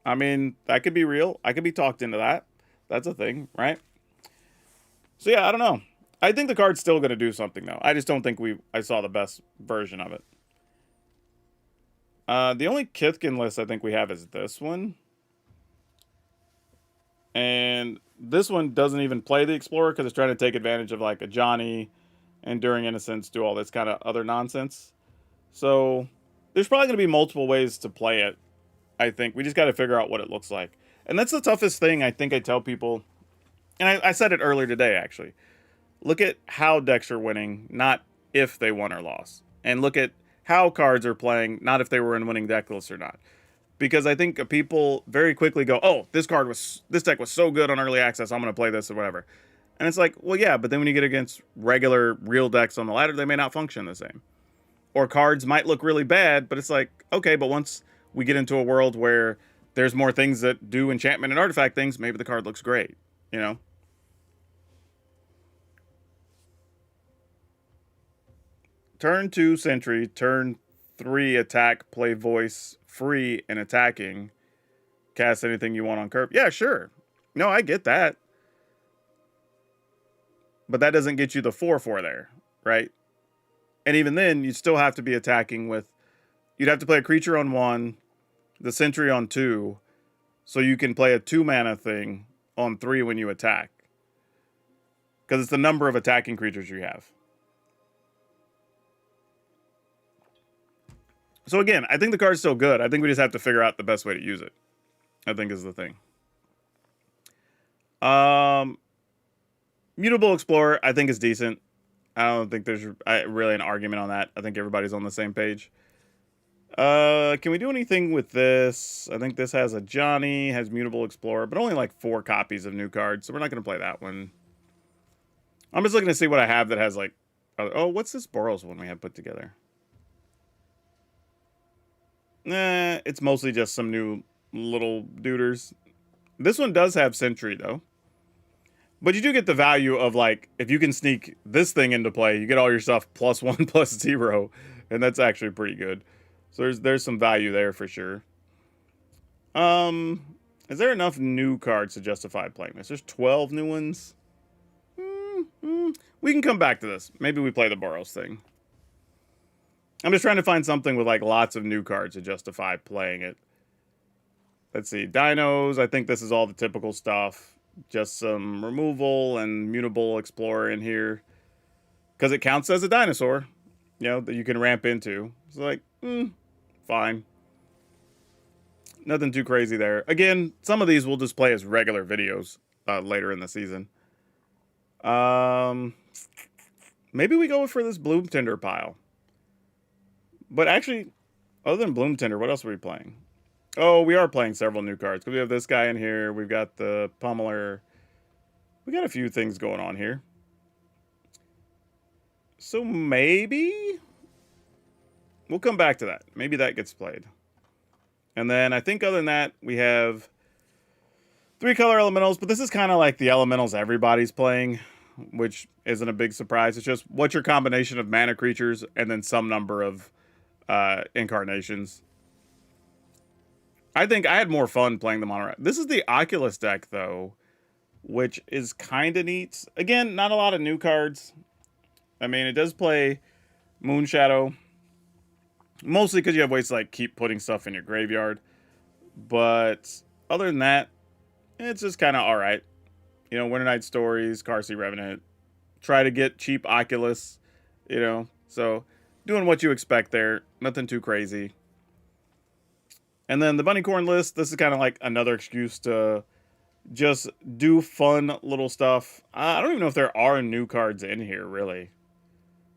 I mean, that could be real. I could be talked into that. That's a thing, right? So yeah, I don't know. I think the card's still going to do something though. I just don't think I saw the best version of it. The only Kithkin list I think we have is this one. And this one doesn't even play the Explorer because it's trying to take advantage of like Ajani, Enduring Innocence, do all this kind of other nonsense. So there's probably going to be multiple ways to play it. I think we just got to figure out what it looks like. And that's the toughest thing I think I tell people. And I said it earlier today, actually. Look at how decks are winning, not if they won or lost. And look at how cards are playing, not if they were in winning deck lists or not. Because I think people very quickly go, oh, this deck was so good on early access, I'm going to play this or whatever. And it's like, well, yeah, but then when you get against regular real decks on the ladder, they may not function the same. Or cards might look really bad, but it's like, okay, but once we get into a world where there's more things that do enchantment and artifact things, maybe the card looks great, you know? Turn 2 Sentry, turn 3 attack, play voice, free and attacking. Cast anything you want on curve. Yeah, sure. No, I get that. But that doesn't get you the 4/4 there, right? And even then, you'd still have to be attacking with... You'd have to play a creature on 1, the Sentry on 2, so you can play a 2 mana thing on 3 when you attack. Because it's the number of attacking creatures you have. So again, I think the card's still good. I think we just have to figure out the best way to use it. I think is the thing. Mutable Explorer, I think is decent. I don't think there's really an argument on that. I think everybody's on the same page. Can we do anything with this? I think this has Ajani, has Mutable Explorer, but only like 4 copies of new cards, so we're not going to play that one. I'm just looking to see what I have that has like... Oh, what's this Boros one we have put together? It's mostly just some new little duders. This one does have Sentry, though. But you do get the value of, like, if you can sneak this thing into play, you get all your stuff +1, +0. And that's actually pretty good. So there's some value there for sure. Is there enough new cards to justify playing this? There's 12 new ones. We can come back to this. Maybe we play the Boros thing. I'm just trying to find something with like lots of new cards to justify playing it. Let's see. Dinos. I think this is all the typical stuff. Just some removal and Mutable Explorer in here. Because it counts as a dinosaur. You know, that you can ramp into. It's like, fine. Nothing too crazy there. Again, some of these we'll just play as regular videos later in the season. Maybe we go for this Bloom Tender pile. But actually, other than Bloom Tender, what else are we playing? Oh, we are playing several new cards. We have this guy in here. We've got the Pummeler. We got a few things going on here. So maybe we'll come back to that. Maybe that gets played. And then I think other than that, we have 3 color elementals. But this is kind of like the elementals everybody's playing, which isn't a big surprise. It's just what's your combination of mana creatures and then some number of incarnations. I think I had more fun playing the mono. This is the Oculus deck, though, which is kind of neat. Again, not a lot of new cards. I mean, it does play Moonshadow, mostly because you have ways to like keep putting stuff in your graveyard. But other than that, it's just kind of all right. You know, Winter Night Stories, Carsey Revenant. Try to get cheap Oculus, you know. So doing what you expect there. Nothing too crazy. And then the Bunny Corn list, this is kind of like another excuse to just do fun little stuff. I don't even know if there are new cards in here, really.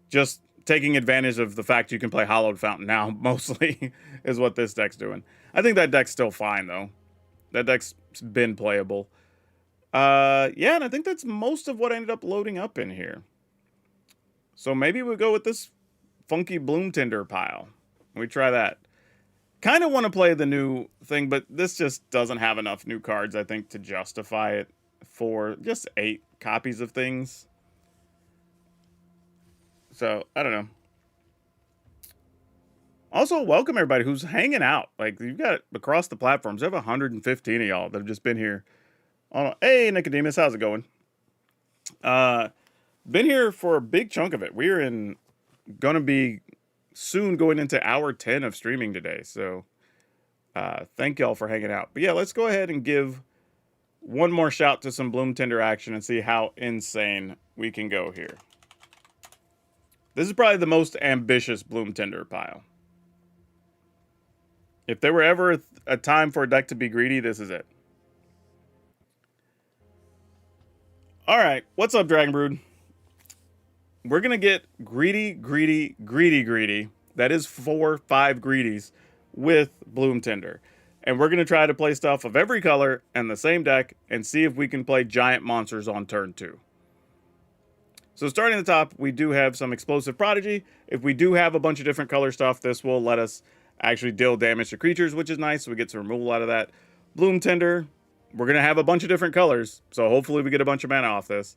Just taking advantage of the fact you can play Hallowed Fountain now, mostly, is what this deck's doing. I think that deck's still fine, though. That deck's been playable. Yeah, and I think that's most of what I ended up loading up in here. So maybe we'll go with this funky Bloom Tinder pile. We try that. Kind of want to play the new thing, but this just doesn't have enough new cards, I think, to justify it for just 8 copies of things. So, I don't know. Also, welcome everybody who's hanging out. Like, you've got across the platforms, I have 115 of y'all that have just been here. Oh, hey, Nicodemus, how's it going? Been here for a big chunk of it. We're gonna be soon going into hour 10 of streaming today. So, thank y'all for hanging out. But yeah, let's go ahead and give one more shout to some Bloom Tinder action and see how insane we can go here. This is probably the most ambitious Bloom Tinder pile. If there were ever a time for a deck to be greedy, this is it. All right, what's up, Dragon Brood? We're going to get greedy. That is 4-5 greedies with Bloom Tinder. And we're going to try to play stuff of every color and the same deck and see if we can play giant monsters on turn 2. So starting at the top, we do have some Explosive Prodigy. If we do have a bunch of different color stuff, this will let us actually deal damage to creatures, which is nice. So we get some removal out of that. Bloom Tinder. We're going to have a bunch of different colors. So hopefully we get a bunch of mana off this.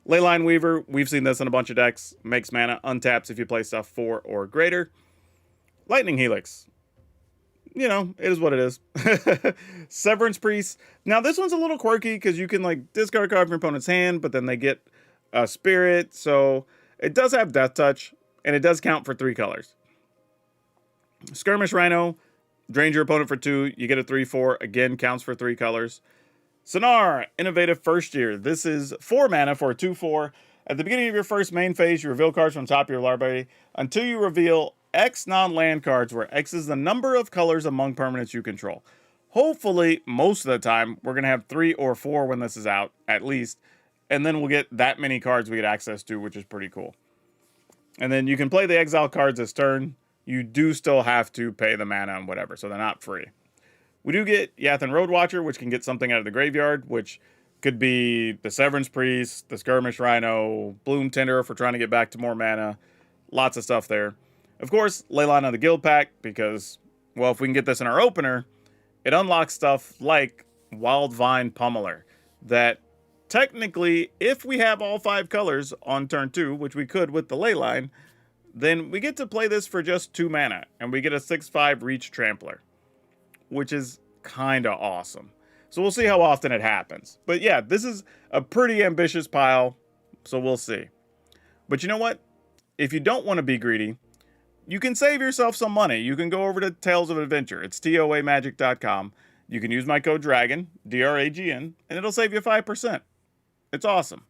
Leyline Weaver. We've seen this in a bunch of decks. Makes mana. Untaps if you play stuff 4 or greater. Lightning Helix. You know, it is what it is. Severance Priest. Now this one's a little quirky because you can like discard a card from your opponent's hand, but then they get a spirit. So it does have Death Touch, and it does count for 3 colors. Skirmish Rhino. Drains your opponent for 2. You get a 3/4. Again, counts for 3 colors. Sonar, Innovative First Year. This is 4 mana for a 2/4. At the beginning of your first main phase, you reveal cards from the top of your library until you reveal X non-land cards, where X is the number of colors among permanents you control. Hopefully, most of the time, we're going to have 3 or 4 when this is out, at least. And then we'll get that many cards we get access to, which is pretty cool. And then you can play the exile cards this turn. You do still have to pay the mana and whatever, so they're not free. We do get Yathan Roadwatcher, which can get something out of the graveyard, which could be the Severance Priest, the Skirmish Rhino, Bloom Tinder if we're trying to get back to more mana. Lots of stuff there. Of course, Leyline of the Guild Pack, because, well, if we can get this in our opener, it unlocks stuff like Wildvine Pummeler, that technically, if we have all 5 colors on turn 2, which we could with the Leyline, then we get to play this for just 2 mana, and we get a 6/5 Reach Trampler, which is kind of awesome. So we'll see how often it happens. But yeah, this is a pretty ambitious pile, so we'll see. But you know what? If you don't want to be greedy, you can save yourself some money. You can go over to Tales of Adventure. It's toamagic.com. You can use my code DRAGON, DRAGN, and it'll save you 5%. It's awesome.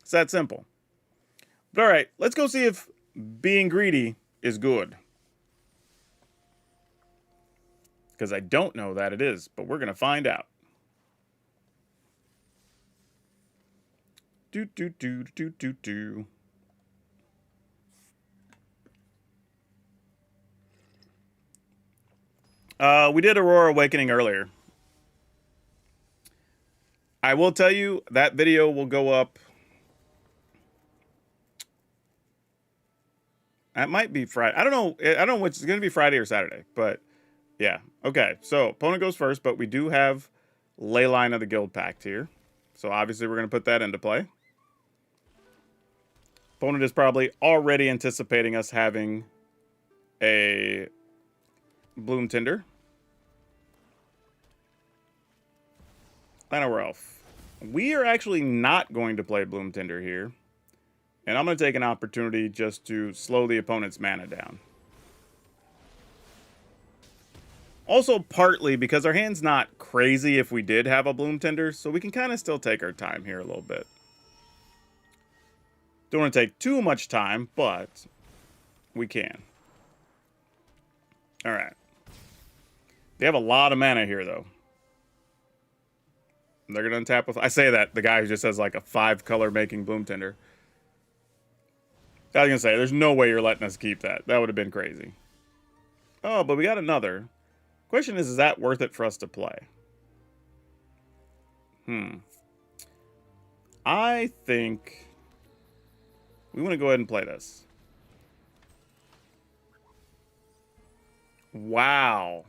It's that simple. But all right, let's go see if being greedy is good. Because I don't know that it is, but we're going to find out. Which we did Aurora Awakening earlier. I will tell you that video will go up. That might be Friday. I don't know which it's going to be, Friday or Saturday, but yeah. Okay, so opponent goes first, but we do have Leyline of the Guild Pact here. So obviously we're going to put that into play. Opponent is probably already anticipating us having a Bloom Tinder. Llanowar Elf. We are actually not going to play Bloom Tinder here. And I'm going to take an opportunity just to slow the opponent's mana down. Also, partly because our hand's not crazy if we did have a Bloom Tinder, so we can kind of still take our time here a little bit. Don't want to take too much time, but we can. All right. They have a lot of mana here, though. They're going to untap with... I say that, the guy who just has like a 5-color making Bloom Tender. I was going to say, there's no way you're letting us keep that. That would have been crazy. Oh, but we got another. Question is that worth it for us to play? I think we want to go ahead and play this. Wow.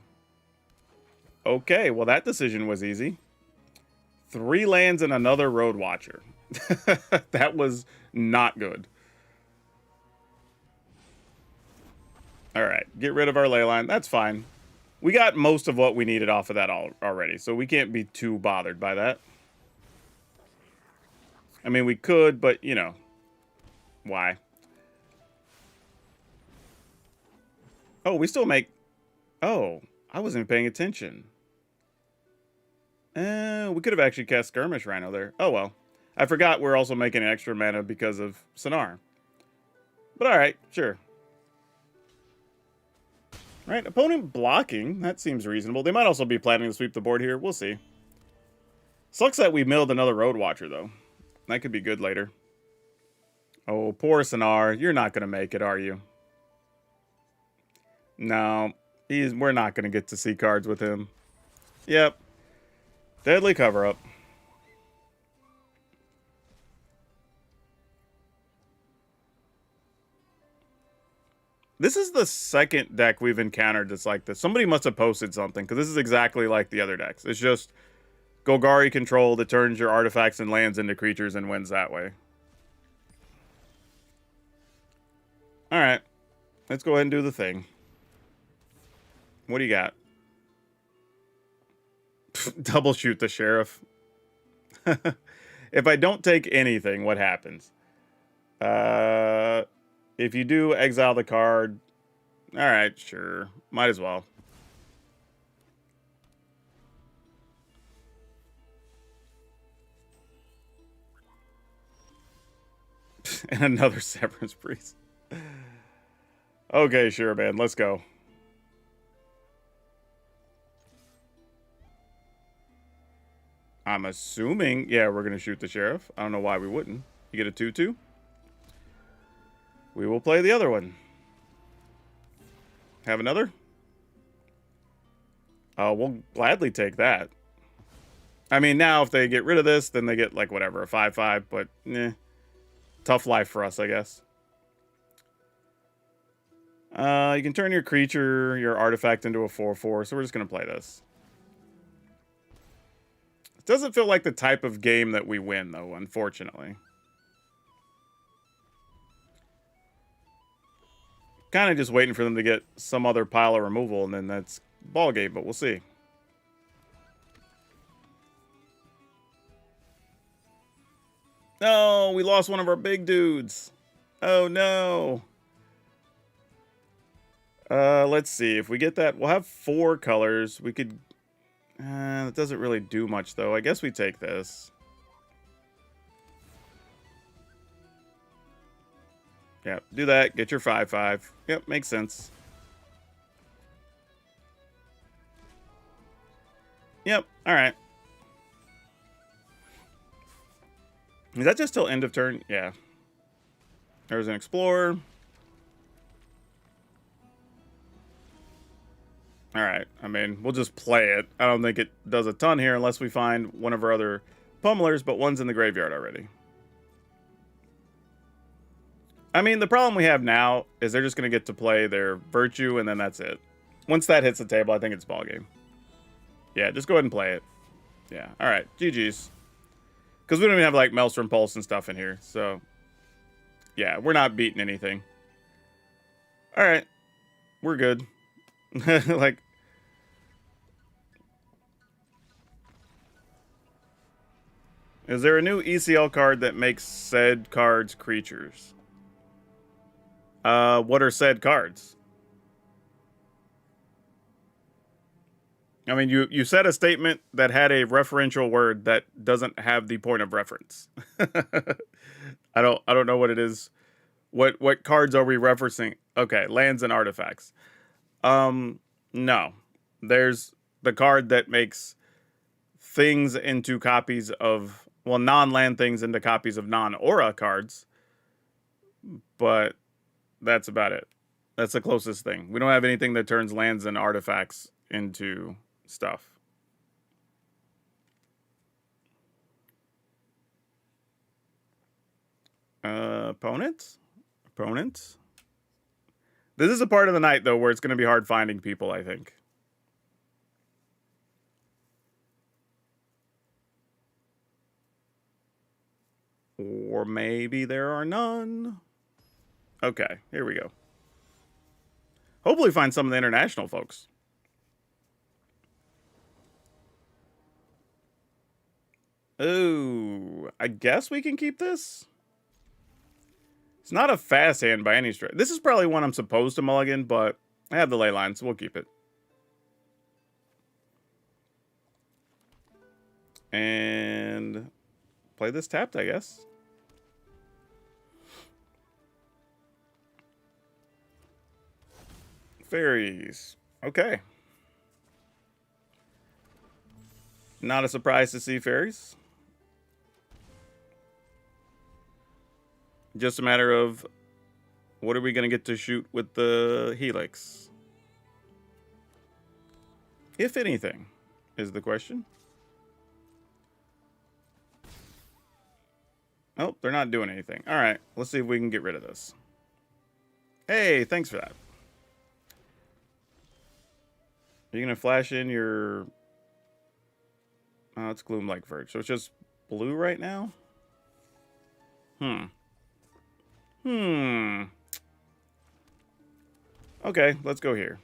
Okay, well that decision was easy. 3 lands and another Road Watcher. That was not good. Alright, get rid of our Leyline. That's fine. We got most of what we needed off of that already, so we can't be too bothered by that. I mean, we could, but, you know. Why? Oh, we still make... Oh, I wasn't paying attention. We could have actually cast Skirmish Rhino there. Oh, well. I forgot we're also making an extra mana because of Sonar. But alright, sure. Right, opponent blocking. That seems reasonable. They might also be planning to sweep the board here. We'll see. Sucks that we milled another Road Watcher, though. That could be good later. Oh, poor Sonar. You're not going to make it, are you? No. We're not going to get to see cards with him. Yep. Deadly cover-up. This is the second deck we've encountered that's like this. Somebody must have posted something, because this is exactly like the other decks. It's just Golgari control that turns your artifacts and lands into creatures and wins that way. Alright. Let's go ahead and do the thing. What do you got? Double shoot the sheriff. If I don't take anything, what happens? If you do, exile the card. Alright, sure. Might as well. And another Severance Priest. Okay, sure, man. Let's go. I'm assuming... Yeah, we're going to shoot the sheriff. I don't know why we wouldn't. You get a 2-2? We will play the other one. Have another? We'll gladly take that. I mean, now if they get rid of this, then they get, like, whatever, a 5-5. But, tough life for us, I guess. You can turn your creature, your artifact into a 4-4, so we're just going to play this. It doesn't feel like the type of game that we win, though, unfortunately. Kind of just waiting for them to get some other pile of removal, and then that's ball game, but we'll see. No, we lost one of our big dudes. Oh, no. Let's see. If we get that, we'll have 4 colors. We could... that doesn't really do much, though. I guess we take this. Yep, do that. Get your 5-5. Yep, makes sense. Yep, alright. Is that just till end of turn? Yeah. There's an Explorer. Alright, I mean, we'll just play it. I don't think it does a ton here unless we find one of our other pummelers, but one's in the graveyard already. I mean, the problem we have now is they're just going to get to play their Virtue, and then that's it. Once that hits the table, I think it's ballgame. Yeah, just go ahead and play it. Yeah, alright, GG's. Because we don't even have, like, Maelstrom Pulse and stuff in here, so... Yeah, we're not beating anything. Alright, we're good. Like... Is there a new ECL card that makes said cards creatures? What are said cards? I mean, you said a statement that had a referential word that doesn't have the point of reference. I don't know what it is. What cards are we referencing? Okay, lands and artifacts. No. There's the card that makes things into copies of, well, non-land things into copies of non-aura cards. But that's about it. That's the closest thing. We don't have anything that turns lands and artifacts into stuff. Opponents? Opponents? This is a part of the night, though, where it's going to be hard finding people, I think. Or maybe there are none. Okay, here we go. Hopefully find some of the international folks. Oh, I guess we can keep this. It's not a fast hand by any stretch. This is probably one I'm supposed to mulligan, but I have the ley line, so we'll keep it. And play this tapped, I guess. Fairies. Okay. Not a surprise to see fairies. Just a matter of what are we going to get to shoot with the Helix? If anything, is the question. Oh, they're not doing anything. All right, let's see if we can get rid of this. Hey, thanks for that. Are you going to flash in your... Oh, it's Gloom-like Verge. So it's just blue right now? Okay, let's go here.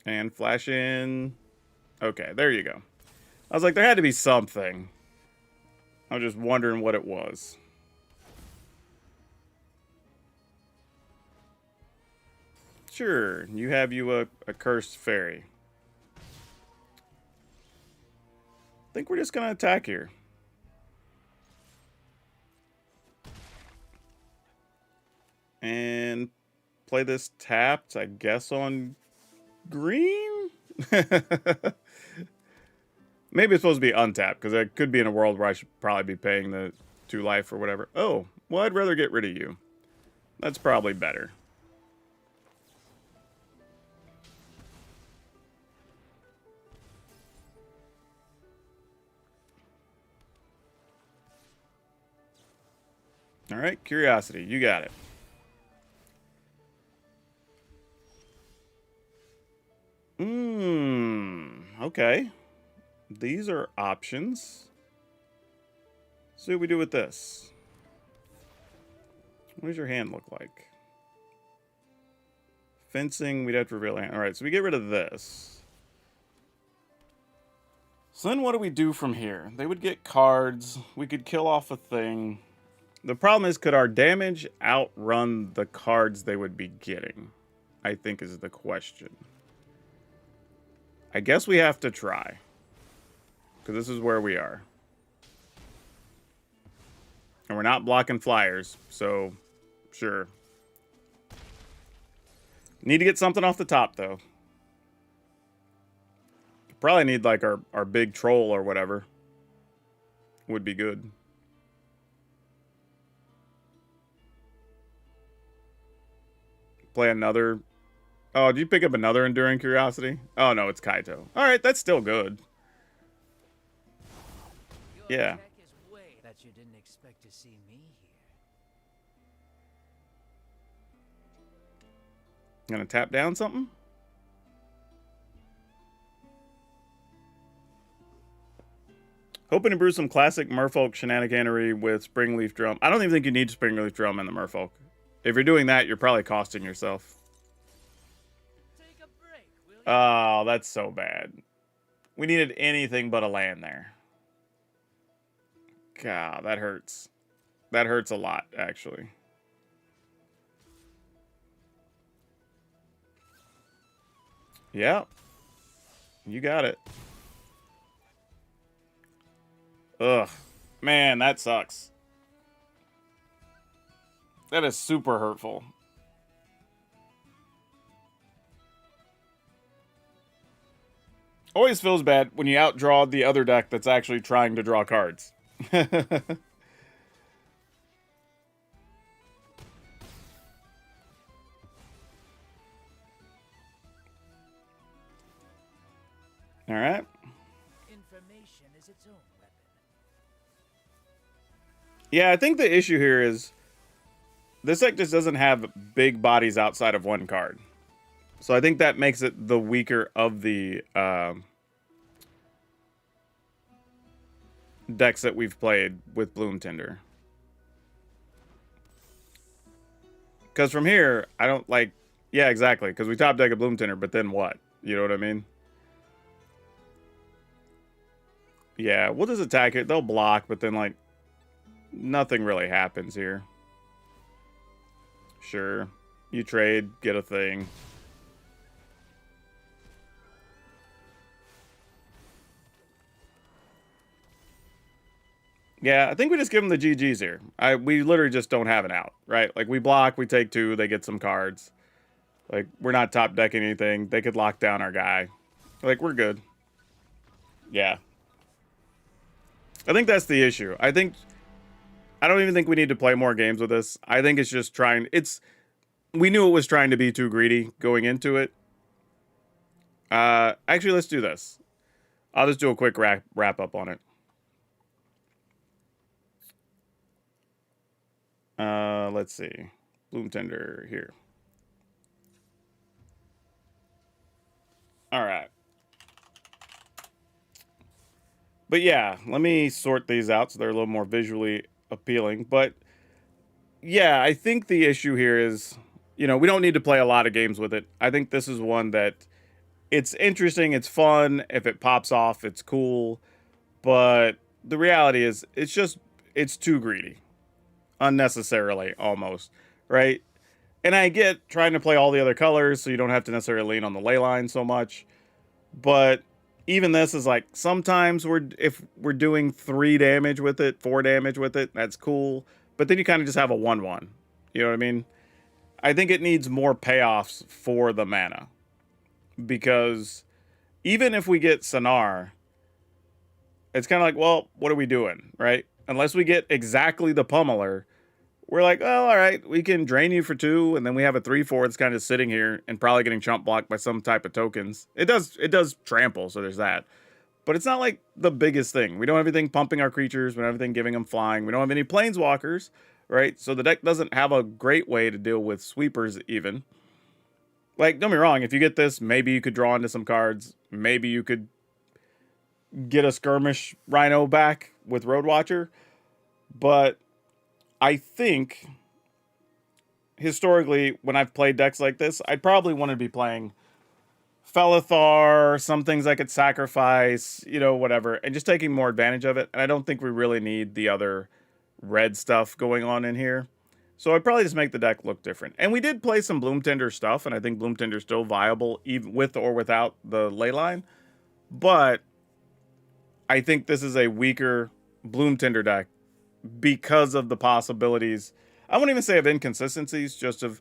And flash in... Okay, there you go. I was like, there had to be something. I was just wondering what it was. Sure, you have a cursed fairy. I think we're just going to attack here. And play this tapped, I guess, on green? Maybe it's supposed to be untapped, because it could be in a world where I should probably be paying the 2 life or whatever. Oh, well, I'd rather get rid of you. That's probably better. All right, Curiosity, you got it. Okay. These are options. See what we do with this. What does your hand look like? Fencing, we'd have to reveal a hand. All right, so we get rid of this. So then what do we do from here? They would get cards. We could kill off a thing. The problem is, could our damage outrun the cards they would be getting? I think is the question. I guess we have to try. Because this is where we are. And we're not blocking flyers, so sure. Need to get something off the top, though. Probably need, like, our big troll or whatever. Would be good. Play another... Oh, did you pick up another Enduring Curiosity? Oh, no, it's Kaito. Alright, that's still good. Yeah. That you didn't expect to see me here. Gonna tap down something? Hoping to brew some classic Merfolk shenaniganery with Springleaf Drum. I don't even think you need Springleaf Drum in the Merfolk. If you're doing that, you're probably costing yourself. Take a break, will you? Oh, that's so bad. We needed anything but a land there. God, that hurts. That hurts a lot, actually. Yeah. You got it. Ugh. Man, that sucks. That is super hurtful. Always feels bad when you outdraw the other deck that's actually trying to draw cards. All right. Information is its own weapon. Yeah, I think the issue here is this deck just doesn't have big bodies outside of one card. So I think that makes it the weaker of the decks that we've played with Bloom Tinder. Because from here, I don't like... Yeah, exactly. Because we top deck a Bloom Tinder, but then what? You know what I mean? Yeah, we'll just attack it. They'll block, but then, like, nothing really happens here. Sure. You trade, get a thing. Yeah, I think we just give them the GGs here. We literally just don't have an out, right? Like, we block, we take 2, they get some cards. Like, we're not top decking anything. They could lock down our guy. Like, we're good. Yeah. I think that's the issue. I don't even think we need to play more games with this. I think it's just trying... We knew it was trying to be too greedy going into it. Actually, let's do this. I'll just do a quick wrap up on it. Let's see. Bloom Tender here. All right. But yeah, let me sort these out so they're a little more visually appealing. But yeah, I think the issue here is, you know, we don't need to play a lot of games with it. I think this is one that it's interesting, it's fun. If it pops off, it's cool. But the reality is, it's too greedy. Unnecessarily, almost, right? And I get trying to play all the other colors so you don't have to necessarily lean on the ley line so much. But even this is like, sometimes if we're doing 3 damage with it, 4 damage with it, that's cool. But then you kind of just have a 1/1. You know what I mean? I think it needs more payoffs for the mana. Because even if we get Sonar, it's kind of like, well, what are we doing, right? Unless we get exactly the pummeler, we're like, oh, all right, we can drain you for 2, and then we have a 3/4 that's kind of sitting here and probably getting chump blocked by some type of tokens. It does trample, so there's that. But it's not like the biggest thing. We don't have anything pumping our creatures. We don't have anything giving them flying. We don't have any planeswalkers, right? So the deck doesn't have a great way to deal with sweepers even. Like, don't be wrong, if you get this, maybe you could draw into some cards. Maybe you could get a skirmish Rhino back with Road Watcher. But I think, historically, when I've played decks like this, I'd probably want to be playing Felithar, some things I could sacrifice, you know, whatever, and just taking more advantage of it. And I don't think we really need the other red stuff going on in here. So I'd probably just make the deck look different. And we did play some Bloom Tender stuff, and I think Bloom Tender's still viable, even with or without the ley line. But I think this is a weaker Bloom Tender deck because of the possibilities. I wouldn't even say of inconsistencies, just of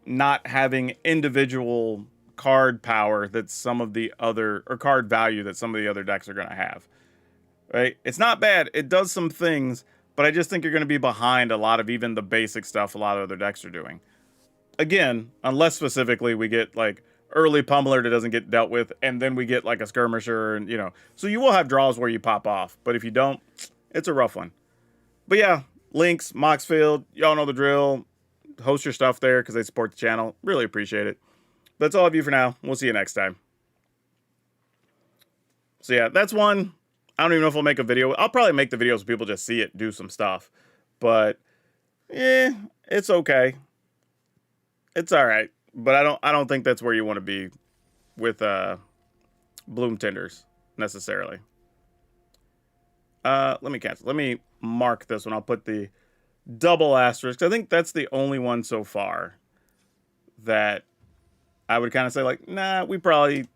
not having individual card power that some of the other, or card value that some of the other decks are going to have. Right? It's not bad. It does some things, but I just think you're going to be behind a lot of even the basic stuff a lot of other decks are doing. Again, unless specifically we get like early pummeler that doesn't get dealt with, and then we get like a skirmisher, and you know, so you will have draws where you pop off, but if you don't, it's a rough one. But yeah, links, Moxfield, y'all know the drill. Host your stuff there because they support the channel. Really appreciate it. That's all of you for now. We'll see you next time. So yeah, that's one. I don't even know if I'll make a video. I'll probably make the videos so people just see it, do some stuff. But it's okay. It's all right. But I don't think that's where you want to be with Bloom Tenders necessarily. Let me cancel. Let me mark this one. I'll put the double asterisk. I think that's the only one so far that I would kind of say like, nah, we probably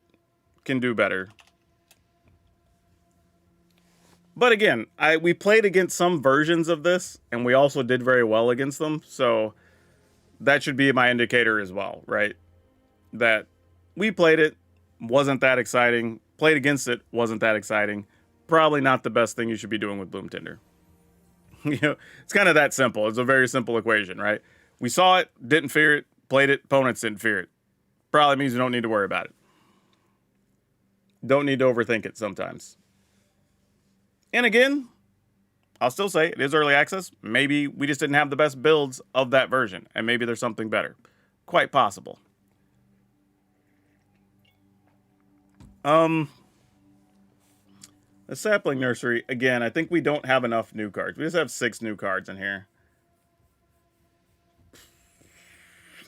can do better. But again, we played against some versions of this, and we also did very well against them. So that should be my indicator as well, right? That we played it, wasn't that exciting. played against it, wasn't that exciting. Probably not the best thing you should be doing with Bloom Tinder. You know, it's kind of that simple. It's a very simple equation, right? We saw it, didn't fear it, played it, opponents didn't fear it. Probably means you don't need to worry about it. Don't need to overthink it sometimes. And again, I'll still say it is early access. Maybe we just didn't have the best builds of that version, and maybe there's something better. Quite possible. The Sapling Nursery, again, I think we don't have enough new cards. We just have 6 new cards in here.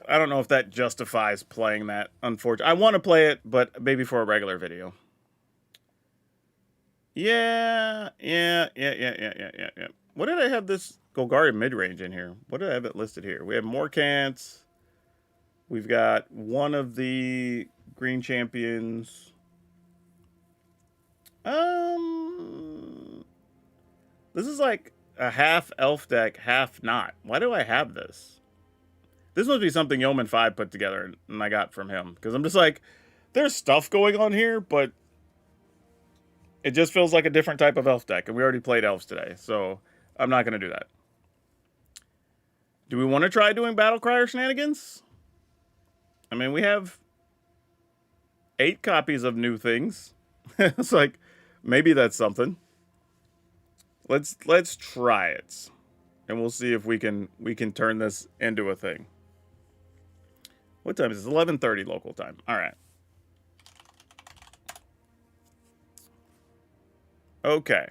I don't know if that justifies playing that, unfortunately. I want to play it, but maybe for a regular video. Yeah. What did I have this Golgari mid-range in here? What did I have it listed here? We have Morcants. We've got one of the green champions. This is like a half elf deck, half not. Why do I have this? This must be something Yeoman 5 put together and I got from him. Because I'm just like, there's stuff going on here, but it just feels like a different type of elf deck. And we already played elves today, so I'm not going to do that. Do we want to try doing Battle Crier shenanigans? I mean, we have 8 copies of new things. It's like, maybe that's something. Let's try it. And we'll see if we can turn this into a thing. What time is it? 11:30 local time. All right. Okay.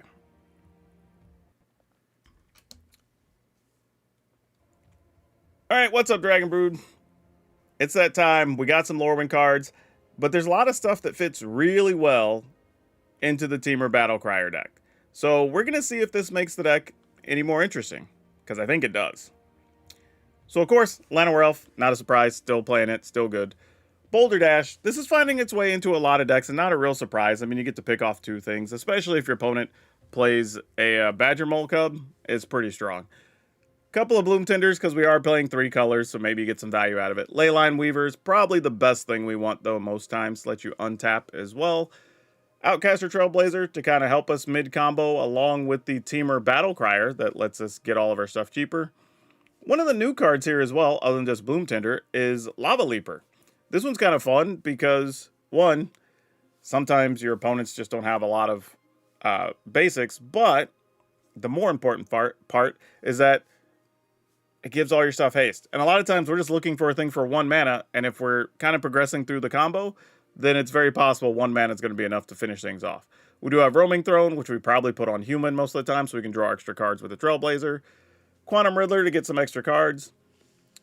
All right, what's up, Dragon Brood? It's that time. We got some Lorwyn cards, but there's a lot of stuff that fits really well into the Teamer Battle Crier deck. So we're going to see if this makes the deck any more interesting, because I think it does. So, of course, Llanowar Elf, not a surprise, still playing it, still good. Boulder Dash, this is finding its way into a lot of decks, and not a real surprise. I mean, you get to pick off 2 things, especially if your opponent plays a Badger Mole Cub. It's pretty strong. Couple of Bloom Tinders, because we are playing 3 colors, so maybe you get some value out of it. Leyline Weavers, probably the best thing we want, though, most times. Let you untap as well. Outcaster Trailblazer to kind of help us mid-combo, along with the Teamer Battle Crier that lets us get all of our stuff cheaper. One of the new cards here as well, other than just Bloom Tinder, is Lava Leaper. This one's kind of fun because, one, sometimes your opponents just don't have a lot of basics, but the more important part is that it gives all your stuff haste. And a lot of times we're just looking for a thing for 1 mana, and if we're kind of progressing through the combo, then it's very possible 1 mana is going to be enough to finish things off. We do have Roaming Throne, which we probably put on Human most of the time, so we can draw extra cards with the Trailblazer. Quantum Riddler to get some extra cards.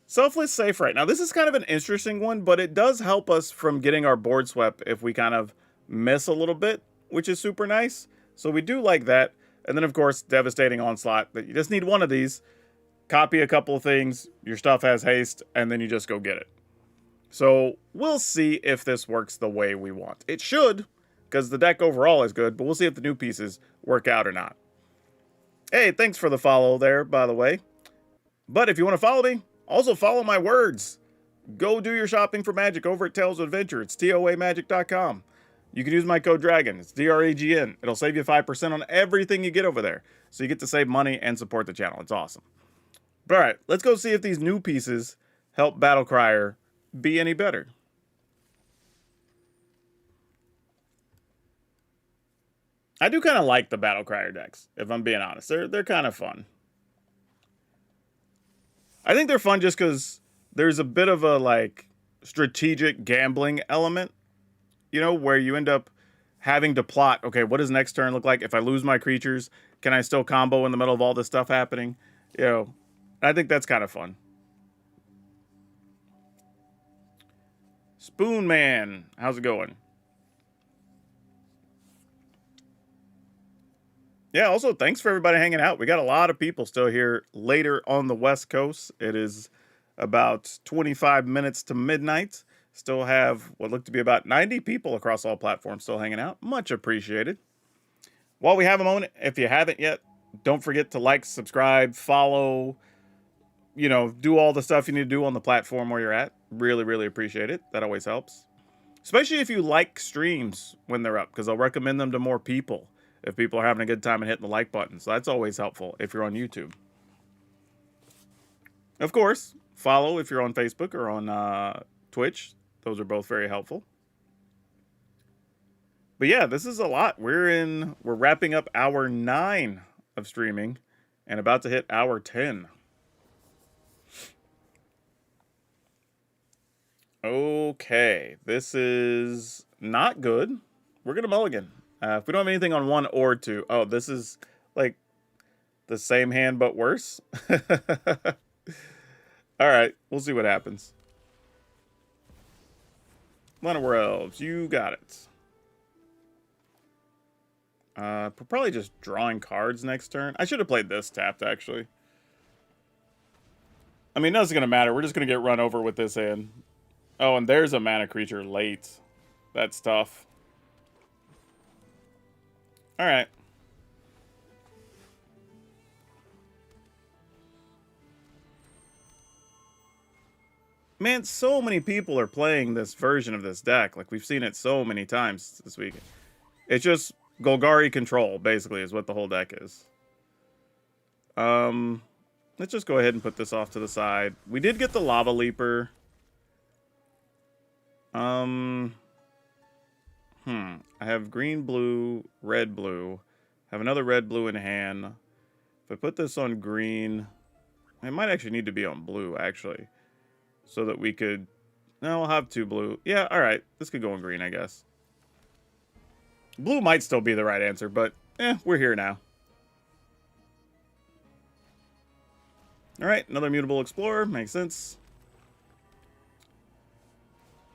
Selfless Safe Right. Now, this is kind of an interesting one, but it does help us from getting our board swept if we kind of miss a little bit, which is super nice. So we do like that. And then, of course, Devastating Onslaught. That you just need one of these. Copy a couple of things. Your stuff has haste, and then you just go get it. So we'll see if this works the way we want. It should, because the deck overall is good, but we'll see if the new pieces work out or not. Hey, thanks for the follow there, by the way. But if you want to follow me, also follow my words. Go do your shopping for Magic over at Tales of Adventure. It's toamagic.com. You can use my code DRAGON. It's DRAGN. It'll save you 5% on everything you get over there. So you get to save money and support the channel. It's awesome. But all right, let's go see if these new pieces help Battle Crier be any better. I do kind of like the Battle Crier decks, if I'm being honest. They're kind of fun. I think they're fun just because there's a bit of a, like, strategic gambling element, you know, where you end up having to plot, okay, what does next turn look like? If I lose my creatures, can I still combo in the middle of all this stuff happening? You know, I think that's kind of fun. Spoon Man, how's it going? Yeah, also, thanks for everybody hanging out. We got a lot of people still here later on the West Coast. It is about 25 minutes to midnight. Still have what look to be about 90 people across all platforms still hanging out. Much appreciated. While we have a moment, if you haven't yet, don't forget to like, subscribe, follow, you know, do all the stuff you need to do on the platform where you're at. Really, really appreciate it. That always helps. Especially if you like streams when they're up, because I'll recommend them to more people if people are having a good time and hitting the like button. So that's always helpful if you're on YouTube. Of course, follow if you're on Facebook or on Twitch. Those are both very helpful. But yeah, this is a lot. We're wrapping up hour 9 of streaming and about to hit hour 10. Okay, this is not good. We're gonna mulligan. If we don't have anything on 1 or 2, oh, this is like the same hand but worse. All right, we'll see what happens. Llanowar Elves, you got it. Probably just drawing cards next turn. I should have played this tapped, actually. I mean, nothing's gonna matter. We're just gonna get run over with this hand. Oh, and there's a mana creature late. That's tough. All right. Man, so many people are playing this version of this deck. Like, we've seen it so many times this week. It's just Golgari control, basically, is what the whole deck is. Let's just go ahead and put this off to the side. We did get the Lava Leaper. I have green, blue, red, blue. Have another red, blue in hand. If I put this on green, it might actually need to be on blue, actually. So that we could... No, I'll have 2 blue. Yeah, alright. This could go on green, I guess. Blue might still be the right answer, but we're here now. Alright, another Mutable Explorer. Makes sense.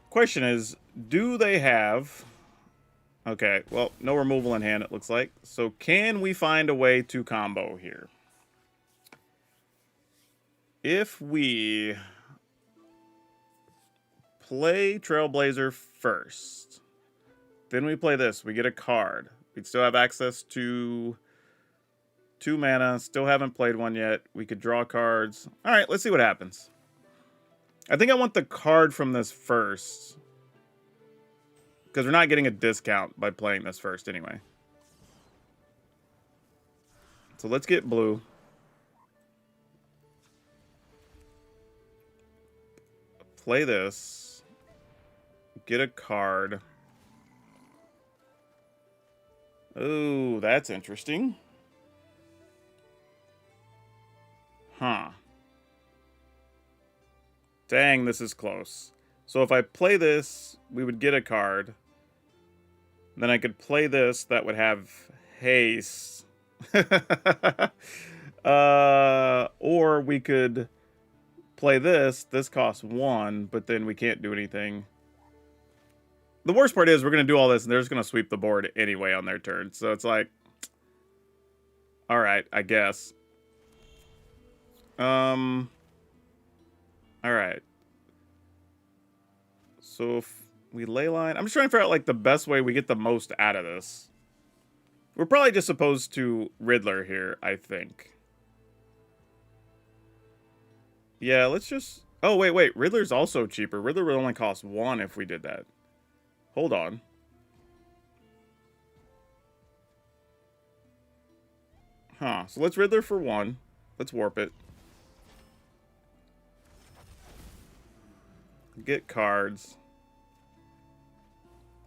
Question is, do they have... Okay, well, no removal in hand, it looks like. So can we find a way to combo here? If we play Trailblazer first, then we play this, we get a card. We'd still have access to 2 mana, still haven't played one yet. We could draw cards. All right, let's see what happens. I think I want the card from this first, because we're not getting a discount by playing this first anyway. So let's get blue. Play this. Get a card. Oh, that's interesting. Huh. Dang, this is close. So if I play this, we would get a card. Then I could play this, that would have haste. Or we could play this. This costs 1, but then we can't do anything. The worst part is we're going to do all this, and they're just going to sweep the board anyway on their turn. So it's like, all right, I guess. All right. So if we leyline, I'm just trying to figure out like the best way we get the most out of this. We're probably just supposed to Riddler here, I think. Yeah, let's just... Oh, wait. Riddler's also cheaper. Riddler would only cost 1 if we did that. Hold on. Huh. So let's Riddler for 1. Let's warp it. Get cards.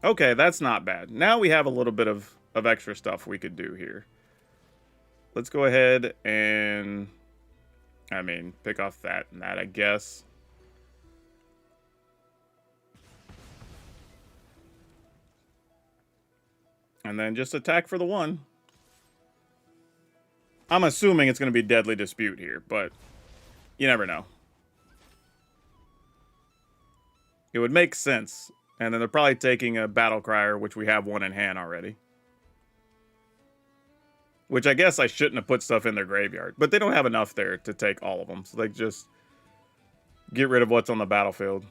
Okay, that's not bad. Now we have a little bit of extra stuff we could do here. Let's go ahead and... I mean, pick off that and that, I guess. And then just attack for the 1. I'm assuming it's going to be Deadly Dispute here, but you never know. It would make sense. And then they're probably taking a Battle Crier, which we have 1 in hand already. Which I guess I shouldn't have put stuff in their graveyard. But they don't have enough there to take all of them. So they just get rid of what's on the battlefield.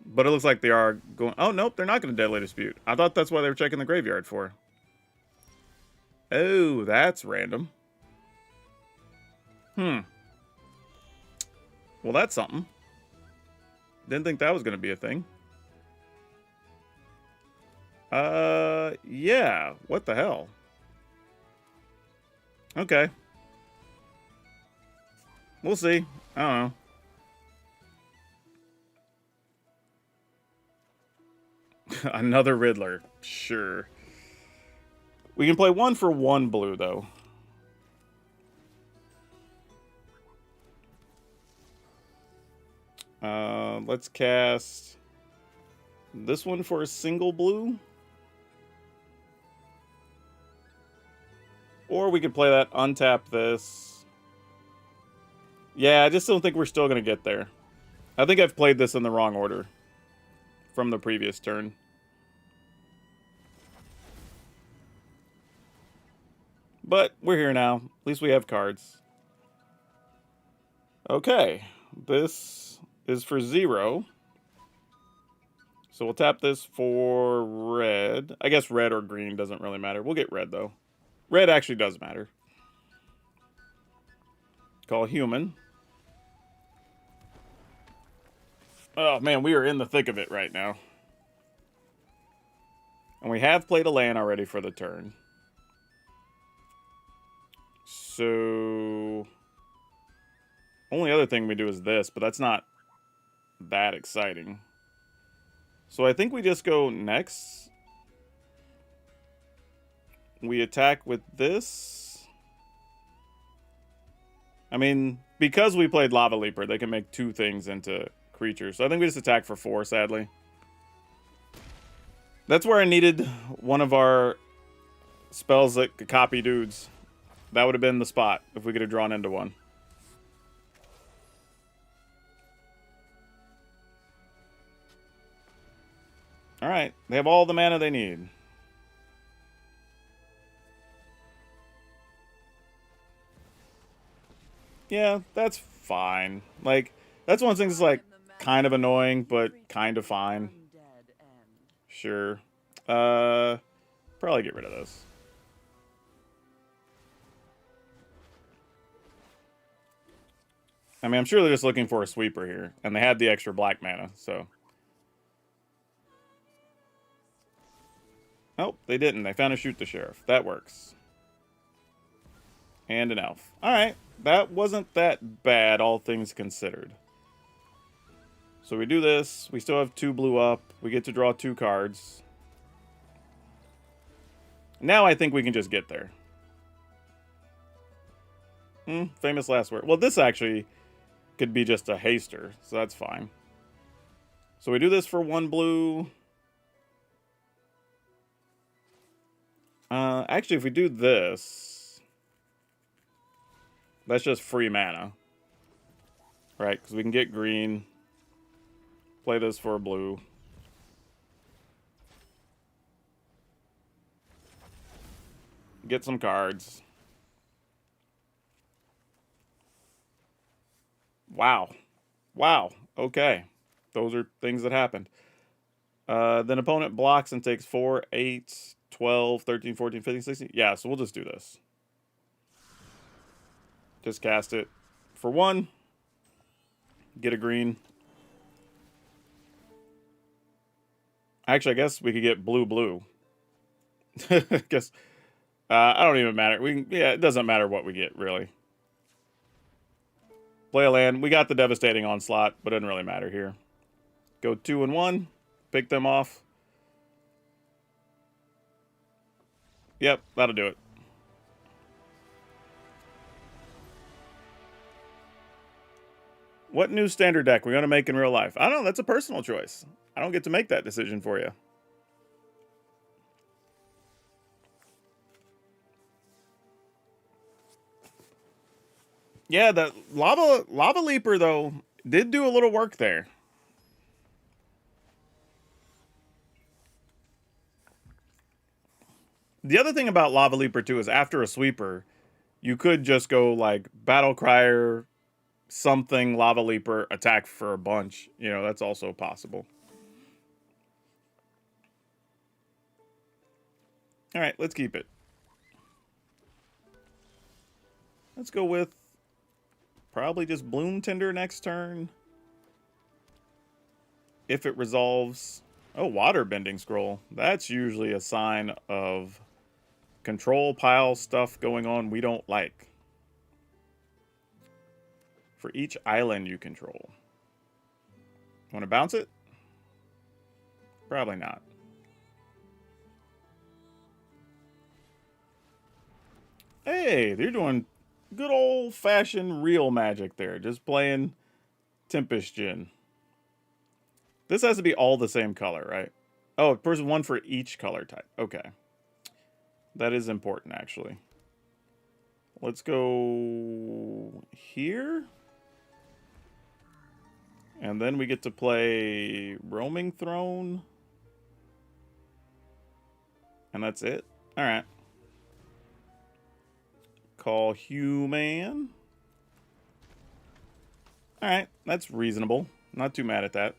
But it looks like they are going... Oh, nope, they're not going to Deadly Dispute. I thought that's why they were checking the graveyard for. Oh, that's random. Well, that's something. Didn't think that was going to be a thing. Yeah. What the hell? Okay. We'll see. I don't know. Another Riddler. Sure. We can play 1 for 1 blue, though. Let's cast this one for a single blue. Or we could play that, untap this. Yeah, I just don't think we're still going to get there. I think I've played this in the wrong order from the previous turn. But we're here now. At least we have cards. Okay, this is for 0. So we'll tap this for red. I guess red or green doesn't really matter. We'll get red, though. Red actually does matter. Call human. Oh, man, we are in the thick of it right now. And we have played a land already for the turn. So... only other thing we do is this, but that's not that exciting. So I think we just go next. We attack with this. I mean, because we played Lava Leaper, they can make 2 things into creatures. So I think we just attack for 4, sadly. That's where I needed one of our spells that could copy dudes. That would have been the spot if we could have drawn into one. Alright, they have all the mana they need. Yeah, that's fine. Like, that's one thing that's, like, kind of annoying, but kind of fine. Sure. Probably get rid of this. I mean, I'm sure they're just looking for a sweeper here, and they had the extra black mana, so... Oh, they didn't. They found a Shoot the Sheriff. That works. And an elf. Alright. That wasn't that bad, all things considered. So we do this. We still have 2 blue up. We get to draw 2 cards. Now I think we can just get there. Famous last word. Well, this actually could be just a haster, so that's fine. So we do this for 1 blue. Actually, if we do this, that's just free mana. Right, because we can get green. Play this for a blue. Get some cards. Wow. Wow. Okay. Those are things that happened. Then opponent blocks and takes 4, 8, 12, 13, 14, 15, 16. Yeah, so we'll just do this. Just cast it for 1. Get a green. Actually, I guess we could get blue. I guess I don't even matter. Yeah, it doesn't matter what we get, really. Play a land. We got the Devastating Onslaught, but it doesn't really matter here. Go 2 and 1. Pick them off. Yep, that'll do it. What new standard deck we're going to make in real life? I don't know. That's a personal choice. I don't get to make that decision for you. Yeah, the Lava Leaper, though, did do a little work there. The other thing about Lava Leaper, too, is after a sweeper, you could just go, like, Battle Crier, something, Lava Leaper, attack for a bunch. You know, that's also possible. Alright, let's keep it. Let's go with probably just Bloom Tinder next turn. If it resolves. Oh, water bending scroll. That's usually a sign of control pile stuff going on we don't like. For each island you control. Want to bounce it? Probably not. Hey, they're doing good old-fashioned real magic there. Just playing Tempest Gin. This has to be all the same color, right? Oh, person one for each color type. Okay. That is important, actually. Let's go here. And then we get to play Roaming Throne. And that's it. All right. Call human. All right, that's reasonable. Not too mad at that.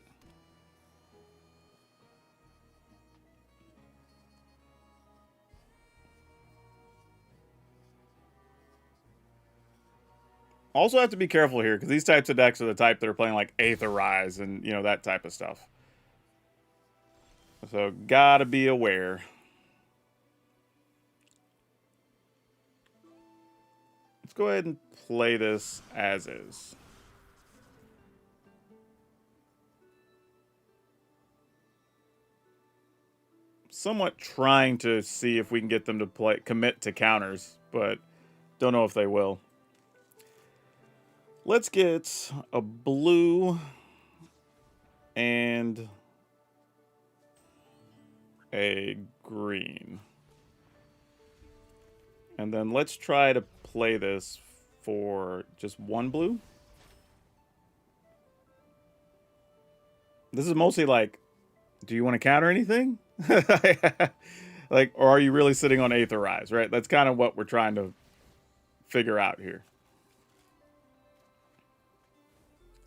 Also have to be careful here, because these types of decks are the type that are playing like Aetherize and, you know, that type of stuff. So, gotta be aware. Let's go ahead and play this as is. Somewhat trying to see if we can get them to commit to counters, but don't know if they will. Let's get a blue and a green. And then let's try to play this for just one blue. This is mostly like, do you want to counter anything? Like, or are you really sitting on Aetherize, right? That's kind of what we're trying to figure out here.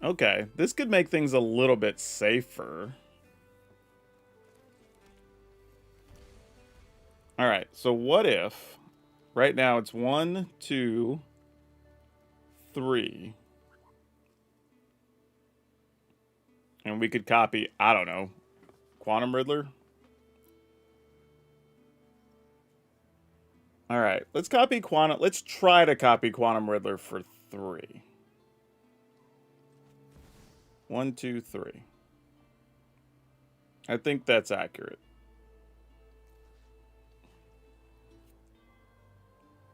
Okay, this could make things a little bit safer. All right, so what if right now it's 1, 2, 3. And we could copy, I don't know, Quantum Riddler? All right, let's try to copy Quantum Riddler for 3. 1, 2, 3. I think that's accurate.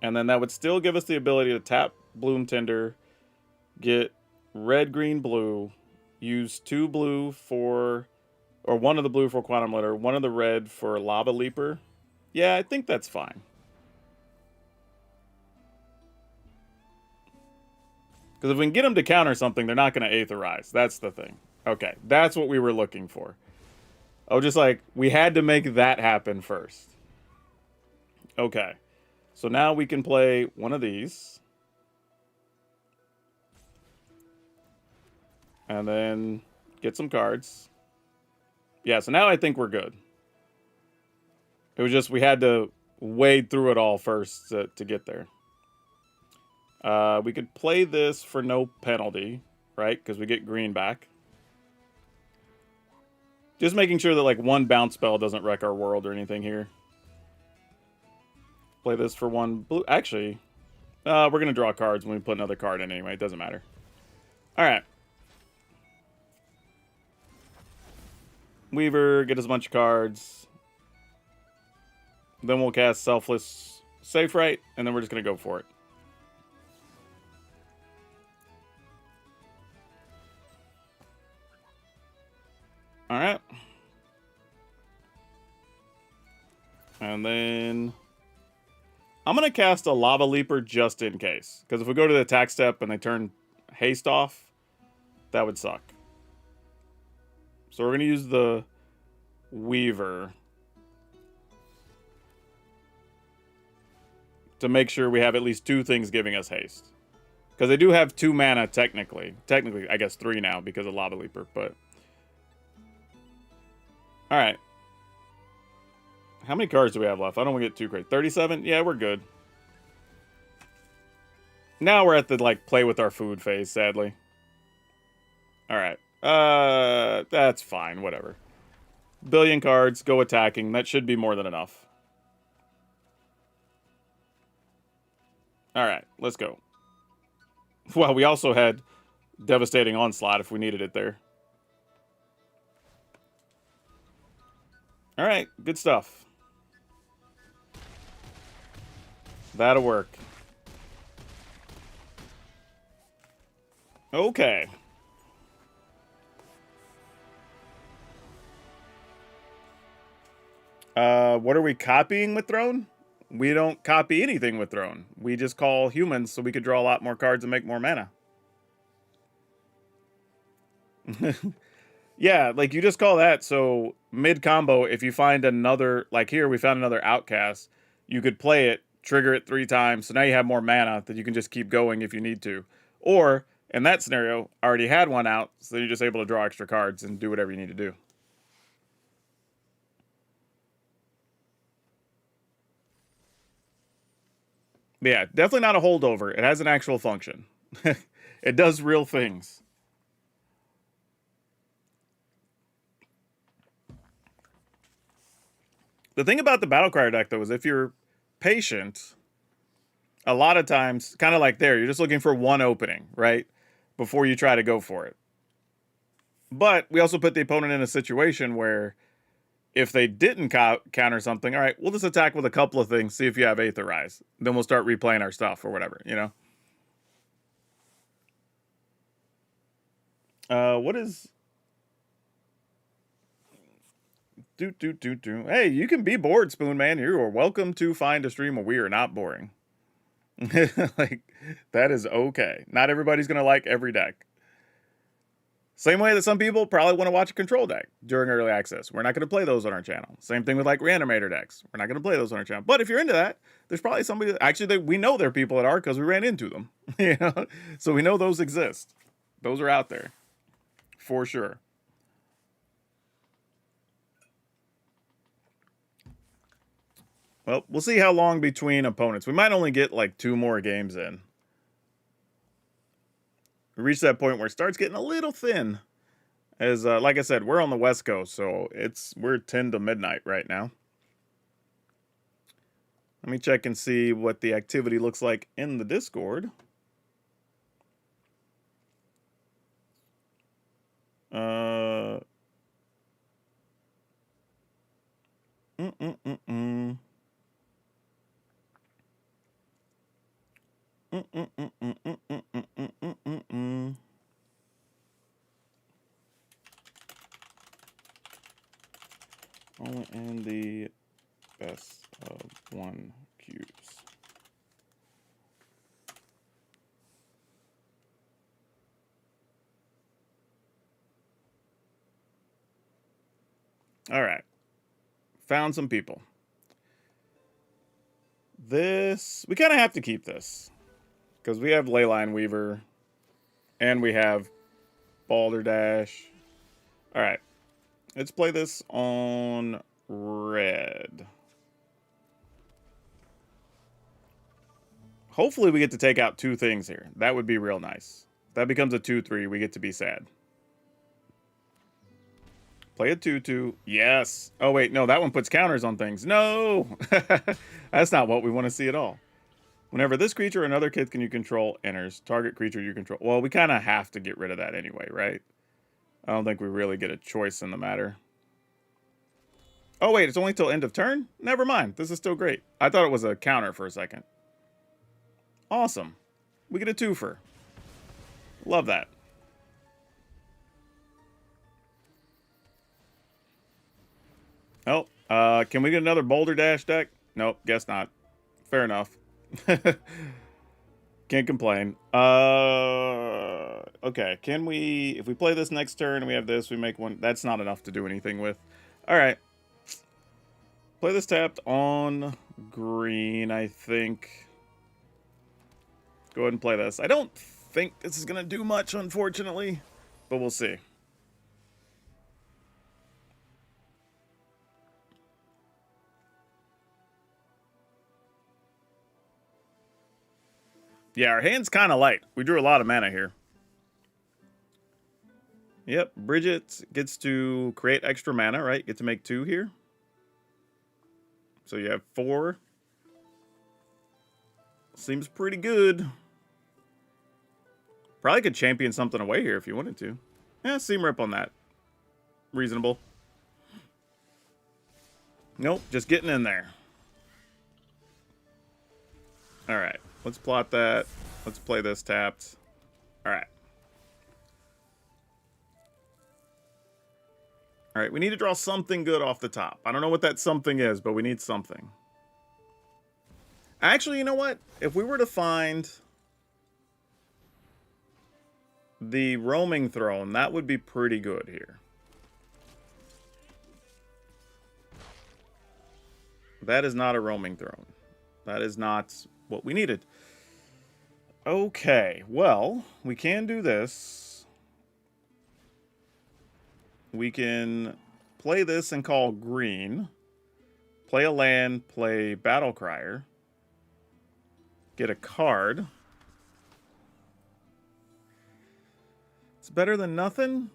And then that would still give us the ability to tap Bloom Tinder, get red, green, blue, use 2 blue for, or 1 of the blue for Quantum Riddler, 1 of the red for Lava Leaper. Yeah, I think that's fine. Because if we can get them to counter something, they're not going to Aetherize. That's the thing. Okay, that's what we were looking for. Oh, just like, we had to make that happen first. Okay. So now we can play one of these. And then get some cards. Yeah, so now I think we're good. It was just we had to wade through it all first to get there. We could play this for no penalty, right? Because we get green back. Just making sure that like one bounce spell doesn't wreck our world or anything here. Play this for 1 blue. Actually, we're going to draw cards when we put another card in anyway. It doesn't matter. All right. Weaver, get us a bunch of cards. Then we'll cast Selfless Safe Right, and then we're just going to go for it. All right. And then I'm going to cast a Lava Leaper just in case. Because if we go to the attack step and they turn haste off, that would suck. So we're going to use the Weaver to make sure we have at least 2 things giving us haste. Because they do have 2 mana technically. Technically, I guess 3 now because of Lava Leaper, but... Alright. How many cards do we have left? I don't want to get too crazy. 37? Yeah, we're good. Now we're at the, like, play with our food phase, sadly. Alright. That's fine, whatever. billion cards, go attacking. That should be more than enough. All right, let's go. Well, we also had devastating onslaught if we needed it there. All right, good stuff. That'll work. Okay. What are we copying with Throne? We don't copy anything with Throne. We just call humans so we could draw a lot more cards and make more mana. Yeah, like you just call that so mid combo, if you find another, like here, we found another outcast, you could play it, trigger it 3 times, so now you have more mana that you can just keep going if you need to. Or, in that scenario, I already had one out, so you're just able to draw extra cards and do whatever you need to do. But yeah, definitely not a holdover. It has an actual function. It does real things. The thing about the Battlecry deck, though, is if you're patient, a lot of times, kind of like there, you're just looking for one opening, right? Before you try to go for it. But we also put the opponent in a situation where if they didn't counter something, all right, we'll just attack with a couple of things, see if you have Aetherize. Then we'll start replaying our stuff or whatever, you know? What is... Hey, you can be bored, Spoon Man. You are welcome to find a stream where we are not boring. Like, that is okay. Not everybody's going to like every deck. Same way that some people probably want to watch a control deck during early access. We're not going to play those on our channel. Same thing with like Reanimator decks. We're not going to play those on our channel. But if you're into that, there's probably somebody that, actually, we know there are people that are because we ran into them. You know? So we know those exist. Those are out there. For sure. Well, we'll see how long between opponents. We might only get like 2 more games in. We reach that point where it starts getting a little thin. As like I said, we're on the West Coast, so we're 10 to midnight right now. Let me check and see what the activity looks like in the Discord. Only in the best of 1 queues. All right. Found some people. We kind of have to keep this. Because we have Leyline Weaver. And we have Balderdash. All right. Let's play this on red. Hopefully we get to take out 2 things here. That would be real nice. If that becomes a 2-3, we get to be sad. Play a 2-2. Yes. Oh, wait. No, that one puts counters on things. No! That's not what we want to see at all. Whenever this creature or another kid you control enters, target creature you control... Well, we kind of have to get rid of that anyway, right? I don't think we really get a choice in the matter. Oh, wait. It's only till end of turn? Never mind. This is still great. I thought it was a counter for a second. Awesome. We get a 2-fer. Love that. Oh, can we get another Balderdash deck? Nope, guess not. Fair enough. Can't complain. Okay, can we... If we play this next turn and we have this, we make one... That's not enough to do anything with. Alright. Play this tapped on green, I think. Go ahead and play this. I don't think this is going to do much, unfortunately. But we'll see. Yeah, our hand's kind of light. We drew a lot of mana here. Yep, Bridget gets to create extra mana, right? Get to make 2 here. So you have 4. Seems pretty good. Probably could champion something away here if you wanted to. Yeah, seam rip on that. Reasonable. Nope, just getting in there. Alright, let's plot that. Let's play this tapped. Alright. Alright, we need to draw something good off the top. I don't know what that something is, but we need something. Actually, you know what? If we were to find the roaming throne, that would be pretty good here. That is not a roaming throne. That is not what we needed. Okay, well, we can do this. We can play this and call green. Play a land, play Battle Crier. Get a card. It's better than nothing.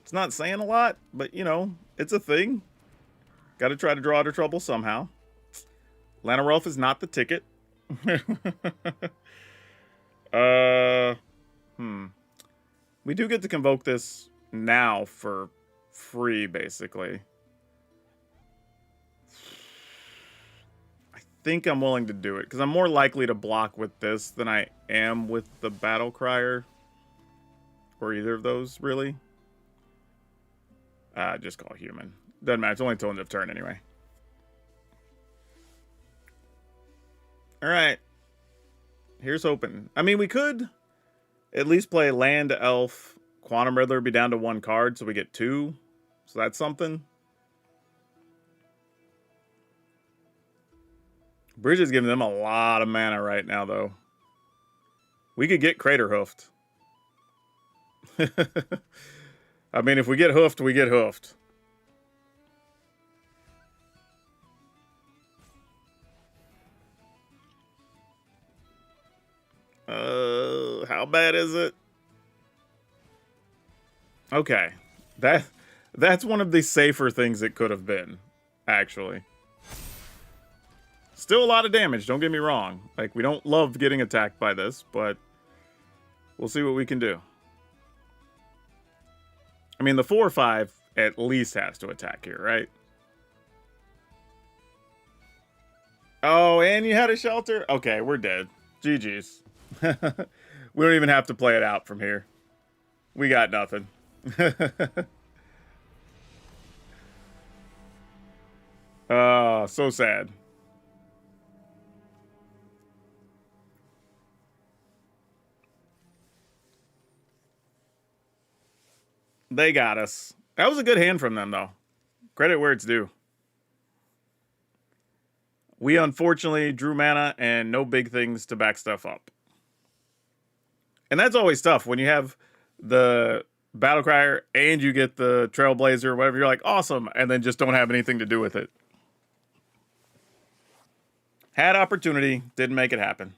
It's not saying a lot, but, you know, it's a thing. Got to try to draw out of trouble somehow. Lana Rolf is not the ticket. We do get to convoke this now for free, basically. I think I'm willing to do it, because I'm more likely to block with this than I am with the Battle Crier. Or either of those, really. Just call human. Doesn't matter, it's only till end of turn anyway. Alright. Here's hoping. I mean, we could at least play land, elf, Quantum Riddler be down to 1 card, so we get 2. So that's something. Bridge is giving them a lot of mana right now, though. We could get Crater Hoofed. I mean, if we get hoofed, we get hoofed. How bad is it? Okay. That's one of the safer things it could have been, actually. Still a lot of damage, don't get me wrong. Like, we don't love getting attacked by this, but we'll see what we can do. I mean, the 4/5 at least has to attack here, right? Oh, and you had a shelter? Okay, we're dead. GG's. We don't even have to play it out from here. We got nothing. Oh, so sad. They got us. That was a good hand from them, though. Credit where it's due. We unfortunately drew mana and no big things to back stuff up. And that's always tough when you have the Battle Crier and you get the Trailblazer or whatever. You're like, awesome. And then just don't have anything to do with it. Had opportunity. Didn't make it happen.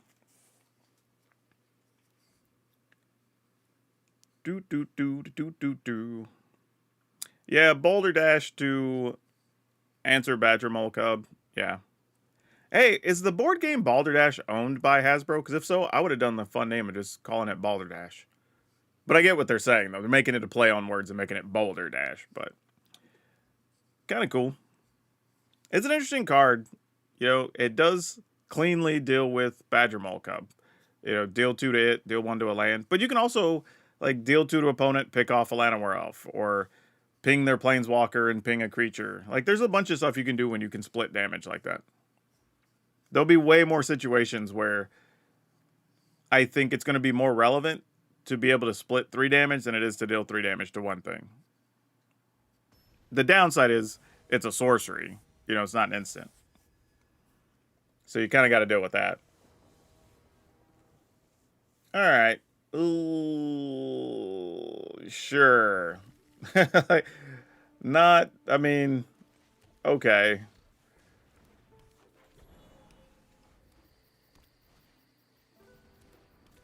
Yeah, Boulder Dash to answer Badger Mole Cub. Yeah. Hey, is the board game Balderdash owned by Hasbro? Because if so, I would have done the fun name of just calling it Balderdash. But I get what they're saying, though. They're making it a play on words and making it Boulder Dash, but kind of cool. It's an interesting card. You know, it does cleanly deal with Badger Mole Cub. You know, deal 2 to it, deal 1 to a land. But you can also, like, deal 2 to opponent, pick off a Llanowar Elf, or ping their Planeswalker and ping a creature. Like, there's a bunch of stuff you can do when you can split damage like that. There'll be way more situations where I think it's going to be more relevant to be able to split 3 damage than it is to deal 3 damage to one thing. The downside is it's a sorcery. You know, it's not an instant. So you kind of got to deal with that. All right. Ooh, sure. Not, I mean, okay.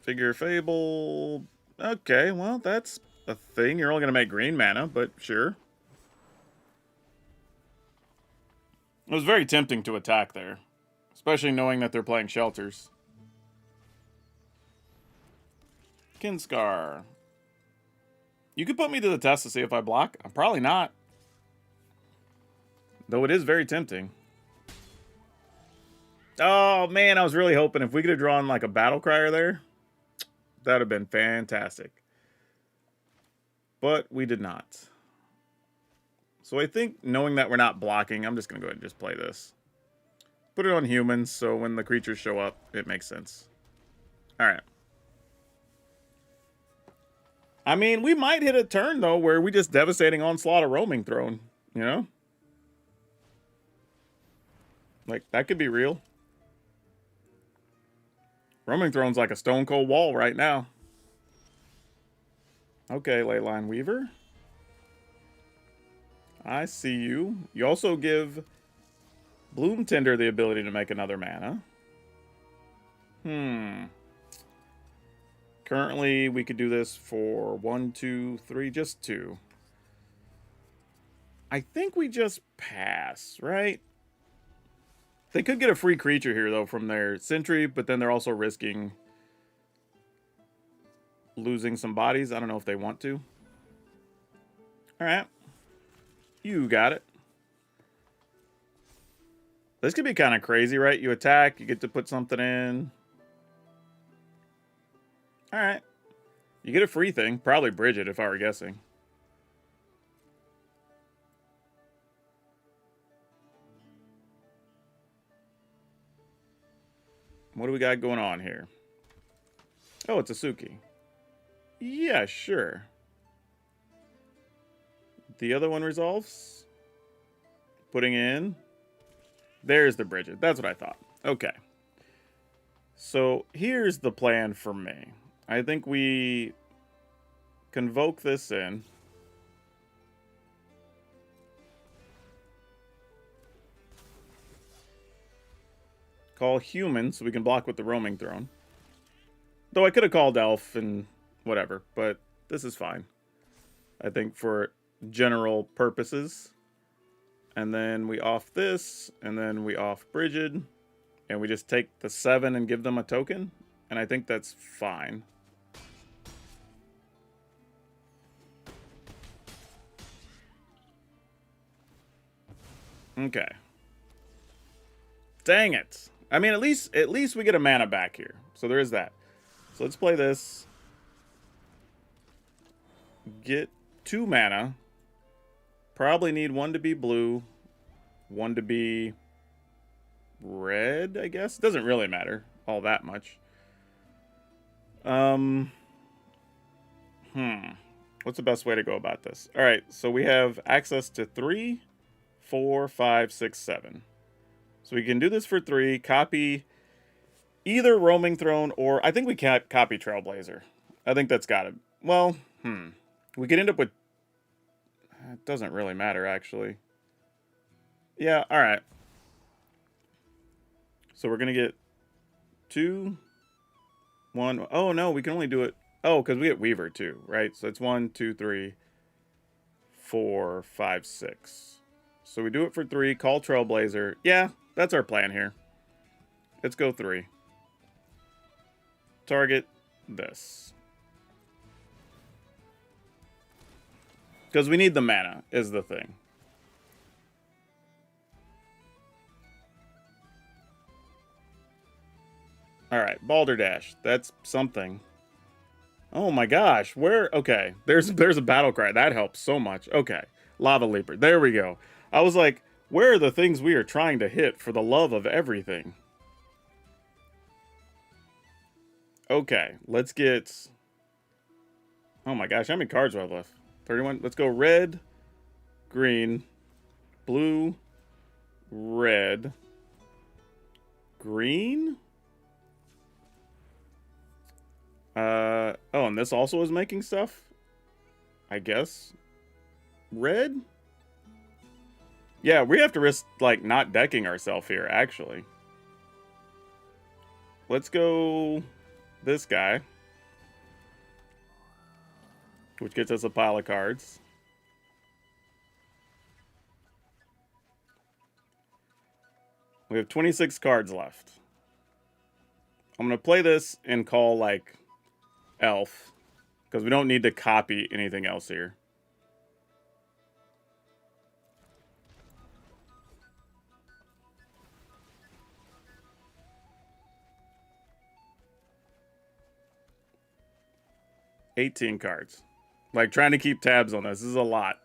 Figure Fable. Okay, well, that's a thing. You're only going to make green mana, but sure. It was very tempting to attack there, especially knowing that they're playing shelters. Kinscar. You could put me to the test to see if I block. I'm probably not. Though it is very tempting. Oh, man, I was really hoping if we could have drawn like a Battle Crier there, that would have been fantastic. But we did not. So I think knowing that we're not blocking, I'm just going to go ahead and just play this. Put it on humans, so when the creatures show up, it makes sense. Alright. I mean, we might hit a turn, though, where we just devastating onslaught a roaming throne, you know? Like, that could be real. Roaming throne's like a stone cold wall right now. Okay, Leyline Weaver. I see you. You also give Bloom Tender the ability to make another mana. Currently, we could do this for 1, 2, 3, just 2. I think we just pass, right? They could get a free creature here, though, from their Sentry, but then they're also risking losing some bodies. I don't know if they want to. Alright. You got it. This could be kind of crazy, right? You attack, you get to put something in. Alright. You get a free thing. Probably Bridget, if I were guessing. What do we got going on here? Oh, it's a Suki. Yeah, sure. The other one resolves. Putting in. There's the Bridget. That's what I thought. Okay. So here's the plan for me. I think we convoke this in. Call human so we can block with the roaming throne. Though I could have called elf and whatever, but this is fine. I think for general purposes. And then we off this, and then we off Bridget, and we just take the 7 and give them a token, and I think that's fine. Okay. Dang it. I mean, at least we get a mana back here. So there is that. So let's play this. Get 2 mana. Probably need 1 to be blue, 1 to be red, I guess. Doesn't really matter all that much. What's the best way to go about this? All right, so we have access to 3, 4, 5, 6, 7. So we can do this for 3, copy either Roaming Throne or I think we can copy Trailblazer. I think that's got it. Well, we could end up with... It doesn't really matter, actually. Yeah, alright. So we're going to get 2, 1. Oh, no, we can only do it... Oh, because we get Weaver, too, right? So it's 1, 2, 3, 4, 5, 6. So we do it for 3, call Trailblazer. Yeah, that's our plan here. Let's go 3. Target this. Because we need the mana, is the thing. Alright, Balderdash. That's something. Oh my gosh, where... Okay, there's a battle cry. That helps so much. Okay, Lava Leaper. There we go. I was like, where are the things we are trying to hit for the love of everything? Okay, let's get... Oh my gosh, how many cards do I have left? 31. Let's go red, green, blue, red, green. Oh, and this also is making stuff? I guess. Red? Yeah, we have to risk, like, not decking ourselves here, actually. Let's go this guy. which gets us a pile of cards. We have 26 cards left. I'm going to play this and call, like, Elf, because we don't need to copy anything else here. $18 cards. Like, trying to keep tabs on this is a lot.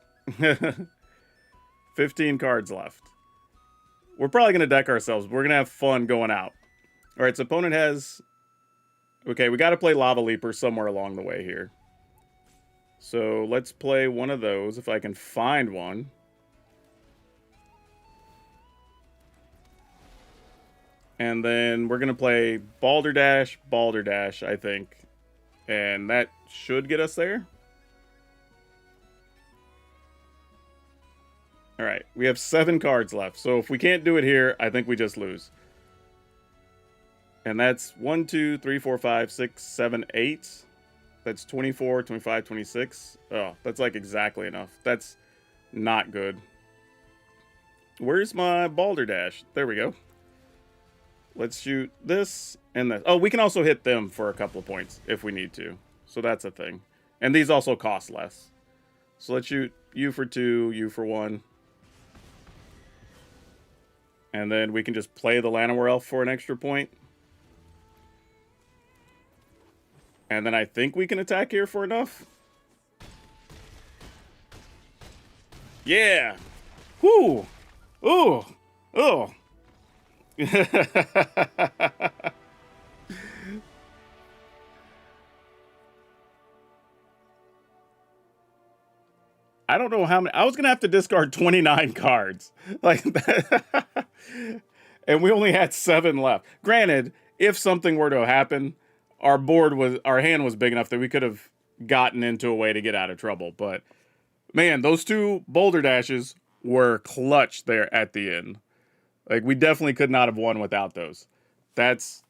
15 cards left. We're probably going to deck ourselves. We're going to have fun going out. All right, so opponent has... Okay, we got to play Lava Leaper somewhere along the way here. So let's play one of those, if I can find one. And then we're going to play Balderdash, I think. And that should get us there. All right, we have 7 cards left. So if we can't do it here, I think we just lose. And that's 1, 2, 3, 4, 5, 6, 7, 8. That's 24, 25, 26. Oh, that's like exactly enough. That's not good. Where's my Balderdash? There we go. Let's shoot this and this. Oh, we can also hit them for a couple of points if we need to. So that's a thing. And these also cost less. So let's shoot you for 2, you for 1. And then we can just play the Llanowar Elf for an extra point. And then I think we can attack here for enough. Yeah. Whoo. Ooh. Oh. I don't know how many. I was going to have to discard 29 cards. Like that. And we only had 7 left. Granted, if something were to happen, our hand was big enough that we could have gotten into a way to get out of trouble. But man, those 2 Boulder Dashes were clutch there at the end. Like, we definitely could not have won without those. That's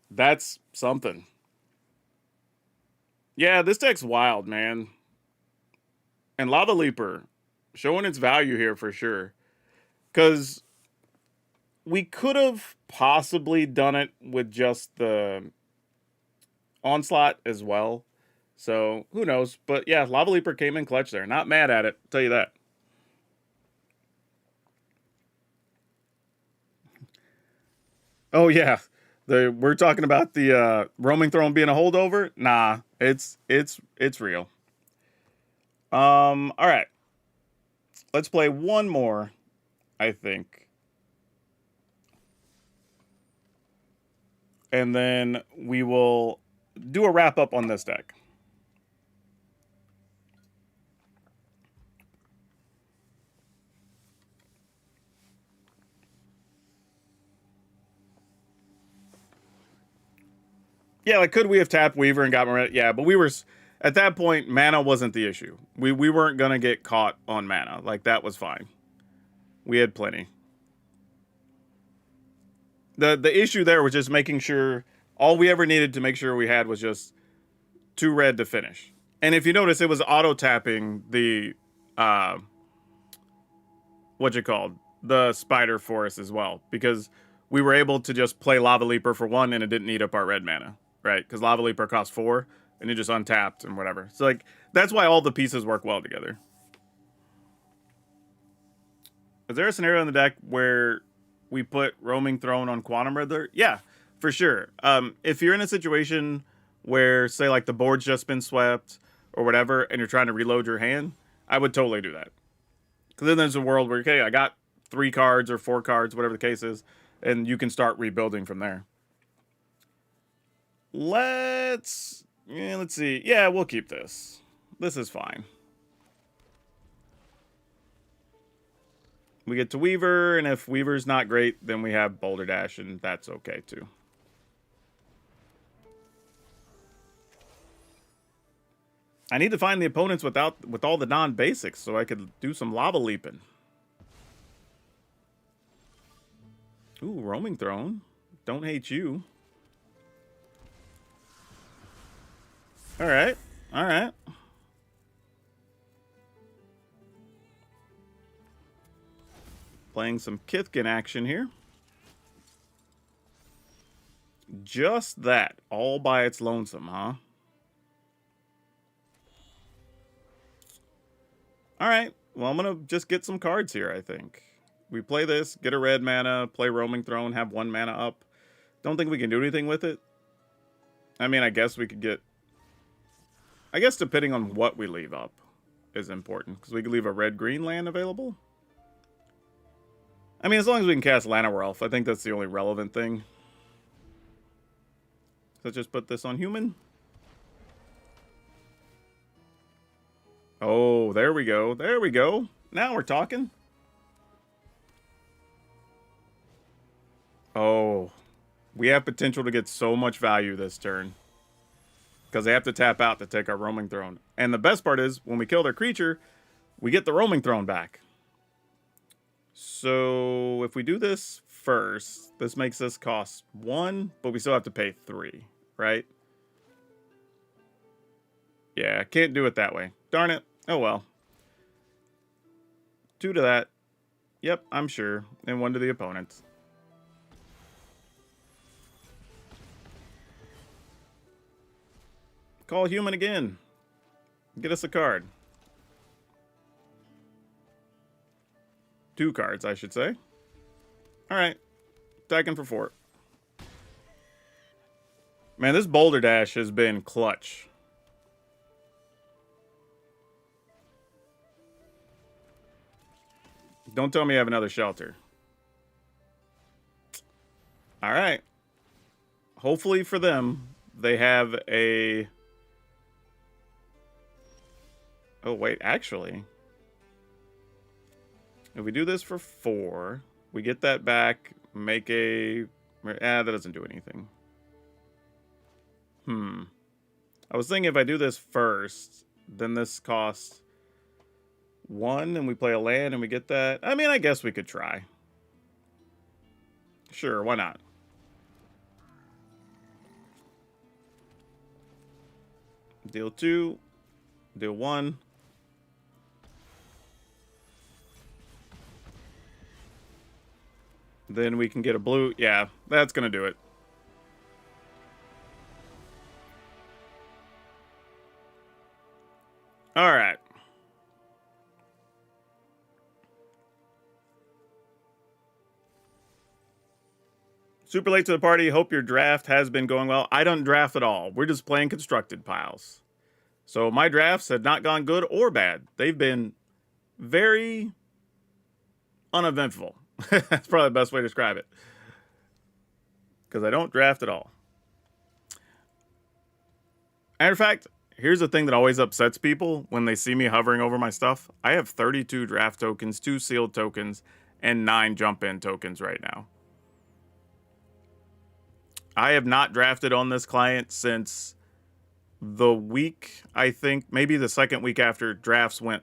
something. Yeah, this deck's wild, man. And Lava Leaper showing its value here for sure. Because we could have possibly done it with just the Onslaught as well. So, who knows? But yeah, Lava Leaper came in clutch there. Not mad at it, I'll tell you that. Oh, yeah. We're talking about the Roaming Throne being a holdover? Nah, it's real. All right. Let's play one more, I think. And then we will do a wrap up on this deck. Yeah, like, could we have tapped Weaver and got more? Yeah, but we were... At that point, mana wasn't the issue. We weren't going to get caught on mana. Like, that was fine. We had plenty. The issue there was just making sure... All we ever needed to make sure we had was just 2 red to finish. And if you notice, it was auto-tapping the... the Spider Forest as well. Because we were able to just play Lava Leaper for 1 and it didn't eat up our red mana. Right? Because Lava Leaper costs 4... and it just untapped and whatever. So, like, that's why all the pieces work well together. Is there a scenario in the deck where we put Roaming Throne on Quantum Riddler? Yeah, for sure. If you're in a situation where, say, like, the board's just been swept or whatever, and you're trying to reload your hand, I would totally do that. Because then there's a world where, okay, I got 3 cards or 4 cards, whatever the case is, and you can start rebuilding from there. Let's see. Yeah, we'll keep this. This is fine. We get to Weaver, and if Weaver's not great, then we have Boulder Dash, and that's okay too. I need to find the opponents with all the non-basics so I could do some lava leaping. Ooh, Roaming Throne. Don't hate you. All right. All right. Playing some Kithkin action here. Just that, all by its lonesome, huh? Alright, well, I'm going to just get some cards here, I think. We play this, get a red mana, play Roaming Throne, have 1 mana up. Don't think we can do anything with it. I mean, I guess we could get... I guess depending on what we leave up is important. Because we could leave a red-green land available. I mean, as long as we can cast Llanowar Elf, I think that's the only relevant thing. So just put this on human. Oh, there we go. There we go. Now we're talking. Oh, we have potential to get so much value this turn. Because they have to tap out to take our Roaming Throne. And the best part is, when we kill their creature, we get the Roaming Throne back. So, if we do this first, this makes this cost 1, but we still have to pay 3, right? Yeah, can't do it that way. Darn it. Oh well. 2 to that. Yep, I'm sure. And 1 to the opponent. Call human again. Get us a card. 2 cards, I should say. Alright. Attacking for 4. Man, this Boulder Dash has been clutch. Don't tell me you have another shelter. Alright. Hopefully for them, they have a... Oh, wait, actually... If we do this for 4, we get that back, make a... that doesn't do anything. I was thinking if I do this first, then this costs 1, and we play a land, and we get that. I mean, I guess we could try. Sure, why not? Deal 2. Deal 1. Then we can get a blue. Yeah, that's going to do it. All right. Super late to the party. Hope your draft has been going well. I don't draft at all. We're just playing constructed piles. So my drafts have not gone good or bad. They've been very uneventful. That's probably the best way to describe it. Because I don't draft at all. Matter of fact, here's the thing that always upsets people when they see me hovering over my stuff. I have 32 draft tokens, 2 sealed tokens, and 9 jump-in tokens right now. I have not drafted on this client since the week, I think, maybe the second week after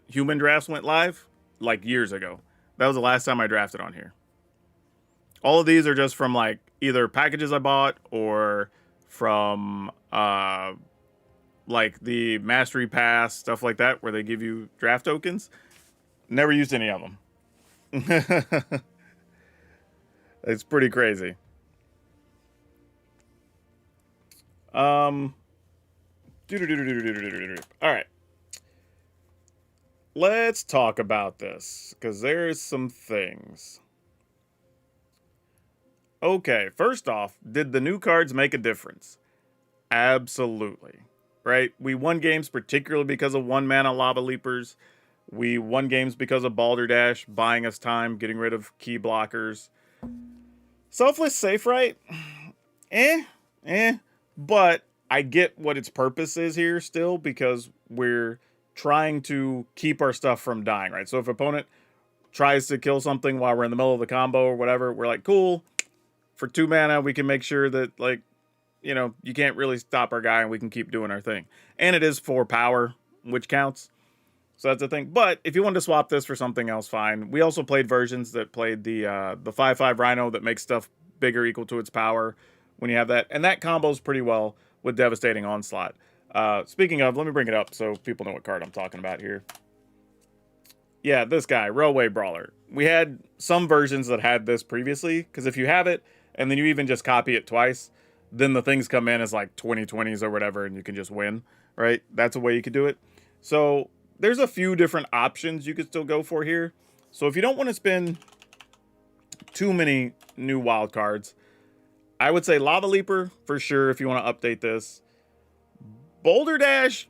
human drafts went live, like years ago. That was the last time I drafted on here. All of these are just from like either packages I bought or from like the Mastery Pass, stuff like that, where they give you draft tokens. Never used any of them. It's pretty crazy. All right. Let's talk about this, because there's some things. Okay, first off, did the new cards make a difference? Absolutely. Right? We won games particularly because of 1 mana Lava Leapers. We won games because of Balderdash, buying us time, getting rid of key blockers. Selfless Safe Right? But I get what its purpose is here still, because we're trying to keep our stuff from dying, right? So if an opponent tries to kill something while we're in the middle of the combo or whatever, we're like, cool. For 2 mana, we can make sure that, like, you know, you can't really stop our guy and we can keep doing our thing. And it is 4 power, which counts. So that's the thing. But if you wanted to swap this for something else, fine. We also played versions that played the 5/5 Rhino that makes stuff bigger equal to its power when you have that. And that combos pretty well with Devastating Onslaught. Speaking of, let me bring it up so people know what card I'm talking about here. Yeah, this guy, Railway Brawler. We had some versions that had this previously, because if you have it and then you even just copy it twice, then the things come in as like 2020s or whatever, and you can just win, right? That's a way you could do it. So there's a few different options you could still go for here. So if you don't want to spend too many new wild cards, I would say Lava Leaper for sure if you want to update this. Boulder Dash,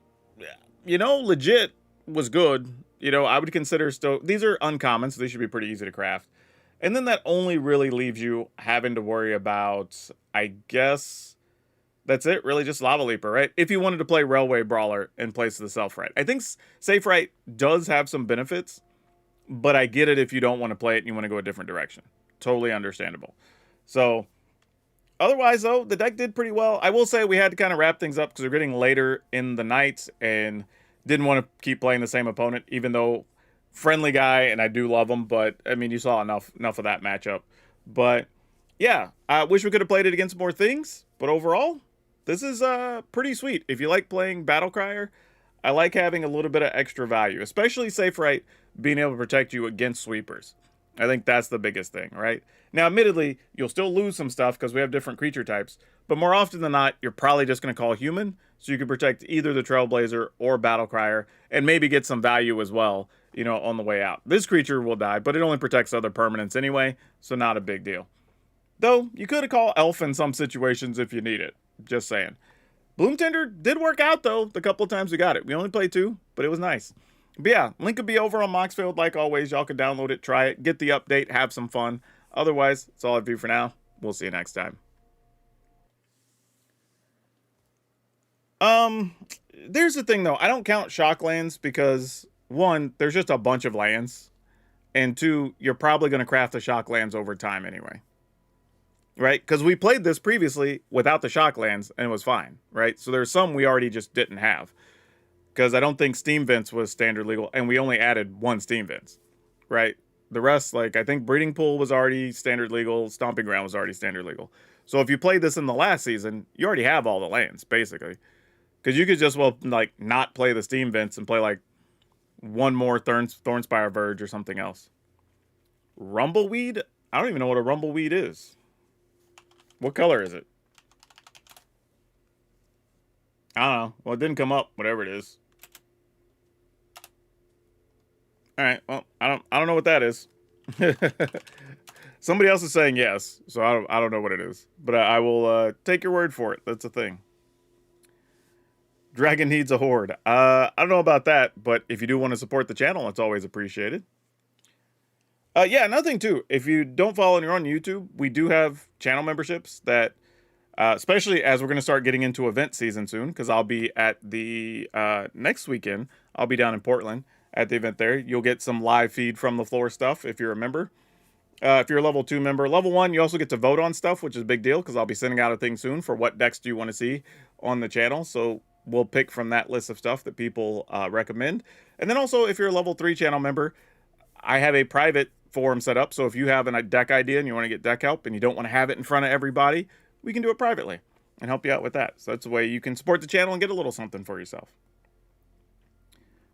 legit was good. I would consider still, these are uncommon, so they should be pretty easy to craft. And then that only really leaves you having to worry about, I guess, that's it, really just Lava Leaper, right? If you wanted to play Railway Brawler in place of the Self Right. I think Safe Right does have some benefits, but I get it if you don't want to play it and you want to go a different direction. Totally understandable. So, otherwise, though, the deck did pretty well. I will say we had to kind of wrap things up because we're getting later in the night and didn't want to keep playing the same opponent, even though friendly guy and I do love him. But, I mean, you saw enough of that matchup. But, yeah, I wish we could have played it against more things. But overall, this is pretty sweet. If you like playing Battle Crier, I like having a little bit of extra value, especially Safe Right being able to protect you against sweepers. I think that's the biggest thing, right? Now, admittedly, you'll still lose some stuff because we have different creature types, but more often than not, you're probably just going to call human, so you can protect either the Trailblazer or Battle Crier, and maybe get some value as well, on the way out. This creature will die, but it only protects other permanents anyway, so not a big deal. Though, you could have called Elf in some situations if you need it. Just saying. Bloom Tender did work out, though, the couple of times we got it. We only played 2, but it was nice. But yeah, link could be over on Moxfield like always. Y'all can download it, try it, get the update, have some fun. Otherwise, that's all I have for you for now. We'll see you next time. There's the thing though. I don't count shock lands because 1, there's just a bunch of lands. And 2, you're probably going to craft the shock lands over time anyway. Right? Because we played this previously without the shock lands and it was fine. Right? So there's some we already just didn't have. Because I don't think Steam Vents was standard legal, and we only added 1 Steam Vents, right? The rest, I think Breeding Pool was already standard legal, Stomping Ground was already standard legal. So if you played this in the last season, you already have all the lands, basically. Because you could just, not play the Steam Vents and play, one more Thornspire Verge or something else. Rumbleweed? I don't even know what a Rumbleweed is. What color is it? I don't know. Well, it didn't come up, whatever it is. All right. Well, I don't know what that is. Somebody else is saying yes, so I don't know what it is, but I will take your word for it. That's a thing. Dragon needs a horde. I don't know about that, but if you do want to support the channel, it's always appreciated. Yeah, another thing too. If you don't follow and you're on YouTube, we do have channel memberships that. Especially as we're going to start getting into event season soon, because I'll be at the next weekend. I'll be down in Portland at the event there. You'll get some live feed from the floor stuff if you're a member. If you're a level 2 member. Level 1, you also get to vote on stuff, which is a big deal, because I'll be sending out a thing soon for what decks do you want to see on the channel. So we'll pick from that list of stuff that people recommend. And then also, if you're a level 3 channel member, I have a private forum set up. So if you have a deck idea and you want to get deck help and you don't want to have it in front of everybody, we can do it privately and help you out with that. So that's a way you can support the channel and get a little something for yourself.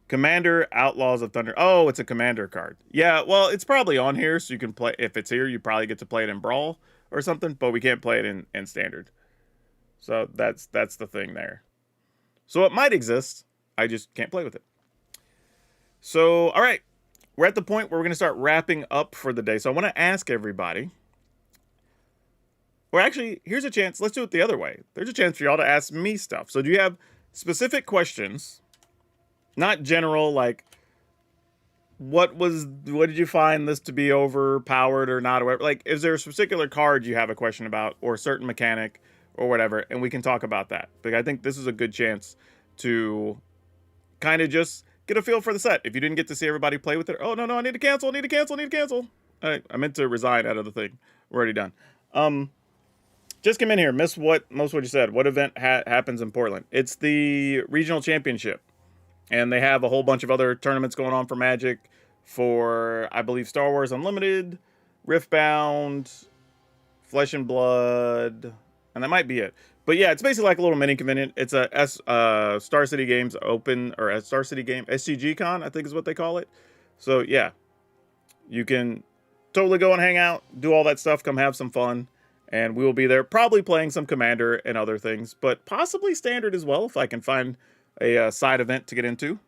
Commander Outlaws of Thunder. Oh, it's a commander card. Yeah, well, it's probably on here, so you can play. If it's here, you probably get to play it in Brawl or something, but we can't play it in Standard. So that's the thing there. So it might exist. I just can't play with it. So, all right. We're at the point where we're going to start wrapping up for the day. So I want to ask everybody. Or actually, here's a chance. Let's do it the other way. There's a chance for y'all to ask me stuff. So do you have specific questions? Not general, what did you find this to be overpowered or not? Or whatever. Is there a particular card you have a question about or a certain mechanic or whatever? And we can talk about that. I think this is a good chance to kind of just get a feel for the set. If you didn't get to see everybody play with it. Oh, no, I need to cancel. All right, I meant to resign out of the thing. We're already done. Just come in here. Most what you said. What event happens in Portland? It's the regional championship. And they have a whole bunch of other tournaments going on for Magic, for, I believe, Star Wars Unlimited, Riftbound, Flesh and Blood, and that might be it. But yeah, it's basically like a little mini convention. It's a Star City Games Open, or a Star City Game, SCG Con, I think is what they call it. So yeah, you can totally go and hang out, do all that stuff, come have some fun, and we will be there probably playing some Commander and other things, but possibly Standard as well if I can find a side event to get into.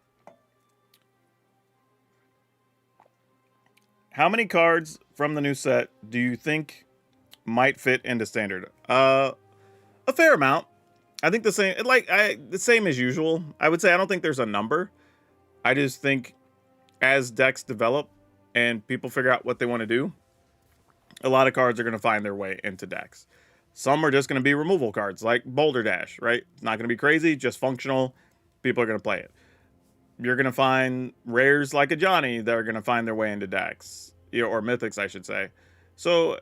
How many cards from the new set do you think might fit into Standard? A fair amount. I think the same as usual. I would say I don't think there's a number. I just think as decks develop and people figure out what they want to do, a lot of cards are going to find their way into decks. Some are just going to be removal cards, like Boulder Dash, right? It's not going to be crazy, just functional. People are going to play it. You're going to find rares like Ajani that are going to find their way into decks, or mythics, I should say. So,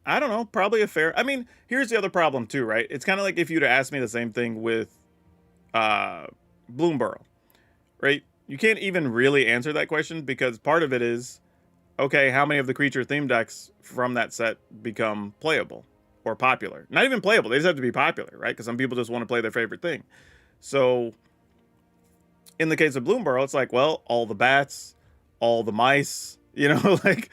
I don't know, probably a fair... I mean, here's the other problem too, right? It's kind of like if you'd asked me the same thing with Bloomburrow, right? You can't even really answer that question because part of it is, okay, how many of the creature theme decks from that set become playable or popular? Not even playable, they just have to be popular, right? Because some people just want to play their favorite thing. So, in the case of Bloomburrow, it's like, well, all the bats, all the mice, like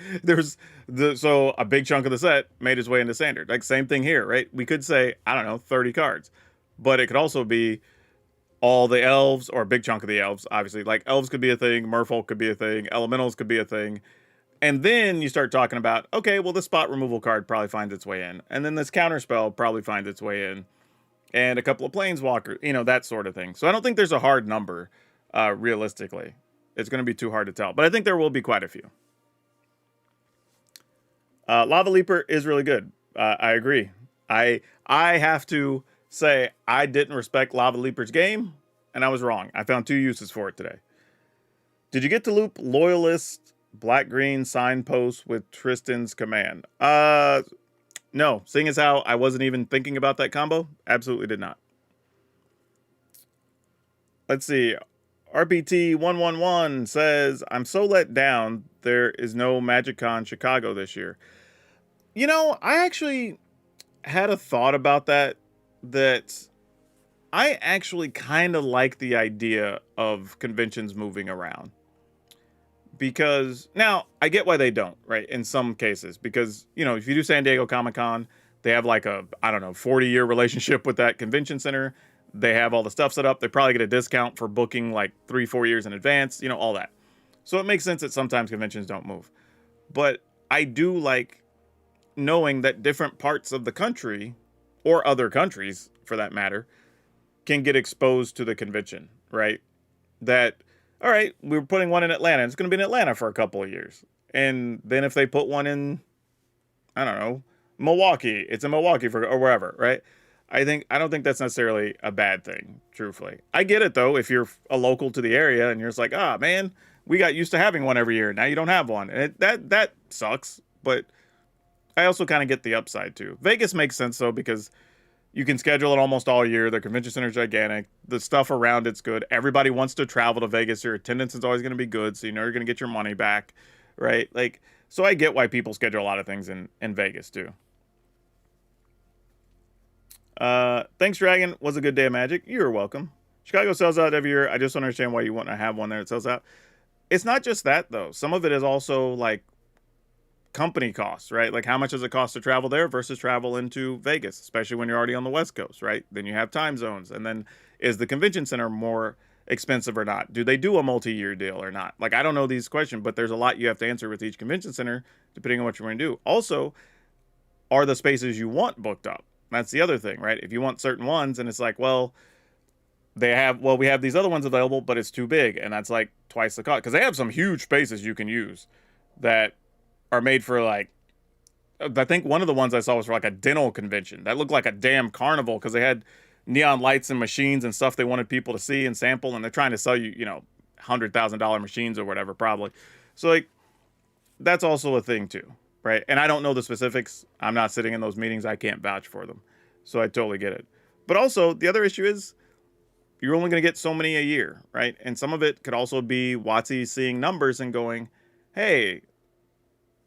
so a big chunk of the set made its way into Standard. Like, same thing here, right? We could say, I don't know, 30 cards, but it could also be all the elves, or a big chunk of the elves, obviously. Like, elves could be a thing, merfolk could be a thing, elementals could be a thing. And then you start talking about, okay, well, this spot removal card probably finds its way in. And then this counterspell probably finds its way in. And a couple of planeswalkers, that sort of thing. So I don't think there's a hard number, realistically. It's going to be too hard to tell. But I think there will be quite a few. Lava Leaper is really good. I agree. I have to say I didn't respect Lava Leaper's game, and I was wrong. I found 2 uses for it today. Did you get to loop Loyalist black-green signpost with Tristan's command? No. Seeing as how I wasn't even thinking about that combo, absolutely did not. Let's see. RPT111 says, I'm so let down there is no MagicCon Chicago this year. I actually had a thought about that I actually kind of like the idea of conventions moving around. Because, now, I get why they don't, right, in some cases. Because, if you do San Diego Comic-Con, they have like a, 40-year relationship with that convention center. They have all the stuff set up. They probably get a discount for booking like 3-4 years in advance, all that. So it makes sense that sometimes conventions don't move. But I do like knowing that different parts of the country, or other countries for that matter, can get exposed to the convention, right? That, all right, we were putting one in Atlanta. It's going to be in Atlanta for a couple of years. And then if they put one in, Milwaukee, it's in Milwaukee or wherever, right? I don't think that's necessarily a bad thing, truthfully. I get it, though, if you're a local to the area and you're just like, man, we got used to having one every year. Now you don't have one. And that sucks. But I also kind of get the upside, too. Vegas makes sense, though, because you can schedule it almost all year. The convention center is gigantic. The stuff around it's good. Everybody wants to travel to Vegas. Your attendance is always going to be good, so you're going to get your money back, right? So I get why people schedule a lot of things in Vegas, too. Thanks, Dragon. Was a good day of Magic. You're welcome. Chicago sells out every year. I just don't understand why you want to have one there that sells out. It's not just that, though. Some of it is also, company costs, right? Like, how much does it cost to travel there versus travel into Vegas, especially when you're already on the West Coast, right? Then you have time zones. And then is the convention center more expensive or not? Do they do a multi-year deal or not? I don't know these questions, but there's a lot you have to answer with each convention center, depending on what you're going to do. Also, are the spaces you want booked up? That's the other thing, right? If you want certain ones and it's like, we have these other ones available, but it's too big. And that's like twice the cost. Because they have some huge spaces you can use that are made for I think one of the ones I saw was for a dental convention. That looked like a damn carnival because they had neon lights and machines and stuff they wanted people to see and sample. And they're trying to sell you, $100,000 machines or whatever, probably. So that's also a thing too. Right. And I don't know the specifics. I'm not sitting in those meetings. I can't vouch for them. So I totally get it. But also the other issue is you're only going to get so many a year. Right. And some of it could also be WotC seeing numbers and going, hey,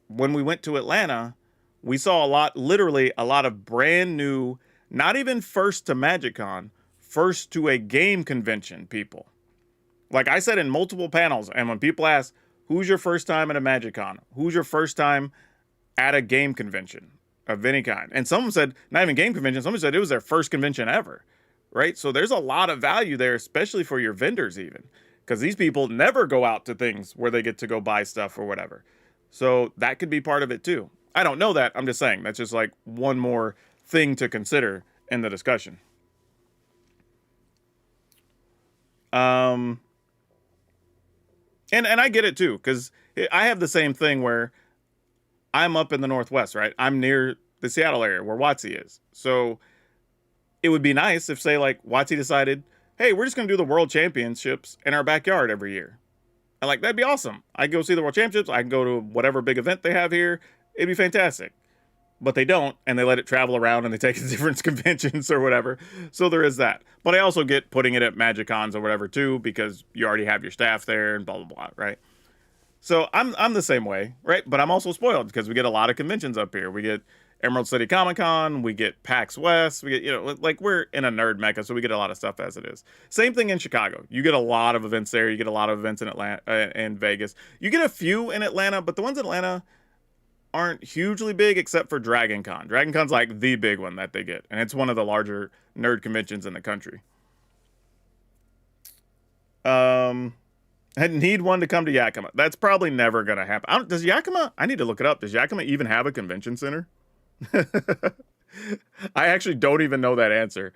when we went to Atlanta, we saw literally a lot of brand new, not even first to MagicCon, first to a game convention people. Like I said in multiple panels, and when people ask, who's your first time at a MagicCon? Who's your first time at a game convention of any kind? And someone said, not even game convention, someone said it was their first convention ever, right? So there's a lot of value there, especially for your vendors even, because these people never go out to things where they get to go buy stuff or whatever. So that could be part of it too. I don't know that. I'm just saying that's just like one more thing to consider in the discussion. And I get it too, because I have the same thing where I'm up in the Northwest, right? I'm near the Seattle area where WotC is. So it would be nice if, say, like WotC decided, hey, we're just going to do the World Championships in our backyard every year. And like, that'd be awesome. I can go see the World Championships. I can go to whatever big event they have here. It'd be fantastic. But they don't, and they let it travel around and they take it to different conventions or whatever. So there is that. But I also get putting it at MagicCons or whatever too, because you already have your staff there and blah, blah, blah, right? So I'm the same way, right? But I'm also spoiled because we get a lot of conventions up here. We get Emerald City Comic Con, we get PAX West, we get, like we're in a nerd mecca, so we get a lot of stuff as it is. Same thing in Chicago. You get a lot of events there. You get a lot of events in Atlanta and Vegas. You get a few in Atlanta, but the ones in Atlanta aren't hugely big except for Dragon Con. Dragon Con's like the big one that they get, and it's one of the larger nerd conventions in the country. I need one to come to Yakima. That's probably never going to happen. Does Yakima, I need to look it up. Does Yakima even have a convention center? I actually don't even know that answer.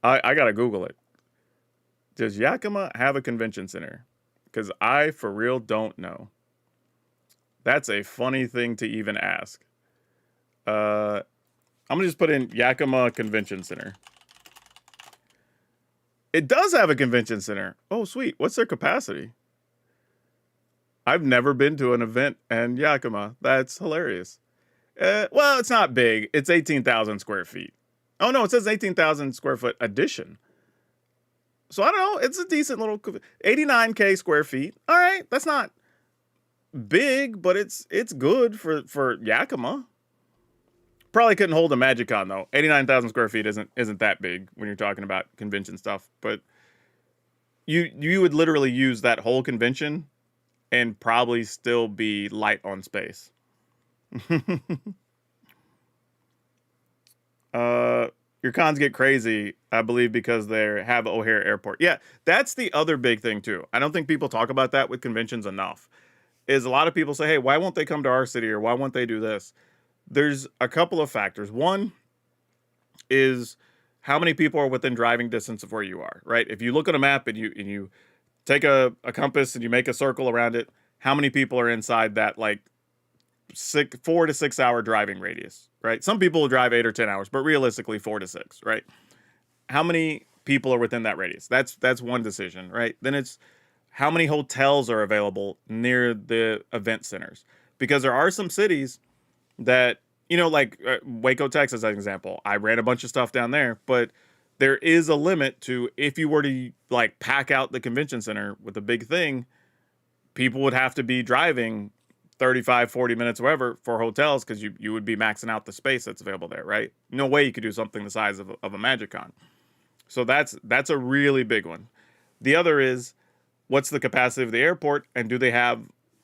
I got to Google it. Does Yakima have a convention center? Because I, for real, don't know. That's a funny thing to even ask. I'm going to just put in Yakima Convention Center. It does have a convention center. Oh, sweet. What's their capacity? I've never been to an event in Yakima. That's hilarious. Well, it's not big. It's 18,000 square feet. Oh, no, it says 18,000 square foot addition. So I don't know. It's a decent little 89K square feet. All right. That's not big, but it's good for Yakima. Probably couldn't hold a MagicCon though. 89,000 square feet isn't that big when you're talking about convention stuff, but you would literally use that whole convention and probably still be light on space. Your cons get crazy, I believe, because they have O'Hare Airport. Yeah, that's the other big thing too. I don't think people talk about that with conventions enough. Is a lot of people say, hey, why won't they come to our city or why won't they do this? There's a couple of factors. One is how many people are within driving distance of where you are, right? If you look at a map and you take a compass and you make a circle around it, how many people are inside that like 4 to 6 hour driving radius, right? Some people will drive 8 or 10 hours, but realistically 4 to 6, right? How many people are within that radius? That's one decision, right? Then it's how many hotels are available near the event centers, because there are some cities that, like Waco, Texas, as an example. I ran a bunch of stuff down there, but there is a limit to if you were to like pack out the convention center with a big thing, people would have to be driving 35, 40 minutes, whatever, for hotels, because you would be maxing out the space that's available there, right? No way you could do something the size of a MagicCon. So that's a really big one. The other is, what's the capacity of the airport, and do they have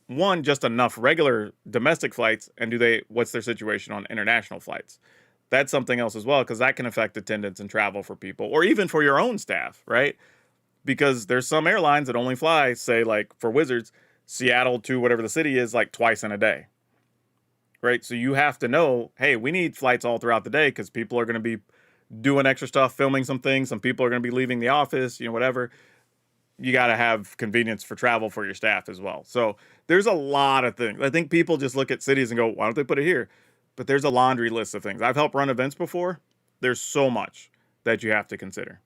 one, just enough regular domestic flights, and what's their situation on international flights? That's something else as well, because that can affect attendance and travel for people, or even for your own staff, right? Because there's some airlines that only fly, say like for Wizards, Seattle to whatever the city is, like twice in a day, right? So you have to know, hey, we need flights all throughout the day because people are going to be doing extra stuff, filming some things. Some people are going to be leaving the office, whatever. You got to have convenience for travel for your staff as well. So there's a lot of things. I think people just look at cities and go, why don't they put it here? But there's a laundry list of things. I've helped run events before. There's so much that you have to consider.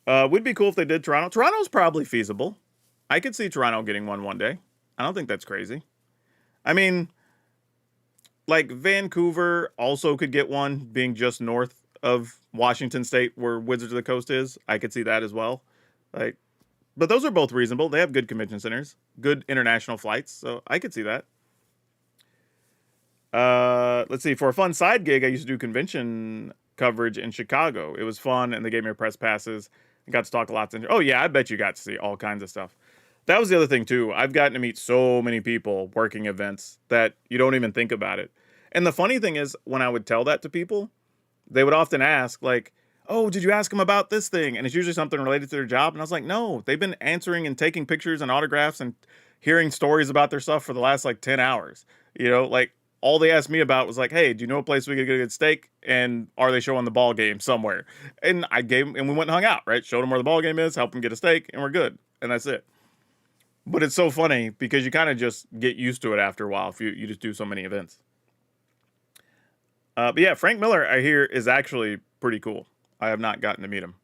Would be cool if they did Toronto. Toronto's probably feasible. I could see Toronto getting one day. I don't think that's crazy. I mean, like Vancouver also could get one, being just north of Washington State where Wizards of the Coast is. I could see that as well. But those are both reasonable. They have good convention centers, good international flights, so I could see that. Let's see. For a fun side gig, I used to do convention coverage in Chicago. It was fun, and they gave me press passes. I got to talk lots. Oh yeah, I bet you got to see all kinds of stuff. That was the other thing too. I've gotten to meet so many people working events that you don't even think about it. And the funny thing is, when I would tell that to people, they would often ask like, "Oh, did you ask them about this thing?" And it's usually something related to their job. And I was like, "No, they've been answering and taking pictures and autographs and hearing stories about their stuff for the last like 10 hours." You know, like all they asked me about was like, "Hey, do you know a place we could get a good steak? And are they showing the ball game somewhere?" And I gave them, and we went and hung out, right? Showed them where the ball game is, helped them get a steak, and we're good. And that's it. But it's so funny because you kind of just get used to it after a while if you just do so many events. But yeah, Frank Miller, I hear, is actually pretty cool. I have not gotten to meet him,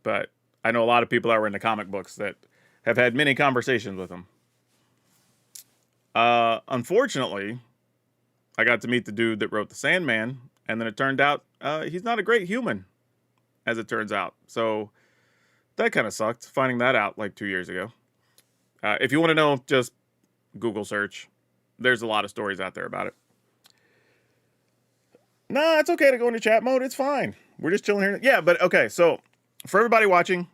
but I know a lot of people that were into comic books that have had many conversations with him. Unfortunately, I got to meet the dude that wrote The Sandman, and then it turned out he's not a great human, as it turns out. So that kind of sucked, finding that out like 2 years ago. If you want to know, just Google search. There's a lot of stories out there about it. Nah, it's okay to go into chat mode. It's fine. We're just chilling here. Yeah, but okay. So for everybody watching,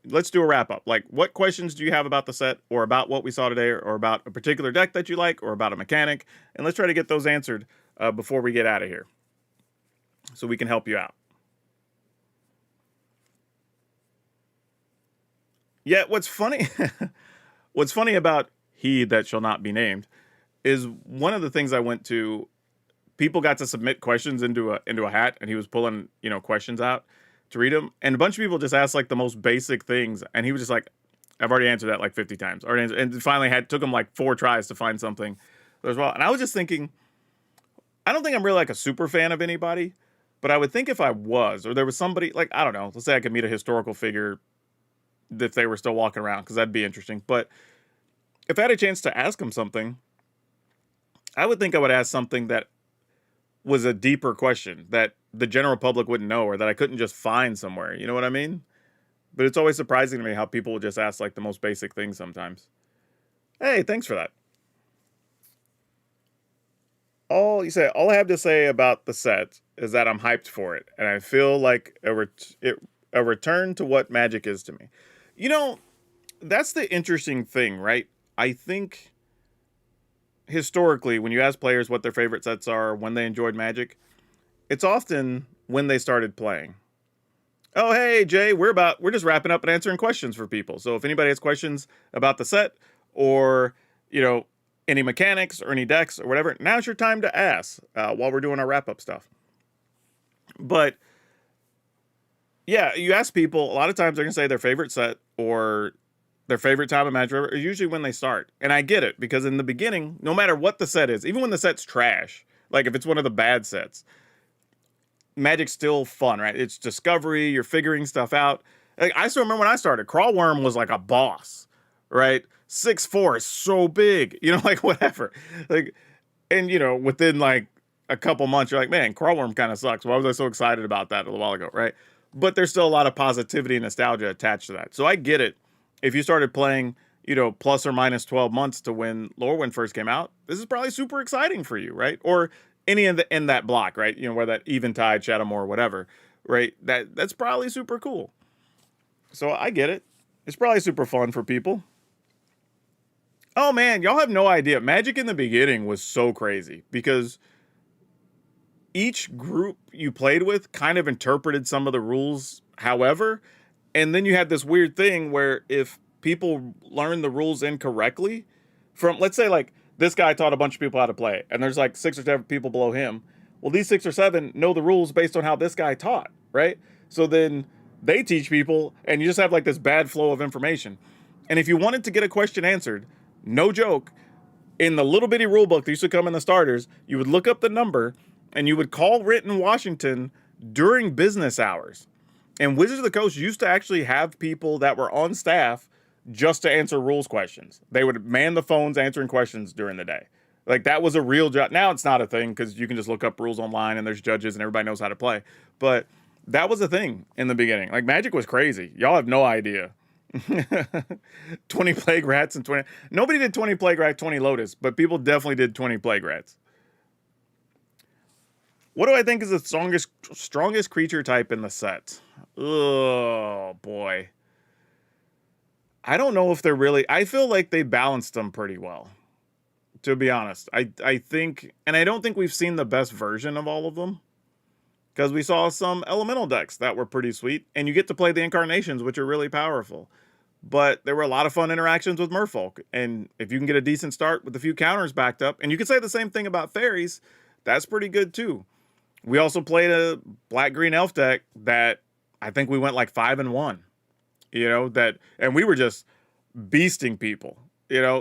let's do a wrap up. Like, what questions do you have about the set or about what we saw today or about a particular deck that you like or about a mechanic? And let's try to get those answered before we get out of here so we can help you out. Yeah, what's funny... What's funny about He That Shall Not Be Named is one of the things I went to, people got to submit questions into a hat, and he was pulling, questions out to read them. And a bunch of people just asked like the most basic things. And he was just like, I've already answered that like 50 times. And finally took him like 4 tries to find something as well. And I was just thinking, I don't think I'm really like a super fan of anybody, but I would think if I was, or there was somebody like, I don't know, let's say I could meet a historical figure if they were still walking around, because that'd be interesting. But if I had a chance to ask them something, I would think I would ask something that was a deeper question that the general public wouldn't know or that I couldn't just find somewhere. You know what I mean? But it's always surprising to me how people will just ask like the most basic things sometimes. Hey, thanks for that. All I have to say about the set is that I'm hyped for it, and I feel like a return to what Magic is to me. That's the interesting thing, right? I think historically, when you ask players what their favorite sets are, when they enjoyed Magic, it's often when they started playing. Oh, hey, Jay, we're just wrapping up and answering questions for people. So if anybody has questions about the set or, any mechanics or any decks or whatever, now's your time to ask while we're doing our wrap-up stuff. But yeah, you ask people, a lot of times they're going to say their favorite set or their favorite time of Magic is usually when they start. And I get it, because in the beginning, no matter what the set is, even when the set's trash, like if it's one of the bad sets, Magic's still fun, right? It's discovery, you're figuring stuff out. Like, I still remember when I started, Crawlworm was like a boss, right? 6'4" is so big, like whatever. Like, and within like a couple months, you're like, man, Crawlworm kind of sucks. Why was I so excited about that a little while ago, right? But there's still a lot of positivity and nostalgia attached to that. So I get it. If you started playing, plus or minus 12 months to when Lorwyn first came out, this is probably super exciting for you, right? Or any in that block, right? Where that Eventide, Shadowmoor, whatever, right? That's probably super cool. So I get it. It's probably super fun for people. Oh man, y'all have no idea. Magic in the beginning was so crazy because each group you played with kind of interpreted some of the rules however, and then you had this weird thing where if people learned the rules incorrectly from, let's say like this guy taught a bunch of people how to play and there's like 6 or 7 people below him. Well, these 6 or 7 know the rules based on how this guy taught, right? So then they teach people and you just have like this bad flow of information. And if you wanted to get a question answered, no joke, in the little bitty rule book that used to come in the starters, you would look up the number and you would call Renton, Washington during business hours. And Wizards of the Coast used to actually have people that were on staff just to answer rules questions. They would man the phones answering questions during the day. Like, that was a real job. Now it's not a thing because you can just look up rules online and there's judges and everybody knows how to play. But that was a thing in the beginning. Like, Magic was crazy. Y'all have no idea. 20 Plague Rats and 20... Nobody did 20 Plague Rats, 20 Lotus, but people definitely did 20 Plague Rats. What do I think is the strongest creature type in the set? Oh, boy. I don't know if they're really... I feel like they balanced them pretty well, to be honest. I think... And I don't think we've seen the best version of all of them, because we saw some elemental decks that were pretty sweet, and you get to play the incarnations, which are really powerful. But there were a lot of fun interactions with Merfolk, and if you can get a decent start with a few counters backed up, and you could say the same thing about fairies, that's pretty good too. We also played a black-green elf deck that I think we went like 5-1, and we were just beasting people,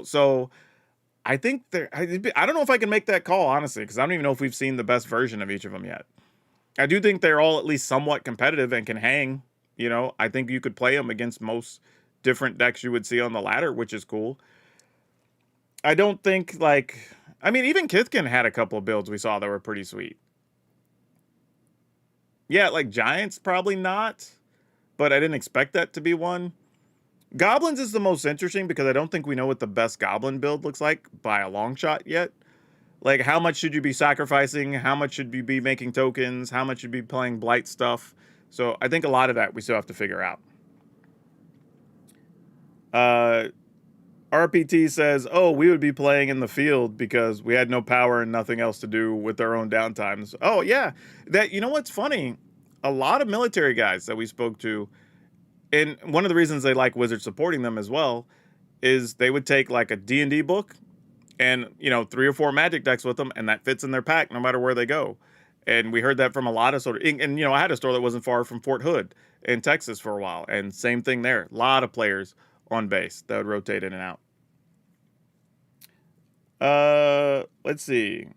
so I think I don't know if I can make that call, honestly, because I don't even know if we've seen the best version of each of them yet. I do think they're all at least somewhat competitive and can hang. I think you could play them against most different decks you would see on the ladder, which is cool. I don't think, even Kithkin had a couple of builds we saw that were pretty sweet. Yeah, like Giants, probably not, but I didn't expect that to be one. Goblins is the most interesting because I don't think we know what the best Goblin build looks like by a long shot yet. Like, how much should you be sacrificing? How much should you be making tokens? How much should you be playing Blight stuff? So I think a lot of that we still have to figure out. RPT says, oh, we would be playing in the field because we had no power and nothing else to do with our own downtimes. Oh, yeah. What's funny? A lot of military guys that we spoke to, and one of the reasons they like Wizards supporting them as well, is they would take like a D&D book and, 3 or 4 Magic decks with them, and that fits in their pack no matter where they go. And we heard that from a lot of I had a store that wasn't far from Fort Hood in Texas for a while, and same thing there. A lot of players on base that would rotate in and out. Let's see.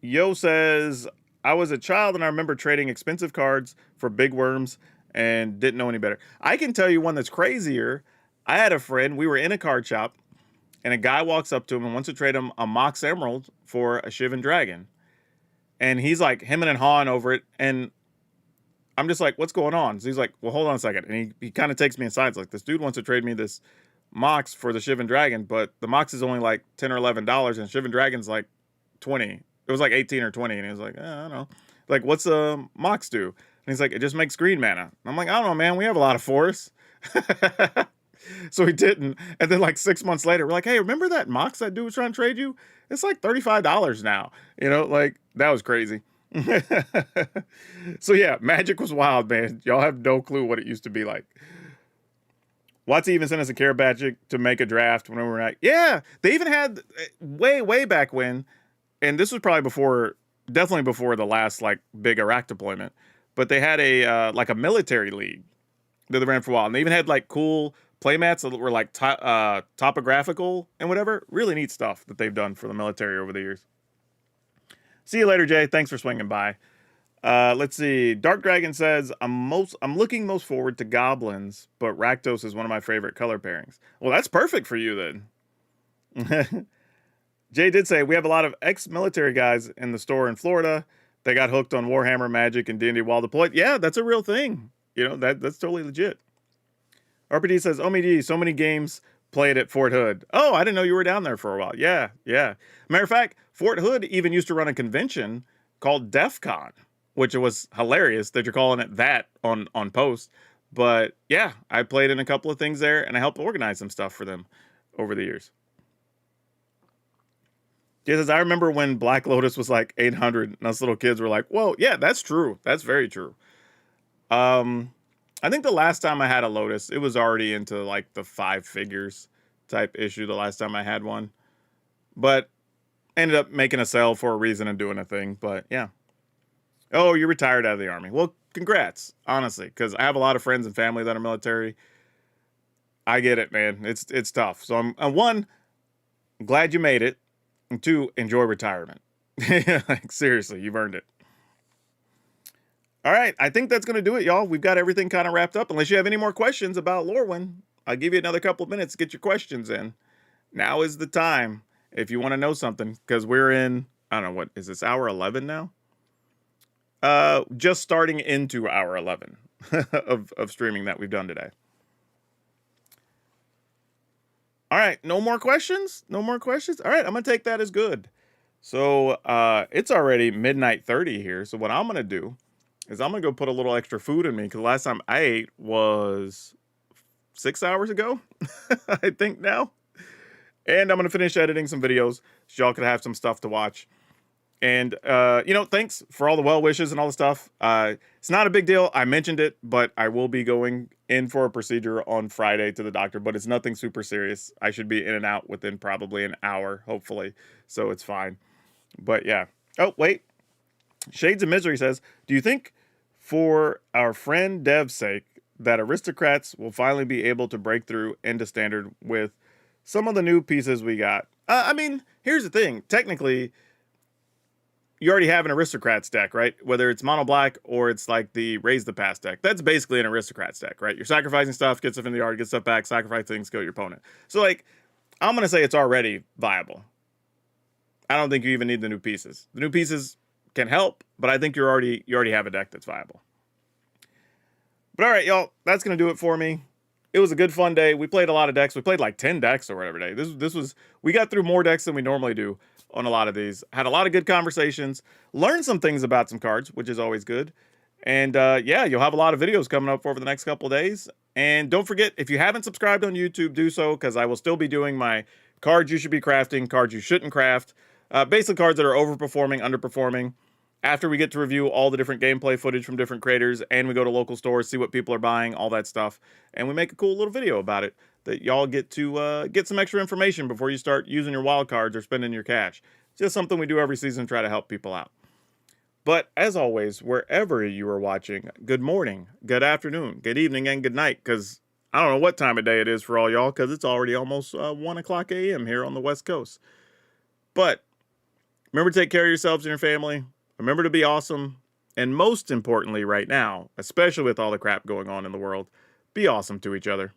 Yo says, I was a child and I remember trading expensive cards for big worms and didn't know any better. I can tell you one that's crazier. I had a friend, we were in a card shop, and a guy walks up to him and wants to trade him a Mox Emerald for a Shivan Dragon. And he's like hemming and hawing over it, and I'm just like, what's going on? So he's like, well, hold on a second. And he kind of takes me inside. It's like, this dude wants to trade me this Mox for the Shivan Dragon, but the Mox is only like $10 or $11, and Shivan Dragon's like 20. It was like 18 or 20, and he was like, I don't know. Like, what's a Mox do? And he's like, it just makes green mana. And I'm like, I don't know, man. We have a lot of forests. So he didn't. And then like 6 months later, we're like, hey, remember that Mox that dude was trying to trade you? It's like $35 now. That was crazy. So yeah, Magic was wild, man. Y'all have no clue what it used to be like. Watsy even sent us a care badge to make a draft when we were like, yeah, they even had way back when, and this was probably definitely before the last like big Iraq deployment, but they had a military league that they ran for a while, and they even had like cool playmats that were like topographical and whatever. Really neat stuff that they've done for the military over the years. See you later, Jay. Thanks for swinging by. Let's see. Dark Dragon says, I'm looking most forward to Goblins, but Rakdos is one of my favorite color pairings. Well, that's perfect for you then. Jay did say, we have a lot of ex-military guys in the store in Florida. They got hooked on Warhammer, Magic, and D&D while deployed. Yeah, that's a real thing. That's totally legit. RPD says, oh, me, so many games played at Fort Hood. Oh, I didn't know you were down there for a while. Yeah. Matter of fact, Fort Hood even used to run a convention called DEF CON, which was hilarious that you're calling it that on post. But yeah, I played in a couple of things there, and I helped organize some stuff for them over the years. He says, I remember when Black Lotus was like 800, and us little kids were like, whoa, yeah, that's true. That's very true. I think the last time I had a Lotus, it was already into like the 5 figures type issue the last time I had one. But ended up making a sell for a reason and doing a thing. But yeah. Oh, you're retired out of the Army. Well, congrats, honestly, because I have a lot of friends and family that are military. I get it, man. It's tough. So I'm one, glad you made it. And 2, enjoy retirement. Like, seriously, you've earned it. All right, I think that's going to do it, y'all. We've got everything kind of wrapped up. Unless you have any more questions about Lorwyn, I'll give you another couple of minutes to get your questions in. Now is the time if you want to know something, because we're in, I don't know, what is this, hour 11 now? Just starting into hour 11 of streaming that we've done today. All right, no more questions? No more questions? All right, I'm going to take that as good. So it's already midnight 30 here. So what I'm going to do is I'm going to go put a little extra food in me, because the last time I ate was 6 hours ago, I think now. And I'm going to finish editing some videos so y'all could have some stuff to watch. And, thanks for all the well wishes and all the stuff. It's not a big deal. I mentioned it, but I will be going in for a procedure on Friday to the doctor, but it's nothing super serious. I should be in and out within probably an hour, hopefully. So it's fine. But yeah. Oh, wait. Shades of Misery says, do you think for our friend Dev's sake that aristocrats will finally be able to break through into standard with some of the new pieces we got? I mean, here's the thing. Technically, you already have an aristocrats deck, right? Whether it's mono black or it's like the Raise the Pass deck. That's basically an aristocrats deck, right? You're sacrificing stuff, get stuff in the yard, get stuff back, sacrifice things, go to your opponent. So, like, I'm going to say it's already viable. I don't think you even need the new pieces. The new pieces can help, but I think you already have a deck that's viable. But all right, y'all, that's going to do it for me. It was a good fun day. We played a lot of decks. We played like 10 decks or whatever day. We got through more decks than we normally do on a lot of these. Had a lot of good conversations. Learned some things about some cards, which is always good. And yeah, you'll have a lot of videos coming up over the next couple of days. And don't forget, if you haven't subscribed on YouTube, do so, because I will still be doing my cards you should be crafting, cards you shouldn't craft. Basically cards that are overperforming, underperforming. After we get to review all the different gameplay footage from different creators, and we go to local stores, see what people are buying, all that stuff, and we make a cool little video about it that y'all get to get some extra information before you start using your wild cards or spending your cash. It's just something we do every season to try to help people out. But as always, wherever you are watching, good morning, good afternoon, good evening, and good night, because I don't know what time of day it is for all y'all, because it's already almost 1 o'clock a.m. here on the West Coast. But remember to take care of yourselves and your family. Remember to be awesome. And most importantly right now, especially with all the crap going on in the world, be awesome to each other.